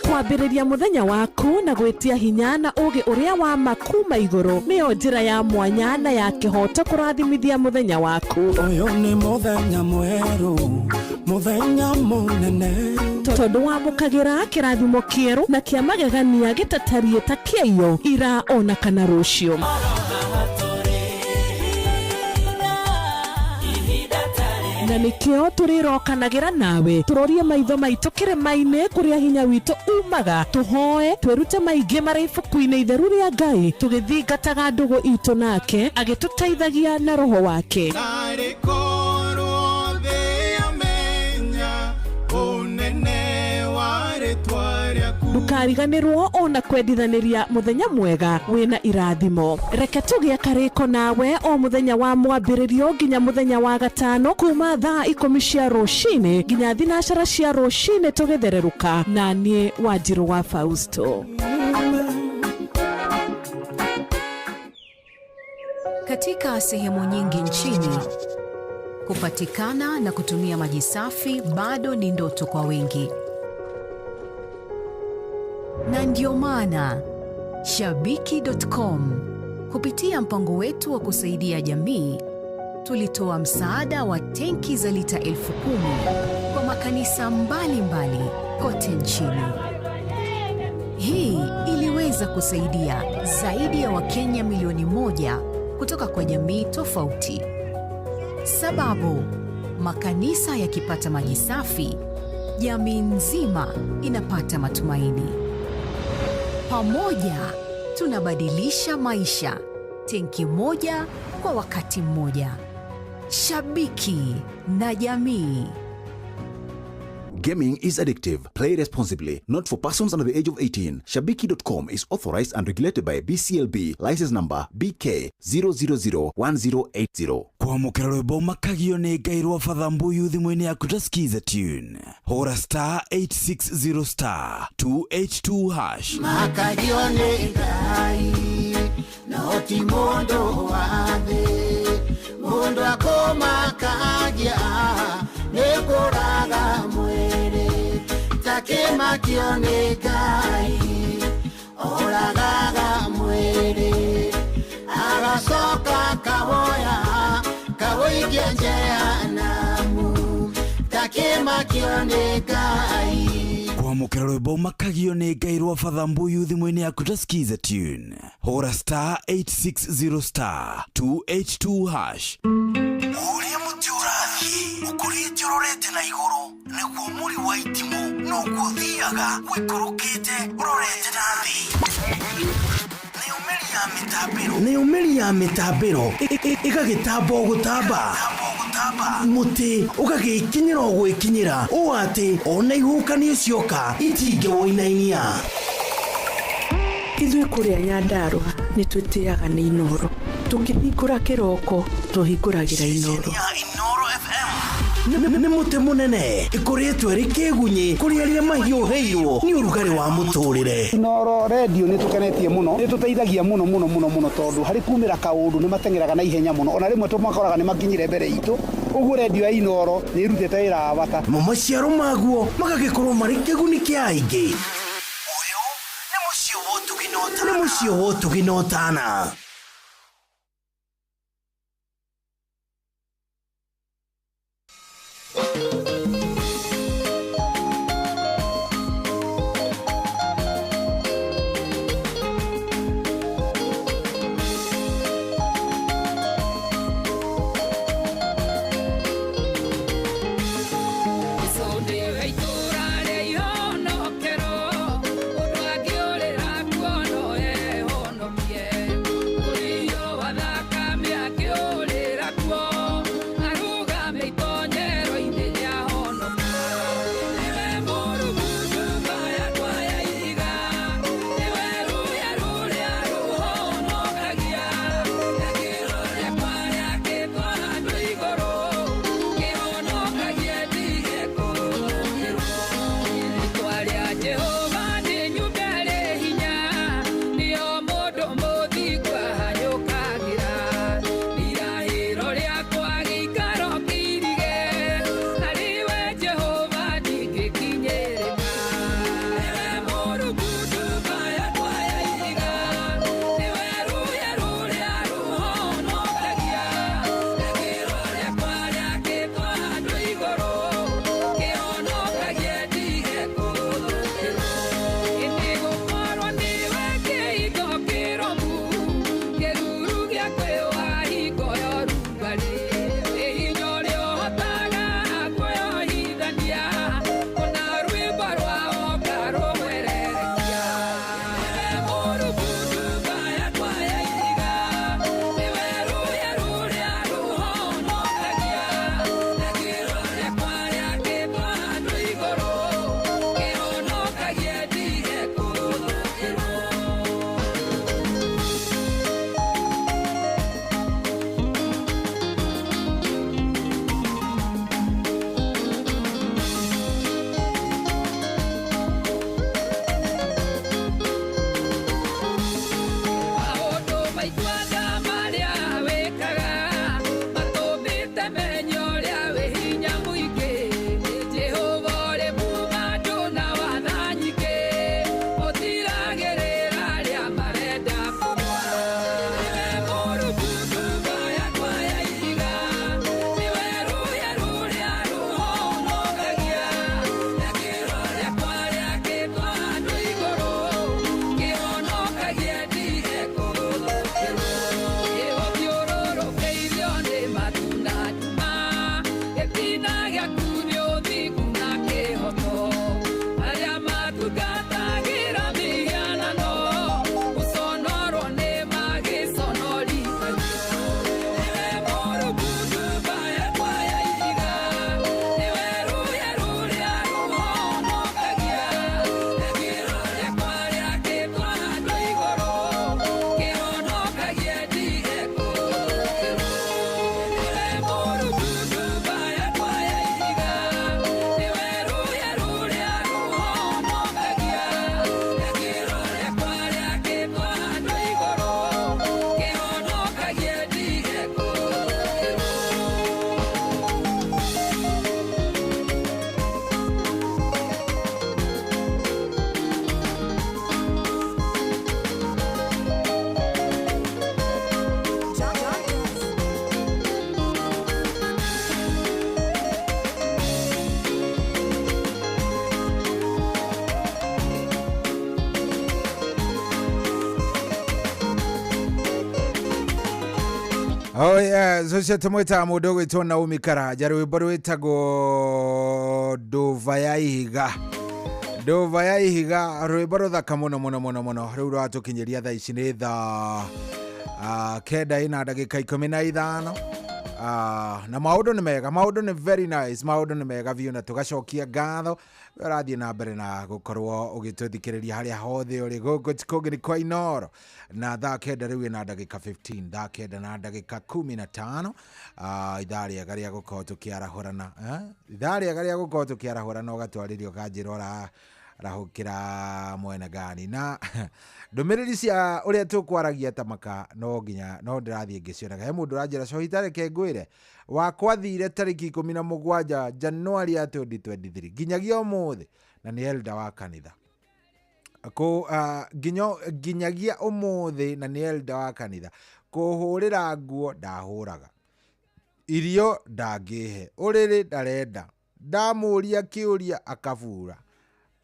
Kwambĩrĩria muthenya waku na gwitia hinya na ugi uria wa makuma iguru niyo njira ya mwanya na ya kihoto kurathimithia muthenya waku. Uyu ni muthenya mweru, muthenya munene, tondu wamukagira kirathimo kieru na kia magegania gitatarie ta kĩio ira ona kana rucio. Na nikio turirokanagira nawe turorie maitho maitu kirima-ini kuria hinya witu umaga, tuhoe twirute maingi mari ibuku-ini itheru ria Ngai tugithingataga ndugu itu nake agituteithagia na roho wake. unene wa ritwa ndukariganirwo ona kwendithaniria muthenya mwega wina irathimo. Reke tugie kariko nawe o muthenya wa mwambiririo nginya muthenya wa gatano kuma thaa 10 cia rucini nginya thinacara cia rucini tugithereruka na nie Wanjiru wa Fausto. Katika sehemu nyingi nchini, kupatikana na kutumia maji safi bado ni ndoto kwa wengi. Na ndio maana Shabiki.com kupitia mpango wetu wa kusaidia jamii tulitoa msaada wa tenki za lita 10,000 kwa makanisa mbalimbali kote nchini. Hii iliweza kusaidia zaidi ya Wakenya milioni 1 kutoka kwa jamii tofauti. Sababu makanisa yakipata maji safi, jamii nzima inapata matumaini. Pamoja tunabadilisha maisha, tenki moja kwa wakati mmoja. Shabiki na jamii. Gaming is addictive. Play responsibly. Not for persons under the age of 18. Shabiki.com is authorized and regulated by BCLB. License number BK 0001080. Kwamukira rwimbo makagio ni Ngai rwa Father Mbuyu thimũ-inĩ yaku ta skiza tune. Hora star 860 star 282 hash. Makagio ni Ngai no ti mundu wa thĩ. Mundu akomakagia nekuraga mwere takemakio ni Ngai oragaga mwere agacoka kawoikia jehanamu takemakio ni Ngai. Kwamukira rwimbo makagio ni Ngai rwa Father Mbuyu thimũ-inĩ yaku ta skiza tune. Hora star 860 star 282 hash. Uria muti urathi ukurite urorete na iguru niguo muri wa itimu no guthiaga wikurukite urorete na thi. Ni umeri ya mitambiro igagitambo gutamba muti ugagikinyira gwikinyira o ati ona ihukani cioka itinge woinainia. Ithuĩ kũrĩa Nyandarua nĩ twĩtĩaga nĩ Inoro. Tũkĩhingũra kĩroko tũhingũragĩra Inoro. Nĩ mũtĩ mũnene ĩkoretwo ĩrĩ kĩgunyi kũrĩ arĩa mahiũhĩirwo nĩ ũrugarĩ wa mũtũrĩre. Inoro radio nĩ tũkenetie mũno, nĩ tũteithagia mũno tondũ harĩ kumĩra kaũndũ nĩ mateng'eraga na ihenya mũno, ona rĩmwe tũmakoraga nĩ makinyire mbere itũ. Ũguo radio ya Inoro nĩ ĩrutĩte wĩra wa bata. Maciaro maguo magagĩkorwo marĩ kĩguni kĩa aingĩ. Nĩ mũciĩ wotũginotana. Oh yeah, so shetamweta mudogo ito Naomi Kara jari baro itago Dovaya Ihiga rwibaro thaka muno riu rwatukinyeria thaa ici ni thaa kenda ina ndagika 15 na maundu ni mega, maundu ni very nice, maundu ni mega biu na tugacokia ngatho rathie na mbere na gukorwo ugituthikiriria haria hothe uri guku tikogiri kwa Inoro na thaa kenda riu ina ndagika 15 thaa kenda na ndagika 15 ithaa riega ria gukorwo tukiarahurana ithaa riega ria gukorwo tukiarahurana ugatwaririo kanjirora rahukira mwena gani na ndumiriri cia uria tukwaragia tamaka no nginya no ndirathie ngicionaga he mundu ranjira so hitareke ngwire wakwa thire tariki 17 Januari 2023 nginyagia umuthi na ni elder wa kanitha ko nginyagia umuthi na ni elder wa kanitha kuhurira nguo ndahuraga irio ndangihe uriri ndarenda ndamuria kiuria akavura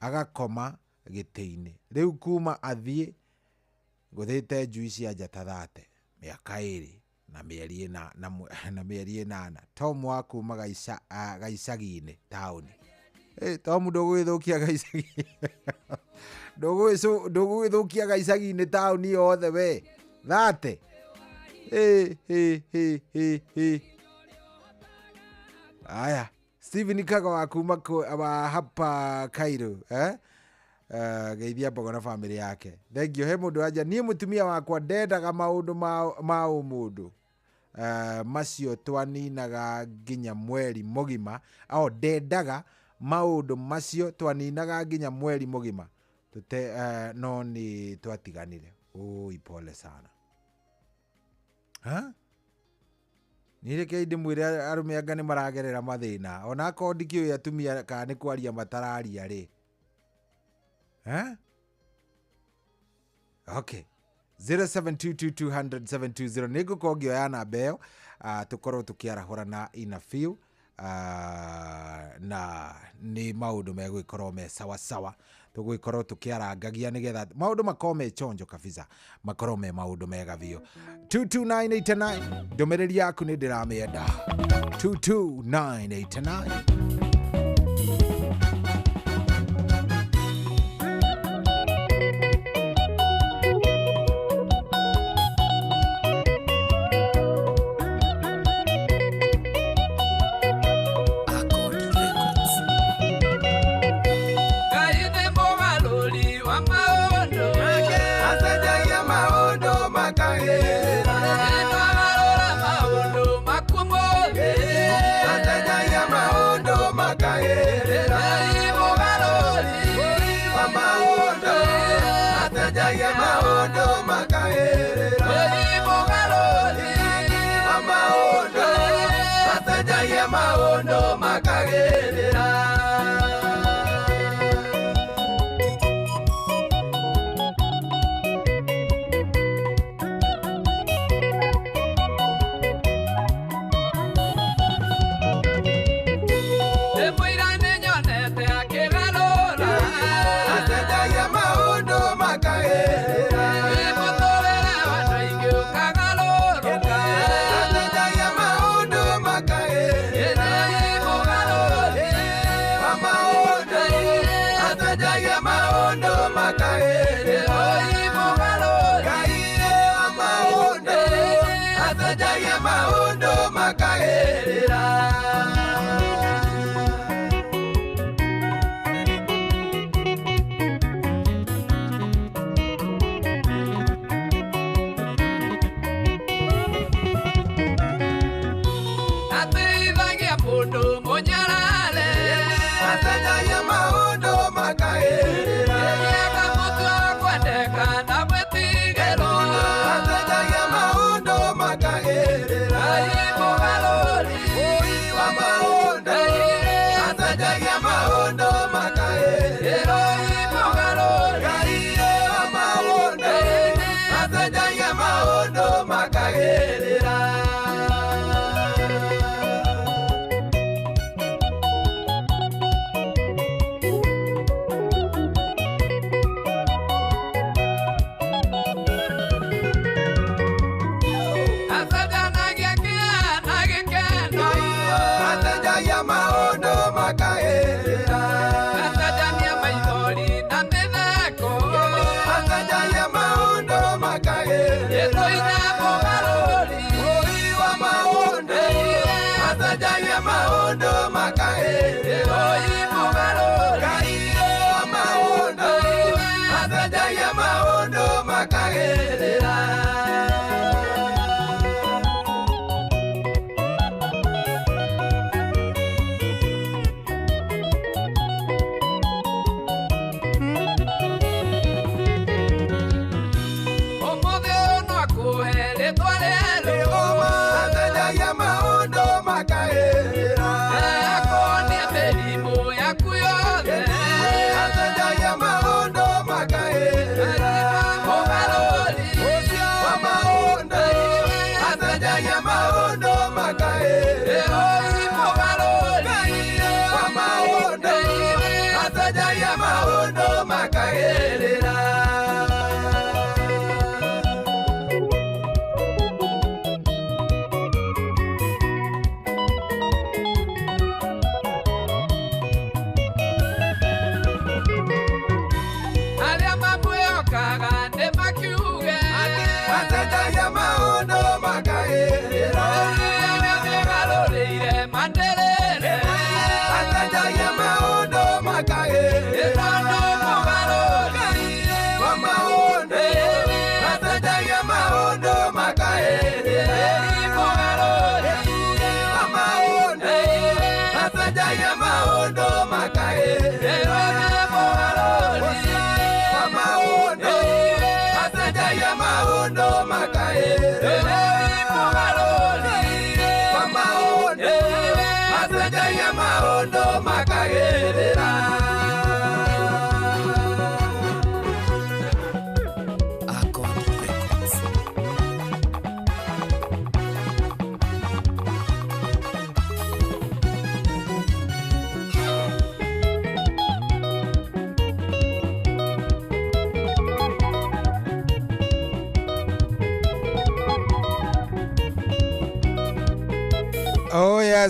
agakoma gitiini riu kuma athie nguthite njui cia njata thate miaka 2 na mieri na mieri 8 Tom wa kuma gaicagi-ini tauni Tom ndugwithukia gaicagi ndugwithukia gaicagi-ini tauni yothe we thate aya Steven Kago wa kuma hapa Cairo geithia Mbogo na family yake thank you he mundu aja nie mutumia wakwa ndendaga maundu ma umundu macio twaninaga nginya mweri mugima au ndendaga maundu macio twaninaga nginya mweri mugima tute no ni twatiganire ipole sana nireke ndimwire arume anga ni maragerera mathina ona ko ndikio atumia ka ni kwaria matararia ri okay 0722200720 niguko ngio ya namba iyo tukorwo tukiarahurana ina few na ni maundu megwikorwo me sawa sawa tugwikorwo tukiarangagia nigetha maundu makome chonjo kabisa makorwo me maundu mega biu 22989 ndumiriri yaku ni ndiramienda 22989 Maondo makagerera Epoirane nyonete akegalora Atendaya maondo makagerera Epotolera wanaingi ukagalora Atendaya maondo makagerera maũndũ makagĩrĩra Ngai wa maũndũ acenjagia maũndũ makagĩrĩra ateithagia mũndũ mũnyarare acenjagia maũndũ makagĩrĩra ega mũtua kwendeka na gwĩtigĩrwo acenjagia maũndũ makagĩrĩra mũgarũri wa maũndũ acenjagia maũndũ makagĩrĩra mũgarũri wa maũndũ acenjagia maũndũ makagĩrĩra acenjagia maithori na mĩtheko acenjagia maũndũ makagĩrĩra mũgarũri wa maũndũ acenjagia maũndũ makagĩrĩra mũgarũri wa maũndũ acenjagia maũndũ makagĩrĩra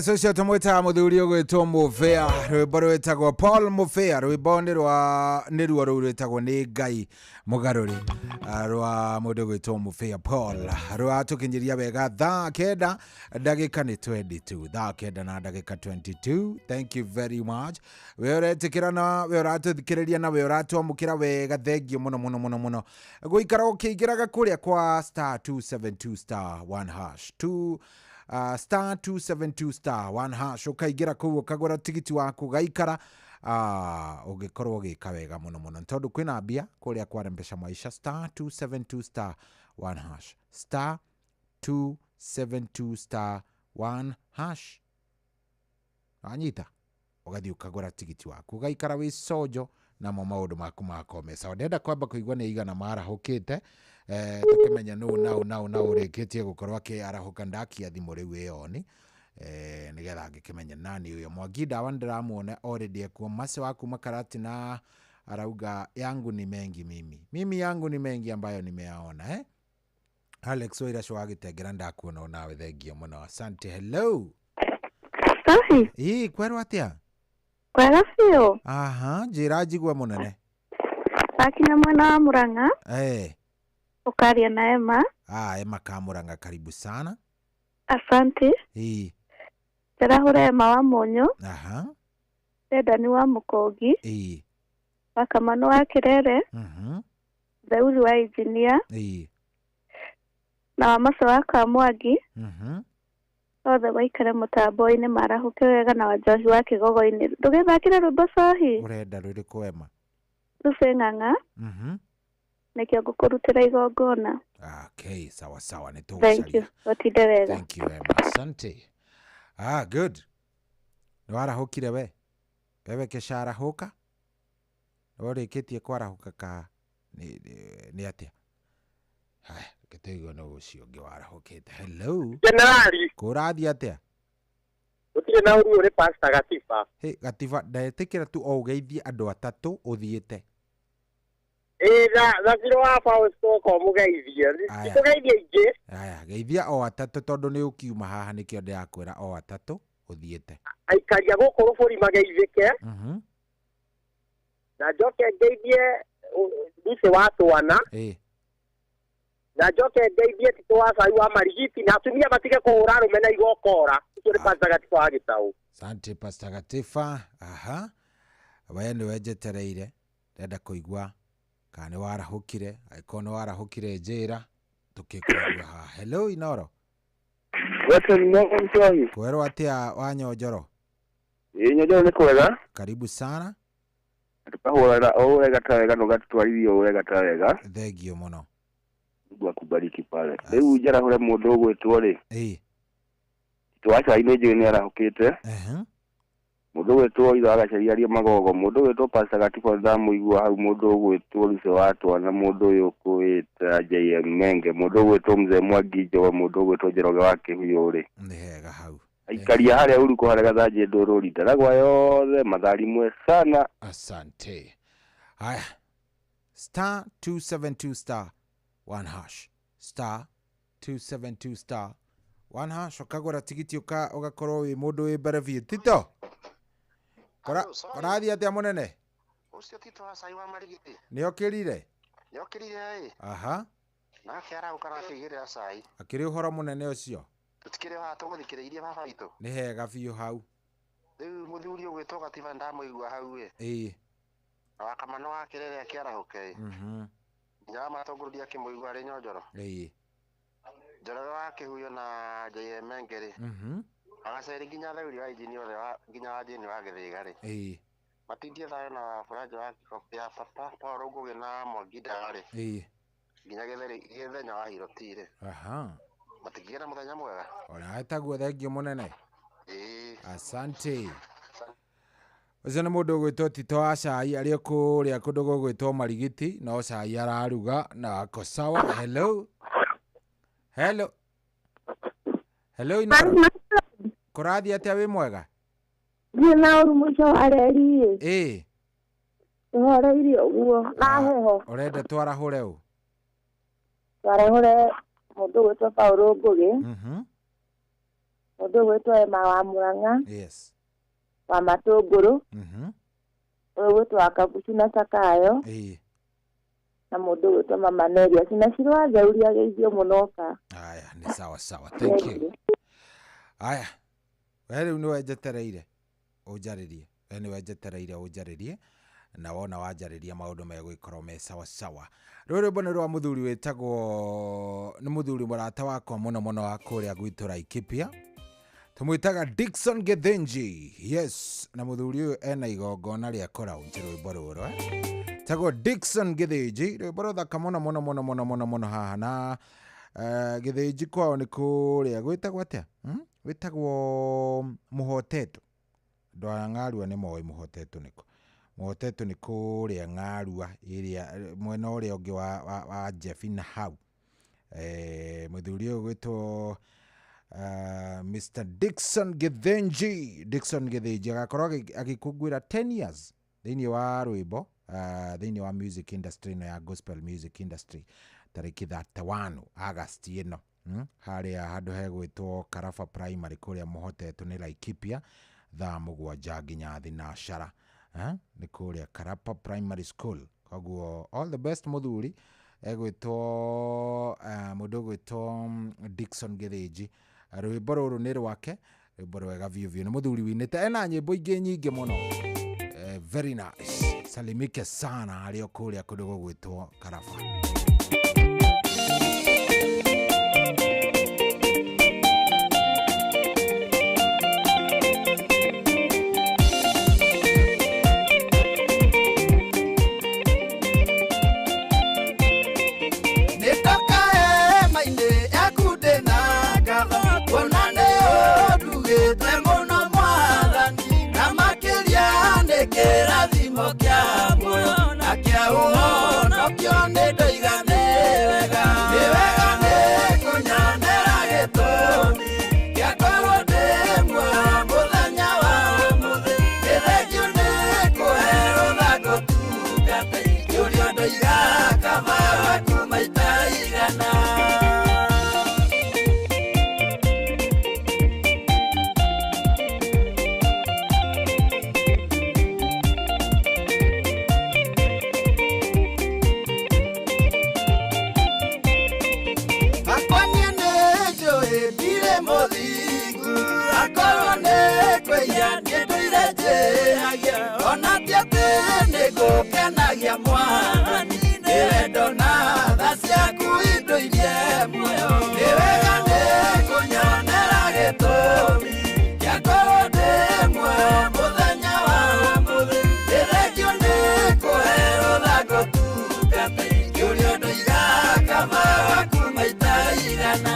Socio tumwita muthuri ugwitwo Mufea rwimbo rwitagwo Paul Mufea rwimbo ni ruo rwitagwo ni Ngai mugaruri rwa mundu ugwitwo Mufea Paul rwatukinyiria wega thaa kenda ndagika ni 22 thaa kenda na ndagika 22. Thank you very much. We uretikira na we uratuthikiriria na we uratwamukira wega thengio muno guikara ukiingiraga kuria kwa star 272 star 1 hash star 272 star 1 hash ukaigira kuo kagura tigiti waku gaikara ugikorwo gika wega muno tondu kwina mbia kuria kwa Mpesa Maisha star 272 star 1 hash star 272 star 1 hash anyita ugathi ukagura tigiti waku gaikara wi sojo na maundu maku makomesa ndenda kwamba kuigwa ni igana marahukite tukimenya no urikitie gukorwa ke arahuka ndakia thimu riu yoni nigetha ngikimenya nani uyo Mwangi Ndawa ndiramuona already ekuo mase waku makarati na arauga yangu ni mengi mimi yangu ni mengi ambayo nimeyaona Alex Oira Shwagitengera ndakuona nawe thengio muno asante. Hello Sahi kwerwa atia kwega biũ njĩra njigua mũnene Wakinya mwena wa Murang'a. Ukaria na Emma. Emma Kamuranga, karibu sana. Asante. Terahura Emma wa Monyo. Dani wa Mukogi. Wakamano wa Kirere. Zauri wa Engineer. Na Wamasa wa Kamwagi. Othe waikare mutambo-ini marahuke wega na Wajohi wa Kigogo-ini. Ndugithakire rwimbo cohi. Urenda ruriku Emma? Rufe ng'ang'a. Nikio ngukurutira igongona. Okay, sawa sawa, thank you. Watinde wega. Thank you Emma. Asante. Good. Niwarahukire we? Wewe kesharahuka? Urikitie kwarahuka ka ni atia? Haya, ketego no ucio ngi warahukite. Hello. Generali. Kurathi atia? Utire na uri uri Pastor Gatiba. Gatiba, ndaetikira tu o ugeithie andu atatu uthiite. Thakiro wa Fausto ko mugeithie. Tugeithie ingi. Aya, geithia o atatu tondu ni ukiuma haha nikio ndakwira o atatu uthiite. Aikaria guku ruburi mageithike. Na njoke ngeithie ndice watwana. Na njoke ngeithie tito wa Cai wa Marigiti na atumia matige kuhura rume na igokora. Turi Pastor Gatiba wa Gitau. Asante Pastor Gatiba. Waya ni wejetereire ndenda kuigua kana warahukire aikono warahukire njira tukikuigua ha. Hello Inoro. Kwero atia wanyojoro? Nyojoro ni kwega. Karibu sana. Tukahura wega tawega no gatutwarithio wega tawega. Thengio muno. Mungu akubariki pale. Riu njarahura mundu gwitwo ri. Twacha ine je ni arahukite. Mundu gwitwo itha agacaria magogo. Mundu gwitwo Pastor Gatiba ndamuigua hau. Mundu gwitwo Luce watwana. Mundu uyu kwita JM Menge. Mundu gwitwo Mzee Mwangijo. Mundu gwitwo Njoroge wa Kihuyo ri. Ni hega hau. Aikaria haria uruko haria gathaje ndururi ndaragwa yothe mathari mwe sana. Asante. Haya. Star 272 star 1 hash. Star 272 star 1 hash. Ukagura tigiti ugakorwo wi mundu wi mbere biu. Tito. Korathi atia munene? Ucio Tito wa Cai wa Marigiti. Niokirire? Niokirire na kiara ukara kigire Cai. Akiri uhoro munene ucio. Tutikire wa tuguthikiriirie baba itu. Ni hega biu hau. Riu muthuri ugwitwo Gatiba ndamuigua hau na Wakamano wa Kirere akiarahuke. Nja matongoria kimuigua ari Nyonjoro. Njoroge wa Kihuyo na JM Mengeri. Agaceri nginya Thauri wa Injini othe nginya wa Jeni wa Githiga ri. Matindie thayo na Furaja wa Kikopi ya Papa Paul Ngugi na Mwangida ri. Nginya Githenya wa Hiroti ri. Matigira muthenya mwega. Ona ataguo thengio munene. Asante. Ucio ni mundu gwitwo Tito wa Cai ari kuria kundu gwitwo Marigiti no Cai araruga na ako sawa. Hello. Hello Inoro. Kurathi atia wi mwega? Na uru muco areri. Uhoro irio guo na heho. Urenda twarahure u? Twarahure mundu gwitwo Paul Ngugi. Mundu gwitwo Emma wa Murang'a. Wa Matunguru. Uyu gwitwo Akabucu na Sakayo. Na mundu gwitwo Mama Neria Sinacirwa Zauri ageithio munoka. Aya ni sawa sawa. Thank you. Aya. Wewe ni wejetereire ujaririe. Wewe ni wejetereire ujaririe na wona wajariria maundu megwikorwo me sawa sawa. Rũrũ mbone rwa muthuri wetagwo ni muthuri murata wakwa muno muno wa kuria gwitu Laikipia. Tumwitaga Dickson Githinji. Yes, na muthuri uyu ena igongona ria koraunji rwimbo rũrũ tagwo Dickson Githinji. Rwimbo ruthaka muno muno muno muno muno muno haha na Githinji kwao ni kuria gwitagwo atia? Witagwo Muhotetu. Ndwa Ng'arua ni moyo Muhotetu niko. Muhotetu ni kuria Ng'arua iria mwena uria ungi wa Jeffina hau. Muthuri uyu gwitwo Mr. Dickson Githinji. Dickson Githinji agakorwo agikungwira 10 years thiini wa rwimbo thiini wa music industry no ya gospel music industry tariki 31 August ino. Haria handu hegwitwo Karafa Primary kuria Muhotetu ni Laikipia thaa 7 nginya thinacara. Ni kuria Karafa Primary School koguo all the best muthuri egwitwo mundu gwitwo Dickson Githinji rwimbo ruru ni rwake rwimbo rwega biu ni muthuri winite ena nyimbo ingi nyingi muno very nice salimike sana alio kuria kundu gwitwo Karaba. Kirathimo kia muoyo na kia uhono kio nindo igane wega ni wega ni kunyonera gitumi kia korwo ndi muoyo muthenya wa umuthi ni thengio ni kuherwo thango tungata ikiurio ndoiga kaba waku maita igana. Kenagia mwathani ni wendo na tha ciaku indo irie muoyo ni wega ni kunyonera gitumi kia korwo ndi muoyo muthenya wa umuthi ni thengio ni kuherwo thango tungata ikiurio ndoiga kaba waku maita igana.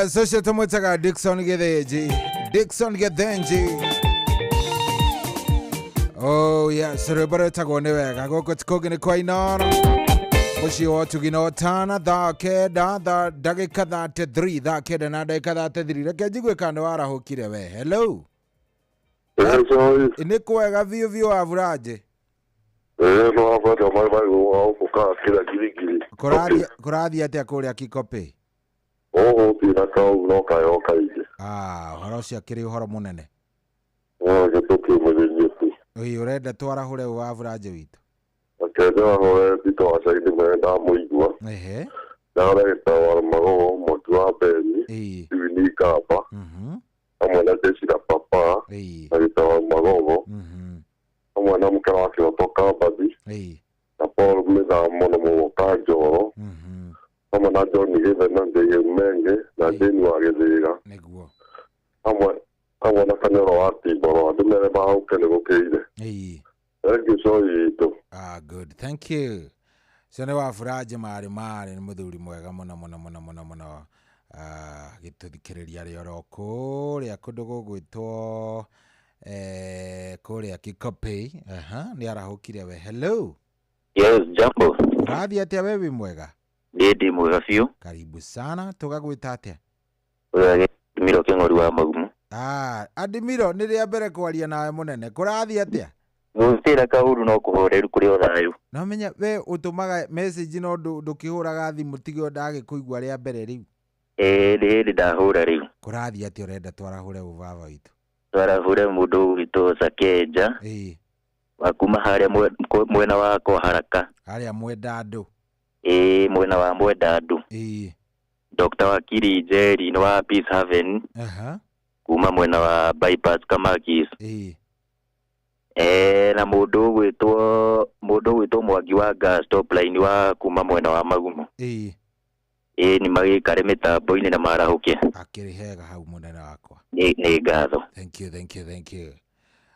Social tumwitaga Dickson Githinji. Dickson Githinji. Oh yes, rwimbo rwitagwo ni wega guku tikugi ni kwa Inooro. Mucio tugino tana tha kenda tha ndagika 33 tha kenda na ndagika 33 reke njigwe kando warahukire we. Hello. Ni kwega biũ wa Buraje. No abata mai uka kila giri. Kurathia atia kuria Kikope. Tira kau no kayo kaije. Horo cia kiri uhoro munene. Gĩtũkĩ mũthenya tu. Urenda twarahure wa Buraje witu. Akenda hore tito acaidi mwenda mũigua. Ndareta wa magogo mũtu wa beni. Ibini kaba. Amwe na Jeshira papa. Ndareta wa magogo. Amwe na mke wake otoka bathi. Na Paul Meza mono mũgoka njoro. Amwe na John Githena ndege menge na Deni wa Githĩga. Nĩguo. Amwe na Kanyoro wa Timboro andũ mere bahauke nĩ gũkĩire. Thank you so much. Good. Thank you. Sene wa Buraje mari ni muthuri mwega muno. Gituthikiriria rio kuria kundu gugwitwo kuria Kikope. Ni arahukire we. Hello. Yes, jambo. Rathi atia wewe mwega? Ndi mwega fiu. Karibu sana. Tugagwita atia? Adimiro King'ori wa Magumu. Adimiro ni ria mbere kwaria nawe munene. Kurathi atia? Gustira kahuru no kuhoreru kuri othayu. No menya we utumaga message no ndukihuraga thimu tigio ndagikuigwa ria mbere riu. Ndi ndahura riu. Kurathi atia urenda twarahure ubaba witu? Twarahure mundu witu Sakeja. Wakuma haria mwena wako haraka. Haria mwenda andu. Mwena wa mwenda andu. Dr. Wakiri Jerry no wa Peace Haven. Kuma mwena wa bypass Kamakis. Na mundu gwitwo Mwangi wa gas stop line wa kuma mwena wa Magumu. Ni magikare mitambo-ini na marahuke. Akiri hega hau munene wakwa. Ni ngatho. Thank you.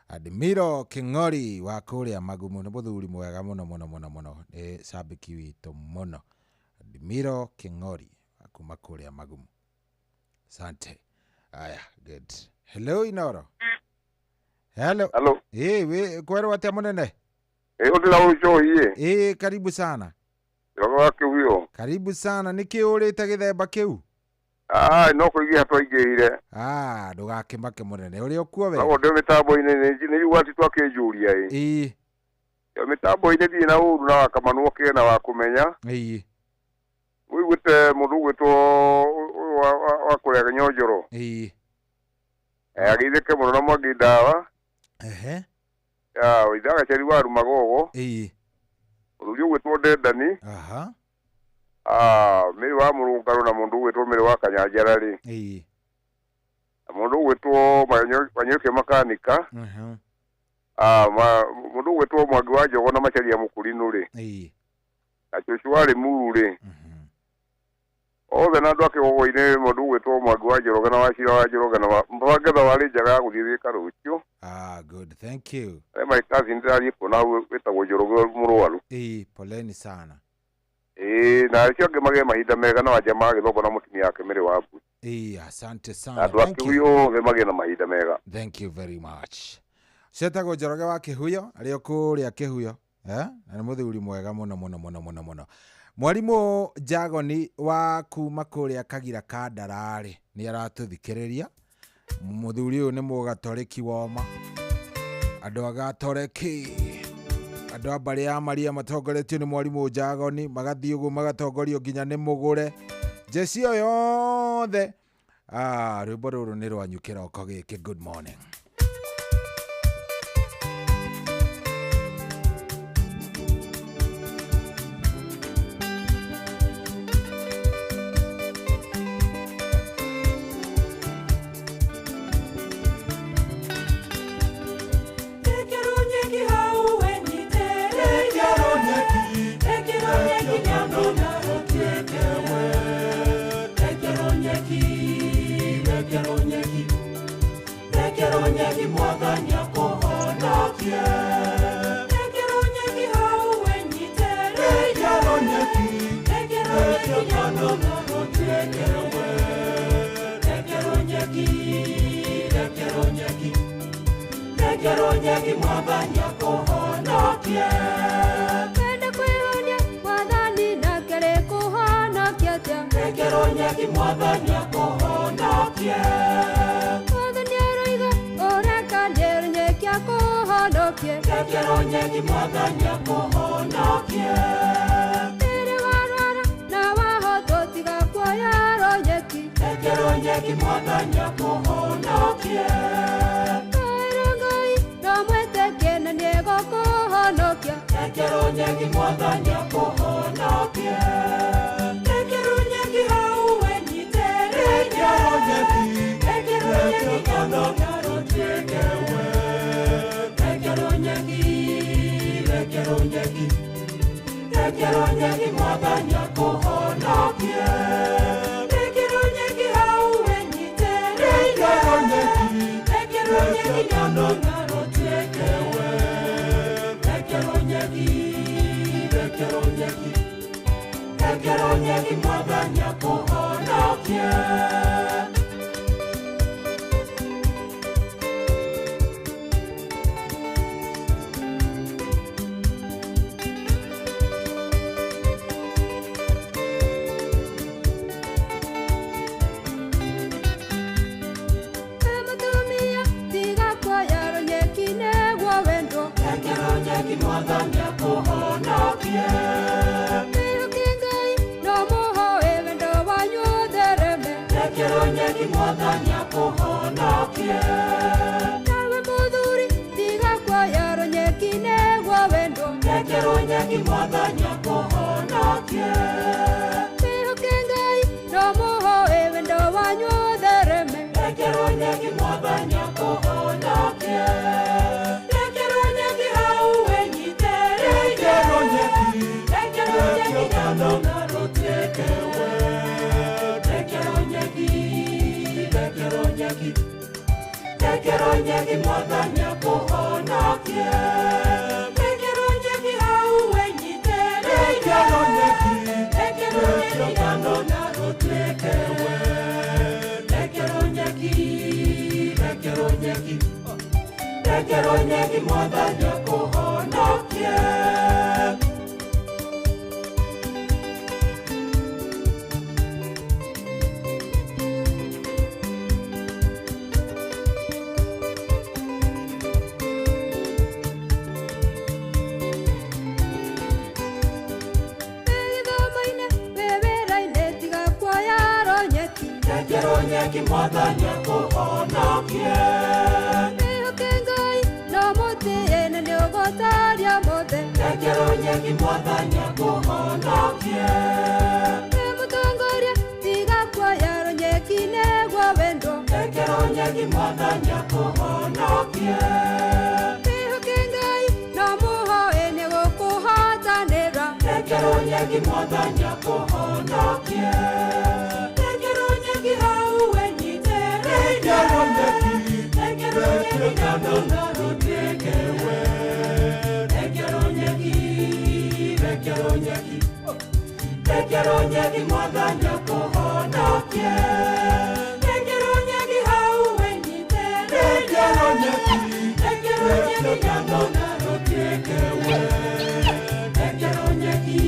Adimiro King'ori wa kuria Magumu ni muthuri mwega muno. Sabiki witu muno. Adimiro King'ori wa kuma kuria Magumu. Sante. Aya, good. Hello Inoro. Hello. We kwero atia munene? Ndila uco hiye. Karibu sana. Wake huyo. Karibu sana. Niki urite githemba kiu? No kuigi hatwa igire. Ndugakimake munene. Uri okuo we? Ndo mitambo-ini ni yuati twakijuria Yo mitambo-ini thi na uru na wakamanu okena wa kumenya. Wigute mundu gwitwo wa kurega Nyonjoro. Agitheke muno na Mwangi Ndawa. Ithaga ceri wa Rumagogo. Mundu gwitwo Ndendani. Miri wa Murungaro na mundu gwitwo Miri wa Kanyanjara ri. Mundu gwitwo Wanyoke Makanika. Mundu gwitwo Mwangi wa Njogo na Macari ya Mukurinu ri. Na Joshua ri Muru ri. Othe na andu akigogo-ini mundu gwitwo Mwangi wa Njoroge na Wachira wa Njoroge na mbagetha wari njaga ya guthithika rucio. Good. Thank you. My cousin ndari kona wetagwo Njoroge murwaru. Poleni sana. Na acio angi mage mahinda mega na wanja magithombo na mutumia yake Miri wa Mbu. Asante sana. Andu akiuyo the mage na mahinda mega. Thank you very much. Setagwo Njoroge wa Kihuyo ario kuria Kihuyo. Na ni muthuri mwega muno. Mwarimu Jagoni wa kuma kuria Kagira Kandarari ni aratuthikiriria. Muthuri uyu ni mugatoreki woma. Andu agatoreki. Andu abari ya Maria matongoretio ni mwarimu Jagoni magathii uguo magatongorio nginya ni mugure. Jesi yothe. Rwimbo ruru ni rwanyu kiroko giki. Good morning. Mwabanya kuhonokia. Penda kuihonia mwadhani Rekero nyeki mwathani akuhonokie. Mwathani aroiga oreka ndero nyeki akuhonokie. Rekero nyeki mwathani akuhonokie. Tere warwara na wahotwo tiga kuoya ro nyeki. Rekero nyeki mwathani akuhonokie. Kairo Ngai no mwĩtĩkie na nĩegũkũhonokia. Rekero nyeki mwathani akuhonokie. Rekero nyeki hau wenyite. Rekero nyeki. Rekero nyeki kanongaro tuekewe. Rekero nyeki. Rekero nyeki. Rekero nyeki mwathani akuhonokie. Rekero nyeki hau wenyite. Rekero nyeki. Rekero nyeki kanongaro tuekewe. Rekero nyeki. Rekero nyeki. Rekero nyeki mwathani akuhonokie. Mutumia tiga kuoya ro nyeki nĩguo wendo. Rekero nyeki mwathani akuhonokie. Mwĩhoke Ngai no mũhoe wendo wanyu ũthereme. Rekero nyeki mwathani akuhonokie. Nawe mũthuri tiga kuoya ro nyeki nĩguo wendo. Rekero nyeki mwathani akuhonokie. Mwĩhoke Ngai no mũhoe wendo wanyu ũthereme. Rekero nyeki mwathani akuhonokie. Rekero nyeki hau wenyite. Rekero nyeki. Rekero nyeki kanongaro tuekewe. Rekero nyeki. Rekero nyeki. Rekero nyeki mwathani akuhonokie. Rekero nyeki hau wenyite. Rekero nyeki. Rekero nyeki kanongaro tuekewe. Rekero nyeki. Rekero nyeki. Rekero nyeki mwathani akuhonokie. Gĩthomo-inĩ wĩwĩra-inĩ tiga kuoya ro nyeki. Rekero nyeki mwathani akuhonokie. Mwĩhoke Ngai no mũtĩe na nĩũgũtaria mothe. Rekero nyeki mwathani akuhonokie. Wĩ mũtongoria tiga kuoya ro nyeki nĩguo wendo. Rekero nyeki mwathani akuhonokie. Mwĩhoke Ngai no mũhoe nĩgũkũhotanĩra. Rekero nyeki mwathani akuhonokie. Rekero nyeki hau wenyite. Rekero nyeki. Rekero nyeki kanongaro tuekewe. Rekero nyeki. Rekero nyeki. Rekero nyeki mwathani akuhonokie. Rekero nyeki hau wenyite. Rekero nyeki. Rekero nyeki kanongaro tuekewe. Rekero nyeki.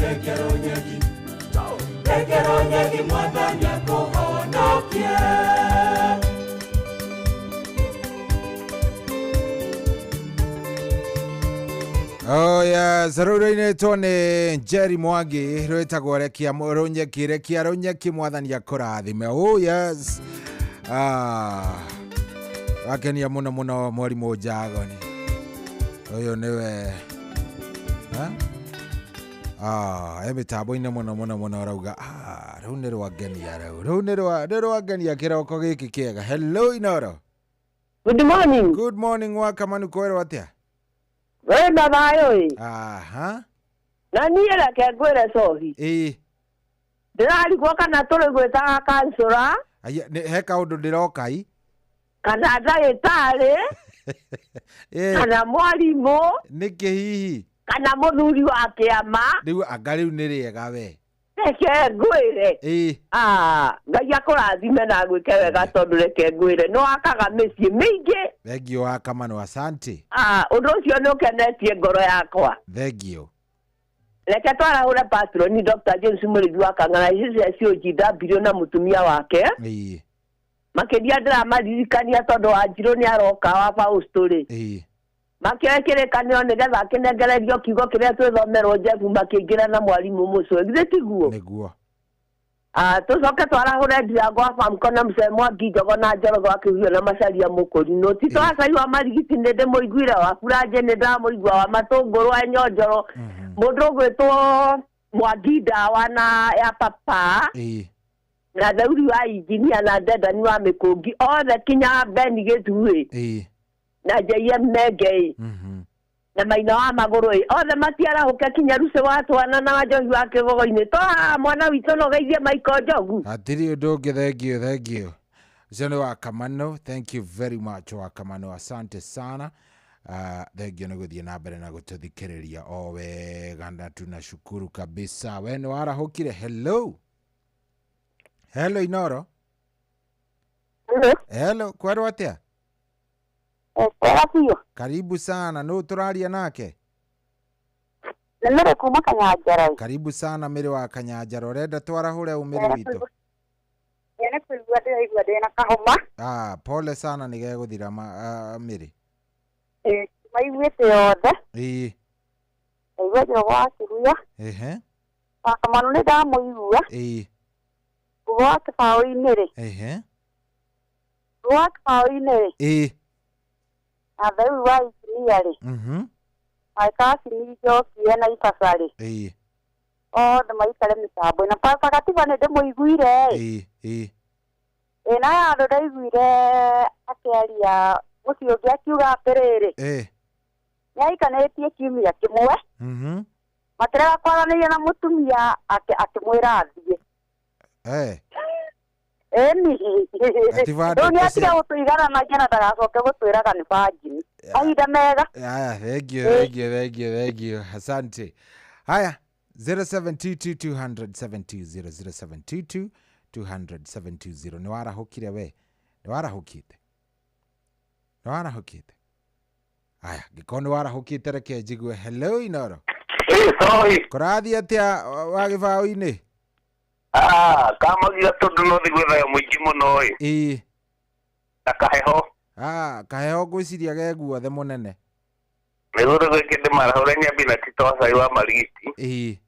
Rekero nyeki. Rekero nyeki mwathani akuhonokie. Oh yeah, zarura-inĩ tone Jerry Mwangi rwĩtagwo rekia rũnyeki rekia rũnyeki mwathani akũrathime. Oh yes. Wakenia mũno mũno mwarimũ Njagoni. Ũyũ nĩwe mĩtambo-inĩ mũno mũno mũno rauga rĩu nĩ rwangenia rĩu nĩ rwangenia kĩroko gĩkĩ kĩega. Hello Inoro. Good morning. Good morning Wakamanu, kwĩrwo atĩa? Wenda thayũ ĩ. Aha. Na niĩ reke ngwĩre cohi. Ĩĩ. Ndĩrarigwo kana tũrĩ gwĩtaga kansũra. He kaũndũ ndĩroka i. Kana ndagĩtarĩ. Kana mwarimũ. Nĩkĩ hihi? Kana mũthuri wa kĩama. Rĩu anga rĩu nĩ rĩega we. Reke ngwĩre. Ngai akũrathime na gwĩke wega tondũ reke ngwĩre nĩ wakaga mĩciĩ mĩingĩ. Thengio Wakamanu, asante. Ũndũ ũcio nĩ ũkenetie ngoro yakwa. Thengio. Reke twarahũra patron ni Dr. James Mũrĩthi wa Kang'ara COGW na mũtumia wake. Makĩria ndĩramaririkania tondũ Wanjirũ nĩ aroka wa Fausto rĩ. Makĩoya kĩrĩkanĩro nĩgetha akĩnengererio kiugo kĩrĩa twĩthomerwo Jebu makĩingĩra na mwarimũ mũcwe. Githĩ tiguo? Nĩguo. Tucoke twarahũre Ndirango wa Famco na Mũcee Mwangi Njogo na Njoroge akĩhio na Macharia Mũkũrinũ. Tito Acai wa Marigiti nĩ ndĩmũiguire, wa Buranje nĩ ndamũigua, wa Matũngũrũ wa Nyonjoro. Mũndũ ũgwĩtwo Mwangi Ndawa na ya Papa. Na Thauri wa Injinia na Ndendani wa Mĩkũngi. Othe kinya Beni Gĩthuĩ. Na JM Nengei. Na Maina wa Magũrũ. Othe matiarahuke kinya Ruce wa Twana na Njohi wa Kĩgogo-inĩ. Toa mwana witũ no geithie Michael Njogu. Atiri ũndũ ũngĩ, thank you. Ucio nĩ wa Kamano. Thank you very much wa Kamano. Asante sana. Thank you nĩ gũthiĩ na mbere na gũtũthikĩrĩria o wega na tunashukuru kabisa. We nĩ warahũkire. Hello Inoro. Hello, kwerwo atĩa? Karibu sana. No turaria nake? Nĩmĩrĩ kuma Kanyanjara. Karibu sana Mĩrĩ wa Kanyanjara. Renda twarahũre Mĩrĩ witũ. Nĩ kũigua ndĩna kahoma. Pole sana nĩ gegũthira Mĩrĩ. Maiguĩte yothe. Aigua Njogo akĩruya. Kamano nĩ ndamũigua. Gwa Kĩbaũ-inĩ rĩ. Gwa Kĩbaũ-inĩ rĩ. Na Thauri wa Injinia rĩ. Maikasi nĩ Njoki na Ibasa rĩ. Othe maikare mĩtambo na Papa Gatiba nĩ ndĩmũiguire. Na andũ ndaiguire akĩaria mũciĩ ũngĩ akiuga atĩrĩrĩ. Nĩaikanĩtie kiumia kĩmwe. Matirega kwaranĩria na mũtumia akĩmwĩra athiĩ. Rĩu nĩatiga gũtũigananagia na ndagacoke gũtwĩraga nĩ banjini. Mahinda mega. Thank you. Asante. Haya, 0722 200 nĩ warahũkire we. Nĩ warahũkite. Haya, gĩkorwo nĩ warahũkite reke njigue. Hello Inoro. Kũrathiĩ atĩa wa Gĩbaũ-inĩ? Kamagira tondu no thigwethayo mũingĩ mũno ĩ. Na kaheho. Kaheho ngwĩciria ge guothe mũnene. Nĩgũrũ gwĩkĩ ndĩmarahũre Nyambi na Tito Acai wa Marigiti.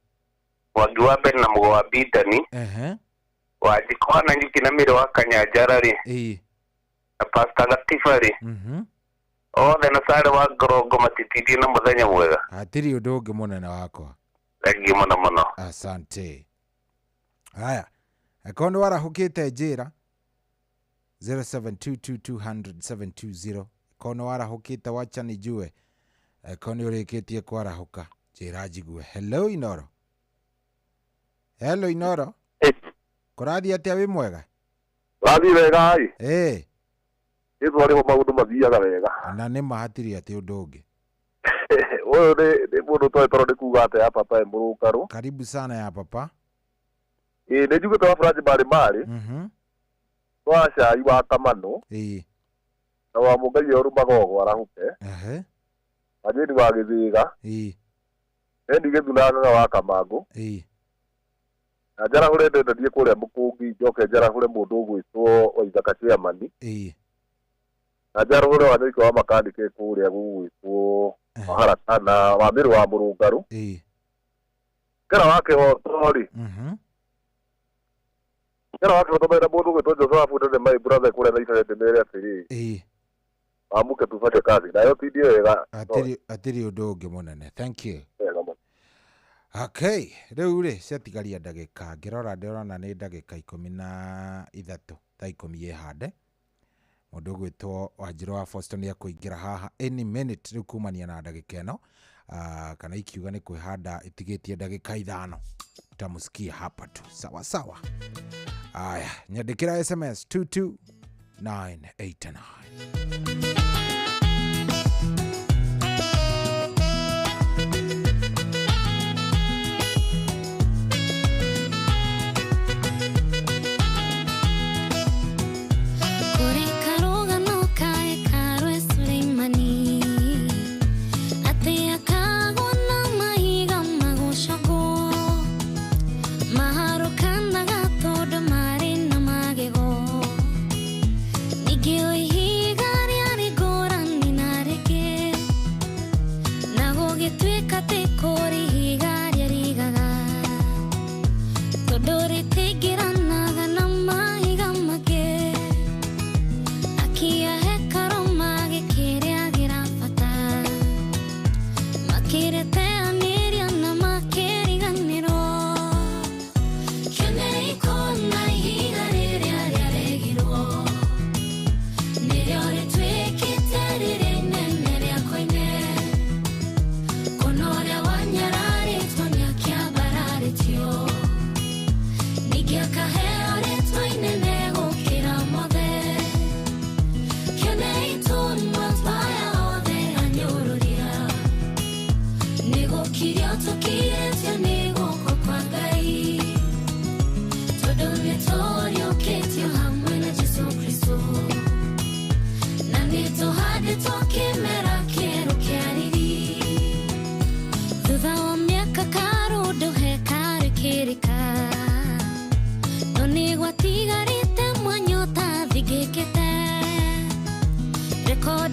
Mwangi wa Beni na Mũgo wa Bindani. Wanjikũ na Nyuki na Mĩrĩ wa Kanyanjara rĩ. Na Pastor Gatiba rĩ. Othe na Sare wa Ngorongo matitirie na mũthenya mwega. Hatiri ũndũ ũngĩ mũnene wakwa. Thank you mũno. Asante. Haya, akondo warahũkĩte njĩra 0722 akondo warahũkĩte wacha nijue, akondo ũrĩkĩtie kwarahũka njĩra njigue. Hello Inoro. Kũrathiĩ atĩa wĩ mwega? Rathiĩ wega ĩ. Ĩthwa rĩho maũndũ mathiaga wega. Na nĩ mahatiri atĩ ũndũ ũngĩ. Ũyũ nĩ mũndũ tondũ nĩ kuga atĩ ya Papa Mũrũngarũ. Karibu sana ya Papa. Nĩ njugĩte wa Franji marĩ. Wa Acai wa Kamano. Na wa Mũngai Oru Magogo arahũke. Na Jeni wa Gĩthĩga. Eni Gĩthuna Ng'ang'a wa Kamangũ. Na njarahũre ndendanie kũrĩa Mũkũngi, njoke njarahũre mũndũ ũgwĩtwo Waithaka Chairman. Na njarahũre wa Nyoika wa Makanike kũrĩa gũgwĩtwo Maharatana wa Mĩrĩ wa Mũrũngarũ. Kera wa Kĩhoto rĩ. Kera wa Kĩhoto mena mũndũ ũgwĩtwo Joseph Ndende my brother kũrĩa na Icarete mere atĩrĩ. Amuke tufanye kazi. Nayo tidie wega. Atiri ũndũ ũngĩ mũnene. Thank you. Okay, rĩu rĩ ciatigaria ndagĩka ngĩrora ndĩrona nĩ ndagĩka 13 ta 10 hande. Mũndũ ũgwĩtwo Wanjirũ wa Foster nĩ akũingĩra haha any minute rĩu kumania na ndagĩka ĩno, kana ikiuga nĩ kwĩhanda itigĩtie ndagĩka 5 tamusikia hapa tu. Sawa. Aya, nyandĩkĩra SMS 22989. Shoko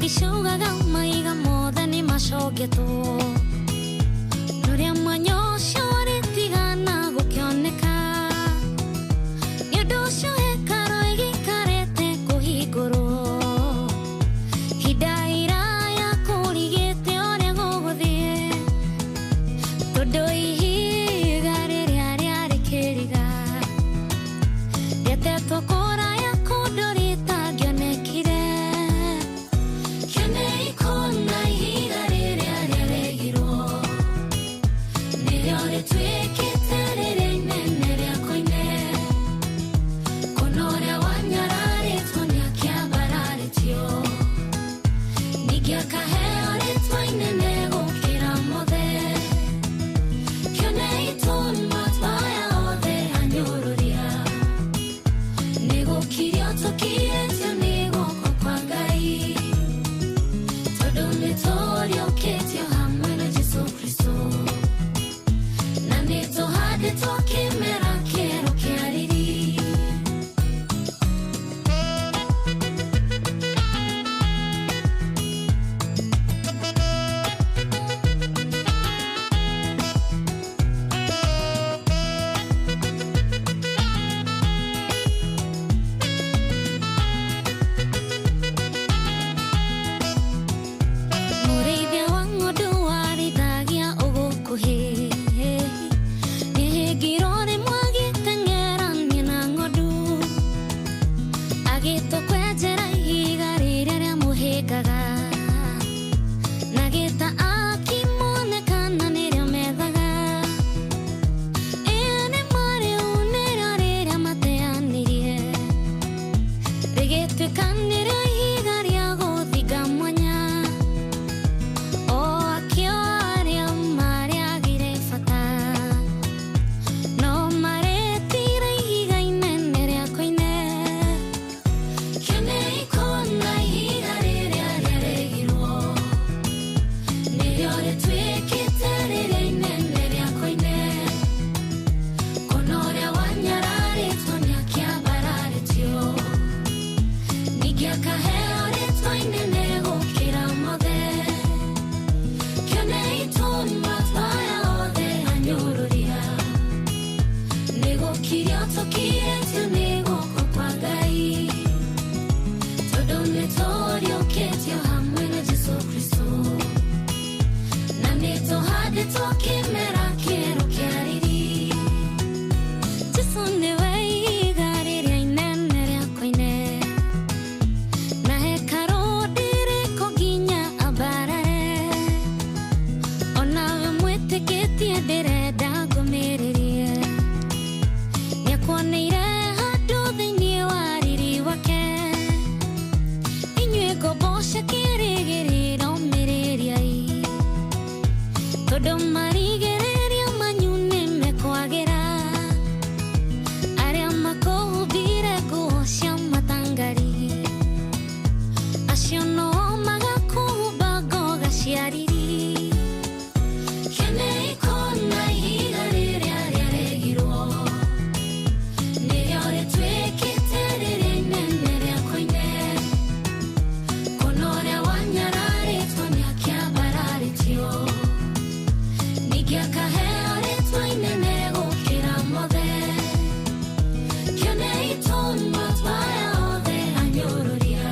Magishugaga maiga mothe ni macogetwo Nuria mwanya ucio ritigana gukioneka Nĩũndũ ũcio hekaro ĩgĩikarĩte kũhingũrwo Hinda iraya kũrigĩte ũrĩa gũgũthiĩ Tondũ ihiga rĩrĩa rĩarĩ kĩriga rĩetetwo kũraya kũndũ rĩtangĩonekire Kĩonei kũna ihiga rĩrĩa rĩaregirwo Nĩrĩo rĩtuĩkĩte rĩrĩa inene rĩa koine Kũna ũrĩa wanyararĩtwo nĩakĩambararĩtio Ningĩ akaheo rĩtwa inene gũkĩra mothe Kĩonei tũnua twaya othe anyũrũria Nĩgũkirio tũkirĩtio nĩ guoko kwa Ngai Tondũ nĩtũriũkĩtio hamwe na Jesũ Kristo Na nĩtũhandĩtwo kĩmera kĩerũ kĩa riri Mũrĩithia wa ng'ondu warithagia ũgũkũhĩ Nĩhĩngirwo rĩmwe agĩteng'erania na ng'ondu Agĩtũkwenjera ihiga rĩrĩa rĩamũhĩngaga Na gĩta akĩmonekana nĩrĩo methaga Ĩyo nĩ marĩu nĩrĩo rĩrĩa mateanirie Rĩgĩtuĩka nĩrĩo ihiga rĩa gũthinga mwanya O akĩoa arĩa marĩagire bata No marĩtire ihiga inene rĩa koine Kĩonei kũna ihiga rĩrĩa rĩaregirwo Nĩrĩo rĩtuĩkĩte rĩrĩa inene rĩa koine Kũna ũrĩa wanyararĩtwo nĩakĩambararĩtio Ningĩ akaheo rĩtwa inene gũkĩra mothe Kĩonei tũnua twaya othe anyũrũria Nĩgũkirio tũkirĩtio nĩ guoko kwa Ngai Tondũ nĩtũriũkĩtio hamwe na Jesũ Kristo Na nĩtũhandĩtwo kĩmera kĩerũ kĩa riri Jesũ nĩwe ihiga rĩrĩa inene rĩa koine Na hekarũ ndĩrĩko nginya ambarare Onawe mwĩtĩkĩtie ndĩrenda ngũmĩrĩrie Nĩakuoneire handũ thĩinĩ wa riri wake Inyuĩ ngombo cia kĩĩrĩgĩrĩro mĩrĩriai Tondũ marigĩrĩria manyu nĩmekwagĩra Arĩa makũhumbire nguo cia matangari Acio no magakũhumba ngoga cia riri Kĩonei kũna ihiga rĩrĩa rĩaregirwo Nĩrĩo rĩtuĩkĩte rĩrĩa inene rĩa koine Kũna ũrĩa wanyararĩtwo nĩakĩambararĩtio Ningĩ akaheo rĩtwa inene gũkĩra mothe Kĩonei tũnua twaya othe anyũrũria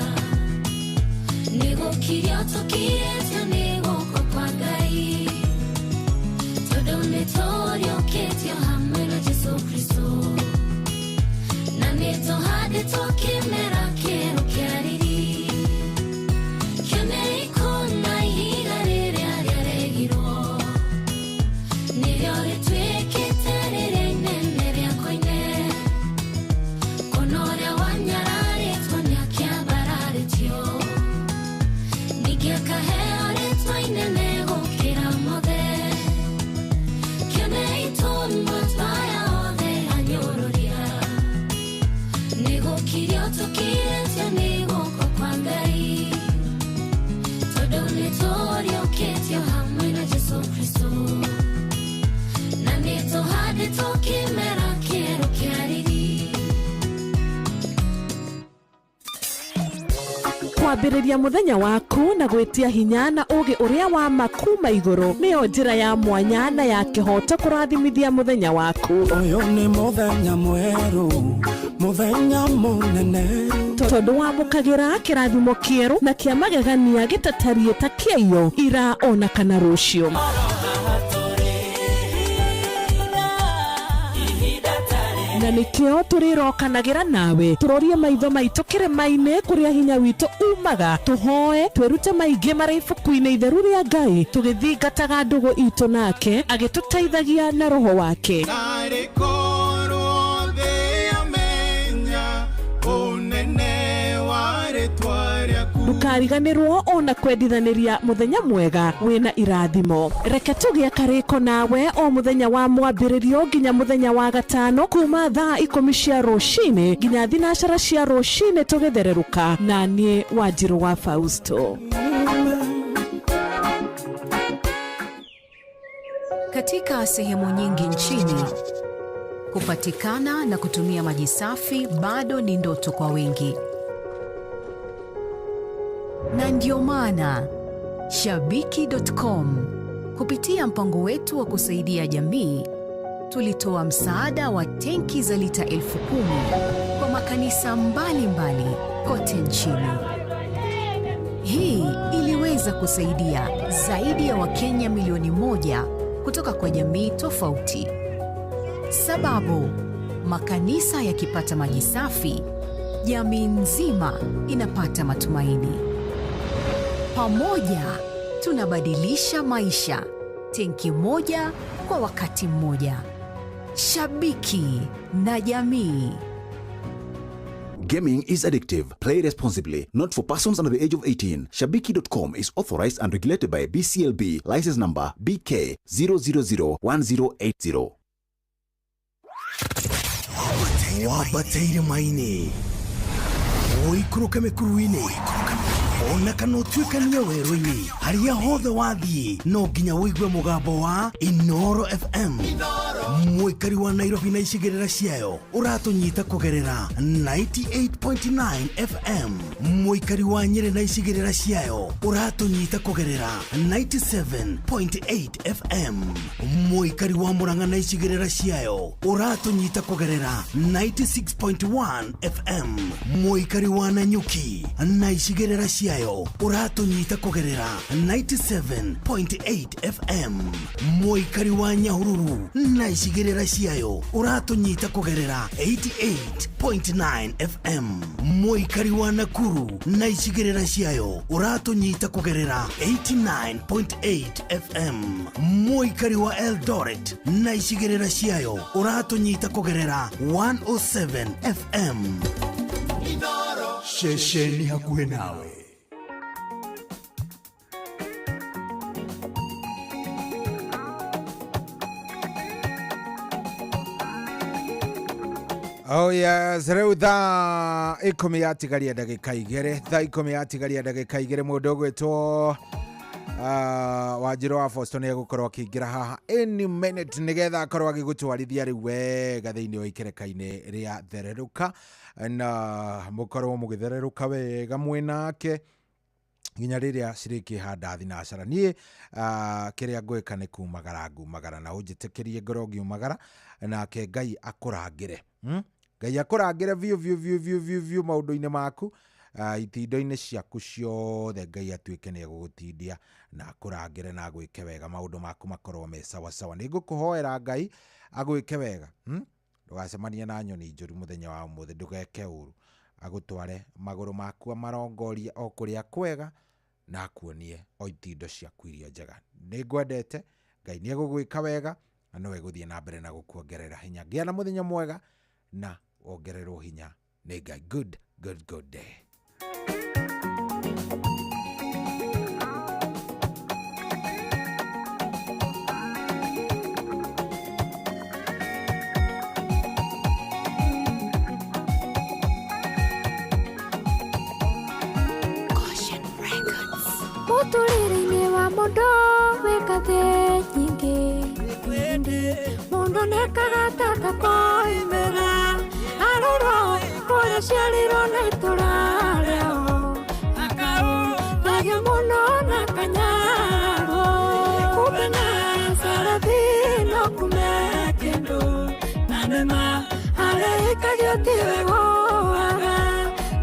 Nĩgũkirio tũkirĩtio nĩ guoko kwa Ngai Tondũ nĩtũriũkĩtio hamwe na Jesũ Kristo Na nĩtũhandĩtwo kĩmera kĩerũ kĩa riri Kĩonei kũna ihiga rĩrĩa rĩaregirwo Nĩrĩo rĩtuĩkĩte rĩrĩa inene rĩa koine Kũna ũrĩa wanyararĩtwo nĩakĩambararĩtio Ningĩ akaheo rĩtwa inene gũkĩra mothe Kĩonei tũnua twaya othe anyũrũria Nĩgũkirio tũkirĩtio nĩ guoko kwa Ngai Tondũ nĩtũriũkĩtio hamwe na Jesũ Kristo Na nĩtũhandĩtwo kĩmera kĩerũ kĩa riri kwambĩrĩria mũthenya waku na gwĩtia hinya na ũgĩ ũrĩa wa makuma igũrũ nĩyo njĩra ya mwanya na ya kĩhoto kũrathimithia mũthenya waku. Ũyũ nĩ mũthenya mwerũ, mũthenya mũnene, tondũ wamũkagĩra kĩrathimo kĩerũ na kĩa magegania gĩtatariĩ ta kĩayo ira ona kana rũciũ. Na nĩkĩo tũrĩrokanagĩra nawe tũrorie maitho maitũ kĩrĩma-inĩ kũrĩa hinya witũ umaga, tũhoe twĩrute maingĩ marĩ ibuku-inĩ itheru rĩa Ngai tũgĩthingataga ndũgũ itũ nake agĩtũteithagia na roho wake. Ndũkariganĩrwo ona kwendithanĩria mũthenya mwega wĩna irathimo. Reke tũgĩe karĩko nawe o mũthenya wa mwambĩrĩrio nginya mũthenya wa gatano kuma thaa 10 cia rũcinĩ nginya thinacara cia rũcinĩ tũgĩthererũka na niĩ Wanjirũ wa Fausto. Katika sehemu nyingi nchini, kupatikana na kutumia maji safi bado ni ndoto kwa wengi. Na ndio maana Shabiki.com kupitia mpango wetu wa kusaidia jamii tulitoa msaada wa tenki za lita 10,000 kwa makanisa mbalimbali kote nchini. Hii iliweza kusaidia zaidi ya Wakenya milioni 1 kutoka kwa jamii tofauti. Sababu makanisa yakipata maji safi, jamii nzima inapata matumaini. Pamoja tunabadilisha maisha, tenki moja kwa wakati mmoja. Shabiki na jamii. Gaming is addictive. Play responsibly. Not for persons under the age of 18. Shabiki.com is authorized and regulated by BCLB. License number BK 0001080. Wabateire maini. Oikuruka mekuruini. Ona kana utuikania werũ-inĩ harĩa hothe wathiĩ no nginya wĩigue mũgambo wa Inoro FM. Mũikari wa Nairobi na icigĩrĩra ciayo ũratũnyita kũgerera 98.9 FM. Mũikari wa Nyĩrĩ na icigĩrĩra ciayo ũratũnyita kũgerera 97.8 FM. Mũikari wa Murang'a na icigĩrĩra ciayo ũratũnyita kũgerera 96.1 FM. Mũikari wa Nanyuki na icigĩrĩra ciayo uratunyita kugerera 97.8 FM. Mũikari wa Nyahururu na icigĩrĩra ciayo uratunyita kugerera 88.9 FM. Mũikari wa Nakuru na icigĩrĩra ciayo uratunyita kugerera 89.8 FM. Mũikari wa Eldoret na icigĩrĩra ciayo uratunyita kugerera 107 FM. Shesheni hakuhe nawe. Oh yes, rĩu thaa 10 yatigaria ndagĩka 2, thaa 10 yatigaria ndagĩka 2 mũndũ ũgwĩtwo Wanjirũ wa Fausto nĩ egũkorwo akĩingĩra haha any minute nĩgetha akorwo agĩgũtwarithia rĩu wega thĩinĩ wa ikereka-inĩ rĩa thererũka na mũkorwo mũgĩthererũka wega mwĩnake nginya rĩrĩa cirĩkĩhanda thinacara. Niĩ kĩrĩa ngwĩka nĩ kumagara na ũnjĩtĩkĩrie ngoro ngiumagara nake Ngai akũrangĩre. Ngai akũrangĩre biũ maũndũ-inĩ maku, itindo-inĩ ciaku ciothe Ngai atuĩke nĩ egũgũtindia na akũrangĩre na agwĩke wega, maũndũ maku makorwo me sawa sawa. Nĩ ngũkũhoera Ngai agwĩke wega. Ndũgacemanie na nyoni njũru mũthenya wa ũmũthĩ, ndũgeke ũru, agũtware magũrũ maku amarongorie o kũrĩa kwega na akuonie o itindo ciaku iria njega. Nĩ ngwendete, Ngai nĩ egũgwĩka wega na no egũthiĩ na mbere na gũkuongerera hinya. Gĩa na mũthenya mwega na ongererwo hinya nĩ Ngai. Good day. Mũtũrĩre-inĩ wa mũndũ wĩka thĩ nyingĩ, mũndũ nĩekaga tata koimĩra arũrwo kũrĩa ciarĩrwo na itũra rĩao. tiwe woaga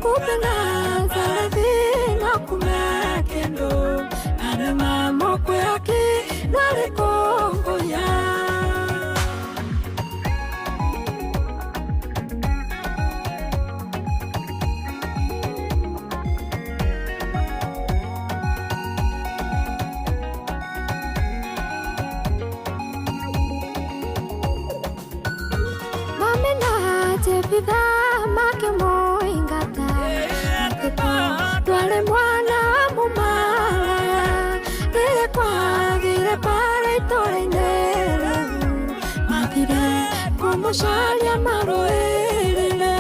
kumbe Nazareti no kumekendo ane mamoko yake nalikongoya Vida make moingata twale mwana mumala ile kwagire pare toinere magire como shalia maroele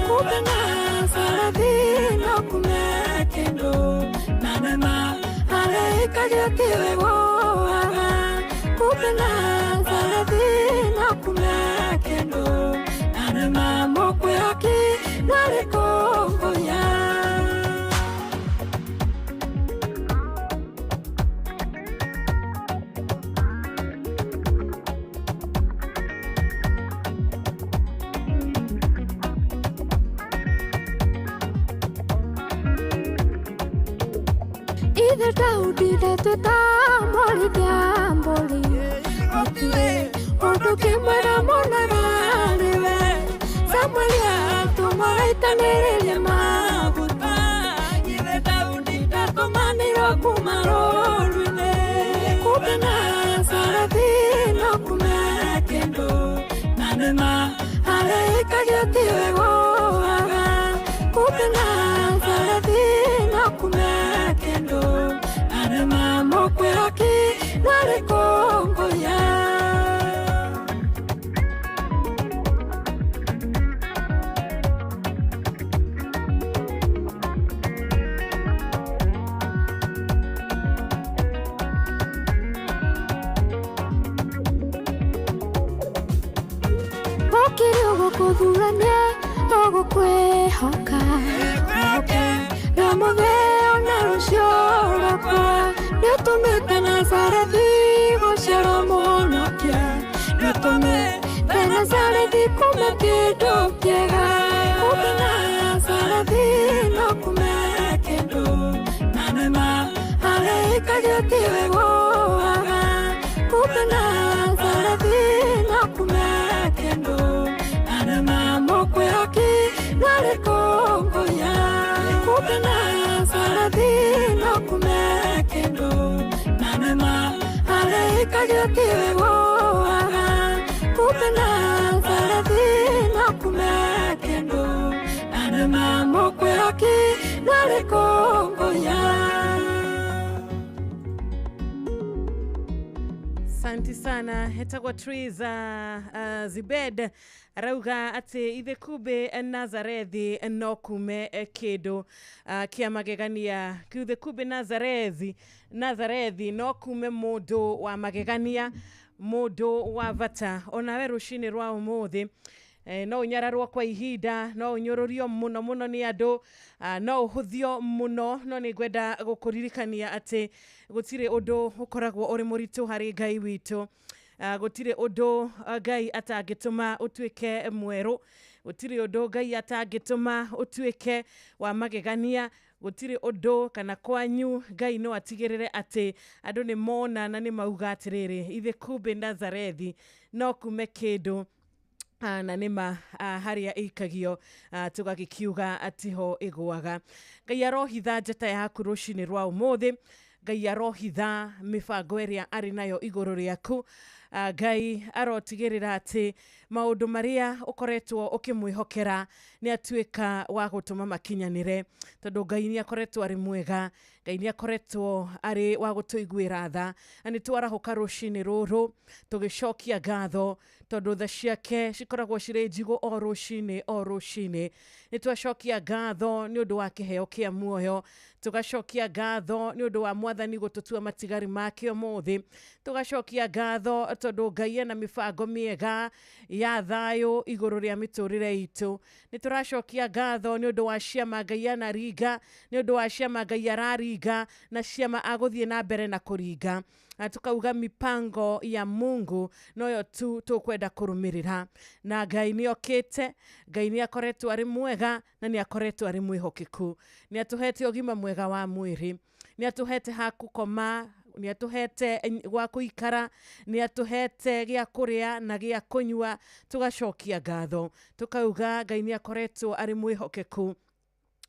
kumbe Nazareti no kumekendo nanema ale kajotiwe woaga kumbe Nazareti no kumekendo mamoko yake nalikongoya Either Daudi deteta mori diamboli Oto kimara monarale Samuelia tumaita nerele maguta Ibe Daudi takomaniro kumarolwine Kumbe Nazareti no kumekendo Nanema aleika yotiwe woaga Kumbe Nazareti no kumekendo Nanema mokwe yake nalikongoya Kuthurania ogo kwehoka Ramodeo na rucio kwa Niotumite Nazareti gociara monokia Niotumite Nazareti kumekindo kiega Kumbe Nazareti no kumekendo Nanema aleika yotiwe woaga Kumbe Nazareti no kumekendo mamoko yake nalikongoya kumbe Nazareti no kumekendo nanema aleika yotiwe woaga kumbe Nazareti no kumekendo nanema mamoko yake nalikongoya. Asante sana hetagwa Triza Zibed rauga ati ithe kube Nazarethi no kume kedo kia magegania kithe kube Nazarethi no kume modo wa magegania modo wa vata onawe rushini rwa umuthi no unyararwo kwa ihinda no unyororio muno ni andu no uhuthio muno no ni gwenda gukuririkania ati gutire undu ukoragwo uri muritu hari Ngai witu gutire undu Ngai atangituma utuike mweru gutire undu Ngai atangituma utuike wa magegania gutire undu kana kwanyu Ngai no atigirire ati andu ni mona na ni mauga atiriri ithe kumbe Nazarethi no kume kindu na nima haria ikagio tugagikiuga atiho igwaga Ngai arohitha njata yaku rucini rwa umuthi Ngai arohitha mibango iria ari nayo iguru riaku Ngai arotigirira ati maundu maria ukoretwo ukimwihokera ni atuika wa gutuma makinyanire tondu Ngai ni akoretwo ari mwega Ngai ni akoretwo ari wa gutuiguira tha ani twarahuka rucini ruru tugicokia ngatho tondu tha ciake cikoragwo cire njigo o rucini ni twacokia ngatho ni undu wa kiheo kia muoyo tugacokia ngatho ni undu wa mwathani gututua matigari make umuthi tugacokia ngatho tondu Ngai na mibango miega ya thayo iguru ria miturire itu ni turacokia ngatho ni undu wa ciama Ngai na ringa ni undu wa ciama Ngai araringa na ciama aguthie na mbere na kuringa tukauga mipango ya Mungu noyo tu tukwenda kurumirira na Ngai ni okete, Ngai ni akoretwo ari mwega na ni akoretwo ari mwihokeku, ni atuhete ogima mwega wa mwiri, ni atuhete hakukoma, ni atuhete gwa kuikara, ni atuhete gya kuria na gya kunywa, tugacokia ngatho tukauga Ngai ni akoretwo ari mwihokeku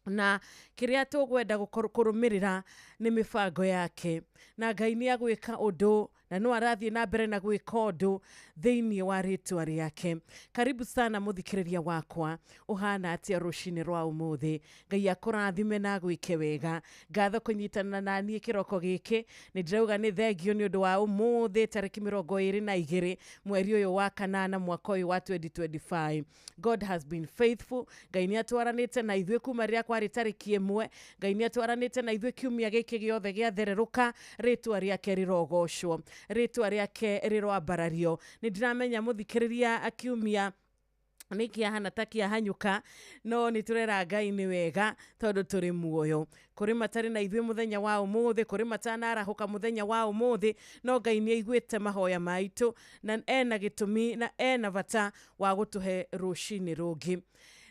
na kiria tugwenda kurumirira ni mifango yake, na Ngai ni agwika undu na no arathie na mbere na gwika undu thiini wa ritwa riake. Karibu sana muthikiriria wakwa, uhana atia rucini rwa umuthi. Ngai akurathime na gwike wega. Ngatho kunyitana na nie kiroko giki, ni ndirauga ni thengio ni undu wa umuthi tariki 22 mweri uyu wa kanana mwaka uyu wa 2025. God has been faithful. Ngai ni atwaranite na ithwe kuma ria kwari tariki 1. Ngai ni atwaranite na ithwe kiumia giki giothe gia thereruka, ritwa riake rirogocwo, ritwa riake rirwambarario. Ni ndiramenya muthikiriria akiumia niki ahana takia hanyuka, no ni turera Ngai ni wega tondu turi muoyo. Kuri matari na ithwe muthenya wa umuthi, kuri matana arahuka muthenya wa umuthi, no Ngai ni aiguite mahoya maitu na ena gitumi na ena bata wa gutuhe rucini rungi.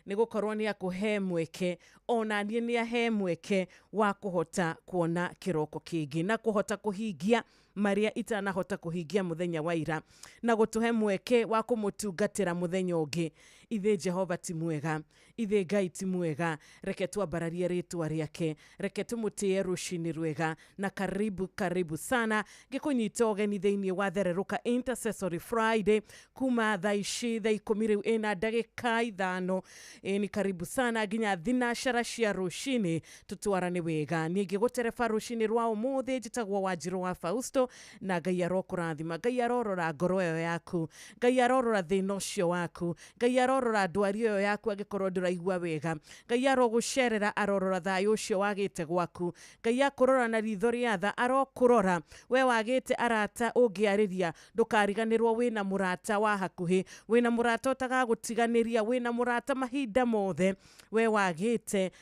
Nigukorwo ni akuhe mweke, ona nie ni ahe mweke wa kuhota kuona kiroko kingi na kuhota kuhingia maria itanahota kuhingia muthenya wa ira, na gutuhe mweke wa kumutungatira muthenya ungi. Ithe Jehova ti mwega, ithe Ngai ti mwega, reke twambararie ritwa riake, reke tumutie rucini rwega. Na karibu sana gikunyita ogeni thiini wa Thereruka Intercessory Friday kuma thaa 10 ina ndagika 5. Ni karibu sana ginya thinashara cia rucini tutwarane wega. Ningi gutereba rucini rwa umuthi njitagwo Wanjiru wa Fausto, na Ngai arokurathima, Ngai arorora ngoro yo yaku, Ngai arorora thina ucio waku, Ngai arorora ndwari yo yaku agikorwo nduraigua wega, Ngai arogucerera arorora thayo ucio wagite gwaku, Ngai akurora na ritho ria tha arokurora we wagite arata ungiariria, ndukariganirwo wina murata wa hakuhi, wina murata utagagutiganiria, wina murata mahinda mothe, we wagite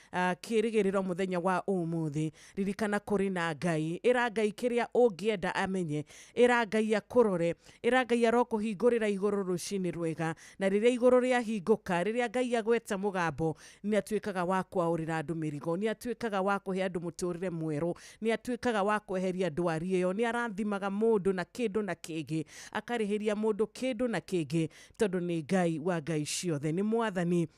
kirigiriro muthenya wa umuthi. Ririkana kuri na Ngai, ira Ngai kiria ungienda amenye, ira Ngai akurore, ira Ngai arokuhingurira iguru rucini rwega, na riria iguru ria hinguka, riria Ngai agweta mugambo, ni atuikaga wa kwaurira andu mirigo, ni atuikaga wa kuhe andu muturire mweru, ni atuikaga wa kweheria ndwari iyo, ni arathimaga mundu na kindu na kingi, akarihiria mundu kindu na kingi, tondu ni Ngai wa Ngai ciothe, ni mwathani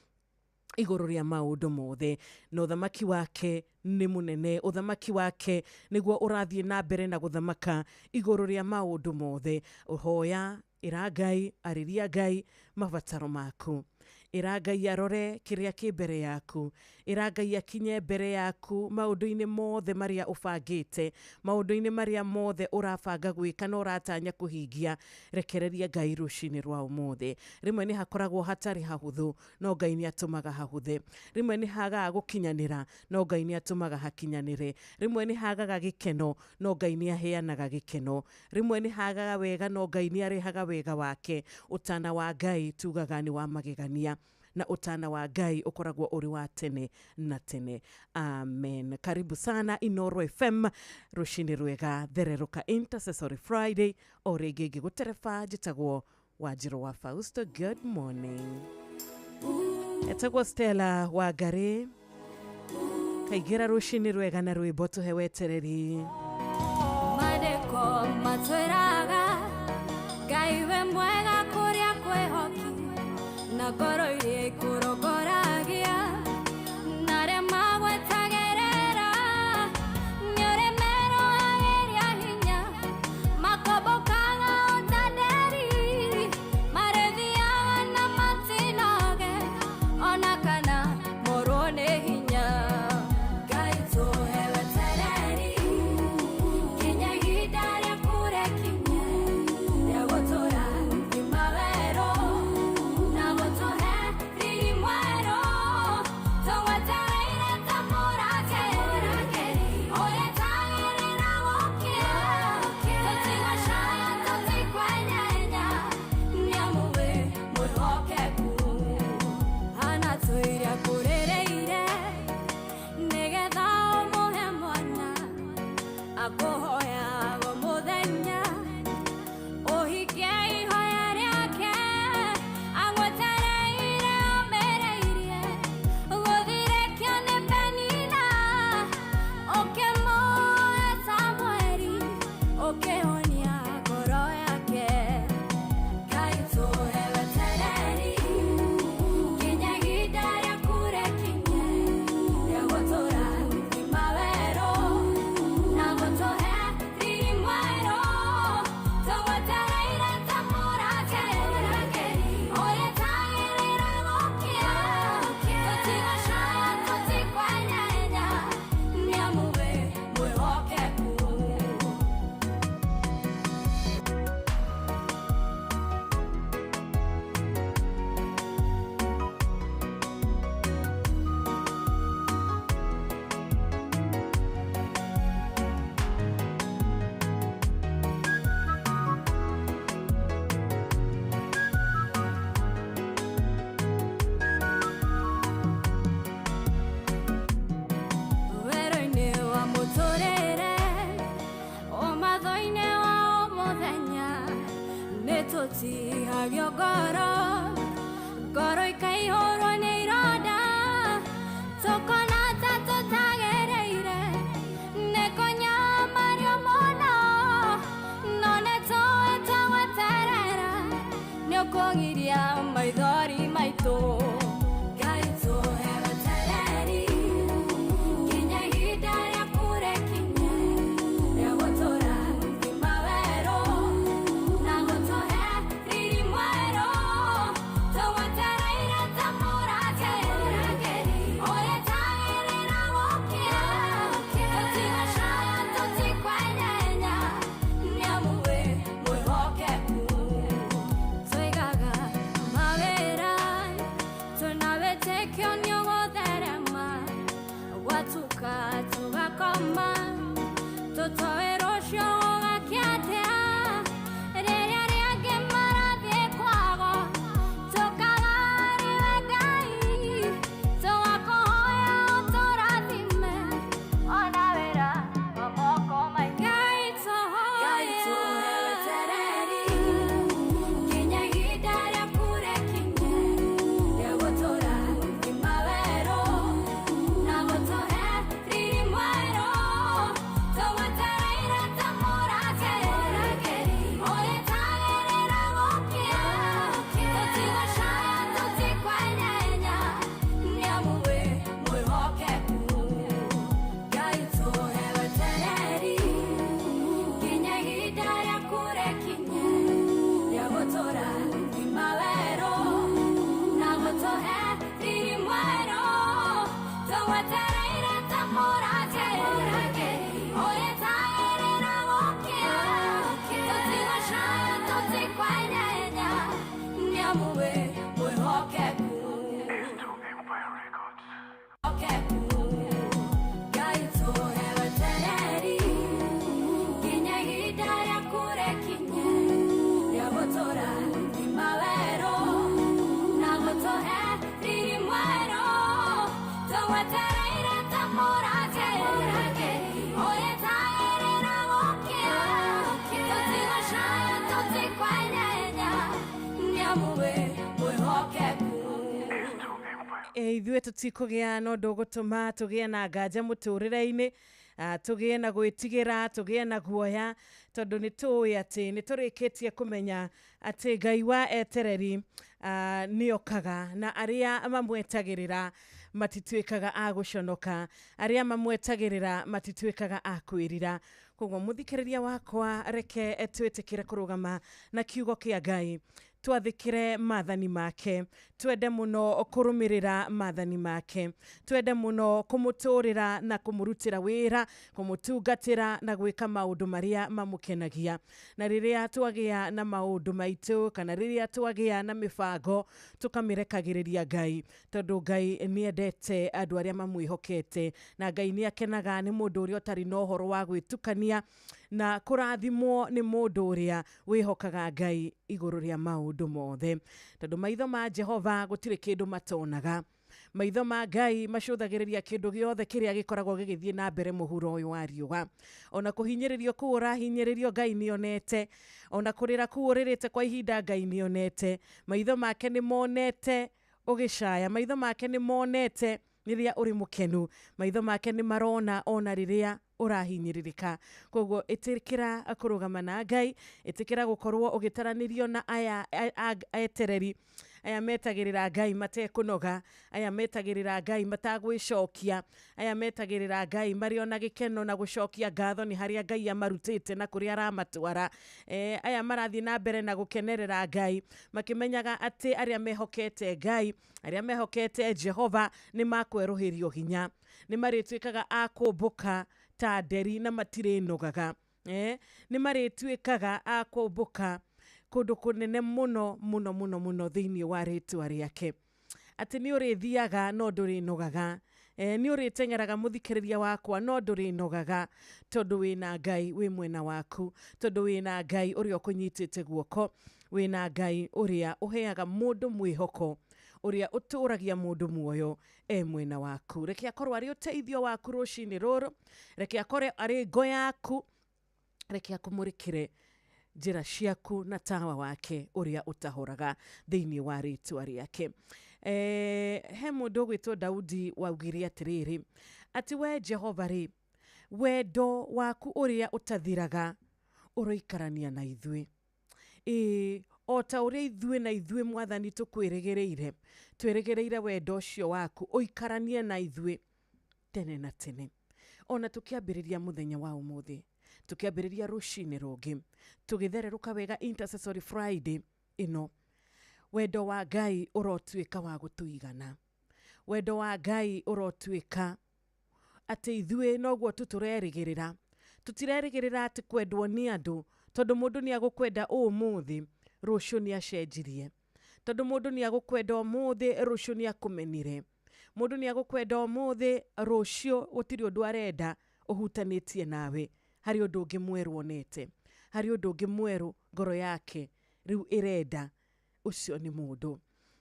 iguru ria maundu mothe, na uthamaki wake ni munene. Uthamaki wake niguo urathie na mbere na guthamaka iguru ria maundu mothe. Uhoya ira Ngai, ariria Ngai mabataro maku, ira Ngai arore kiria ki mbere yaku, ira Ngai akinye mbere yaku maundu-ini mothe maria ubangite, maundu-ini maria mothe urabanga gwika na uratanya kuhingia. Rekereria Ngai rucini rwa umuthi. Rimwe ni hakoragwo hatari hahuthu, no Ngai ni atumaga hahuthe. Rimwe ni hagaga gukinyanira, no Ngai ni atumaga hakinyanire. Rimwe ni hagaga gikeno, no Ngai ni aheanaga gikeno. Rimwe ni hagaga wega, no Ngai ni arehaga wega wake. Utana wa Ngai tugaga ni wa magegania, na utana wa Ngai ukoragwo uri wa tene na tene. Amen. Karibu sana Inoro FM rucini rwega, Thereruka Intercessory Friday, o ringi gigutereba njitagwo Wanjiru wa Fausto. Good morning. Etagwo Stella Wangari, kaigira rucini rwega na rwimbo tuhewetereri. Madeko matweraga Ngai we mwega kuria kwehoki, na ngoro iria ikurogoragia, na ria magwetagerera ni uri merohagiria hinya, makombokaga utanderi, marethiaga na matinoge, ona kana morwo ni hinya. Ngai tuhewe tereri, kinya ihinda ria kurekinya, ria gutura imawero, na gutuhe riri tihagio ngoro ikaihũrwo nĩ ironda tũkona ta tũtagereire nĩ kũnyamario mũno no nĩ tũĩ tũgweterera nĩ ũkũgiria maithori maitũ Ngai tũhe wetereri nginya ihinda rĩa kũrekinya rĩa gũtũũra thima werũ na gũtũhe riri mwerũ tũgwetereire ta mũrangĩri ũrĩa tagĩrĩra gũkĩa tũtigacaya tũtikwenyenya nĩamu wĩ mwĩhokeku tũigaga mawĩra tunawĩtĩkio nĩ ũgũtherema gwatuka tũgakoma tũtoĩ rũciũ gũgakĩatĩa rĩrĩa rĩangĩ marathiĩ kwago tũkagarĩre Ngai tũgakũhoya ũtũrathime ona wĩra wa moko maitũ Ngai tũhe wetereri nginya ihinda rĩa kũrekinya rĩa gũtũũra thima werũ na gũtũhe riri mwerũ tũgwetereire ta mũrangĩri ũrĩa tagĩrĩra gũkĩa tũtigacaya tũtikwenyenya nĩamu wĩ mwĩhokeku Ngai tũhe wetereri nginya ihinda rĩa kũrekinya rĩa gũtũũra thima werũ na gũtũhe riri mwerũ tũgwetereire ta mũrangĩri ũrĩa tagĩrĩra gũkĩa tũtigacaya tũtikwenyenya nĩamu wĩ mwĩhokeku Ngai tũhe wetereri nginya ihinda rĩa kũrekinya rĩa gũtũũra thima werũ na gũtũhe riri mwerũ tũgwetereire ta mũrangĩri ũrĩa tagĩrĩra gũkĩa tũtigacaya tũtikwenyenya nĩamu wĩ mwĩhokeku ithuĩ tũtikũgĩa na ũndũ ũgũtũma tũgĩe na nganja mũtũrĩre-inĩ tũgĩe na gwĩtigĩra tũgĩe na guoya tondũ nĩ tũĩ atĩ nĩ tũrĩkĩtie kũmenya atĩ Ngai wa etereri nĩ okaga na arĩa mamwetagĩrĩra matituĩkaga a gũconoka arĩa mamwetagĩrĩra matituĩkaga a kwĩrira koguo mũthikĩrĩria wakwa reke twĩtĩkĩre kũrũgama na kiugo kĩa Ngai twathĩkĩre maathani make twende mũno kũrũmĩrĩra maathani make twende mũno kũmũtũrĩra na kũmũrutĩra wĩra kũmũtungatĩra na gwĩka maũndũ marĩa mamũkenagia na rĩrĩa twagĩa na maũndũ maitũ kana rĩrĩa twagĩa na mĩbango tũkamĩrekagĩrĩria Ngai tondũ Ngai nĩendete andũ arĩa mamwĩhokete na Ngai nĩakenaga nĩ mũndũ ũrĩa ũtarĩ na ũhoro wa gwĩtukania na kũrathimwo nĩ mũndũ ũrĩa wĩhokaga Ngai igũrũ rĩa maũndũ mothe tondũ maitho ma Jehova gũtirĩ kĩndũ matonaga maitho ma Ngai macũthagĩrĩria kĩndũ gĩothe kĩrĩa gĩkoragwo gĩgĩthiĩ na mbere mũhuro ũyũ wa riũa ona kũhinyĩrĩrio kũu ũrahinyĩrĩrio Ngai nĩonete ona kũrĩra kũu ũrĩrĩte kwa ihinda Ngai nĩonete maitho make nĩmonete ũgĩcaya maitho make nĩmonete rĩrĩa ũrĩ mũkenu maitho make nĩmarona ona rĩrĩa ũrahinyĩrĩrĩka koguo ĩtĩkĩra kũrũgama na Ngai ĩtĩkĩra gũkorwo ũgĩtaranĩrio na aya etereri aya metagĩrĩra Ngai matekũnoga aya metagĩrĩra Ngai matagwĩcokia aya metagĩrĩra Ngai marĩ ona gĩkeno na gũcokia ngatho nĩ harĩa Ngai amarutĩte na kũrĩa aramatwara aya marathiĩ na mbere na gũkenerera Ngai makĩmenyaga atĩ arĩa mehokete Ngai arĩa mehokete Jehova nĩ makwerũhĩrio hinya nĩ marĩtuĩkaga a kũmbũka ta nderi na matirĩ nogaga nĩ marĩtuĩkaga a kũmbũka kũndũ kũnene mũno mũno mũno mũno thĩinĩ wa rĩtwa rĩake atĩ nĩ ũrĩthiaga no ndũrĩ nogaga nĩ ũrĩteng'eraga mũthikĩrĩria wakwa no ndũrĩ nogaga tondũ wĩna Ngai wĩ mwena waku tondũ wĩna Ngai ũrĩa ũkũnyitĩte guoko wĩna Ngai ũrĩa ũheaga mũndũ mwĩhoko ũrĩa ũtũragia mũndũ muoyo mwena waku reke akorwo arĩ ũteithio waku rũcinĩ rũrũ reke akorwo arĩ ngo yaku reke akũmũrĩkĩre njĩra ciaku na tawa wake ũrĩa ũtahũraga thĩinĩ wa rĩtwa rĩake. He mũndũ gwĩtwo Daudi waugire atĩrĩrĩ atĩ we Jehova rĩ, wendo waku ũrĩa ũtathiraga ũroikarania na ithuĩ. O ta ũrĩa ithuĩ na ithuĩ Mwathani twĩrĩgĩrĩire wendo ũcio waku ũikaranie na ithuĩ tene na tene. Ona tũkĩambĩrĩria mũthenya wa ũmũthĩ, tũkĩambĩrĩria rũcinĩ rũngĩ, tũgĩthererũka wega Intercessory Friday ĩno, wendo wa Ngai ũrotuĩka wa gũtũigana. Wendo wa Ngai ũrotuĩka atĩ ithuĩ noguo tũtũrerĩgĩrĩra. Tũtirerĩgĩrĩra atĩ kwendwo nĩ andũ, tondũ mũndũ nĩ agũkwenda ũmũthĩ, rũciũ nĩ acenjirie. Tondũ mũndũ nĩ agũkwenda ũmũthĩ, rũciũ nĩ akũmenire. Mũndũ nĩ agũkwenda ũmũthĩ, rũciũ gũtirĩ ũndũ arenda ũhutanĩtie nawe. Harĩ ũndũ ũngĩ mwerũ onete, harĩ ũndũ ũngĩ mwerũ ngoro yake rĩu ĩrenda. Ũcio nĩ mũndũ.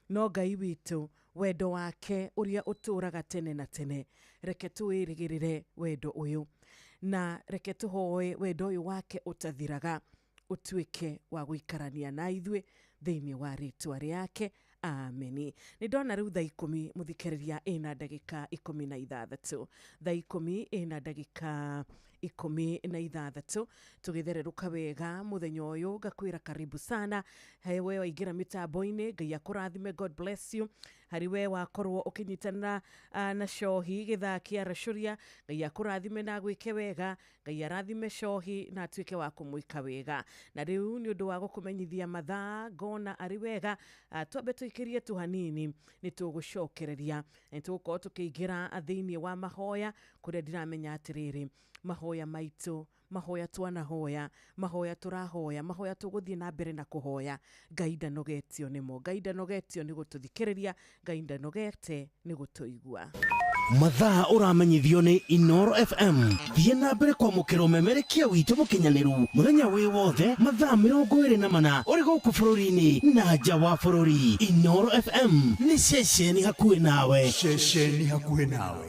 No Ngai witũ, wendo wake ũrĩa ũtũraga tene na tene, reke tũwĩrĩgĩrĩre wendo ũyũ, na reke tũhoe wendo ũyũ wake ũtathiraga ũtuĩke wa gũikarania na ithuĩ thĩinĩ wa rĩtwa rĩake. Ameni. Nĩ ndona rĩu thaa 10 mũthikĩrĩria ĩna ndagĩka 16. Thaa 10 ĩna ndagĩka 16 tũgĩthererũka wega mũthenya ũyũ, ngakwĩra karibu sana. He we waingĩra mĩtambo-inĩ, Ngai akũrathime, God bless you. Harĩ we wakorwo ũkĩnyitana na Cohi gĩthaa kĩa Racuria, Ngai akũrathime na gwĩke wega, Ngai arathime Cohi na atuĩke wa kũmwĩka wega. Na rĩu nĩ ũndũ wa gũkũmenyithia mathaa, ngona arĩ wega twambe tũikĩrie tũhanini, nĩ tũgũcokereria, nĩ tũgũkorwo tũkĩingĩra thĩinĩ wa mahoya, kũrĩa ndiramenya atĩrĩrĩ, mahoya maitũ, mahoya twanahoya, mahoya tũrahoya, mahoya tũgũthiĩ na mbere na kũhoya. Ngai ndanogetio nĩmo, Ngai ndanogetio nĩ gũtũthikĩrĩria, Ngai ndanogete nĩ gũtũigua. Mathaa ũramenyithio nĩ Inooro FM. Thiĩ na mbere kwamũkĩra ũmemerekia witũ mũkinyanĩru mũthenya wĩ wothe, mathaa 24 ũrĩ gũkũ bũrũri-inĩ na nja wa bũrũri. Inooro FM nĩ ceceni hakuhĩ nawe, ceceni hakuhĩ nawe.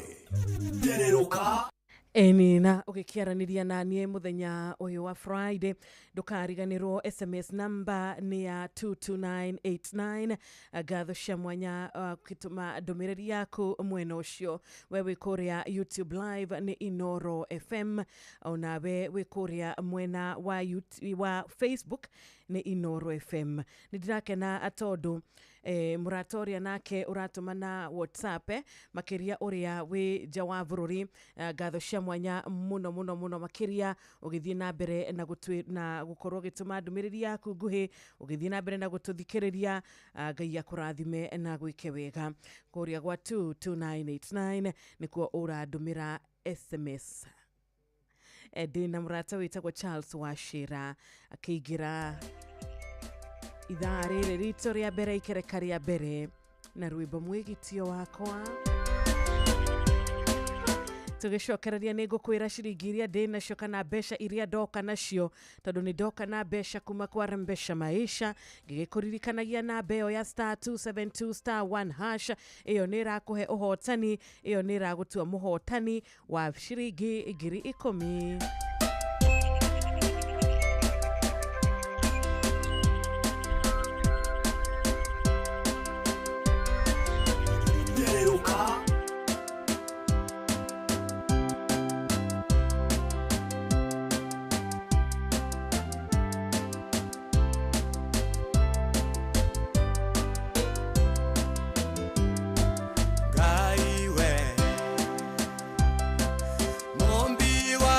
Thererũka Enina ũgĩkĩaranĩria na niĩ mũthenya ũyũ wa Friday, ndũkariganĩrwo SMS number nĩ ya 22989. Ngatho cia mwanya gũtũma ndũmĩrĩri yaku mwena ũcio. We wĩ kũrĩa YouTube live nĩ Inooro FM, ona we wĩ kũrĩa mwena wa Facebook nĩ Inooro FM. Nĩ ndirakena tondũ mũratoria nake ũratũma na WhatsApp makĩria ũrĩa wĩ nja wa bũrũri. Ngatho cia mwanya mũno makĩria ũgĩthiĩ na mbere na gũkorwo gĩtũma ndũmĩrĩri yaku nguhĩ, ũgĩthiĩ na mbere na gũtũthikĩrĩria. Ngai akũrathime na gwĩke wega. Kũrĩa gwa 22989 nĩkuo ũrandũmĩra SMS. Ndĩna mũrata wĩtagwo Charles Wachira akĩingĩra ithaa rĩrĩ ritũ rĩa mbere, ikereka rĩa mbere na rwĩmbo mwĩgitio wakwa. Tũgĩcokereria nĩ ngũkwĩra ciringi iria ndĩnacio kana mbeca iria ndoka nacio, tondũ nĩ ndoka na mbeca kuma kwa Rembesha Maisha, ngĩgĩkũririkanagia na mbeo ya *272*1#. Ĩyo nĩ ĩrakũhe ũhotani, ĩyo nĩ ĩragũtua mũhotani wa ciringi 10,000. Mombi wa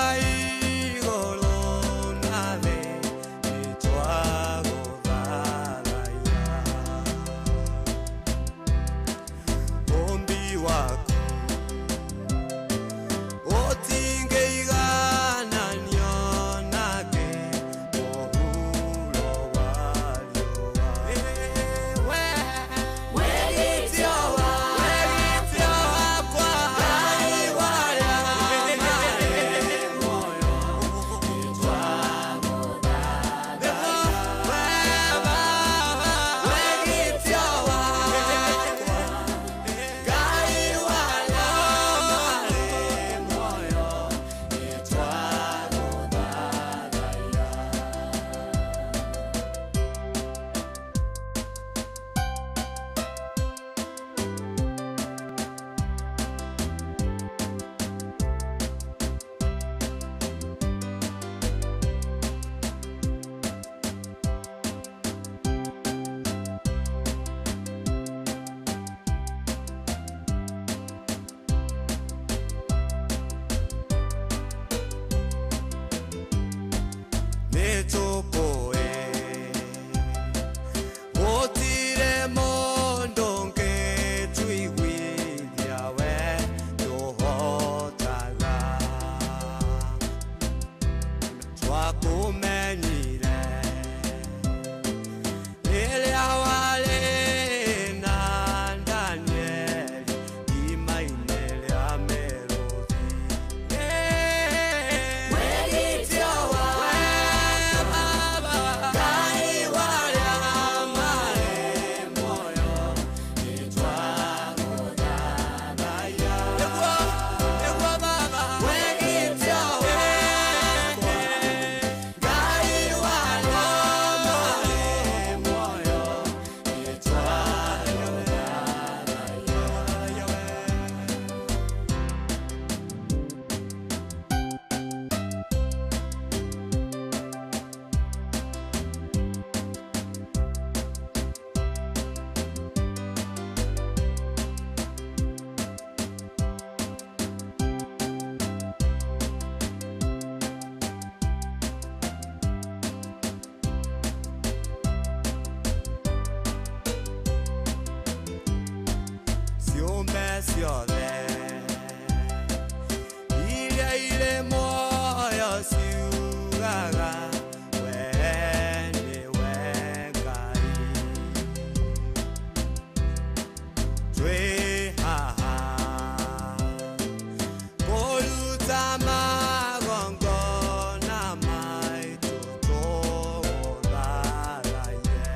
ciothe iria ire muoyo ciugaga we niwe Ngai twi haha kũruta magongona maitũ tũgũtharagie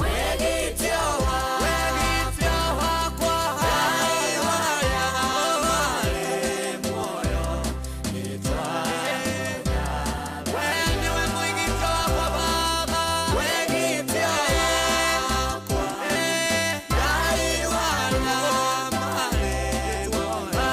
wegitio wakwa Ngai waya marĩ muoyo nĩtwagũthaitha we niwe mwĩgitio wakwa Baba wegitio wakwa Ngai waya marĩ muoyo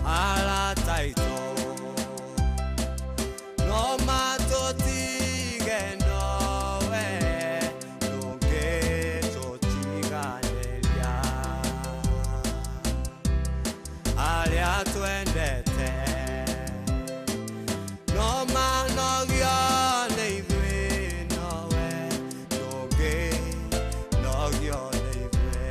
Alataito no matotige nowe nunge totiganeria aria twendete no manogio nĩ ithuĩ nowe nunge nogio nĩ ithuĩ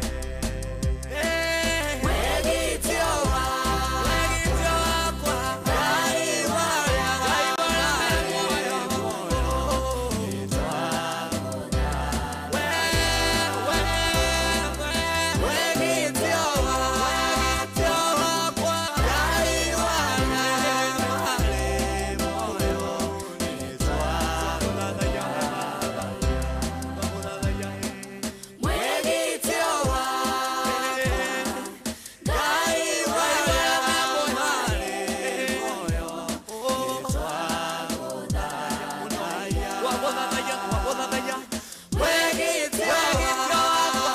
wegitio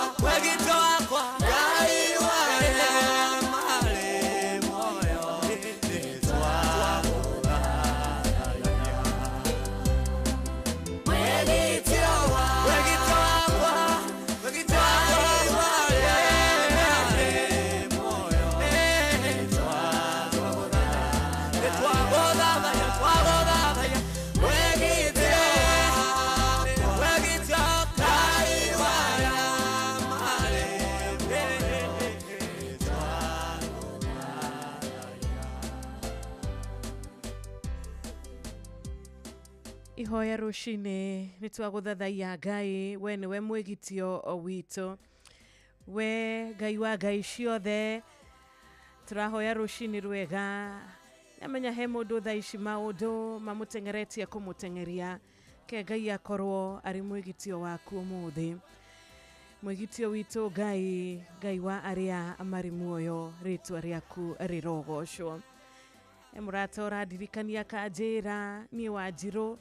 ihoya rushine nitwaguthathaia Ngai we niwe mwigitio witũ we Ngai wa Ngai ciothe turahoya rushine rwega namenya he mũndũ thaa ici maũndũ mamũtengeretie kũmũtengeria ke Ngai akorwo ari mwigitio waku ũmũthĩ mwigitio witũ Ngai wa aria amari muoyo ritwa riaku rirogocwo emurata ũrandirikania kanjĩra niĩ Wanjirũ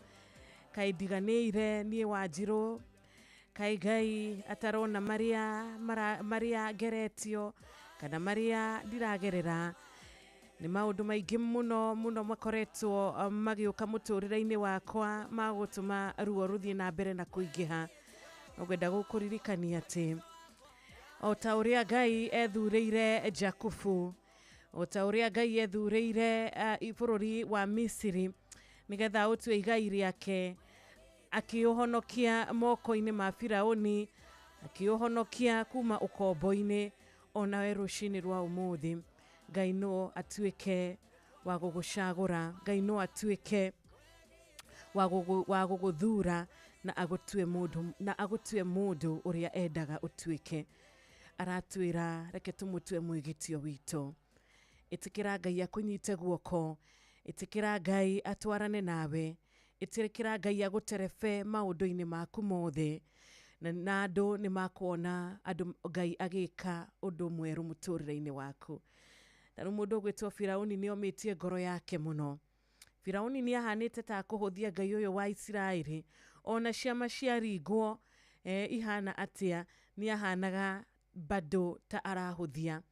kai ndiganĩire niĩ Wanjirũ kai Ngai atarona maria ngeretio kana maria ndiragerera nĩ maũndũ maingĩ mũno makoretwo magĩũka mũtũrĩre-inĩ wakwa magũtũma ruo rũthiĩ na mbere na kũingĩha ngwenda gũkũririkania atĩ o ta ũrĩa Ngai ethurĩire Jakubu o ta ũrĩa Ngai ethurĩire bũrũri wa Misiri nigetha ũtue igai rĩake akĩũhonokia moko-inĩ ma Firaũni akĩũhonokia kuma ũkombo-inĩ onawe rũcinĩ rwa ũmũthĩ Ngai no atuĩke wa gũgũcagũra Ngai no atuĩke wa gũgũthura na agũtue mũndũ ũrĩa endaga ũtuĩke aratwĩra reke tũmũtue mwĩgitio witũ ĩtĩkĩra Ngai akũnyite guoko ĩtĩkĩra Ngai atwarane nawe ĩtĩkĩra Ngai agũterebe maũndũ-inĩ maku mothe na andũ nĩ makuona andũ Ngai agĩka ũndũ mwerũ mũtũrĩre-inĩ waku na mũndũ ũgwĩtwo Firaũni nĩ omĩtie ngoro yake mũno Firaũni nĩ ahanĩte ta kũhũthia Ngai ũyũ wa Isiraeli ona ciama ciaringwo ihana atia ni ahanaga bado ta arahuthia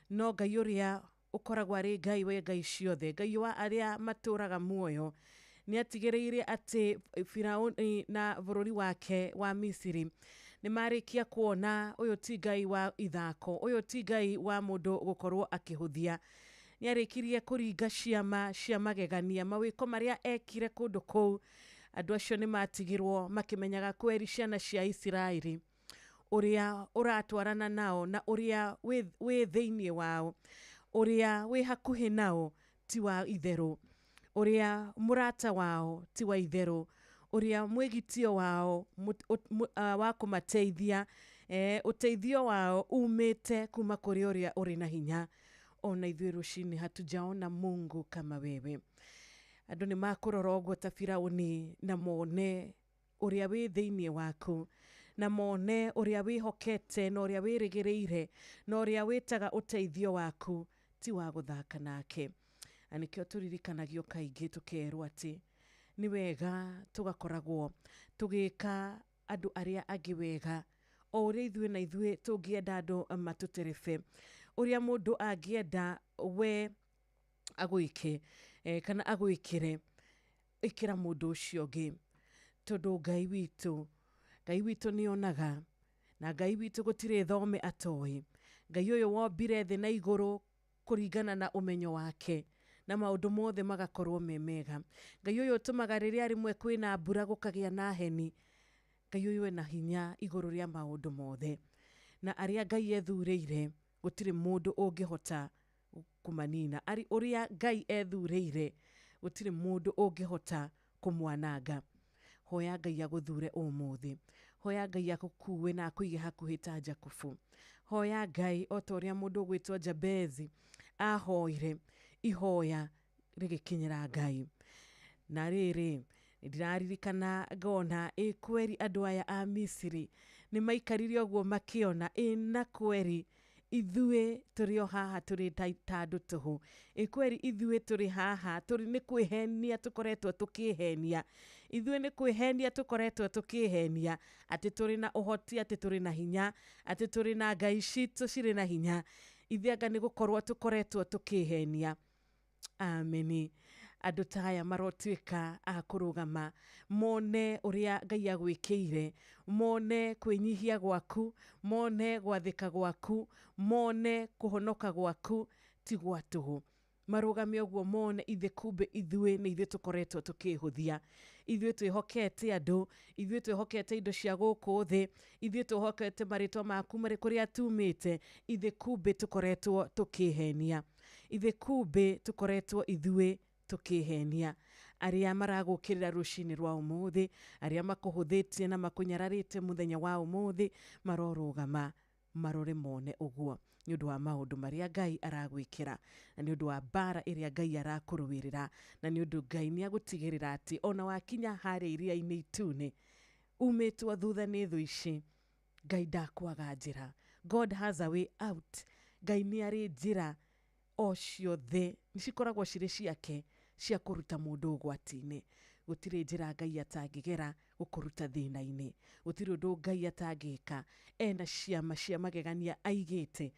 no Ngai uria ukoragwa ri Ngai we Ngai ciothe Ngai wa aria maturaga muoyo ni atigereire ati Firauni na bururi wake wa Misiri ni marikia kuona uyu ti Ngai wa ithako uyu ti Ngai wa mundu gukorwo akihuthia ni arikirie kuringa ciama cia magegania mawiko maria ekire kundu kou andu acio ni matigirwo makimenyaga kweri ciana cia Isiraeli uria uratwarana nao na uria we theinie wao uria we hakuhi nao ti wa itheru uria murata wao ti wa itheru uria mwegitio wao wa kumateithia uteithio wao umete kuma kuri uria uri na hinya ona ithuĩ rucini hatujaona Mungu kama wewe andu ni makurorogwo ta Firauni na mone uria we theinie waku na mone uria wihokete na uria wirigireire na uria witaga uteithio waku ti wa guthaka nake anikio turirikanagio kaingi tukerwo ati ni wega tugakoragwo tugika andu aria angi wega o uria ithuĩ na ithuĩ tungienda andu matuterebe uria mundu angienda we agwike kana agwikire ikira mundu ucio ngi tondu Ngai witu nionaga na Ngai witu gutire thome atoi Ngai uyu wombire thi na iguru kuringana na umenyo wake na maundu mothe magakorwo memega Ngai uyu tumaga riria rimwe kwina mbura gukagia na heni Ngai uyu ena hinya iguru ria maundu mothe na aria Ngai ethureire gutire mundu ungihota kumanina ari uria Ngai ethureire gutire mundu ungihota kumwananga hoya Ngai aguthure umuthi hoya Ngai agukuwe na akuige hakuhi ta Jakubu hoya Ngai otoria mundu gwitwo Jabezi ahoire ihoya rigikinyira Ngai na riri ndiraririkana ngona kweri andu aya a Misiri ni maikarire ogwo makiona na kweri ithuĩ turi o haha turi tandu tuhu kweri ithuĩ turi haha turi ni kwihenia tukoretwo tukihenia ithuĩ ni kwihenia tukoretwo tukihenia ati turi na uhoti ati turi na hinya ati turi na Ngai citu ciri na hinya ithianga ni gukorwo tukoretwo tukihenia ameni andu taya marotwika akurugama mone uria Ngai agwikire mone kwinyihia gwaku mone gwathika gwaku mone kuhonoka gwaku ti gwatuhu marugame ogwo mone ithe kumbe ithuĩ ni ithuĩ tukoretwo tukihuthia ithuĩ twihokete andu ithuĩ twihokete indo cia guku thi ithuĩ twihokete maritwa maku mari kuria tumite ithe kumbe tukoretwo tukihenia ithe kumbe tukoretwo ithuĩ tukihenia aria maragukirira rucini rwa umuthi aria makuhuthitie na makunyararite muthenya wa umuthi marorugama marore mone ugwo ni undu wa maundu maria Ngai aragwikira na ni undu wa bara iria Ngai arakuruwirira na ni undu Ngai ni agutigirira ati ona wakinya hari iria-ini itune umetwa thutha ni thu ici Ngai ndakwaga njira God has a way out Ngai ni ari njira o ciothe nicikoragwo ciri ciake cia kuruta mundu ugwati-ini gutire njira Ngai atangigera gukuruta thina-ini gutire undu Ngai atangika ena ciama cia magegania aigite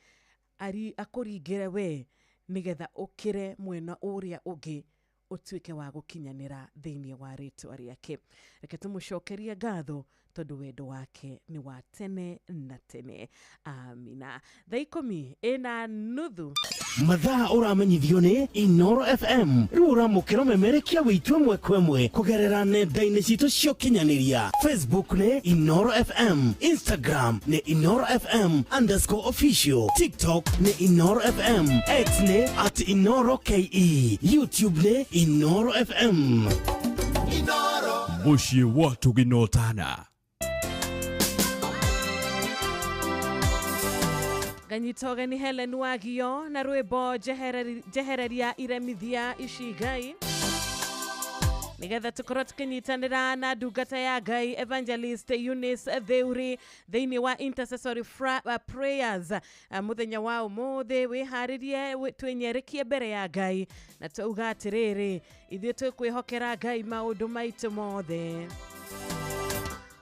ari akuringire we nigetha ukire mwena uria ungi utuike wa gukinyanira thiini wa ritwa riake reke tumucokerie ngatho tondu wendo wake ni wa tene na tene amina thaa 10:30 mathaa uramenyithio ni Inoro FM riu uramukira memerekia witwe mwekwemwe kugerera nenda-ini citu cio kinyaniria Facebook ni Inoro FM Instagram ni Inoro FM_official TikTok ni Inoro FM X ni @InoroKE YouTube ni Inoro FM Inoro mushi watu ginotana Ganyitoge ni Helen Wagio na rwimbo jehereria iremithia ici Ngai nigetha tukorwo tukinyitanira na ndungata ya Ngai Evangelist Eunice Theuri thiini wa intercessory prayers muthenya wa umuthi wiharirie twenyerekie mbere ya Ngai na tuuga atiriri ithuĩ twikwihokera Ngai maundu maitu mothe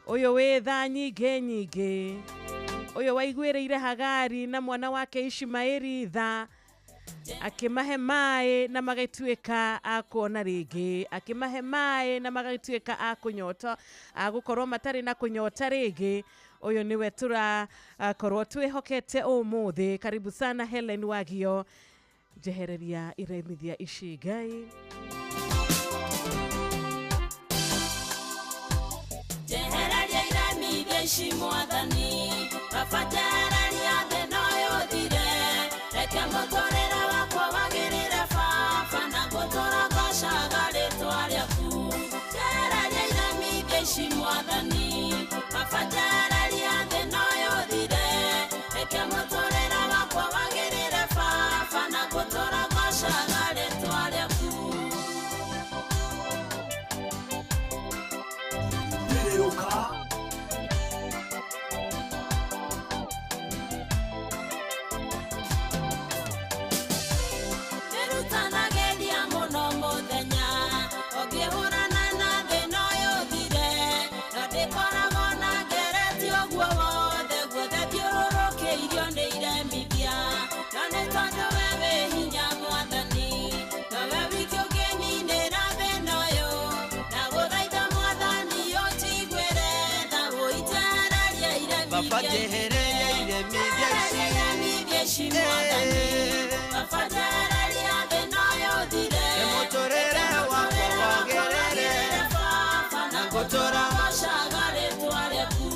Uyo we tha nyingi uyo waiguĩrĩire Hagari na mwana wake Ishmaeli tha akimahe mai na magatuĩka akuona rĩngĩ, akimahe mai na magatuĩka akunyota agukorwo matarĩ na kunyota rĩngĩ. Uyo niwe turakorwo twĩhokete ũmũthĩ. Karibu sana Helen Wagio, jehereria iremithia ici Ngai. Jehereria iremithia ici Mwathani, babatararia thĩ no yũthire. Reke mũtũrĩre wakwa wagĩrĩre baba na ngũtũra ngocaga rĩtwa rĩaku. Jehereria iremithia ici Mwathani, babatararia thĩ no yũthire. Reke mũtũrĩre wakwa wagĩrĩre baba na ngũtũra ngocaga rĩtwa rĩaku. Nĩrutanageria mũno mũthenya ũngĩhũrana na thĩ no yũthire. Na ndĩkoragwo na ngereti ũguo wothe guothe thiũrũrũkĩirio nĩ iremithia. Na nĩ tondũ we wĩ hinya Mwathani, nawe wiki ũngĩninĩra thĩna ũyũ. Na gũthaitha Mwathani ũnjiguĩre, na ũitehererie iremithia ici Mwathani. Babatararia thĩ no yũthire. Mũtũrĩre wakwa wagĩrĩre baba na ngũtũra ngocaga rĩtwa rĩaku.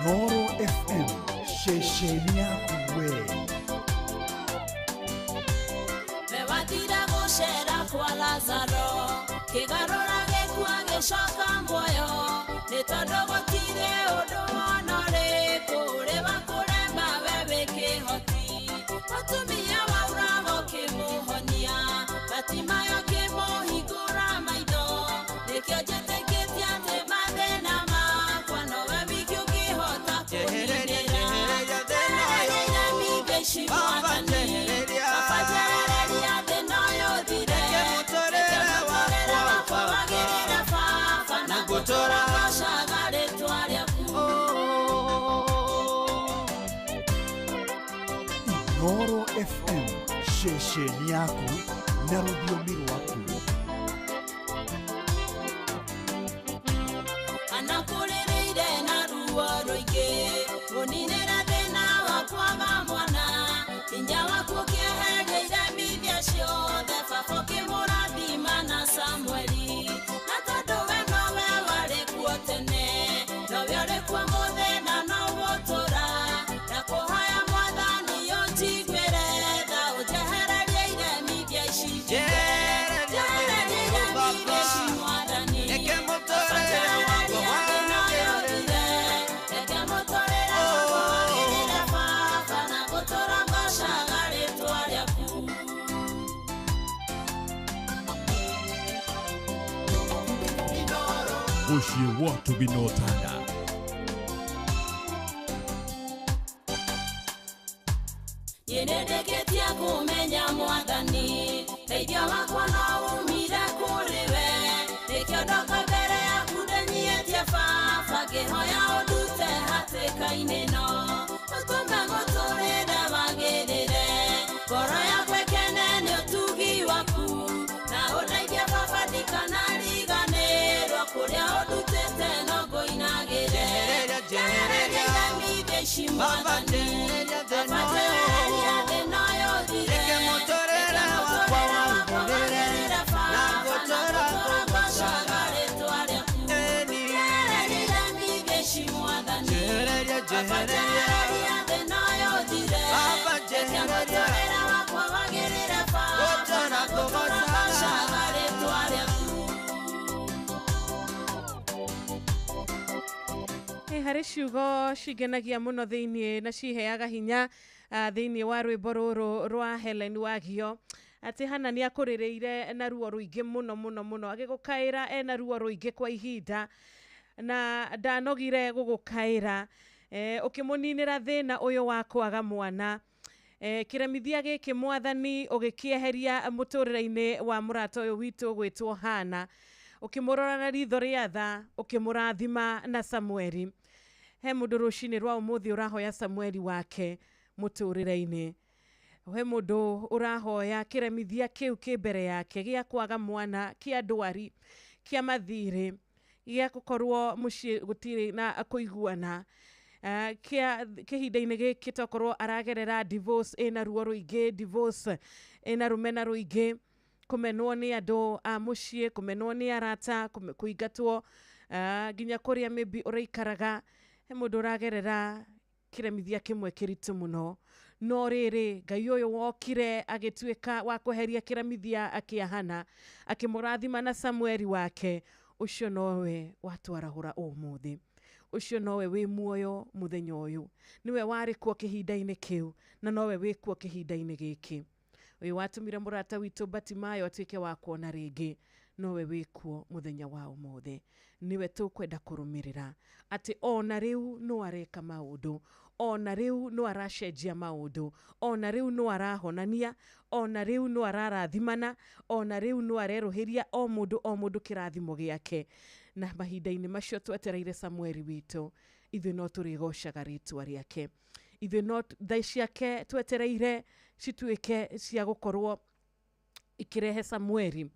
Noro FM, ceceni yaku we. Mewathira gũcera kwa Lazaro, kĩgarũra gĩkua gĩcoka muoyo. Nĩ tondũ gũtirĩ ũndũ ona ũrĩkũ ũrĩ wa kũrema we wĩ kĩhoti. Mũtumia wauragwo kĩmũhonia, Batimayo kĩmũhingũra maitho. Nĩkĩo njĩtĩkĩtie atĩ mathĩna makwa nowe wiki ũngĩhota kũninĩra. Jehereria iremithia ici Mwathani, babatararia thĩ no yũthire. Reke mũtũrĩre wakwa wagĩrĩre baba na ngũtũra ngocaga rĩtwa rĩaku. Noro FM, ceceni yaku na rũthiomi rwaku. Anakũrĩrĩire na ruo rũingĩ, ũninĩra thĩna wa kwaga mwana. Hinya waku ũkĩeheria iremithia ciothe, baba ũkĩmũrathima na Samweli. Na tondũ we nowe warĩ kuo tene, nowe ũrĩ kuo mũthĩ na no gũtũra. Ndakũhoya Mwathani ũnjiguĩre tha, ũnjehererie iremithia ici. Jehereria iremithia ici Mwathani, babatararia thĩ no yũthire. Reke mũtũrĩre wakwa wagĩrĩre baba na ngũtũra ngocaga rĩtwa rĩaku. Ushie watu binotanda. Nĩndĩkĩtie kũmenya Mwathani, teithio wakwa no umire kũrĩ we. Nĩkĩo ndoka mbere yaku ndĩnyietie baba, ngĩhoya ũndute hatĩka-inĩ ĩno. Ũtũme mũtũrĩre wagĩrĩre, ngoro yakwa ĩkene nĩ ũtugi waku. Na ũndeithie baba ndikanariganĩrwo, kũrĩa ũndutĩte no ngũinagĩre. Jehereria iremithia ici Mwathani, babatararia thĩ no yũthire. Reke mũtũrĩre wakwa wagĩrĩre baba na ngũtũra ngocaga rĩtwa rĩaku. Jehereria iremithia ici Mwathani, babatararia thĩ no yũthire. Reke mũtũrĩre wakwa wagĩrĩre baba na ngũtũra ngocaga rĩtwa rĩaku. Harĩ ciugo cingenagia mũno thĩinĩ na ciheaga hinya thĩinĩ wa rwĩmbo rũrũ rwa Helen Wagio, atĩ Hana nĩ akũrĩrĩire na ruo rũingĩ mũno mũno mũno, agĩgũkaĩra ena ruo rũingĩ kwa ihinda, na ndanogire gũgũkaĩra ũkĩmũninĩra thĩna ũyũ wa kwaga mwana. kiremithia giki mwathani ugikieheria muturire-ini wa murata uyu witu gwitwo Hana ukimurora na ritho ria tha ukimurathima na Samueli. He mundu rucini rwa umuthi urahoya Samueli wake muturire-ini. He mundu urahoya kiremithia kiu ki mbere yake gia kwaga mwana kia ndwari kia mathire gia gukorwo mucii gutiri na kuiguana kia kihinda-ini giki tokorwo aragerera divorce ina ruo ruingi, divorce ina rumena ruingi, kumenwo ni andu a mucii, kumenwo ni arata, kuingatwo ginya kuria maybe uraikaraga. He mundu uragerera kiremithia kimwe kiritu muno, no riri Ngai uyu wokire agituika wa kuheria kiremithia akia Hana akimurathima na Samueli wake. Ucio nowe watwarahura umuthi, ucio nowe wi muoyo muthenya uyu, niwe wari kuo kihinda-ini kiu na nowe wi kuo kihinda-ini giki. Uyu watumire murata witu Batimayo atuike wa kuona ringi, nowe wi kuo muthenya wa umuthi. Niwe tukwenda kurumirira ati ona riu no areka maundu, ona riu no aracenjia maundu, ona riu no arahonania, ona riu no ararathimana, ona riu no areruhiria o mundu kirathimo giake. Na mahinda-ini macio twetereire Samueli witu, ithu no turigocaga ritwa riake, ithu no thai ciake twetereire cituike cia gukorwo ikirehe Samueli.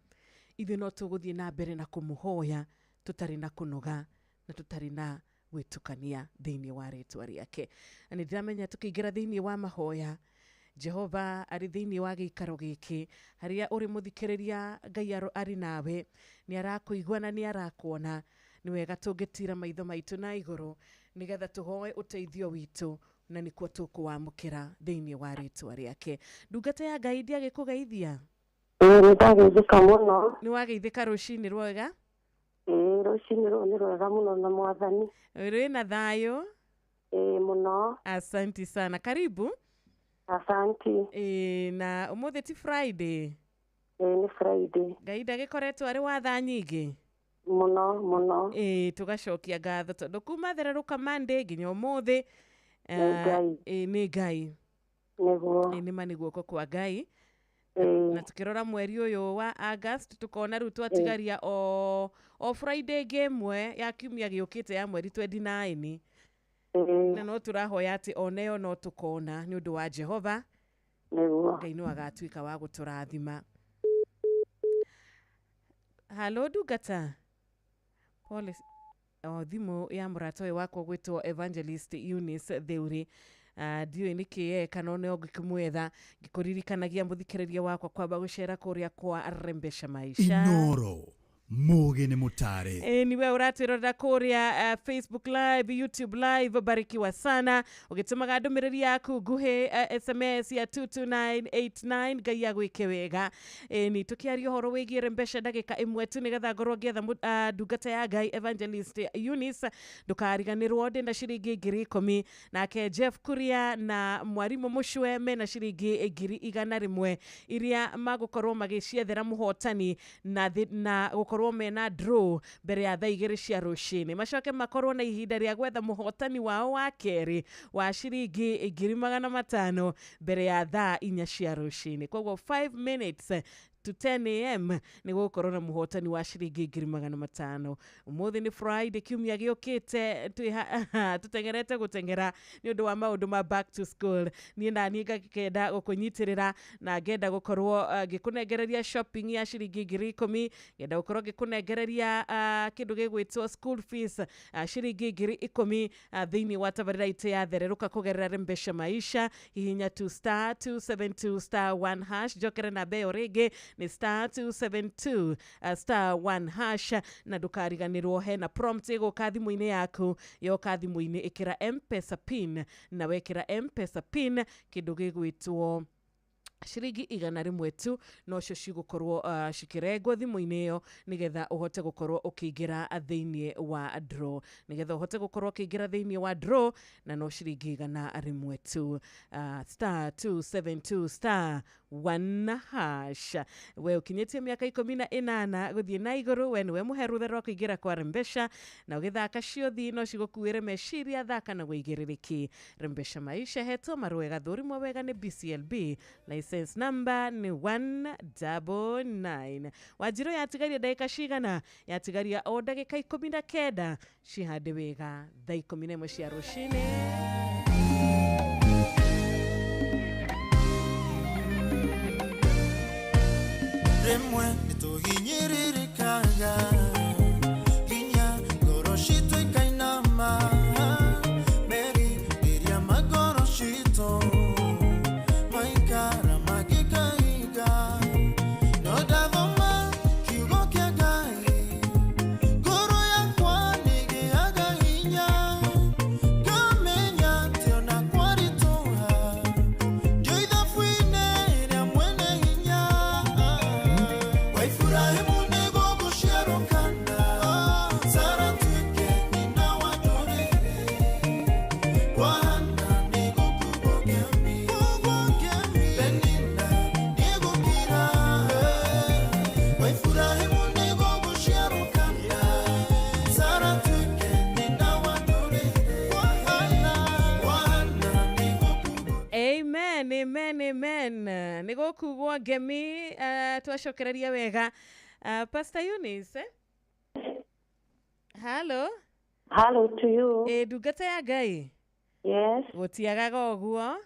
Ithu no tuguthie na mbere na kumuhoya tutari na kunoga na tutari na witukania thiini wa ritwa riake. Ani ndiramenya tukiingira thiini wa mahoya, Jehova ari thiini wa giikaro giki haria uri muthikiriria Ngai ari nawe, ni arakuigua na ni arakuona. Ni wega tungitira maitho maitu na iguru nigetha tuhoe uteithio witu, na nikuo tukuwamukira thiini wa ritwa riake. Ndungata ya Ngai ndiagikugeithia? Ndageithika muno. Ni wageithika rucini rwega? Rucini ni rwega muno na mwathani. Uri na thayo? Muno. Asanti sana, karibu. Asanti. Na umuthi ti Friday? Ni Friday. Ngai ndagikoretwo ari wa tha nyingi? Muno. Tugacokia ngatho tondu kuma thereruka Monday nginya umuthi ni Ngai. Niguo. Ni mani guoko kwa Ngai. Na tukirora mweri uyu wa August tukona riu twatigaria o Friday gemwe ya kiumia giukite ya mweri 29. Na no turahoya ati oneyo no tukona ni undu wa Jehova. Ngai no agatuika wa guturathima. Hello Dugata. Pole. Thimu ya murata uyu wakwa gwitwo Evangelist Eunice Theuri. Ndiyo niki kanone ogikimwetha ngikuririkanagia muthikiriria wakwa kwamba gucera kuria kwa Rembesha Maisha Inoro Muge ni mutare. Niwe uratwirora kuria Facebook live, YouTube live, barikiwa sana. Ugitumaga ndumiriri yaku nguhi SMS ya 22989 Ngai ya gwike wega. Ni tukiaria horo wigie Rembesha ndagika imwe tu nigetha ngorwo ngietha ndungata ya Ngai Evangelist Eunice ndukariganirwo ndi na ciringi 10,000 nake Jeff Kuria na mwarimu Mushwe mena ciringi 100 iria magukorwo magiciethera muhotani na gukorwo mena draw mbere ya thaa 2 cia rucini. Macoke makorwo na ihinda ria gwetha muhotani wao wa keri wa ciringi 500 mbere ya thaa 4 cia rucini. Koguo 5 minutes to 10 AM ni gukorwo na muhotani wa ciringi 500. Umuthi ni Friday, kiumia giukite tutengerete gutengera ni undu wa maundu ma back to school. Ni na niga kenda gukunyitirira na ngenda gukorwo gikunengereria shopping ya ciringi 10,000, ngenda gukorwo gikunengereria kindu gigwitwo school fees ciringi 10,000 thiini wa tabarira ite ya thereruka kugerera Rembesha Maisha. Hihinya *272*1# jokere na beo rege ni *272 *1# na ndukariganirwo hena prompt iguka thimu-ini yaku yoka thimu-ini ikira M-Pesa pin na wekira M-Pesa pin kindu gigwitwo ciringi 100 tu no cio cigukorwo cikirengwo thimu-ini iyo nigetha uhote gukorwo ukiingira thiini wa draw nigetha uhote gukorwo ukiingira thiini wa draw na no ciringi 100 tu star 272 star 1 hash we ukinyetie miaka 18 guthie na iguru we niwe muheruthe rwa kuingira kwa Rembesha na ugithaka ciothi no cigukuire meciria thaka na wigiririki Rembesha maisha heto marwega thurimo wega ni BCLB license number ni 199 Wanjiru yatigaria ndagika cigana yatigaria o ndagika 19 cihande wega thaa 11 cia rucini Remwe nituhinyiririkanga Ginya goroshito ikainama Meri iria magoroshito Maikara magikaiga Nodavoma kiugo kia gai Goro yakwa nigiaga hinya Kamenya tiona kwarituha Joitha fuine iria mwene hinya Waifurahimu nego gushirukana Sara tuike nina wadorere Wahana nego kugogemi Beninda nego kira Waifurahimu nego gushirukana Sara tuike nina wadorere Wahana nego Amen, amen, amen. Nigo kugwa gemi twacokereria wega. Pastor Eunice, eh? Hello. Hello to you. Ndungata ya Ngai. Yes. Gutiagaga oguo.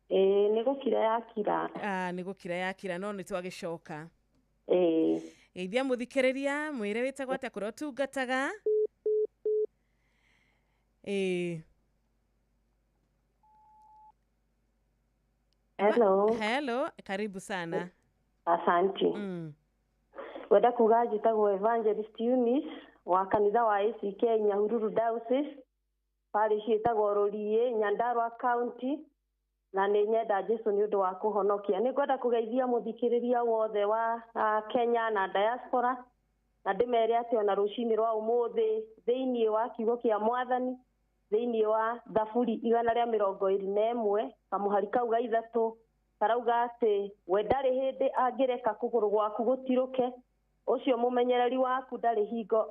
Nigukira yakira. Nigukira yakira no nitwagicoka. Geithia muthikiriria mwire witagwo atia kuria tungataga. Hello. Hello, karibu sana. Asante. Wenda kuga njitagwo Evangelist Eunice wa kanitha wa ACK Nyahururu Diocese parish itagwo Rorie Nyandarua County na nĩ nyenda Jesu nĩ ũndũ wa kũhonokia. Nĩ ngwenda kũgeithia mũthikĩrĩria wothe wa Kenya na diaspora na ndĩmere atĩ ona rũcinĩ rwa ũmũthĩ thĩinĩ wa kiugo kĩa Mwathani thĩinĩ wa Thaburi 121 kamũhari kau ga ithatũ karauga atĩ we ndarĩ hĩndĩ angĩreka kũgũrũ gwaku gũtirũke ũcio mũmenyereri waku ndarĩ hingo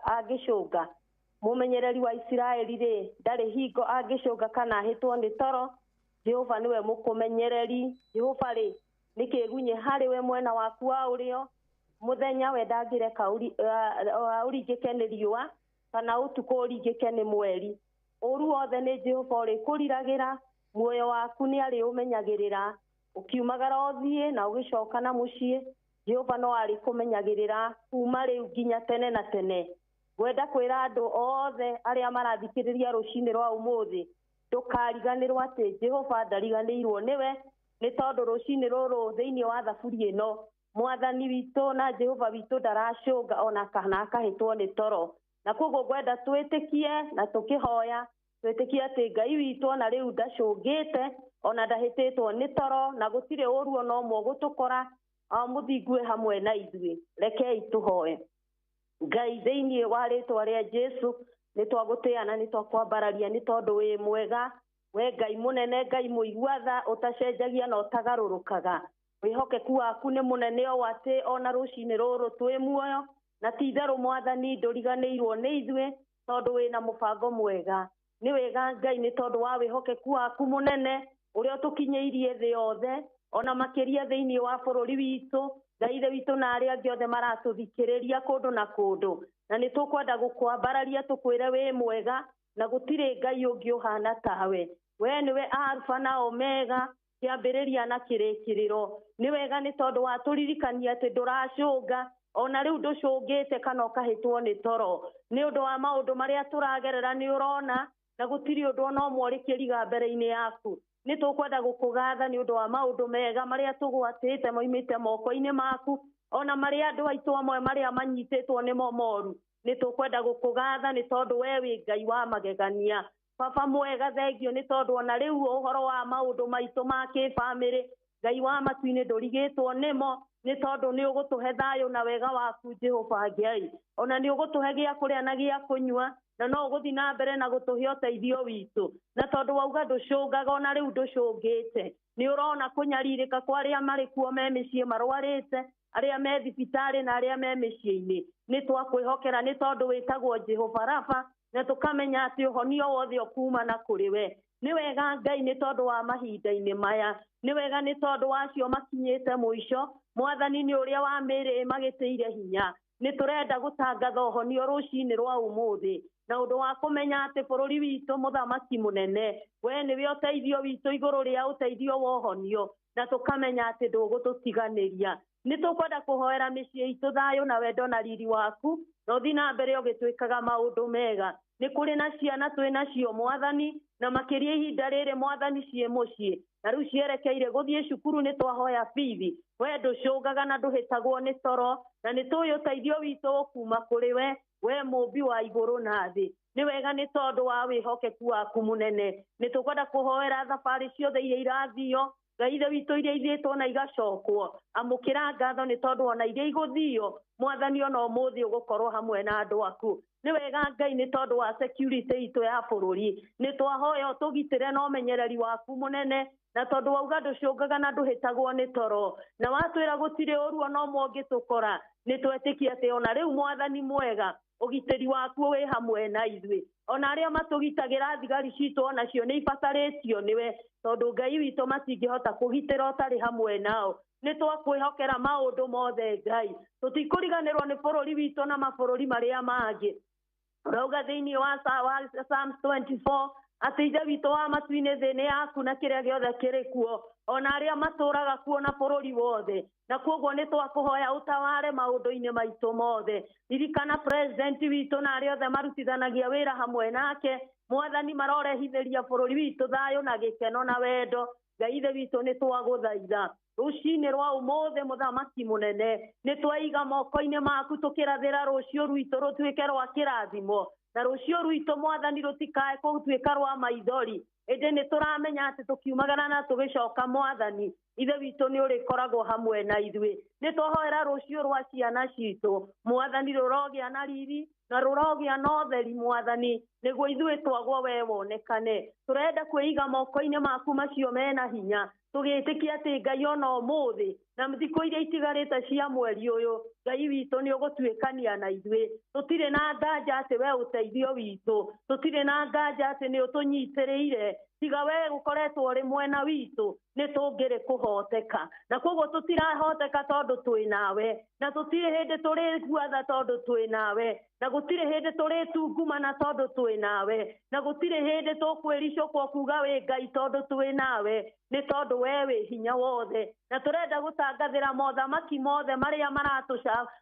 angĩcũnga mũmenyereri wa Isiraeli rĩ ndarĩ hingo angĩcũnga kana hĩtwo nĩ toro Jehova niwe mũkũmenyereri Jehova rĩ nĩkĩgunye harĩ we mwena waku wa ũrĩo mũthenya we ndangĩreka ũringĩke nĩ riũa kana ũtukũ ũringĩke nĩ mweri ũru wothe nĩ Jehova ũrĩ kũriragĩra muoyo waku nĩ arĩ ũmenyagĩrĩra ũkiumagara ũthiĩ na ũgĩcoka na mũciĩ Jehova no arĩ kũmenyagĩrĩra kuma rĩu nginya tene na tene gwenda kwĩra andũ othe arĩa marathikĩrĩria rũcinĩ rwa ũmũthĩ ndũkariganĩrwo atĩ Jehova ndariganĩirwo nĩwe nĩ tondũ rũcinĩ rũrũ thĩinĩ wa thaburi ĩno Mwathani witũ na Jehova witũ ndaracũnga ona kana akahĩtwo nĩ toro na koguo ngwenda twĩtĩkie na tũkĩhoya twĩtĩkie atĩ Ngai witũ ona rĩu ndacũngĩte ona ndahĩtĩtwo nĩ toro na gũtirĩ ũru ona ũmwe gũtũkora mũthingue hamwe na ithuĩ rekei tũhoe. Ngai thĩinĩ wa rĩtwa rĩa Jesu nĩ twagũtĩana nĩ twakwambararia nĩ tondũ wĩ mwega we Ngai mũnene Ngai mũigua-tha ũtacenjagia na ũtagarũrũkaga wĩhokeku waku nĩ mũnene o atĩ ona rũcinĩ rũrũ twĩ muoyo na ti-itherũ Mwathani ndũriganĩirwo nĩ ithuĩ tondũ wĩna mũbango mwega nĩ wega Ngai nĩ tondũ wa wĩhokeku waku mũnene ũrĩa ũtũkinyĩirie thĩ yothe ona makĩria thĩinĩ wa bũrũri witũ Ngai ithe witũ na arĩa angĩ othe maratũthikĩrĩria kũndũ na kũndũ na nĩ tũkwenda gũkwambararia tũkwĩre wĩ mwega na gũtirĩ Ngai ũngĩ ũhana tawe we nĩwe Alpha na Omega kĩambĩrĩria na kĩrĩkĩrĩro nĩ wega nĩ tondũ watũririkania atĩ ndũracũnga ona rĩu ndũcũngĩte kana ũkahĩtwo nĩ toro nĩ ũndũ wa maũndũ marĩa tũragerera nĩ ũrona na gũtirĩ ũndũ ona ũmwe ũrĩ kĩriga mbere-inĩ yaku nĩ tũkwenda gũkũgatha nĩ ũndũ wa maũndũ mega marĩa tũgwatĩte moimĩte moko-inĩ maku ona marĩa andũ aitũ amwe marĩa manyitĩtwo nĩ mo moru nĩ tũkwenda gũkũgatha nĩ tondũ we wĩ Ngai wa magegania baba mwega thengio nĩ tondũ ona rĩu ũhoro wa maũndũ maitũ ma kĩbamĩrĩ Ngai wa matu-inĩ ndũrigĩtwo nĩmo nĩ tondũ nĩ ũgũtũhe thayũ na wega waku Jehova Ngai ona nĩ ũgũtũhe gĩa kũrĩa na gĩa kũnyua na no ũgũthiĩ na mbere na gũtũhe ũteithio witũ na tondũ wauga ndũcũngaga ona rĩu ndũcũngĩte nĩ ũrona kũnyarirĩka kwa arĩa marĩ kuo me mĩciĩ marwarĩte arĩa me thibitarĩ na arĩa me mĩciĩ-inĩ nĩ twakwĩhokera nĩ tondũ wĩtagwo Jehova Rafa na tũkamenya atĩ ũhonio wothe ũkuma na kũrĩ we nĩ wega Ngai nĩ tondũ wa mahinda-inĩ maya nĩ wega nĩ tondũ wacio makinyĩte mũico mwathani nĩ ũrĩa wa mĩrĩ magĩtĩire hinya nĩ tũrenda gũtangatha ũhonio rũcinĩ rwa ũmũthĩ na ũndũ wa kũmenya atĩ bũrũri witũ mũthamaki mũnene we nĩwe ũteithio witũ igũrũ rĩa ũteithio wa ũhonio na tũkamenya atĩ ndũgũtũtiganĩria nĩ tũkwenda kũhoera mĩciĩ itũ thayũ na wendo na riri waku na ũthiĩ na mbere ũgĩtwĩkaga maũndũ mega nĩ kũrĩ na ciana twĩ nacio mwathani na makĩria ihinda rĩrĩ mwathani ciĩ mũciĩ na rĩu cierekeire gũthiĩ cukuru nĩ twahoya bithi we ndũcũngaga na ndũhĩtagwo nĩ toro na nĩ tũĩ ũteithio witũ ũkuma kũrĩ we mũmbi wa igũrũ na thĩ nĩ wega nĩ tondũ wa wĩhokeku waku mũnene nĩ tũkwenda kũhoera thabarĩ ciothe iria irathio Ngai ithe witũ iria ithĩtwo na igacokwo amũkĩra ngatho nĩ tondũ ona iria igũthio mwathani ona ũmũthĩ ũgũkorwo hamwe na andũ aku nĩ wega Ngai nĩ tondũ wa security itũ ya bũrũri nĩ twahoya ũtũgitĩre na ũmenyereri waku mũnene na tondũ wauga ndũcũngaga na ndũhĩtagwo nĩ toro na watwĩra gũtirĩ ũru ona ũmwe ũngĩtũkora nĩ twetĩkia atĩ ona rĩu mwathani mwega ũgitĩri waku wĩ hamwe na ithuĩ ona arĩa matũgitagĩra thigari citũ onacio nĩ ibatarĩtio nĩwe tondũ Ngai witũ matingĩhota kũgitĩra ũtarĩ hamwe nao nĩ twakwĩhokera maũndũ mothe Ngai tũtikũriganĩrwo nĩ bũrũri witũ na mabũrũri marĩa mangĩ ũrauga thĩinĩ wa Psalms 24 atĩ ithe witũ wa matu-inĩ thĩ nĩ yaku na kĩrĩa gĩothe kĩrĩ kuo ona arĩa matũraga kuo na bũrũri wothe na koguo nĩ twakũhoya ũtaware maũndũ-inĩ maitũ mothe ririkana president witũ na arĩa othe marutithanagia wĩra hamwe nake mwathani marorehithĩria bũrũri witũ thayũ na gĩkeno na wendo Ngai ithe witũ nĩ twagũthaitha rũcinĩ rwa ũmũthĩ mũthamaki mũnene nĩ twaiga moko-inĩ maku tũkĩrathĩra rũciũ rwitũ rũtuĩke rwa kĩrathimo na rũciũ rwitũ mwathani rũtikae gũtuĩka rwa maithori ĩndĩ nĩ tũramenya atĩ tũkiumagara na tũgĩcoka mwathani ithe witũ nĩ ũrĩkoragwo hamwe na ithuĩ nĩ twahoera rũciũ rwa ciana citũ mwathani rũrogĩa na riri na rũrogĩa na ũtheri mwathani nĩguo ithuĩ twagwo we wonekane tũrenda kwĩiga moko-inĩ maku macio mena hinya tũgĩtĩkia atĩ Ngai ona ũmũthĩ na thikũ iria itigarĩte cia mweri ũyũ Ngai witũ nĩ ũgũtuĩkania na ithuĩ tũtirĩ na nganja atĩ we ũteithio witũ tũtirĩ na nganja atĩ nĩ ũtũnyitĩrĩire tiga we ũkoretwo ũrĩ mwena witũ nĩ tũngĩrĩ kũhoteka na koguo tũtirahoteka tondũ twĩ nawe na tũtirĩ hĩndĩ tũrĩguatha tondũ twĩ nawe na gũtirĩ hĩndĩ tũrĩtungumana tondũ twĩ nawe na gũtirĩ hĩndĩ tũkwĩricũkwo kuga wĩ Ngai tondũ twĩ nawe nĩ tondũ we wĩ hinya wothe na tũrenda gũtangathĩra mothamaki mothe marĩa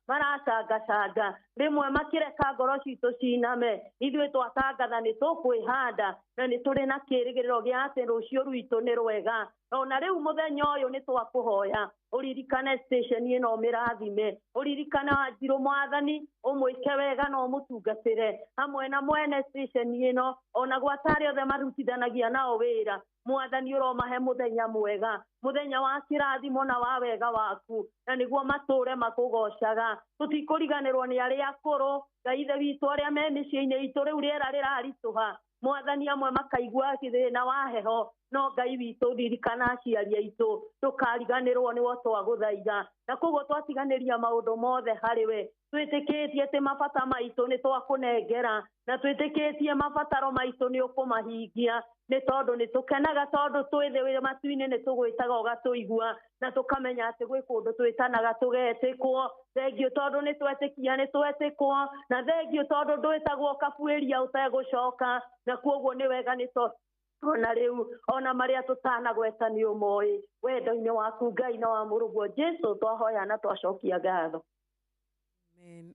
maracangacanga rĩmwe makĩreka ngoro citũ ciname ithuĩ twatangatha nĩ tũkwĩhanda na nĩ tũrĩ na kĩĩrĩgĩrĩro gĩa atĩ rũciũ rwitũ nĩ rwega ona rĩu mũthenya ũyũ nĩ twakũhoya ũririkane station ĩno mĩrathime ũririkane Wanjirũ mwathani ũmwĩke wega na ũmũtungatĩre hamwe na mwene station ĩno ona gwata arĩa othe marutithanagia nao wĩra mwathani ũromahe mũthenya mwega mũthenya wa kĩrathimo na wa wega waku na nĩguo matũre makũgocaga tũtikũriganĩrwo nĩ arĩa akũrũ Ngai ithe witũ arĩa me mĩciĩ-inĩ itũ rĩu rĩera rĩraritũha mwathani amwe makaigua thĩna wa heho no Ngai witũ ririkana aciari aitũ tũkariganĩrwo nĩwo twagũthaitha na koguo twatiganĩria maũndũ mothe harĩ we twĩtĩkĩtie atĩ mabata maitũ nĩ twakũnengera na twĩtĩkĩtie mabataro maitũ nĩ ũkũmahingia nĩ tondũ nĩ tũkenaga tondũ twĩ thĩ matu-inĩ nĩ tũgwĩtaga ũgatũigua na tũkamenya atĩ gwĩ kũndũ twĩtanaga tũgetĩkwo thengiũ tondũ nĩ twetĩkia nĩ twetĩkwo na thengiũ tondũ ndwĩtagwo kabuĩria ũtegũcoka na koguo nĩ wega nĩ tondũ ona rĩu ona marĩa tũtanagweta nĩ ũmoĩ wendo-inĩ waku Ngai na wa mũrũguo Jesũ twahoya na twacokia ngatho.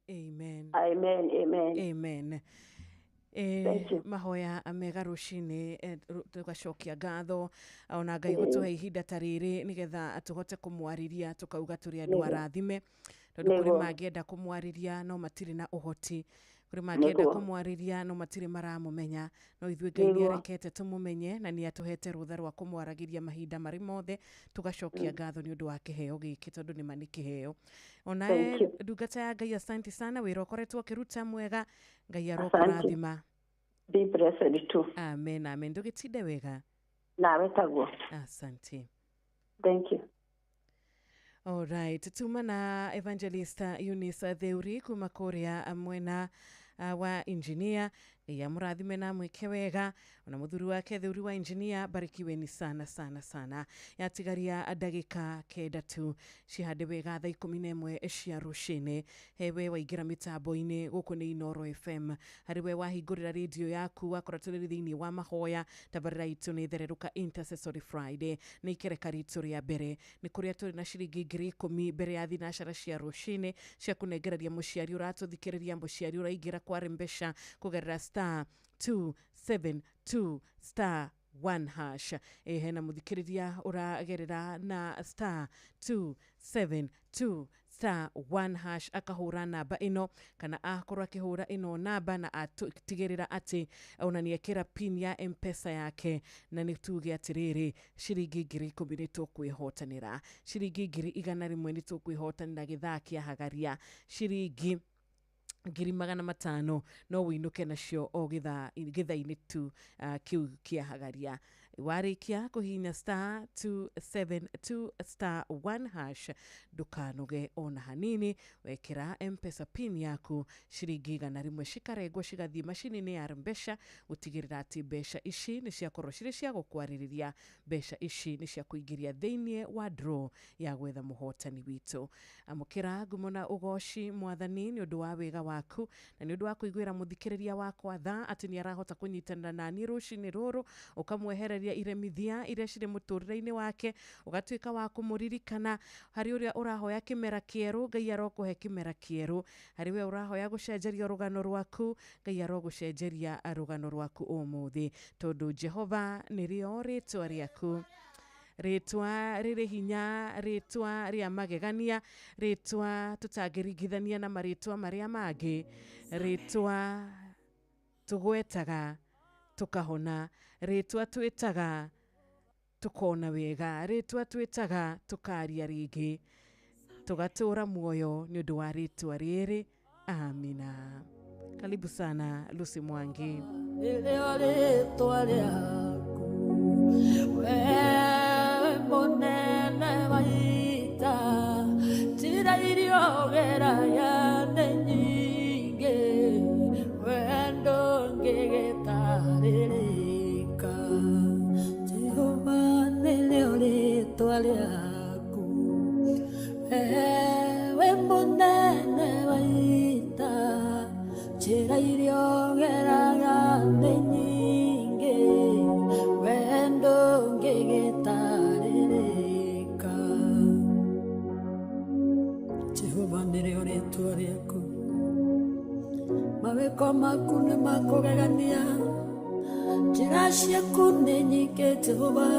Amen. Amen. Amen. Amen. Mahoya mega rũcinĩ tũgacokia ngatho ona Ngai gũtũhe ihinda ta rĩrĩ nĩgetha tũhote kũmwarĩria tũkauga tũrĩ andũ arathime tondu kuri mangĩenda kũmwarĩria no matirĩ na ũhoti, kuri mangĩenda kũmwarĩria no matirĩ maramũmenya, no ithuĩ Ngai nĩarekete tũmũmenye na nĩatũhete rũtha rwa kũmwaragĩria mahinda marĩ mothe, tũgacokia ngatho nĩ ũndũ wa kĩheo gĩkĩ tondũ nĩ ma nĩ kĩheo. Ona ndungata ya Ngai, asante sana, wĩra ũkoretwo ũkĩruta mwega, Ngai arokũrathima. Be blessed too. Amen, amen. Ndũgĩtinde wega. Nawe taguo. Asante. Thank you. All right, tuma na Evangelista Eunice Theuri kuma Korea mwena wa engineer ya murathime na mweke wega, ona muthuri wake Theuri wa engineer, barikiweni sana sana sana. Yatigaria ndagika kenda tu cihande wega thaa 11 cia rucini. Hewe waingira mitambo-ini guku ni Inoro FM, hariwe wahingurira radio yaku wakora tuli thiini wa mahoya, tabarira itu ni thereruka Intercessory Friday, ni ikereka ritu ria mbere, ni kuria tuli na ciringi 10,000 mbere ya thinacara cia rucini cia kunengereria muciari uratuthikiriria muciari uraingira kwa rembesha kugerera *272 *1#. Hena muthikiriria uragerera na *272 *1# akahura namba ino, kana akorwo akihura ino namba na atigirira ati ona niekira pin ya M-Pesa yake, na nituge atiriri ciringi 10,000 ni tukwihotanira, ciringi 100 ni tukwihotanira githaa kia hagaria, ciringi 500 no winuke nacio o githaa-ini tu kiu kia hagaria. Warikia kuhinya *272 *1#, ndukanoge ona hanini, wekira M-Pesa pin yaku, ciringi 100 cikaregwo cigathie macini-ini ya Mpesa, gutigirira ati mbeca ici ni ciakorwo ciri cia gukwaririria, mbeca ici ni cia kuingiria thiini wa draw ya gwetha muhotani witu. Amukira ngumo na ugoci mwathani ni undu wa wega waku, na ni undu wa kuiguira muthikiriria wakwa tha ati ni arahota kunyitanira nani rucini ruru, ukamwehereria iremithia iria ciri muturire-ini wake, ugatuika wa kumuririkana hari uria urahoya kimera kieru, Ngai arokuhe kimera kieru, hari we urahoya gucenjeria rugano rwaku, Ngai arogucenjeria rugano rwaku umuthi, tondu Jehova nirio ritwa riaku, ritwa riri hinya, ritwa ria magegania, ritwa tutagiringithania na maritwa maria mangi, ritwa tugwetaga tukahona, ritwa twitaga tukona wega, ritwa twitaga tukaria ringi, tugatura muoyo ni undu wa ritwa riri. Amina. Karibu sana Lucy Mwangi. Ritwa riaku wewe munene waita, njira iria ũgeragia nĩ nyingĩ, wendo ngĩgĩtarĩrĩka, Jehova nĩrĩo rĩtwa rĩaku, wewe mũnene waita, njĩra iria ũgeragia nĩ nyingĩ, wendo ngĩgĩtarĩrĩka, Jehova nĩrĩo rĩtwa rĩaku, mawĩko maku nĩ makũgegania, njĩra ciaku nĩ nyingĩ Jehova,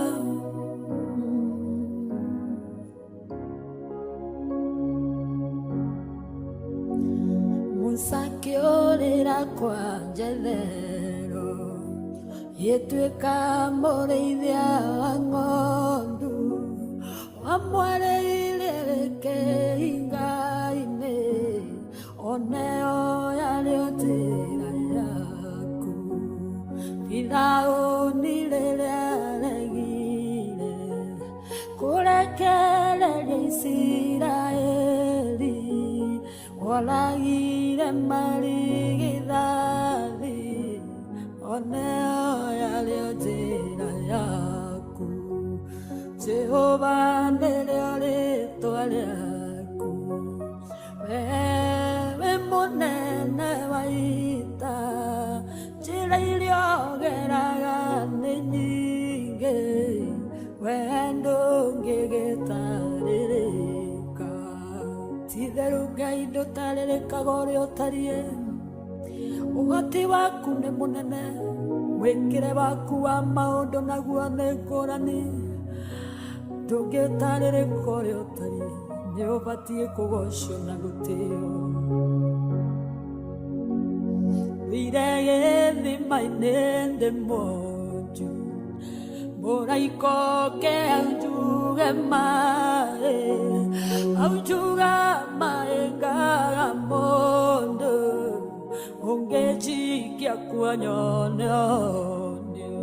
Musa akĩũrĩra kwa Jethero, gĩtuĩka mũrĩithia wa ng'ondu, wamwarĩire kĩhinga-inĩ, oneo yarĩ njĩra yaku, Firaũni rĩrĩa aregire kũrekereria Isiraeli, woragire marigithathi, oneo yarĩ njĩra yaku, Jehova nĩrĩo rĩtwa rĩaku, wewe mũnene waita, njĩra iria ũgeraga nĩ nyingĩ, wendo ngĩgĩtarĩrĩka, ti-itherũ Ngai ndũtarĩrĩkaga ũrĩa ũtariĩ, ũhoti waku nĩ mũnene, mwĩkĩre waku wa maũndũ naguo nĩ ngũrani, ndũngĩtarĩrĩka ũrĩa ũtariĩ, nĩ ũbatiĩ kũgocio na gũtĩo thire gĩthima-inĩ ndĩ mwonju mũraiko ke aujuge maĩ aujuga maĩ ngaga mũndũ ũngĩnjikia kuonyone onio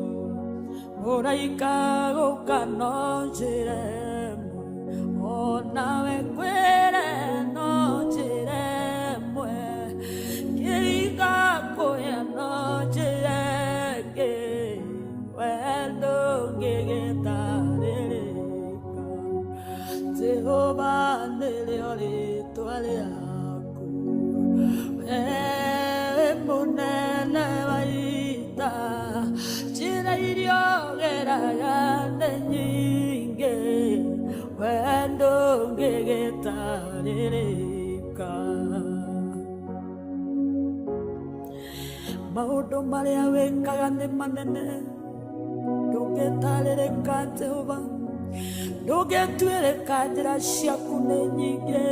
mũraika gũka no njĩre onawe kwĩre no njĩre mwe kĩringa kũya no njĩre ngĩ wendo ngĩgĩtarĩrĩka Jehova nĩrĩo rĩtwa rĩaku wewe mũnene wa ita njĩra iria ũgeraga nĩ nyingĩ wendo ngĩgĩtarĩrĩka maũndũ marĩa wĩkaga nĩ manene ndũngĩtarĩrĩka Jehova ndũngĩtuĩrĩka njĩra ciaku nĩ nyingĩ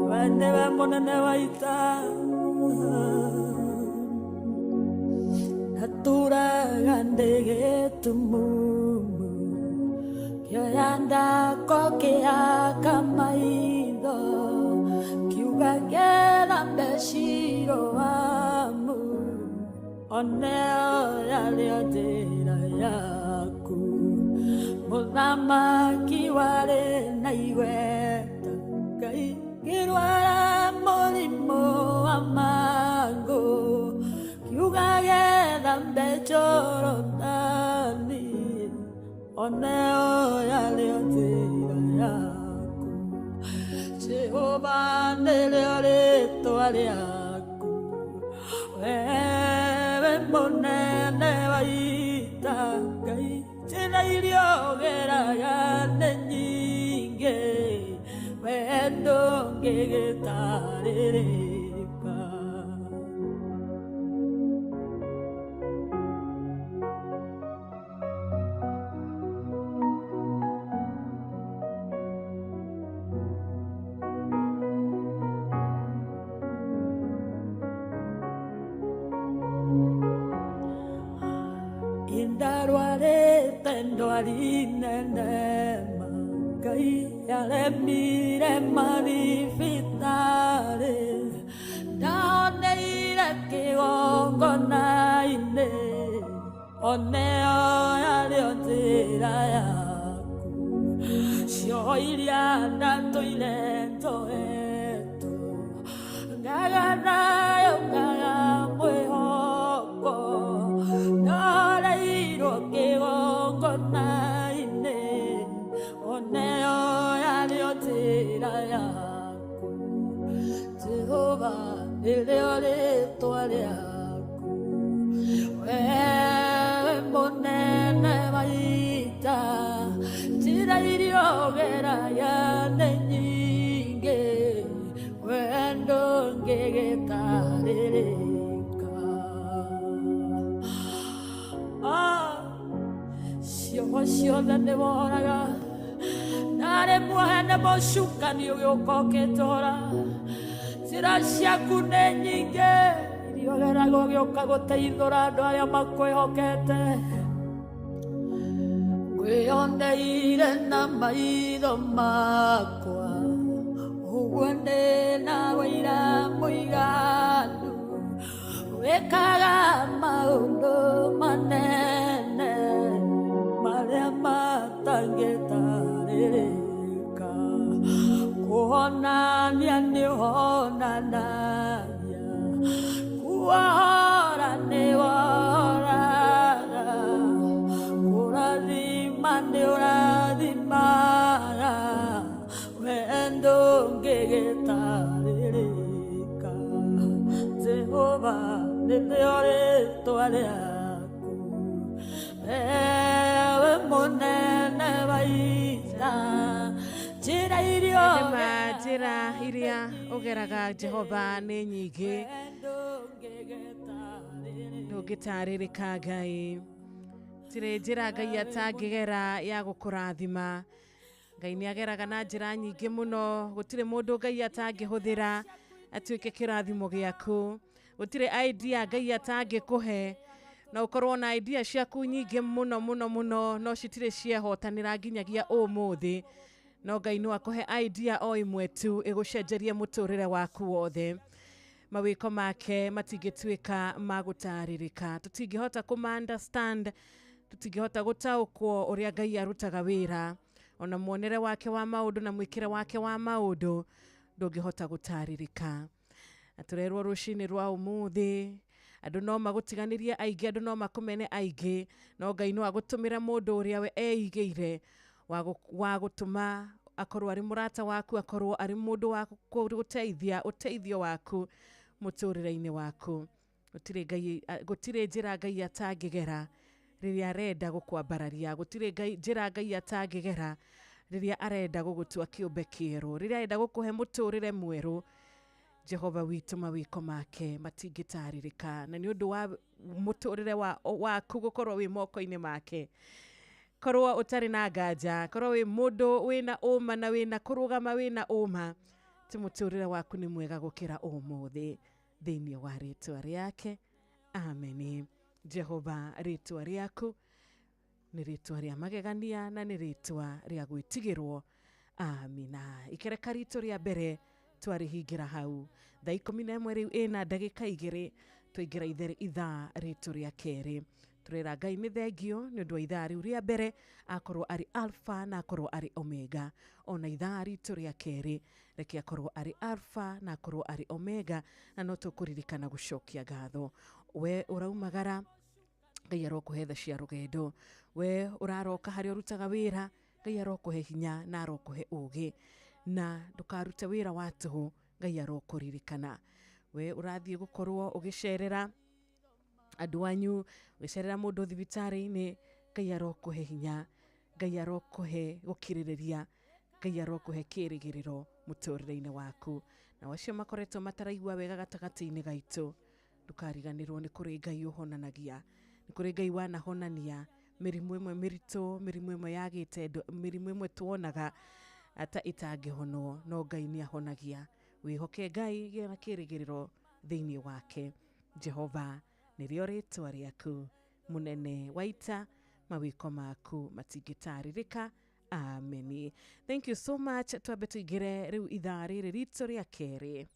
we nĩwe mũnene wa ita naturaga ndĩgĩtumumu kĩoya ndako kĩaka maitho kiuga gethambe Shiloamu oneo yarĩo njĩra yaku mũthamaki warĩ na igweta Ngai ngĩrwara mũrimũ wa mangũ kiuga gethambe Jorodani oneo yarĩo njĩra yaku Jehova nĩrĩo rĩtwa rĩaku wewe mũnene wa ita Ngai njĩra iria ũgeraga nĩ nyingĩ wendo ngĩgĩtarĩrĩka indarwarĩte ndwari nene Ngai yaremire mathibitarĩ ndahoneire kĩgongona-inĩ oneo yarĩo njĩra yaku cio iria ndatũire njohetwo ngaga nayo ngaga mwĩhoko ndoreirwo kĩgongona-inĩ oneo yarĩo njĩra yaku Jehova nĩrĩo rĩtwa rĩaku wewe mũnene wa ita njĩra iria ũgeraga nĩ nyingĩ wendo ngĩgĩtarĩrĩka ciugo ciothe nĩ woraga narĩ muohene mũcukani ũgĩũka ũkĩtũra njĩra ciaku nĩ nyingĩ iria ũgeraga ũgĩũka gũteithũra andũ arĩa makwĩhokete ngwĩyoneire na maitho makwa ũguo ndĩ na wĩira mũiganu wĩkaga maũndũ manene marĩa matangĩtarĩrĩka kuonania nĩ ũhonanagia kuohora nĩ wohoraga kũrathima nĩ ũrathimaga wendo ngĩgĩtarĩrĩka Jehova nĩrĩo rĩtwa rĩaku wewe mũnene wa ita njĩra iria ũgeraga Jehova nĩ nyingĩ ndũngĩtarĩrĩka Ngai tirĩ njĩra Ngai atangĩgera ya gũkũrathima Ngai nĩ ageraga na njĩra nyingĩ mũno, gũtirĩ mũndũ Ngai atangĩhũthĩra atuĩke kĩrathimo gĩaku. Gũtirĩ idea Ngai atangĩkũhe, na ũkorwo na idea ciaku nyingĩ mũno no citirĩ ciehotanĩra nginyagia ũmũthĩ. No Ngai no akũhe idea o imwe tu ĩgũcenjerie mũtũrĩre waku wothe. Mawĩko make matingĩtuĩka magũtarĩrĩka, tũtingĩhota kũma-understand, tũtingĩhota gũtaũkwo ũrĩa Ngai arutaga wĩra. Ona muonere wake wa maũndũ na mwĩkĩre wake wa maũndũ ndũngĩhota gũtarĩrĩka. Atũrerwo rũcinĩ rwa ũmũthĩ, andũ no magũtiganĩrie aingĩ, andũ no makũmene aingĩ, no Ngai no agũtũmĩra mũndũ ũrĩa we eigĩire wa gũtũma akorwo arĩ mũrata waku, akorwo arĩ mũndũ wa gũteithia ũteithio waku mũtũrĩre-inĩ waku. Gũtirĩ njĩra Ngai atangĩgera rĩrĩa arenda gũkwambararia, gũtirĩ njĩra Ngai atangĩgera rĩrĩa arenda gũgũtua kĩũmbe kĩerũ, rĩrĩa arenda gũkũhe mũtũrĩre mwerũ. Jehova witũ mawĩko make matingĩtarĩrĩka, na nĩ ũndũ wa mũtũrĩre waku gũkorwo wĩ moko-inĩ make. Korwo ũtarĩ na nganja, korwo wĩ mũndũ wĩna ũma na wĩna kũrũgama wĩna ũma, ti mũtũrĩre waku nĩ mwega gũkĩra ũmũthĩ thĩinĩ wa rĩtwa rĩake. Amen. Jehova, rĩtwa rĩaku nĩ rĩtwa rĩa magegania na nĩ rĩtwa rĩa gwĩtigĩrwo. Amina. Ikereka ritũ rĩa mbere twarĩhingĩra hau. Thaa 11 rĩu ĩna ndagĩka 2 twaingĩra ithaa ritũ rĩa kerĩ. Turera Ngai nĩ thengio nĩ ũndũ wa ithaa rĩu rĩa mbere akorwo arĩ Alpha na akorwo arĩ Omega. Ona ithaa ritũ rĩa kerĩ reke akorwo arĩ Alpha na akorwo arĩ Omega, na no tũkũririkana gũcokia ngatho. We ũraumagara, Ngai arokũhe tha cia rũgendo. We ũraroka harĩa ũrutaga wĩra, Ngai arokũhe hinya na arokũhe ũgĩ, na ndũkarute wĩra wa tũhũ, Ngai arokũririkana. We ũrathiĩ gũkorwo ũgĩcerera andũ anyu, ũgĩcerera mũndũ thibitarĩ-inĩ, Ngai arokũhe hinya, Ngai arokũhe gũkirĩrĩria, Ngai arokũhe kĩrĩgĩrĩro mũtũrĩre-inĩ waku. Na acio makoretwo mataraigua wega gatagatĩ-inĩ gaitũ, ndũkariganĩrwo nĩ kũrĩ Ngai ũhonanagia, nĩ kũrĩ Ngai wanahonania mĩrimũ ĩmwe mĩritũ, mĩrimũ ĩmwe yagĩte, mĩrimũ ĩmwe tuonaga ata itangĩhonwo, no Ngai nĩ ahonagia. Wĩhoke Ngai, gĩa na kĩrĩgĩrĩro thĩinĩ wake. Jehova nĩrĩo rĩtwa rĩaku, mũnene wa ita, mawĩko maku matingĩtarĩrĩka. Amen. Thank you so much. Twambe tũingĩre rĩu ithaa rĩrĩ ritũ rĩa kerĩ.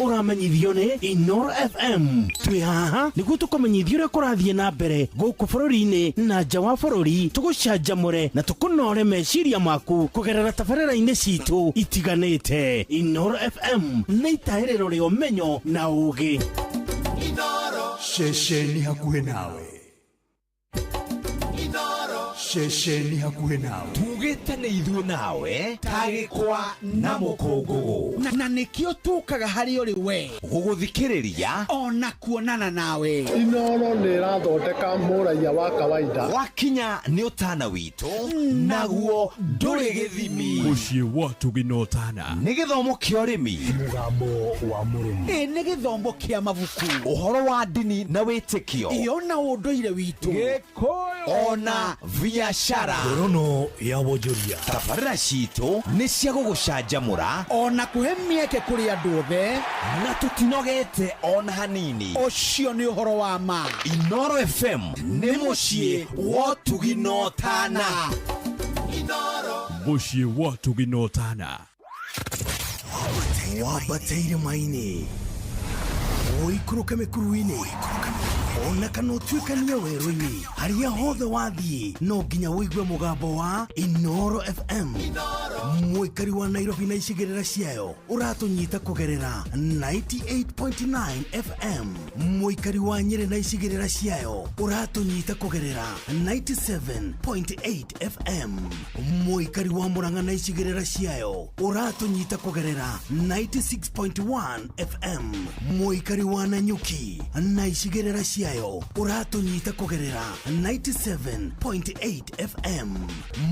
Ũramenyithio nĩ Inoro FM. Twĩ haha nĩguo tũkũmenyithia ũrĩa kũrathiĩ na mbere gũkũ bũrũri-inĩ na nja wa bũrũri, tũgũcanjamũre na tũkũnore meciria maku kũgerera tabarĩra-inĩ citũ itiganĩte. Inoro FM nĩ itahĩrĩro rĩa ũmenyo na ũũgĩ. Inoro, ceceni hakuhĩ nawe. Ceceni hakuhĩ nawe. Tugĩte nĩ ithuĩ nawe, tagĩkwa na mũkũngũgũ. Na nĩkĩo tũkaga harĩ ũrĩ we gũgũthikĩrĩria ona kuonana nawe. Inoro nĩ ĩrathondeka mũraia wa kawaida. Wakinya nĩ ũtana witũ, naguo ndũrĩ gĩthimi. Mũciĩ wa Tũginotana nĩ gĩthomo kĩa ũrĩmi, mũgambo wa mũrĩmi, nĩ gĩthomo kĩa mabuku, ũhoro wa ndini na wĩtĩkio, ona ũndũire witũ, Gĩkũyũ, ona biacara, ngorono ya wonjoria. Tabarĩra citũ nĩ cia gũgũcanjamũra ona kũhe mĩeke kũrĩ andũ othe, na tũtinogete ona hanini. Ũcio nĩ ũhoro wa ma. Inoro FM nĩ mũciĩ wa Tũginotana. Inoro, mũciĩ wa Tũginotana. Wambateire maini, ũikũrũke mĩkuru-inĩ, ona kana ũtuĩkanie werũ-inĩ, harĩa hothe wathiĩ no nginya wĩigue mũgambo wa Inoro FM. Mũikari wa Nairobi na icigĩrĩra ciayo ũratũnyita kũgerera 98.9 FM. Mũikari wa Nyĩrĩ na icigĩrĩra ciayo ũratũnyita kũgerera 97.8 FM. Mũikari wa Murang'a na icigĩrĩra ciayo ũratũnyita kũgerera 96.1 FM. Mũikari wa Nanyuki na icigĩrĩra ciayo ũratũnyita kũgerera 97.8 FM.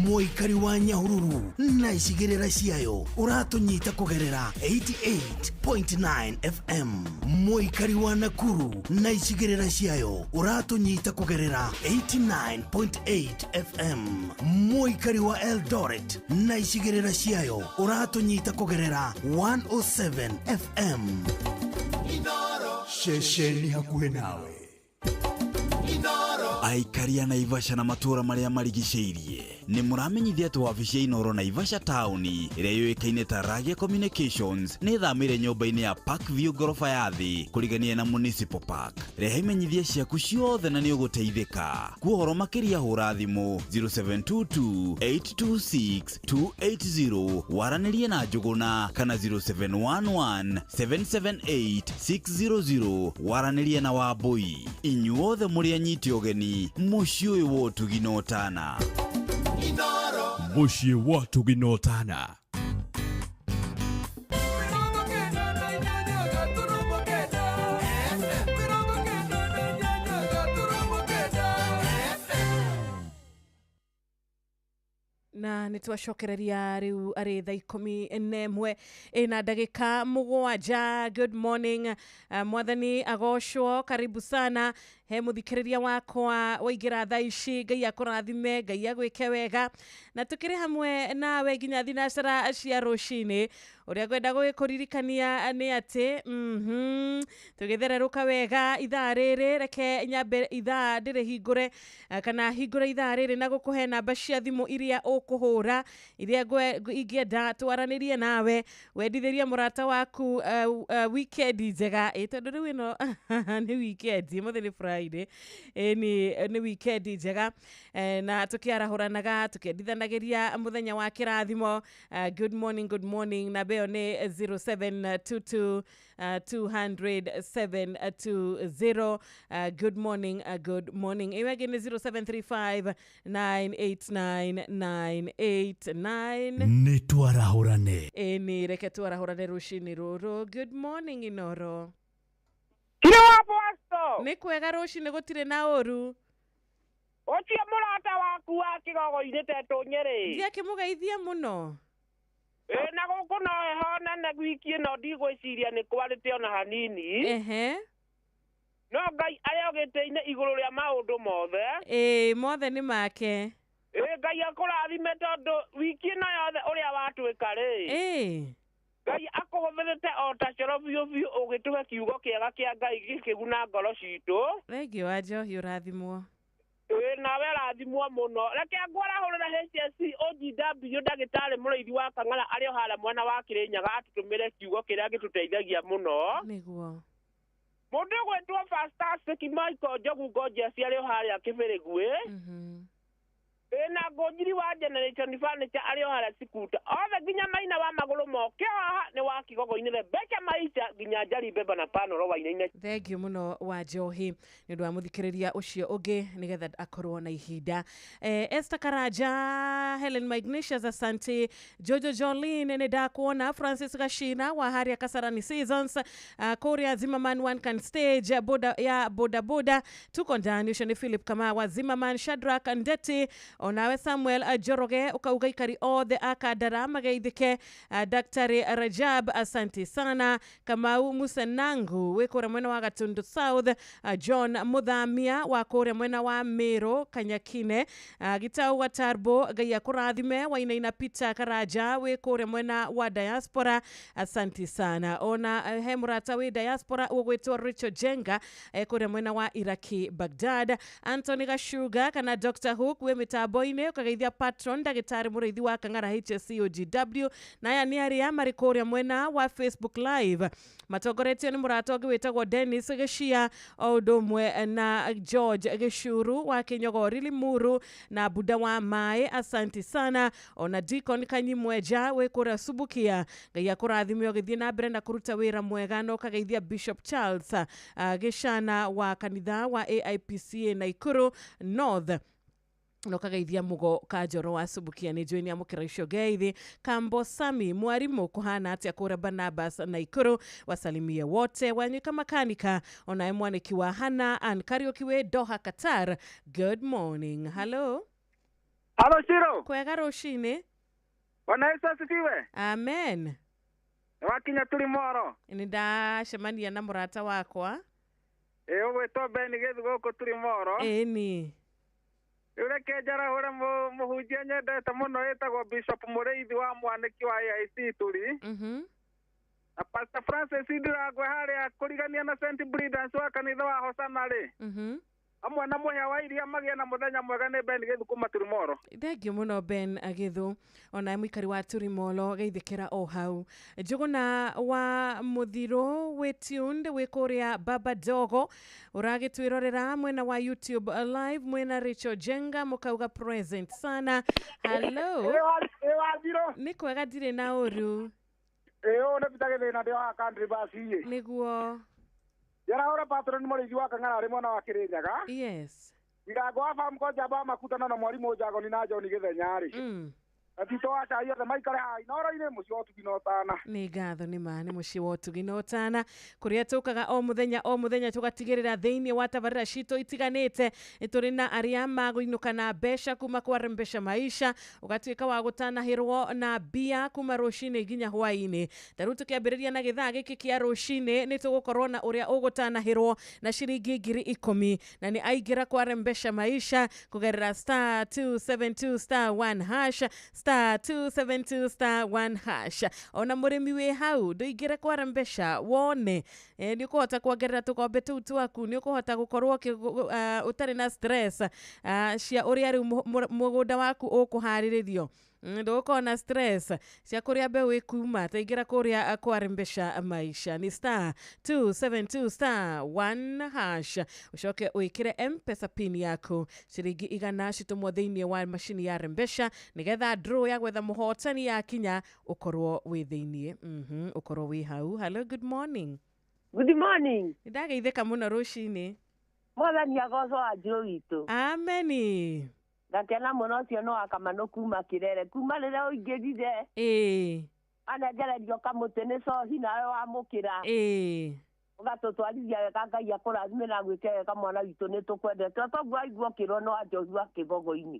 Mũikari wa Nyahururu na icigĩrĩra ciayo ũratũnyita kũgerera 88.9 FM. Mũikari wa Nakuru na icigĩrĩra ciayo ũratũnyita kũgerera 89.8 FM. Mũikari wa Eldoret na icigĩrĩra ciayo ũratũnyita kũgerera 107 FM. Shesheni hakuhĩ nawe. Aikaria Naivasha na matura maria marigicĩirie ni muramenyithia ati wabici ya Inoro Naivasha Town iria yoĩkaine ta Ragia Communications ni thamire nyũmba-inĩ ya Parkview gorofa ya thĩ kũrigania na Municipal Park. Rehe imenyithia ciaku ciothe na ni ũgũteithĩka. Kuhoro makĩria hũra thimũ 0722-826-280 waranĩrie na Njũgũna kana 0711-778-600 waranĩrie na Wambui. Inyuothe mũrĩ anyiti ũgeni mũciĩ ũyũ wa ũtugi na ũtana. Mũciĩ wa ũtugi na ũtana. na nitwacokereria riu ari thaa 11 ina ndagika 7. Good morning mwathani agocwo, karibu sana he muthikiriria wakwa waingira thaa ici. Ngai akũrathime, Ngai agwĩke wega, na tukiri hamwe nawe nginya thinacara cia rũcinĩ. Uria ngwenda gũgĩkũririkania nĩ atĩ tũgĩthererũka wega ithaa rĩrĩ, reke nyambe ithaa ndĩrĩ hingũre kana hingũre ithaa rĩrĩ na gũkũhe namba cia thimũ iria ũkũhũra, iria ingĩenda twaranĩrie nawe wendithĩrie mũrata waku weekend njega. Tondũ rĩu ĩno nĩ weekend, mũthĩ nĩ Friday, nĩ weekend njega, na tũkĩarahũranaga tũkĩendithanagĩria mũthenya wa kĩrathimo. Good morning, good morning. Na beo nĩ 0722 200-720. Good morning, good morning. Iwe again nĩ 0735 989-989. Nĩ twarahũrane. Nĩ reke twarahũrane rũcinĩ rũrũ. Good morning Inoro. Kire wa Boston. Nĩ kwega rũcinĩ gũtirĩ na ũru. Ũcio mũrata waku wa Kigogo-inĩ tetũ Nyeri. Ndiakĩmũgeithia mũno. Na gũkũ no heho nene wiki ĩno ndigwĩciria nĩ kwarĩte ona hanini. No Ngai arĩ gĩtĩ-inĩ igũrũ rĩa maũndũ mothe. Mothe nĩ make. Ngai akũrathime tondũ wiki ĩno yothe ũrĩa watuĩka rĩ. Ngai akũhũthĩrĩte o ta coro biũ biũ ũgĩtũhe kiugo kĩega kĩa Ngai gĩkĩguna ngoro citũ. Thengiũ wa Njohi, ũrathimwo. Nawe rathimwo muno. Reke ngwarahũrĩra HSC OGW ndagĩtarĩ mũrĩithi wa Kang'ara arĩ harĩa mwena wa Kĩrĩnyaga atũtũmĩre kiugo kĩrĩa gĩtũteithagia mũno. Nĩguo. Mũndũ gwĩtwo Fantastic Michael Njogu Gorgeous arĩ harĩa Kĩbĩrĩguĩ. Na Ngũnjiri wa Generation Furniture arĩ harĩa Sikuta. Othe nginya Maina wa magũrũ moke haha nĩ wa Kigogo-inĩ Rebecca Maisha nginya Njari Beba na Panoro Wainaine. Thengiũ mũno wa Njohi nĩ ũndũ wa mũthikĩrĩria ũcio ũngĩ nĩgetha akorwo na ihinda. Esther Karanja, Helen Magnatius, asante. Jojo Jolene nĩ ndakuona. Francis Gashina wa harĩa Kasarani Seasons, Korea Zimmerman One Can Stage boda boda tuko ndani. Ucio nĩ Philip Kamawa Zimmerman, Shadrack Ndeti, onawe Samuel Joroge ukauga ikari othe akadara mageithike. Daktari Rajab, asante sana. Kamau Musenangu wekora mwena wa Gatundu South, John Muthamia wa kore mwena wa Mero Kanyakine, Gitau wa Tarbo Ngai akũrathime. Wainaina Peter Karaja wekore mwena wa diaspora, asante sana. Ona he murata we diaspora ugwetwa Richard Jenga kore mwena wa Iraki Baghdad. Anthony Gashuga kana Dr. Hook we mitaboine ukageithia patron ndagĩtarĩ mũrĩithi wa Kang'ara HSC OGW. Na aya nĩ arĩa marĩ kũrĩa mwena wa Facebook live matongoretio nĩ mũrata ũngĩ wĩtagwo Dennis Gĩcia, o ũndũ ũmwe na George Gĩcuru wa Kĩnyogori Limuru na Buda wa Mae, asante sana. Ona Deacon Kanyimweja wĩ kũrĩa Subukia, Ngai akũrathime ũgĩthiĩ na mbere na kũruta wĩra mwega. No kageithia Bishop Charles Gĩcana wa kanitha wa AIPCA Naikuru North, no kageithia Mugo Kajoro wa Subukia nĩ njũĩ nĩ amũkĩra icio ngeithi. Kambo Sami mwarimũ kuhana atĩa kũrĩa Barnabas Naikuru, wasalimie wote. Wanyika makanika onaye mwaniki wa Hana and Karaoke we Doha Qatar. Good morning. Hello. Hello Shiro. Kwega rũcinĩ. Bwana Yesu asifiwe. Amen. Wakinya tuli moro. Nĩ ndacemania na mũrata wakwa. Ugwitwo Ben Githu guku turi Moro. Ni. Ureke njara hore muhunjia nyendete muno etagwo Bishop Mureithi wa Mwaniki wa AIC turi. Na Pastor Francis Ndirangwe haria kurigania na St. Bridans wa kanitha wa Hosana ri. Amwe na muhia wa iria magia na muthenya mwega ni Ben Githu kuma Turimoro. Thengiũ mũno Ben Githu, ona mũikari wa Turimoro geithĩkĩra o hau. Njũgũna wa Mũthiro wĩ tuned wĩ kũrĩa Baba Dogo ũragĩtwĩrorera mwena wa YouTube live mwena Rachel Jenga mũkauga present sana. Hello. Nĩ kwega ndirĩ na ũru. Nĩ bitagĩthĩna ndĩ wa country bus iye. Nĩguo. Yara ora patron Mũrĩithi wa Kang'ara ari mwana wa Kĩrĩnyaga. Yes. Irango wa farm ko jaba makutana na mwarimu Jago ni na John Githenya ri. Atito acha yothe maikare hai noro-inĩ mũciĩ wa ũtugi na ũtana. Nĩ ngatho nĩ ma nĩ mũciĩ wa ũtugi na ũtana kũrĩa tũkaga o mũthenya tũgatigĩrĩra thĩinĩ wa tabarĩra citũ itiganĩte tũrĩ na arĩa magũinũka na mbeca kuma kwa Rembesha Maisha ũgatuĩka wa gũtanahĩrwo na mbia kuma rũcinĩ nginya hwaĩ-inĩ. Tarĩu tũkĩambĩrĩria na gĩthaa gĩkĩ kĩa rũcinĩ nĩ tũgũkorwo na ũrĩa ũgũtanahĩrwo na ciringi 10,000 na nĩ aingĩra kwa Rembesha Maisha kũgerera *272*1# *272*1#. Ona mũrĩmi wĩ hau ndũingĩre kwa Rembesha wone nĩ ũkũhota kuongerera tũkombe tũu twaku, nĩ ũkũhota gũkorwo ũtarĩ na stress cia ũrĩa rĩu mũgũnda waku ũkũharĩrĩrio. Ndũgũkorwo na stress cia kũrĩa mbeũ ĩkuma, taingĩra kũrĩa kwa Rembesha Maisha ni *272*1#. Ucoke wĩkĩre M-Pesa pin yaku ciringi 100 citumwo thĩinĩ wa macini ya Rembesha nĩgetha draw ya gwetha mũhotani yakinya ũkorwo wĩ thĩinĩ. Ũkorwo wĩ hau. Hello, good morning. Good morning. Nĩndageithĩka mũno rũcinĩ. Mwathani agocwo Wanjirũ witũ. Ameni. Ngakena mũno ũcio no akamano kuma Kĩrere kuma rĩrĩa ũingĩrire. Anengererio kamũtĩ nĩ cohi nawe wamũkĩra. Ũgatũtwarithia wega, Ngai akũrathime na gwĩke wega mwana witũ nĩ tũkwendete. Toguo aigua kĩro no anjohua kĩgogo-inĩ.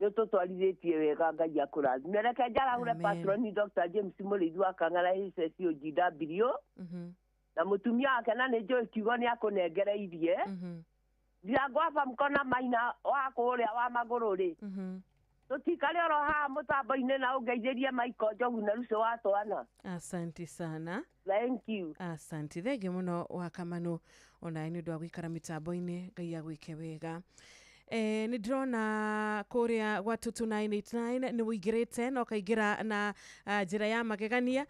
Nĩ tũtwarithĩtie wega, Ngai akũrathime. Reke njarahure patroni Dr. James Mũrĩithi wa Kang'ara HSOGW. Na mũtumia wake na nĩ njũĩ kiugo nĩ akũnengereirie. Ndiangwafa mkona maina wa kũrĩa wa magũrũ rĩ. Tũtikare oro haha mũtambo-inĩ na ũngeithĩrie Michael Njogu na Lucy wa Twana. Asante sana. Thank you. Asante. Thengiũ mũno wa Kamano ona nĩ ũndũ wa gũikara mĩtambo-inĩ, Ngai agwĩke wega. Nĩ ndĩrona kũrĩa gwa 2989 nĩ ũingĩrĩte na ũkaingĩra na njĩra ya magegania.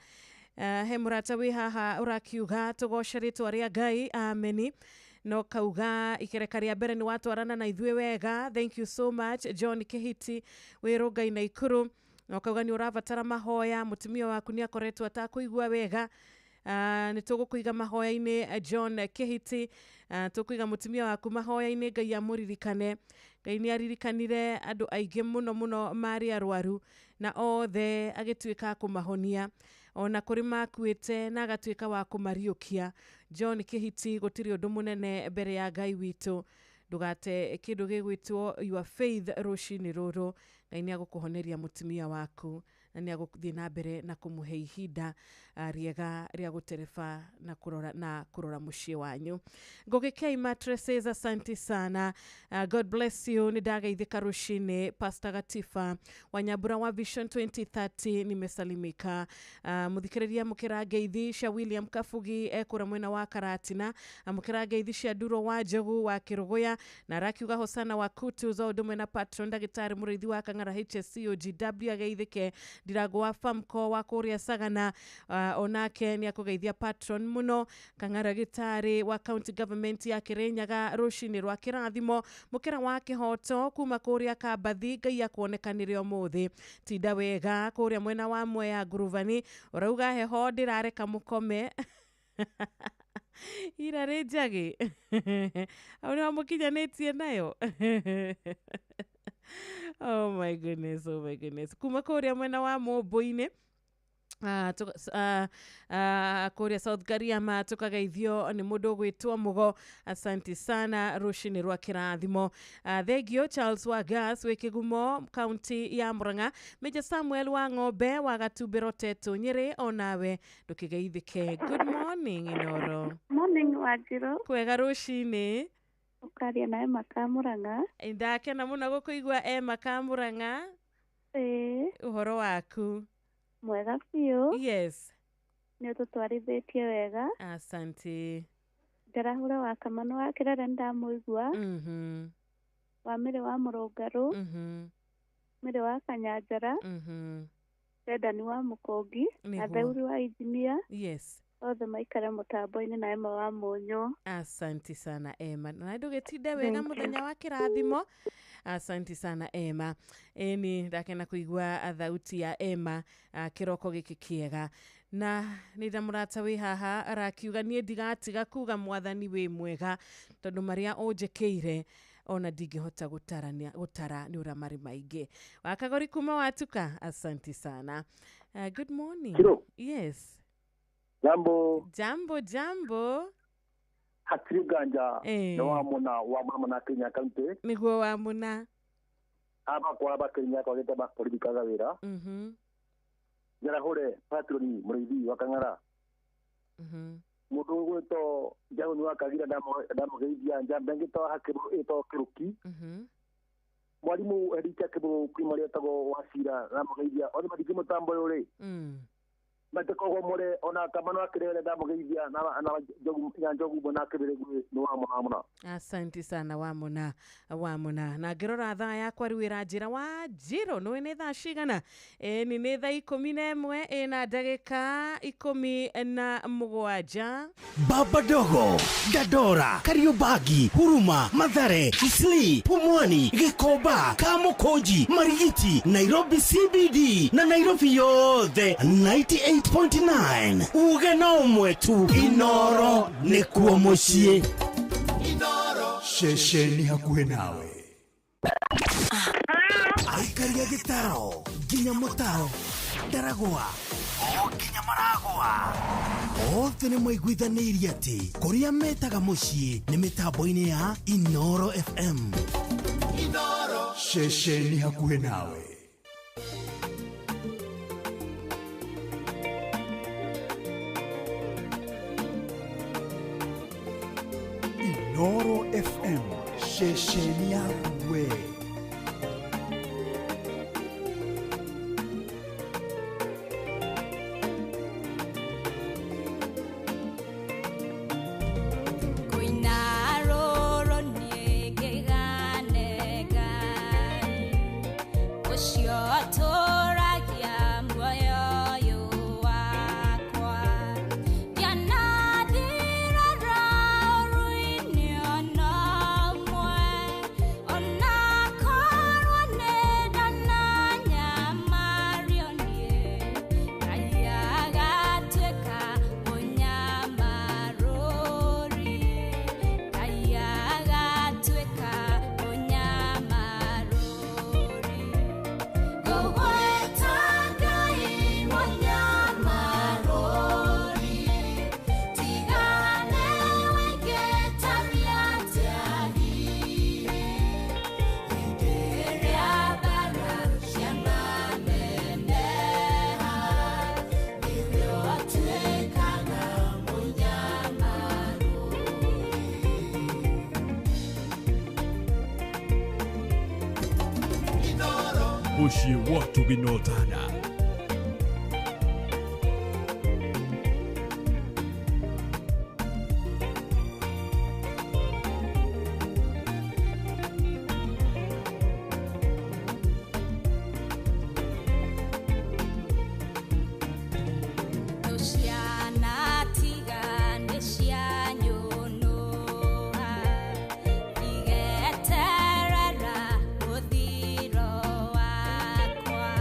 He mũrata wĩ haha ũrakiuga tũgoce rĩtwa rĩa Ngai, ameni. No kauga ikereka rĩa mbere nĩ watwarana na ithuĩ wega. Thank you so much John Kehiti wĩrũngai na Ikuru. No kauga nĩ ũrabatara mahoya, mũtumia waku nĩ akoretwo atakũigua wega. Nĩ tũgũkũiga mahoya-inĩ John Kehiti. Tũkũiga mũtumia waku mahoya-inĩ, Ngai amũririkane. Ngai nĩ aririkanire andũ aingĩ mũno marĩ arwaru na othe agĩtuĩka kũmahonia. Ona kũrĩ makuĩte na agatuĩka wa kũmariũkia. John Kehiti, gũtirĩ ũndũ mũnene mbere ya Ngai witũ. Ndũgate kĩndũ gĩgwĩtwo your faith rũcinĩ rũrũ. Ngai nĩ agũkũhoneria mũtumia waku na nĩ agũthiĩ na mbere na kũmũhe ihinda rĩega rĩa gũtereba na kũrora mũciĩ wanyu. Ngugi K Mattresses, asante sana. God bless you. Nĩ ndageithĩka rũcinĩ. Pastor Gatifa Wanyambura wa Vision 2030 nimesalimika. Mũthikĩrĩria mũkĩra ngeithi cia William Kabugi ekũra mwena wa Karatina. Mũkĩra ngeithi cia Nduro wa Njogu wa Kĩrũgũya na arakiuga Hosana wa Kutu zo ũndũ mwena patron Ndagĩtarĩ Mũrĩithi wa Kang'ara HSCOGW ageithĩke. Ndirango wa Famco wa kũrĩa Sagana onake nĩ akũgeithia patron mũno. Kang'ara Gĩtarĩ wa County Government ya Kĩrĩnyaga rũcinĩ rwa kĩrathimo. Mũkĩra wa Kĩhoto kuma kũrĩa Kambathi, Ngai akuonekanĩre ũmũthĩ. Tinda wega kũrĩa mwena wa Mwea Nguruvani, ũrauga heho ndĩrareka mũkome. Ira rĩ njagĩ au nĩ wamũkinyanĩtie nayo. Oh my goodness. Kuma kũrĩa mwena wa Mũmbũ-inĩ Kuria South Gariama tukageithio ni mundu gwitwa Mugo. Asante sana rushini rwa kirathimo. Thegio Charles Wagas wikigumo county ya Murang'a. Meja Samuel wa Ng'ombe wa Gatumbiro Tetu Nyeri onawe ndukigeithike. Good morning Inoro. Morning Wajiro. Kwega rushini. Ukaria na Emma Kamurang'a. Ndakena muno gukuigua Emma Kamurang'a. Uhoro waku? Mwega biũ. Yes. Nĩ ũtũtwarithitie wega. Asante. Ndarahũra wa Kamano wa Kĩrere ndamũigua. Wa Mĩrĩ wa Mũrũngarũ. Mĩrĩ wa Kanyanjara. Endani wa Mũkongi. Na Thauri wa Injinia. Yes. Othe maikare mũtambo-inĩ na Emma wa Mũnyũ. Asante sana Emma. Na ndũgĩtinde wega mũthenya wa kĩrathimo. Asante sana Emma. Eni ndakena kuigua thauti ya Emma kiroko giki kiega. Na nida murata wi haha arakiuga nie ndigatiga kuga mwathani wi mwega tondu maria onjekeire ona ndingihota gutara ni uramari maingi. Wakagori kuma watuka. Asante sana. Good morning. Kiro. Yes. Jambo. Hatiri ganja na wa muna Kenya County. Niguo wa muna. Aba kwa aba Kenya kwa geta ba politika ga wira. Jara hore patroni murithi wa Kang'ara. Mudungu to jago ni wakagira damo geithia njambe ngito hakiru ito kiruki. Mwalimu Erika Kibu kwimari tago wasira damo geithia oni madiki mutambo yore. Mateko more ona Kamano akirere damo geithia na jogu bona akirere no amuna. Asante sana wamuna. Na ngirora thaa yakwa riu iranjira Wajiro no ni thaa cigana. Ni ni thaa 11 na ndagika 17. Baba Dogo, Dadora, Kariobagi, Huruma, Mathare, Isli, Pumwani, Gikoba, Kamukoji, Marigiti, Nairobi CBD na Nairobi yothe 98.9. Ugena umwetu Inoro nikuo mucie. Inoro shesheni hakuhe nawe. Aikaria gitaro, ginya mutaro, daragwa, ginya maragwa. Othe nĩ maiguithanĩirie atĩ kũrĩa metaga mũciĩ nĩ mĩtambo-inĩ ya Inoro FM. Inoro shesheni hakuhe nawe. Inoro FM shesheni hakuhe. Mushi watu binotana. Terera, udhiro wakwa.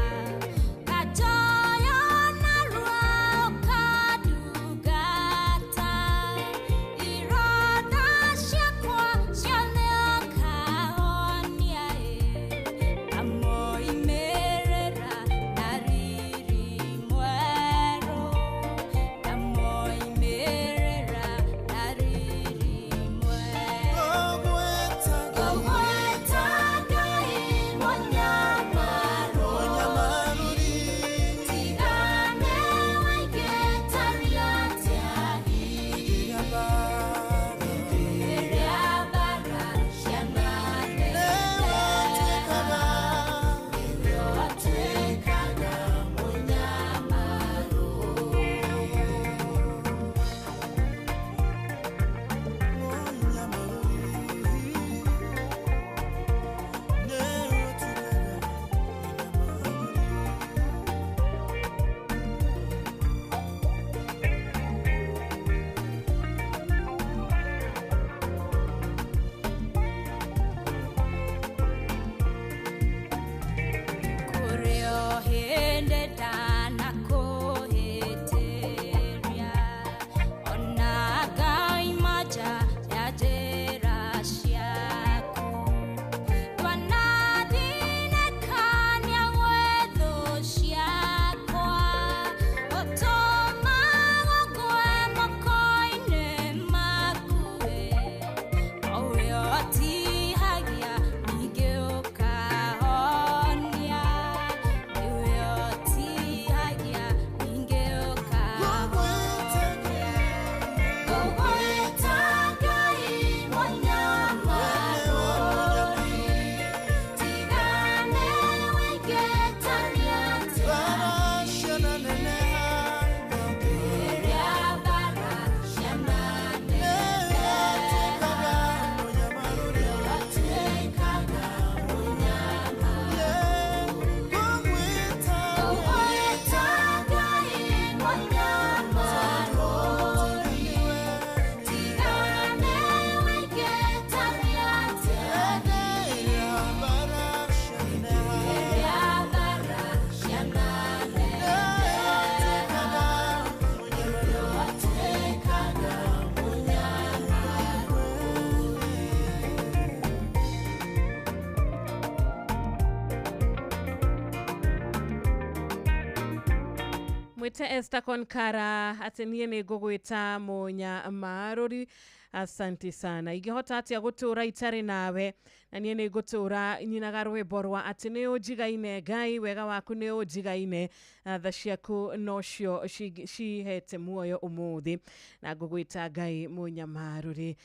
Mwite Esther Konkara atenie ni gugwita munya maruri. Asante sana. Igihota atia gutura itari nawe na nie ni gutura nyinaga rwimbo rwa ati ni ujigaine Ngai wega waku ni ujigaine tha ciaku nocio cihete muoyo umuthi na gugwita Ngai munyamaruri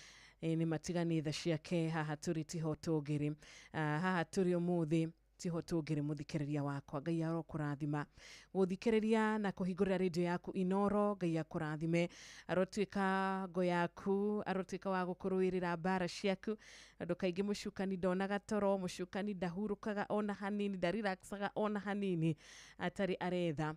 ni matigani tha ciake haha turi tiho tugiri haha turi umuthi tiho tugire muthikiriria wakwa Ngai arokurathima guthikiriria na kuhingurira radio yaku Inoro Ngai akurathime arotwika ngo yaku arotwika wa gukuruirira bara ciaku andu kaingi mucukani ndonaga toro mucukani ndahurukaga ona hanini ndarelaxaga ona hanini atari aretha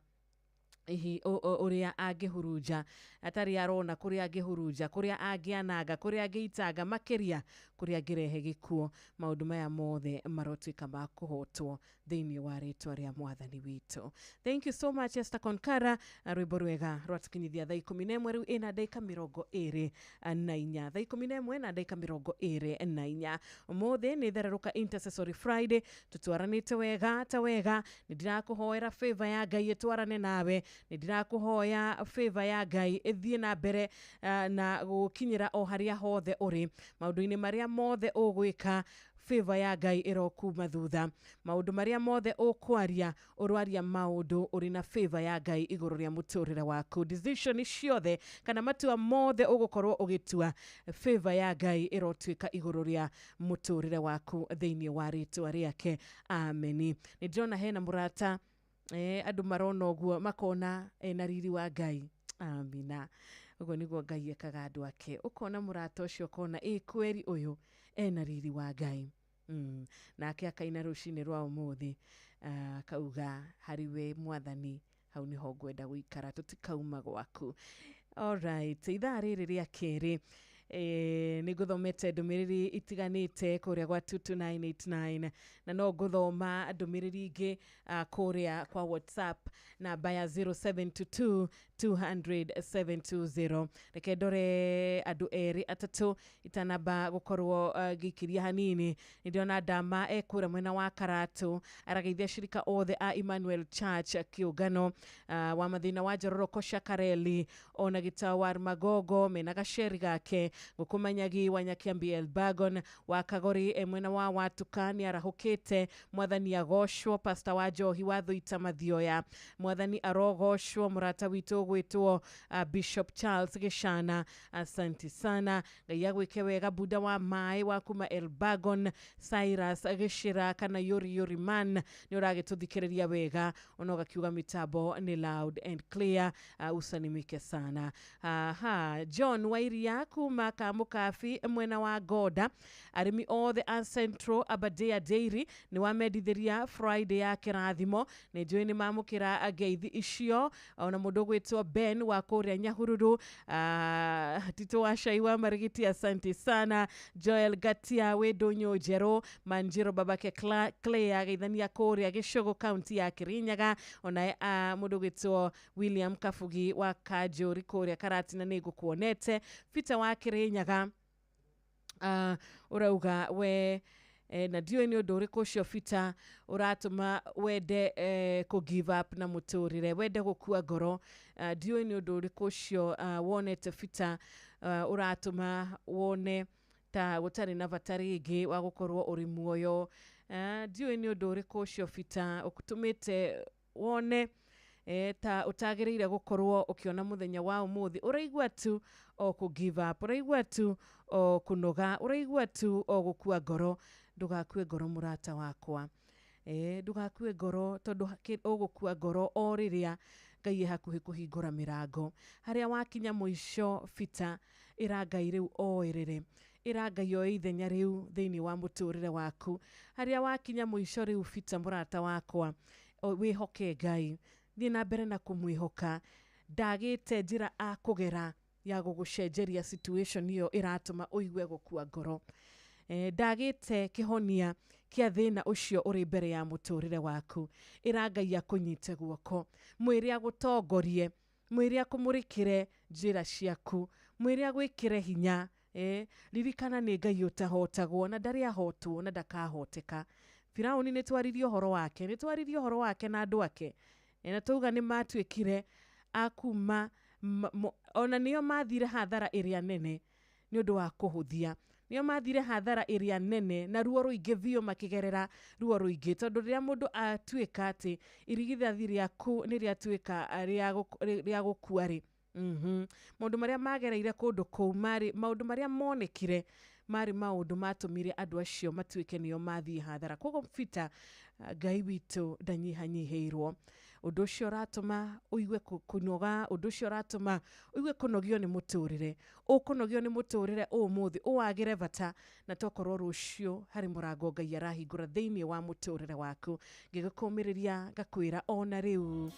ihi uria angihurunja atari arona kuria angihurunja kuria angianaga kuria angiitaga makiria kuria angirehe gikuo maundu maya mothe marotwika ma kuhotwo thiini wa ritwa ria mwathani witu. Thank you so much Esther Konkara. Rwimbo rwega rwatukinyithia thaa 11 riu ina dakika 24 thaa 11 na dakika 24 umuthi ni thereruka Intercessory Friday tutwaranite wega ta wega nindirakuhoera favor ya Ngai etwarane nawe nindirakuhoya favor ya Ngai ithie na mbere na gukinyira o haria hothe uri maundu-ini maria mothe ugwika favor ya Ngai irokuma thutha maundu maria mothe ukwaria urwaria maundu uri na favor ya Ngai iguru ria muturire waku decision ciothe kana matua mothe ugukorwo ugitua favor ya Ngai irotwika iguru ria muturire waku thiini wa ritwa riake amen. Nindona hena murata andu marona oguo makona na riri wa Ngai amina ugo niguo Ngai ekaga andu ake ukona murata ucio kona kweri uyu ena riri wa Ngai nake akaina rucini rwa umuthi kauga hariwe mwathani hau niho ngwenda guikara tutikauma gwaku. Alright, ithaa riri ria keri niguthomete ndumiriri itiganite kuria gwa 22989 na no guthoma ndumiriri ingi kuria kwa WhatsApp namba ya 0722200720 reke ndore andu eri atatu itanamba gukorwo gikiria hanini ndiona ndama ekura mwena wa Karatu arageithia shirika othe a Emmanuel Church kiugano wa mathina wa Njororoko Shakareli ona Gitawar Magogo mena gaceri gake gukumanyagi wa Nyakiambi Elbagon wa Kagori mwena wa Watukani arahukite mwathani agoshwo pastor wa Johi wa Thuita Mathioya mwathani arogoshwo murata witu gwitwo Bishop Charles Gishana asante sana Ngai agwike wega buda wa mai wa kuma Elbagon Cyrus Gishira kana yori man ni uragituthikiriria wega onoga kiuga mitabo ni loud and clear usanimike sana. John Wairia kuma Kamukafi mwena wa Goda arimi othe Central Abadea Dairy ni wamedithiria Friday ya kirathimo ni joini mamukira ageithi icio ona mundu gwitwo Ben wa kuria Nyahururu Tito wa Shaiwa Marigiti asante sana Joel Gatia Wedonyo Jero Manjiro babake Clay ageithania kuria Gishogo County ya Kirinyaga ona mundu gwitwo William Kafugi wa Kajori kuria Karati na nigu kuonete Fita wa Kirinyaga urauga we na dio ni undu uriku cio Fita uratuma wende ku give up na muturire wende gukua ngoro dio ni undu uriku cio wonete Fita uratuma wone ta gutari na vatari ingi wa gukorwo uri muoyo dio ni undu uriku cio Fita ukutumite wone ta utagiriire gukorwo ukiona muthenya wa umuthi uraigwa tu o ku give up uraigwa tu o kunoga uraigwa tu o gukua ngoro ndugakue ngoro murata wakwa ndugakue ngoro tondu ugukua ngoro o riria Ngai hakuhi kuhingura mirango haria wakinya muico Fita irangai riu o irire irangai o ithenya riu thiini wa muturire waku haria wakinya muico riu Fita murata wakwa wihoke Ngai thii na mbere na kumwihoka ndagite njira akugera ya gugucenjeria situation iyo iratuma uigwe gukua ngoro ndagite kihonia kia thina ucio uri mbere ya muturire waku irangai akunyite guoko mwiri agutongorie mwiri akumurikire njira ciaku mwiri agwikire hinya ririkana ni Ngai utahotagwo na ndari ahotwo na ndakahoteka. Firauni ni twaririo horo wake na andu ake na tuga ni matwikire akuma ona nio mathire hathara area nene ni undu wa kuhuthia nio mathire hathara area nene na ruo ruingi bio makigerera ruo ruingi tondu riria mundu atuika ati irigithathi riaku ni riatuika ria gukua ri maundu maria magereire kundu kou mari maundu maria monekire mari maundu matumire andu acio matuike nio mathie hathara kogo Peter Ngai witu ndanyihanyiheirwo undu ucio ratuma uigue kunoga undu ucio ratuma uigue kunogio ni muturire ukunogio ni muturire umuthi uagire bata na tokorwo rucio hari murango Ngai arahingura thiini wa muturire waku ngigukumiriria ngakwira ona riu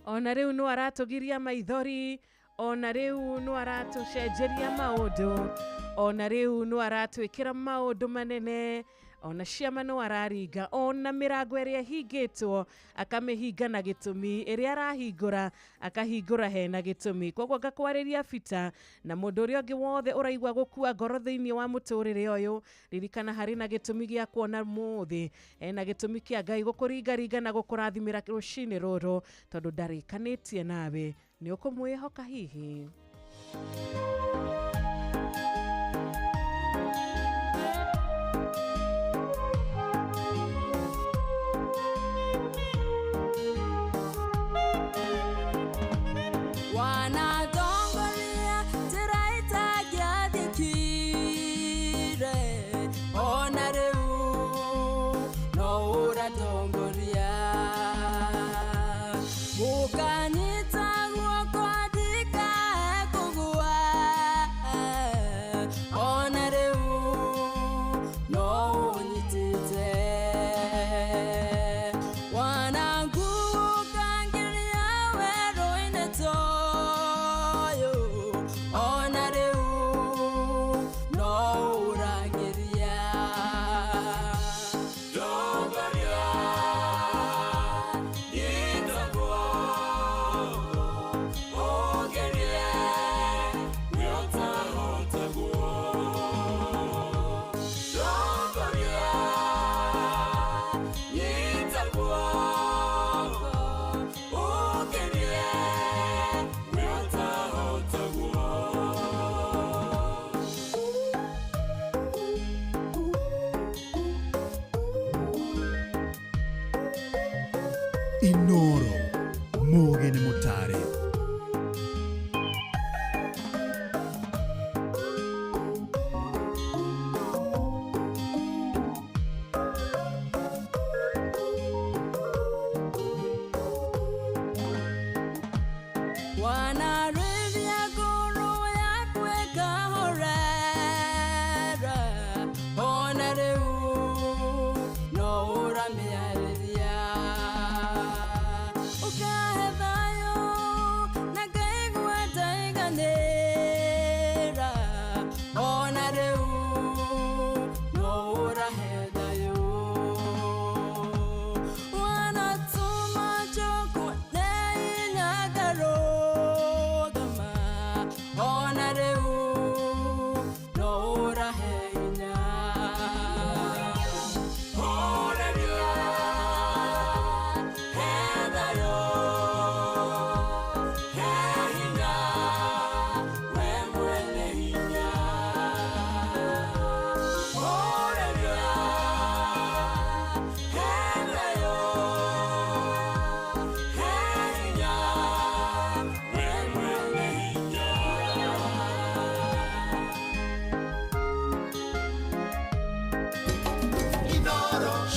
ona riu no aratugiria maithori ona riu no aratucenjeria maundu ona riu no aratwikira maundu manene ona ciama no araringa ona mirango iria hingitwo akamihinga na gitumi iria arahingura akahingura hena gitumi koguo ngakwariria Peter na mundu uria ungi wothe uraigwa gukua ngoro thiini wa muturire uyu ririkana hari na gitumi gia kuona muthi ena gitumi kia Ngai gukuringaringa na gukurathimira rucini ruru tondu ndarikanitie nawe ni ukumwihoka hihi Inoro Mugen Mutare.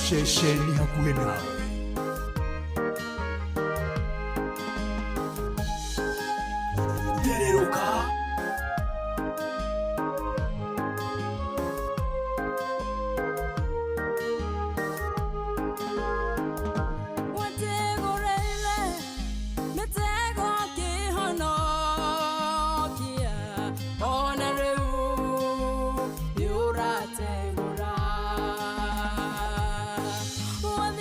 Shesheni hakuhe nawe. Dereruka What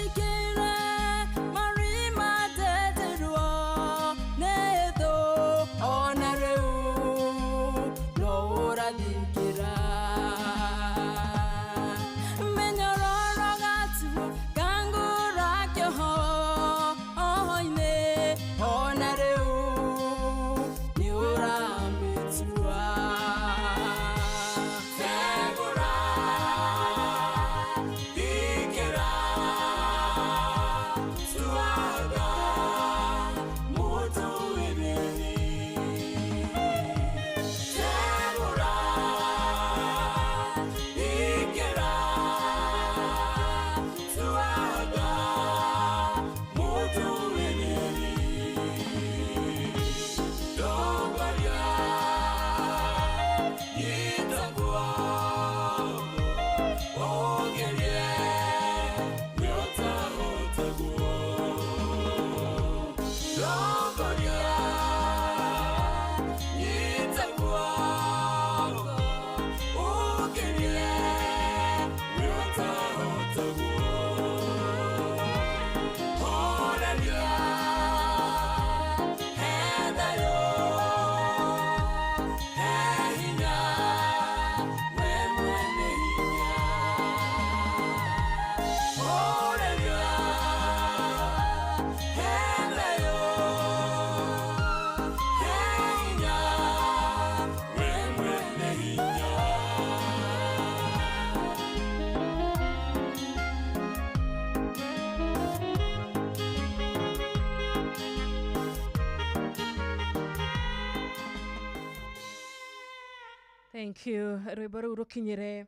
Thank you. Rwimbo rũu rũkinyĩre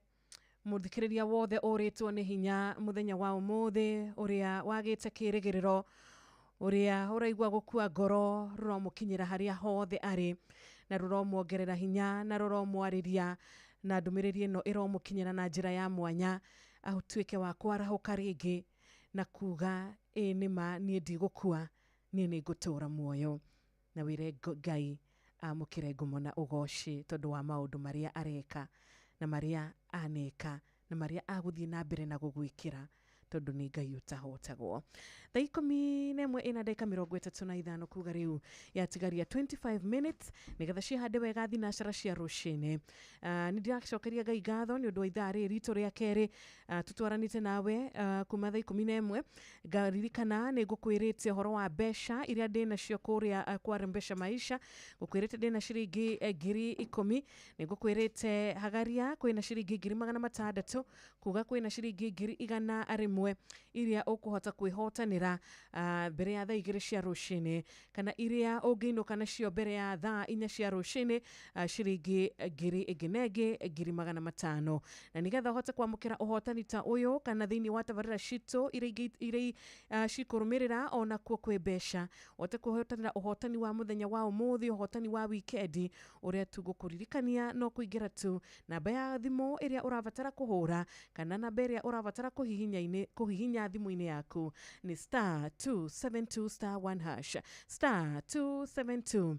mũthikĩrĩria wothe ũrĩtwo nĩ hinya mũthenya wa ũmũthĩ, ũrĩa wagĩte kĩrĩgĩrĩro, ũrĩa ũraigua gũkua ngoro, rũromũkinyĩra harĩa hothe arĩ, na rũromwongerera hinya, na rũromwarĩria, na ndũmĩrĩri ĩno ĩromũkinyĩra na njĩra ya mwanya, atuĩke wa kwarahũka rĩngĩ na kuga nĩma niĩ ndigũkua, niĩ nĩ ngũtũra muoyo, na wĩre Ngai amũkĩre ngumo na ũgoci tondũ wa maũndũ marĩa areka na marĩa aneka na marĩa agũthiĩ na mbere na gũgwĩkĩra tondũ nĩ Ngai ũtahotagwo. Thaa 11:35 kuga rĩu yatigaria 25 minutes nĩgetha cihande wega thinacara cia rũcinĩ. Nĩ ndĩracokeria Ngai ngatho nĩ ũndũ wa ithaa rĩrĩ ritũ rĩa kerĩ tutwaranĩte nawe kuma thaa 11. Ngaririkana nĩ ngũkwĩrĩte ũhoro wa mbeca iria ndĩnacio kũrĩa kwa Mpesa Maisha. Ngũkwĩrĩte ndĩna ciringi 10,000, nĩ ngũkwĩrĩte hagaria kwĩna ciringi 600, kuga kwĩna ciringi 100 iria ũkũhota kwĩhotanĩra mbere ya thaa 2 cia rũcinĩ, kana iria ũngĩinũka nacio mbere ya thaa 4 cia rũcinĩ, ciringi 1,500. Na nĩgetha ũhote kwamũkĩra ũhotani ta ũyũ kana thĩinĩ wa tabarĩra citũ iria cikũrũmĩrĩra ona kuo kwĩ mbeca, ũhote kwĩhotanĩra ũhotani wa mũthenya wa ũmũthĩ, ũhotani wa wikendi, ũrĩa tũgũkũririkania no kũingĩra tu namba ya thimũ ĩrĩa ũrabatara kũhũra kana namba ĩrĩa ũrabatara kũhihinya thimũ-inĩ yaku ni *272*1#, *272*1#.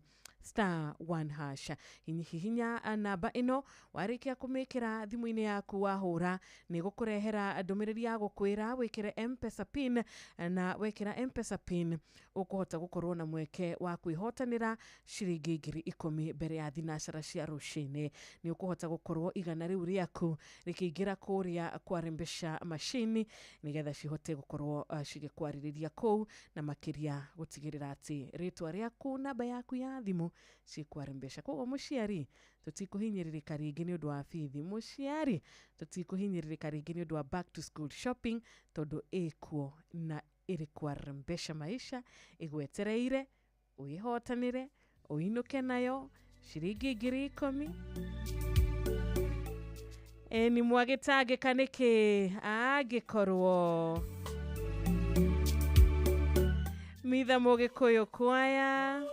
Hihinya namba ĩno, warĩkia kũmĩkĩra thimũ-inĩ yaku wahũra, nĩ gũkũrehera ndũmĩrĩri ya gũkwĩra wĩkĩre M-Pesa pin, na wekĩra M-Pesa pin ũkũhota gũkorwo na mweke wa kwĩhotanĩra ciringi 10,000 mbere ya thinacara cia rũcinĩ. Nĩ ũkũhota gũkorwo igana rĩu rĩaku rĩkĩingĩra kũrĩa kwa Mpesa machine nĩgetha cihote gũkorwo cigĩkwarĩrĩria kũu, na makĩria gũtigĩrĩra atĩ rĩtwa rĩaku, namba yaku ya thimũ cikwa Mpesa. Koguo mũciari tũtikũhinyĩrĩrĩka rĩngĩ nĩ ũndũ wa bithi, mũciari tũtikũhinyĩrĩrĩka rĩngĩ nĩ ũndũ wa back to school shopping, tondũ ĩkuo na ĩrĩ kwa Mpesa Maisha ĩgwetereire ũihotanĩre, ũinũke nayo ciringi 10,000. Ni mwagĩtangĩka nĩkĩ angĩkorwo mitha mũgĩkũyũ kwaya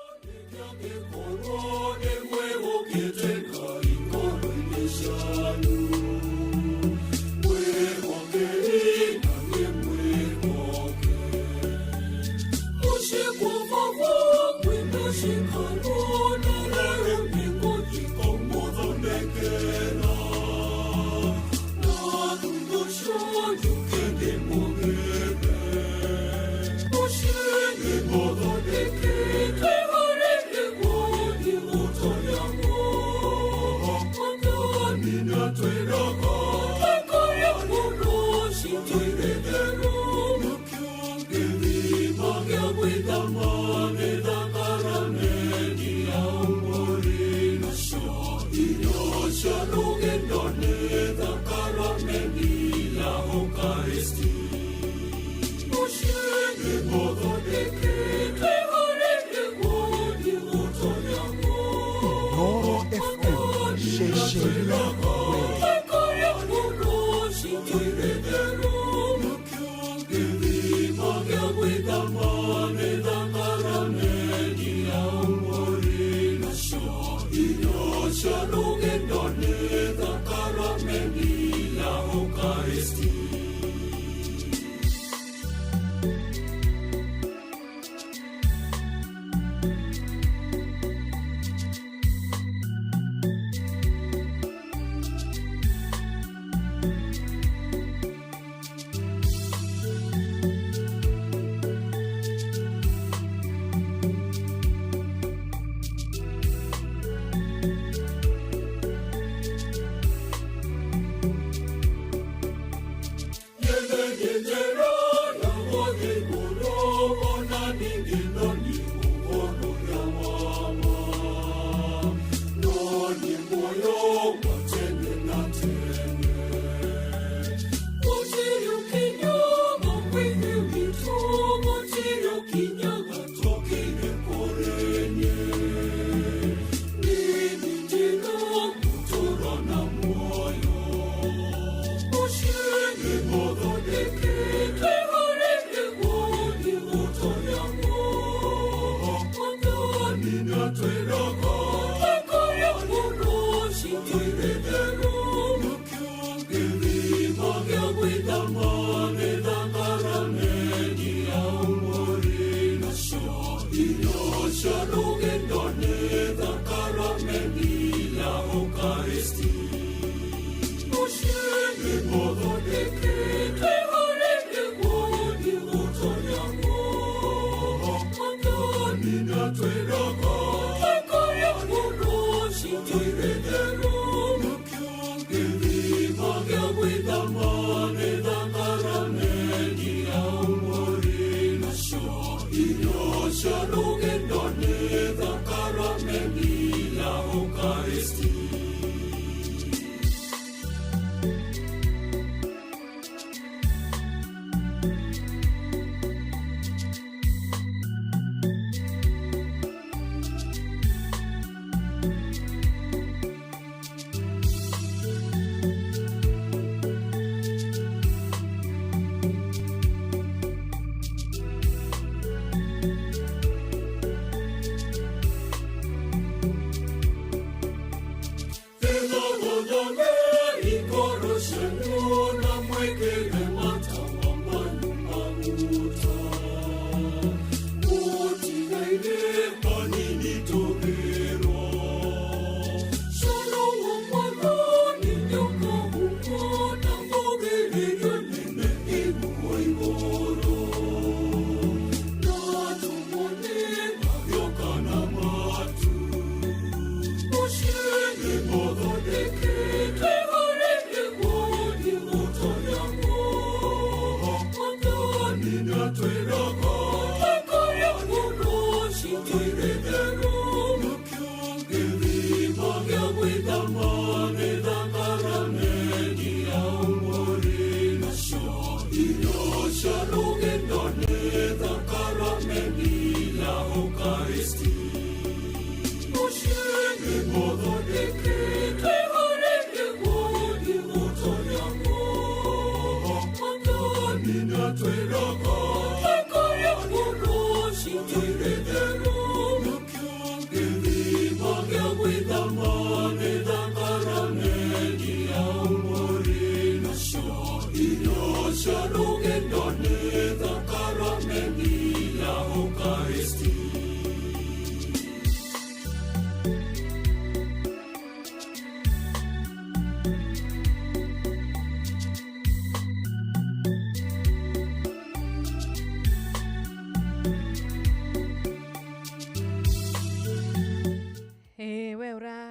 Eucharistie.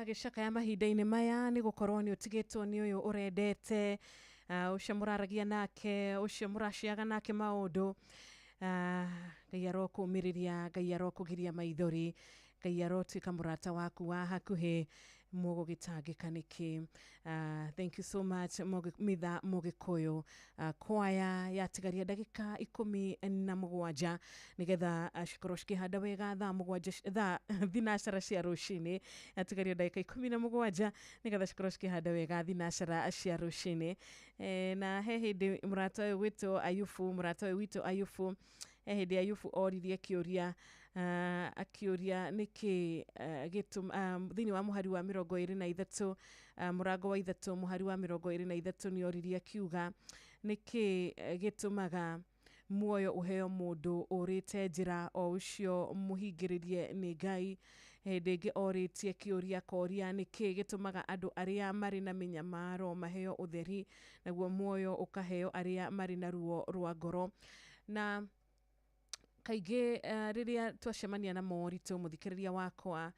Gicaka ya mahinda-inĩ maya nĩ gũkorwo nĩ ũtigĩtwo nĩ ũyũ ũrendete ũcio mũraragia nake ũcio mũraciaga nake maũndũ Ngai arokũmĩrĩria Ngai arokũgiria maithori Ngai arotuĩka mũrata waku wa hakuhĩ mũgũgĩtangĩka nĩkĩ. Thank you so much Mitha Mũgĩkũyũ kwaya yatigaria ndagĩka 17 nĩgetha cikorwo cikĩhanda wega thinacara cia rũcinĩ. Yatigaria ndagĩka 17 nĩgetha cikorwo cikĩhanda wega thinacara cia rũcinĩ. Na he hĩndĩ mũrata ũyũ witũ Ayubu he hĩndĩ Ayubu oririe kĩũria akĩũria nĩkĩ thĩinĩ wa mũhari wa 23 mũrango wa 3 mũhari wa 23 nĩ oririe akiuga nĩkĩ gĩtũmaga muoyo ũheo mũndũ ũrĩte njĩra o ũcio mũhingĩrĩrie nĩ Ngai. Hĩndĩ ĩngĩ orĩtie kĩũria koria nĩkĩ gĩtũmaga andũ arĩa marĩ na mĩnyamaro maheo ũtheri naguo muoyo ũkaheo arĩa marĩ na ruo rwa ngoro. Na kaingĩ rĩrĩa twacemania na moritũ mũthikĩrĩria wakwa,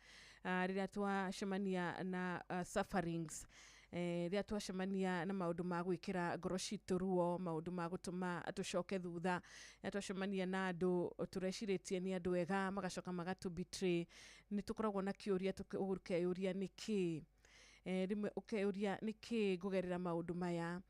rĩrĩa twacemania na sufferings, rĩrĩa twacemania na maũndũ ma gwĩkĩra ngoro citũ ruo, maũndũ ma gũtũma tũcoke thutha, rĩrĩa twacemania na andũ tũrecirĩtie nĩ andũ ega magacoka magatũ-betray, nĩ tũkoragwo na kĩũria ũkeyũria nĩkĩ, rĩmwe ũkeyũria nĩkĩ ngũgerera maũndũ maya.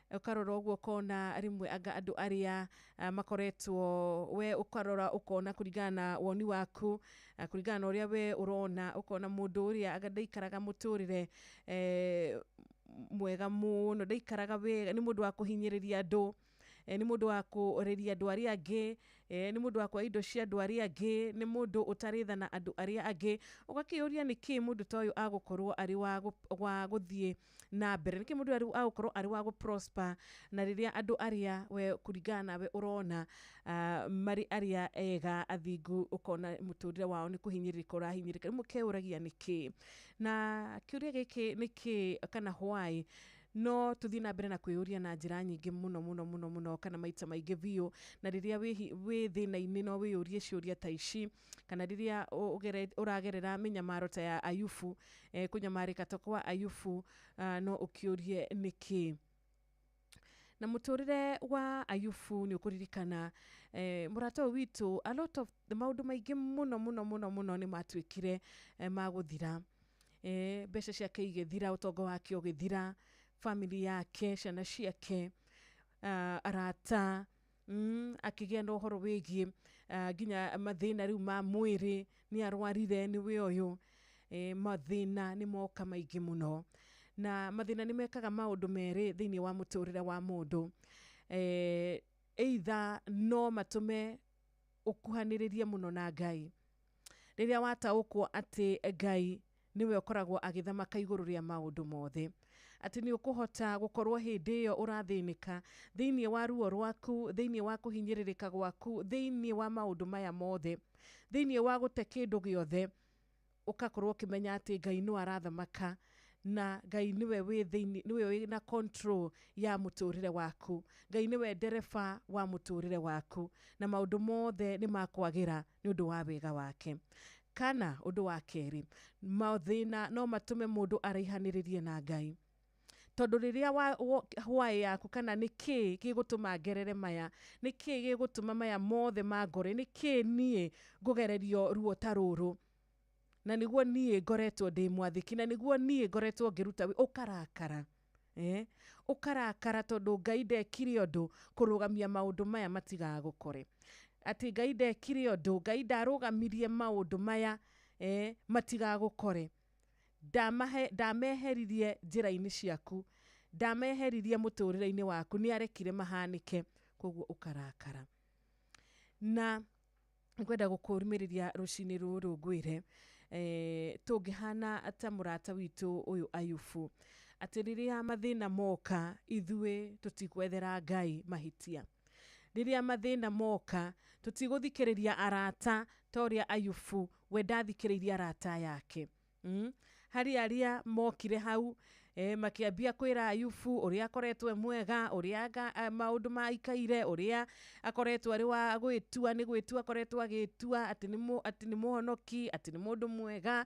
Ũkarora ũguo ũkona rĩmwe andũ arĩa makoretwo, we ũkarora ũkona kũringana na woni waku, kũringana na ũrĩa we ũrona, ũkona mũndũ ũrĩa ndaikaraga mũtũrĩre mwega mũno, ndaikaraga wega, nĩ mũndũ wa kũhinyĩrĩria andũ, nĩ mũndũ wa kũreria andũ arĩa angĩ, nĩ mũndũ wa kuoya indo cia andũ arĩa angĩ, nĩ mũndũ ũtarĩ tha na andũ arĩa angĩ. Ũgakĩũria nĩkĩ mũndũ ta ũyũ agũkorwo arĩ wa gũthiĩ na mbere, nĩkĩ mũndũ agũkorwo arĩ wa gũ-prosper, na rĩrĩa andũ arĩa we kũringana nawe ũrona marĩ arĩa ega athingu, ũkona mũtũrĩre wao nĩ kũhinyĩrĩrĩka ũrahinyĩrĩka. Rĩmwe ũkeyũragia nĩkĩ, na kĩũria gĩkĩ nĩkĩ kana why, no tũthiĩ na mbere na kwĩyũria na njĩra nyingĩ mũno kana maita maingĩ biũ. Na rĩrĩa wĩ thĩna-inĩ no wĩyũrie ciũria ta ici, kana rĩrĩa ũragerera mĩnyamaro ta ya Ayubu, kũnyamarĩka ta kwa Ayubu, no ũkĩũrie nĩkĩ. Na mũtũrĩre wa Ayubu nĩ ũkũririkana mũrata ũyũ witũ, a lot of maũndũ maingĩ mũno nĩ matuĩkire magũthira. mbeca ciake igithira, utongo wake ugithira, family yake, ciana ciake, arata, akigĩa na ũhoro wĩgiĩ nginya mathĩna rĩu ma mwĩrĩ, nĩ arwarire nĩ we ũyũ, mathĩna nĩ moka maingĩ mũno, na mathĩna nĩ mekaga maũndũ merĩ thĩinĩ wa mũtũrĩre wa mũndũ. Either no matũme ũkuhanĩrĩrie mũno na Ngai. Rĩrĩa wataũkwo atĩ Ngai niwe ũkoragwo agĩthamaka igũrũ rĩa maũndũ mothe, atĩ nĩ ũkũhota gũkorwo hĩndĩ ĩyo ũrathĩnĩka thĩinĩ wa ruo rwaku, thĩinĩ wa kũhinyĩrĩrĩka gwaku, thĩinĩ wa maũndũ maya mothe, thĩinĩ wa gũte kĩndũ gĩothe, ũkakorwo ũkĩmenya atĩ Ngai nĩ arathamaka, na Ngai niwe wĩ na control ya mũtũrĩre waku. Ngai niwe ndereba wa mũtũrĩre waku, na maũndũ mothe nĩ makwagĩra nĩ ũndũ wa wega wake. Kana ũndũ wa kerĩ, mathĩna no matũme mũndũ araihanĩrĩrie na Ngai. Tondũ rĩrĩa hwaĩ yaku kana nĩ kĩĩ gĩgũtũma ngerere maya, nĩ kĩĩ gĩgũtũma maya mothe mangore, nĩ kĩĩ niĩ ngũgererio ruo ta rũrũ, na nĩguo niĩ ngoretwo ndĩ mwathĩki, na nĩguo niĩ ngoretwo ngĩruta ũkarakara. Ũkarakara tondũ Ngai ndekire ũndũ kũrũgamia maũndũ maya matigagũkore. Atĩ Ngai ndekire ũndũ, Ngai ndarũgamirie maũndũ maya matigagũkore. Ndameheririe njĩra-inĩ ciaku, ndameheririe mũtũrĩre-inĩ waku, nĩ arekire mahanĩke, koguo ũkarakara. Na ngwenda gũkũrũmĩrĩria rũcinĩ rũrũ ngwĩre, tũngĩhana ta mũrata witũ ũyũ Ayubu, atĩ rĩrĩa mathĩna moka, ithuĩ tũtigwethera Ngai mahĩtia. Rĩrĩa mathĩna moka, tũtigũthikĩrĩria arata ta ũrĩa Ayubu we ndathikĩrĩirie arata yake. Harĩ arĩa mokire hau, makĩambia kwĩra Ayubu ũrĩa akoretwo mwega, ũrĩa maũndũ maikaire, ũrĩa akoretwo arĩ wa gwĩtua, nĩ gwĩtua akoretwo agĩtua, atĩ nĩ mũhonoki, atĩ nĩ mũndũ mwega,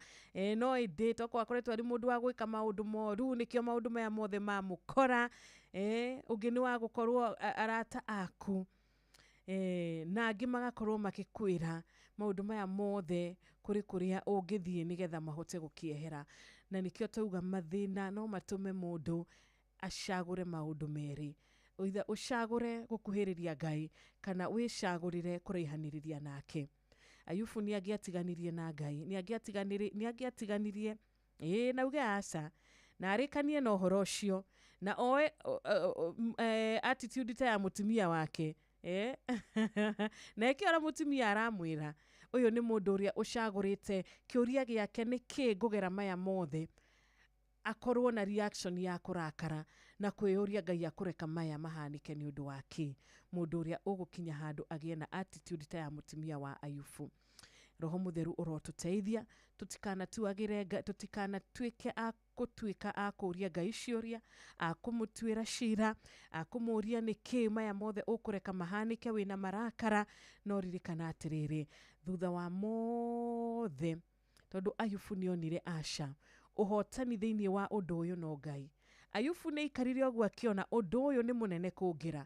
no ĩndĩ toko akoretwo arĩ mũndũ wa gwĩka maũndũ moru, nĩkĩo maũndũ maya mothe mamũkora. Ũngĩ nĩ wa gũkorwo arata aku, na angĩ magakorwo magĩkwĩra maũndũ maya mothe kũrĩ kũrĩa ũngĩthiĩ nĩgetha mahote gũkiehera. Na nĩkĩo tauga mathĩna no matũme mũndũ acagũre maũndũ merĩ. Either ũcagũre gũkuhĩrĩria Ngai, kana wĩcagũrĩre kũraihanĩrĩria nake. Ayubu nĩ angĩatiganirie na Ngai, nĩ angĩatiganirie, nauge aca, na arĩkanie na ũhoro ũcio, na oe attitude ta ya mũtumia wake, na ĩkĩora mũtumia aramwĩra, ũyũ nĩ mũndũ ũrĩa ũcagũrĩte kĩũria gĩake, nĩ kĩĩ ngũgera maya mothe, akorwo na reaction ya kũrakara na kwĩyũria Ngai akũreka maya mahanĩke nĩ ũndũ wake. Mũndũ ũrĩa ũgũkinya handũ agĩe na attitude ta ya mũtumia wa Ayubu. Roho Mũtheru ũrotũteithia, tũtikanatuĩke gũtuĩka akũria Ngai ciũria, akũmũtuĩra cira, akũmũria nĩkĩ maya mothe ũkũreka mahanĩke wĩna marakara, no ririkana atĩrĩrĩ, thutha wa mothe, tondũ Ayubu nĩonire aca, ũhotani thĩinĩ wa ũndũ ũyũ no Ngai. Ayubu nĩ aikarire ũguo akĩona ũndũ ũyũ nĩ mũnene kũngĩra,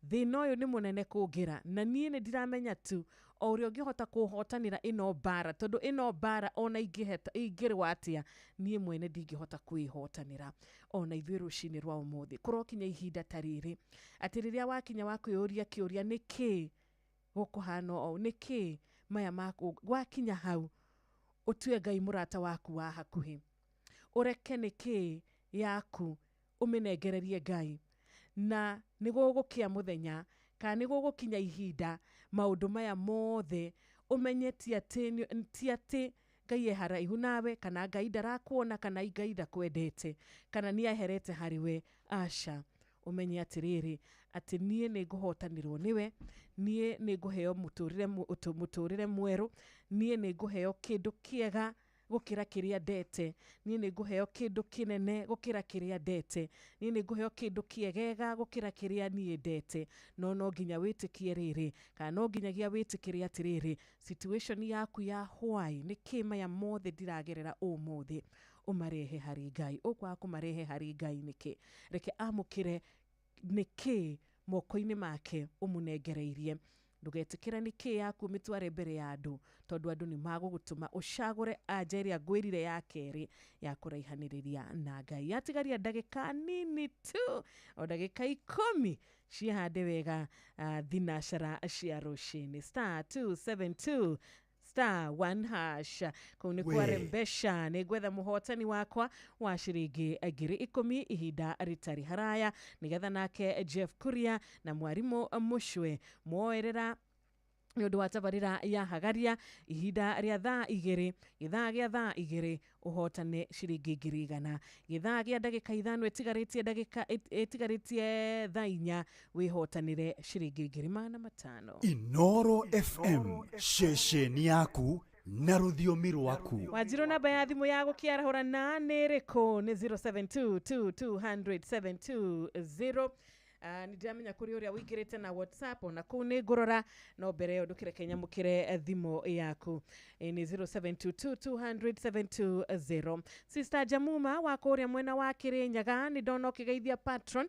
thĩna ũyũ nĩ mũnene kũngĩra, na niĩ nĩ ndiramenya tu o ũrĩa ũngĩhota kũhotanĩra ĩno mbara, tondũ ĩno mbara ona ingĩrwa atĩa, niĩ mwene ndingĩhota kwĩhotanĩra. Ona ithuĩ rũcinĩ rwa ũmũthĩ kũrokinya ihinda ta rĩrĩ, atĩ rĩrĩa wakinya wa kwĩyũria kĩũria nĩkĩ gũkũhana ũũ, nĩkĩ maya maku, wakinya hau ũtue Ngai mũrata waku wa hakuhĩ, ũreke nĩkĩ yaku ũmĩnengererie Ngai, na nĩgũgũkĩa mũthenya, kana nĩgũgũkinya ihinda maũndũ maya mothe ũmenye ti atĩ Ngai e haraihu nawe, kana Ngai ndarakuona, kana Ngai ndakwendete, kana nĩ aherete harĩ we. Aca, ũmenye atĩrĩrĩ, atĩ niĩ nĩ ngũhotanĩrwo nĩwe, niĩ nĩ ngũheo mũtũrĩre mwerũ, niĩ nĩ ngũheo kĩndũ kĩega gũkĩra kĩrĩa ndete, niĩ nĩ ngũheo kĩndũ kĩnene gũkĩra kĩrĩa ndete, niĩ nĩ ngũheo kĩndũ kĩegega gũkĩra kĩrĩa niĩ ndete. No nginya wĩtĩkie rĩrĩ, kana no nginyagia wĩtĩkĩre atĩrĩrĩ, situation yaku ya hwaĩ, nĩkĩ maya mothe ndiragerera ũmũthĩ, ũmarehe harĩ Ngai. Ũkwaga kũmarehe harĩ Ngai nĩkĩ? Reke amũkĩre nĩkĩ moko-inĩ make ũmũnengereirie, ndugetikira niki yaku mitware mbere ya andu tondu andu ni magugutuma ucagure anja iria ngwirire ya keri ya kuraihaniriria na Ngai. Yatigaria ndagika nini tu o ndagika 10 cihande wega thinashara cia rucini *272 *1# kuu ni kwarembesha ni gwetha muhotani wakwa wa ciringi 10,000 ihinda ritari haraya nigetha nake Jeff Kuria na mwarimu Mushwe mwoerera nyondo wa tabarira ya hagaria ihinda ria thaa 2 githaa gia thaa 2 uhotane ciringi 100 githaa gia ndagika 5 etigarĩtie thaa 4 wihotanire ciringi 5,000. Inoro FM shesheni yaku na rũthiomi rwaku. Wajiro namba ya thimu ya gukiarahura na nĩrĩkũ nĩ 0722200720. Nidamenya kuri uria wikirite na WhatsApp na kuu ni ngurora no mbere yo ndukire Kenya mukire thimu yaku ni 0722200720. Sister Jamuma wa kuria mwena wa Kirinyaga ni ndono kigeithia patron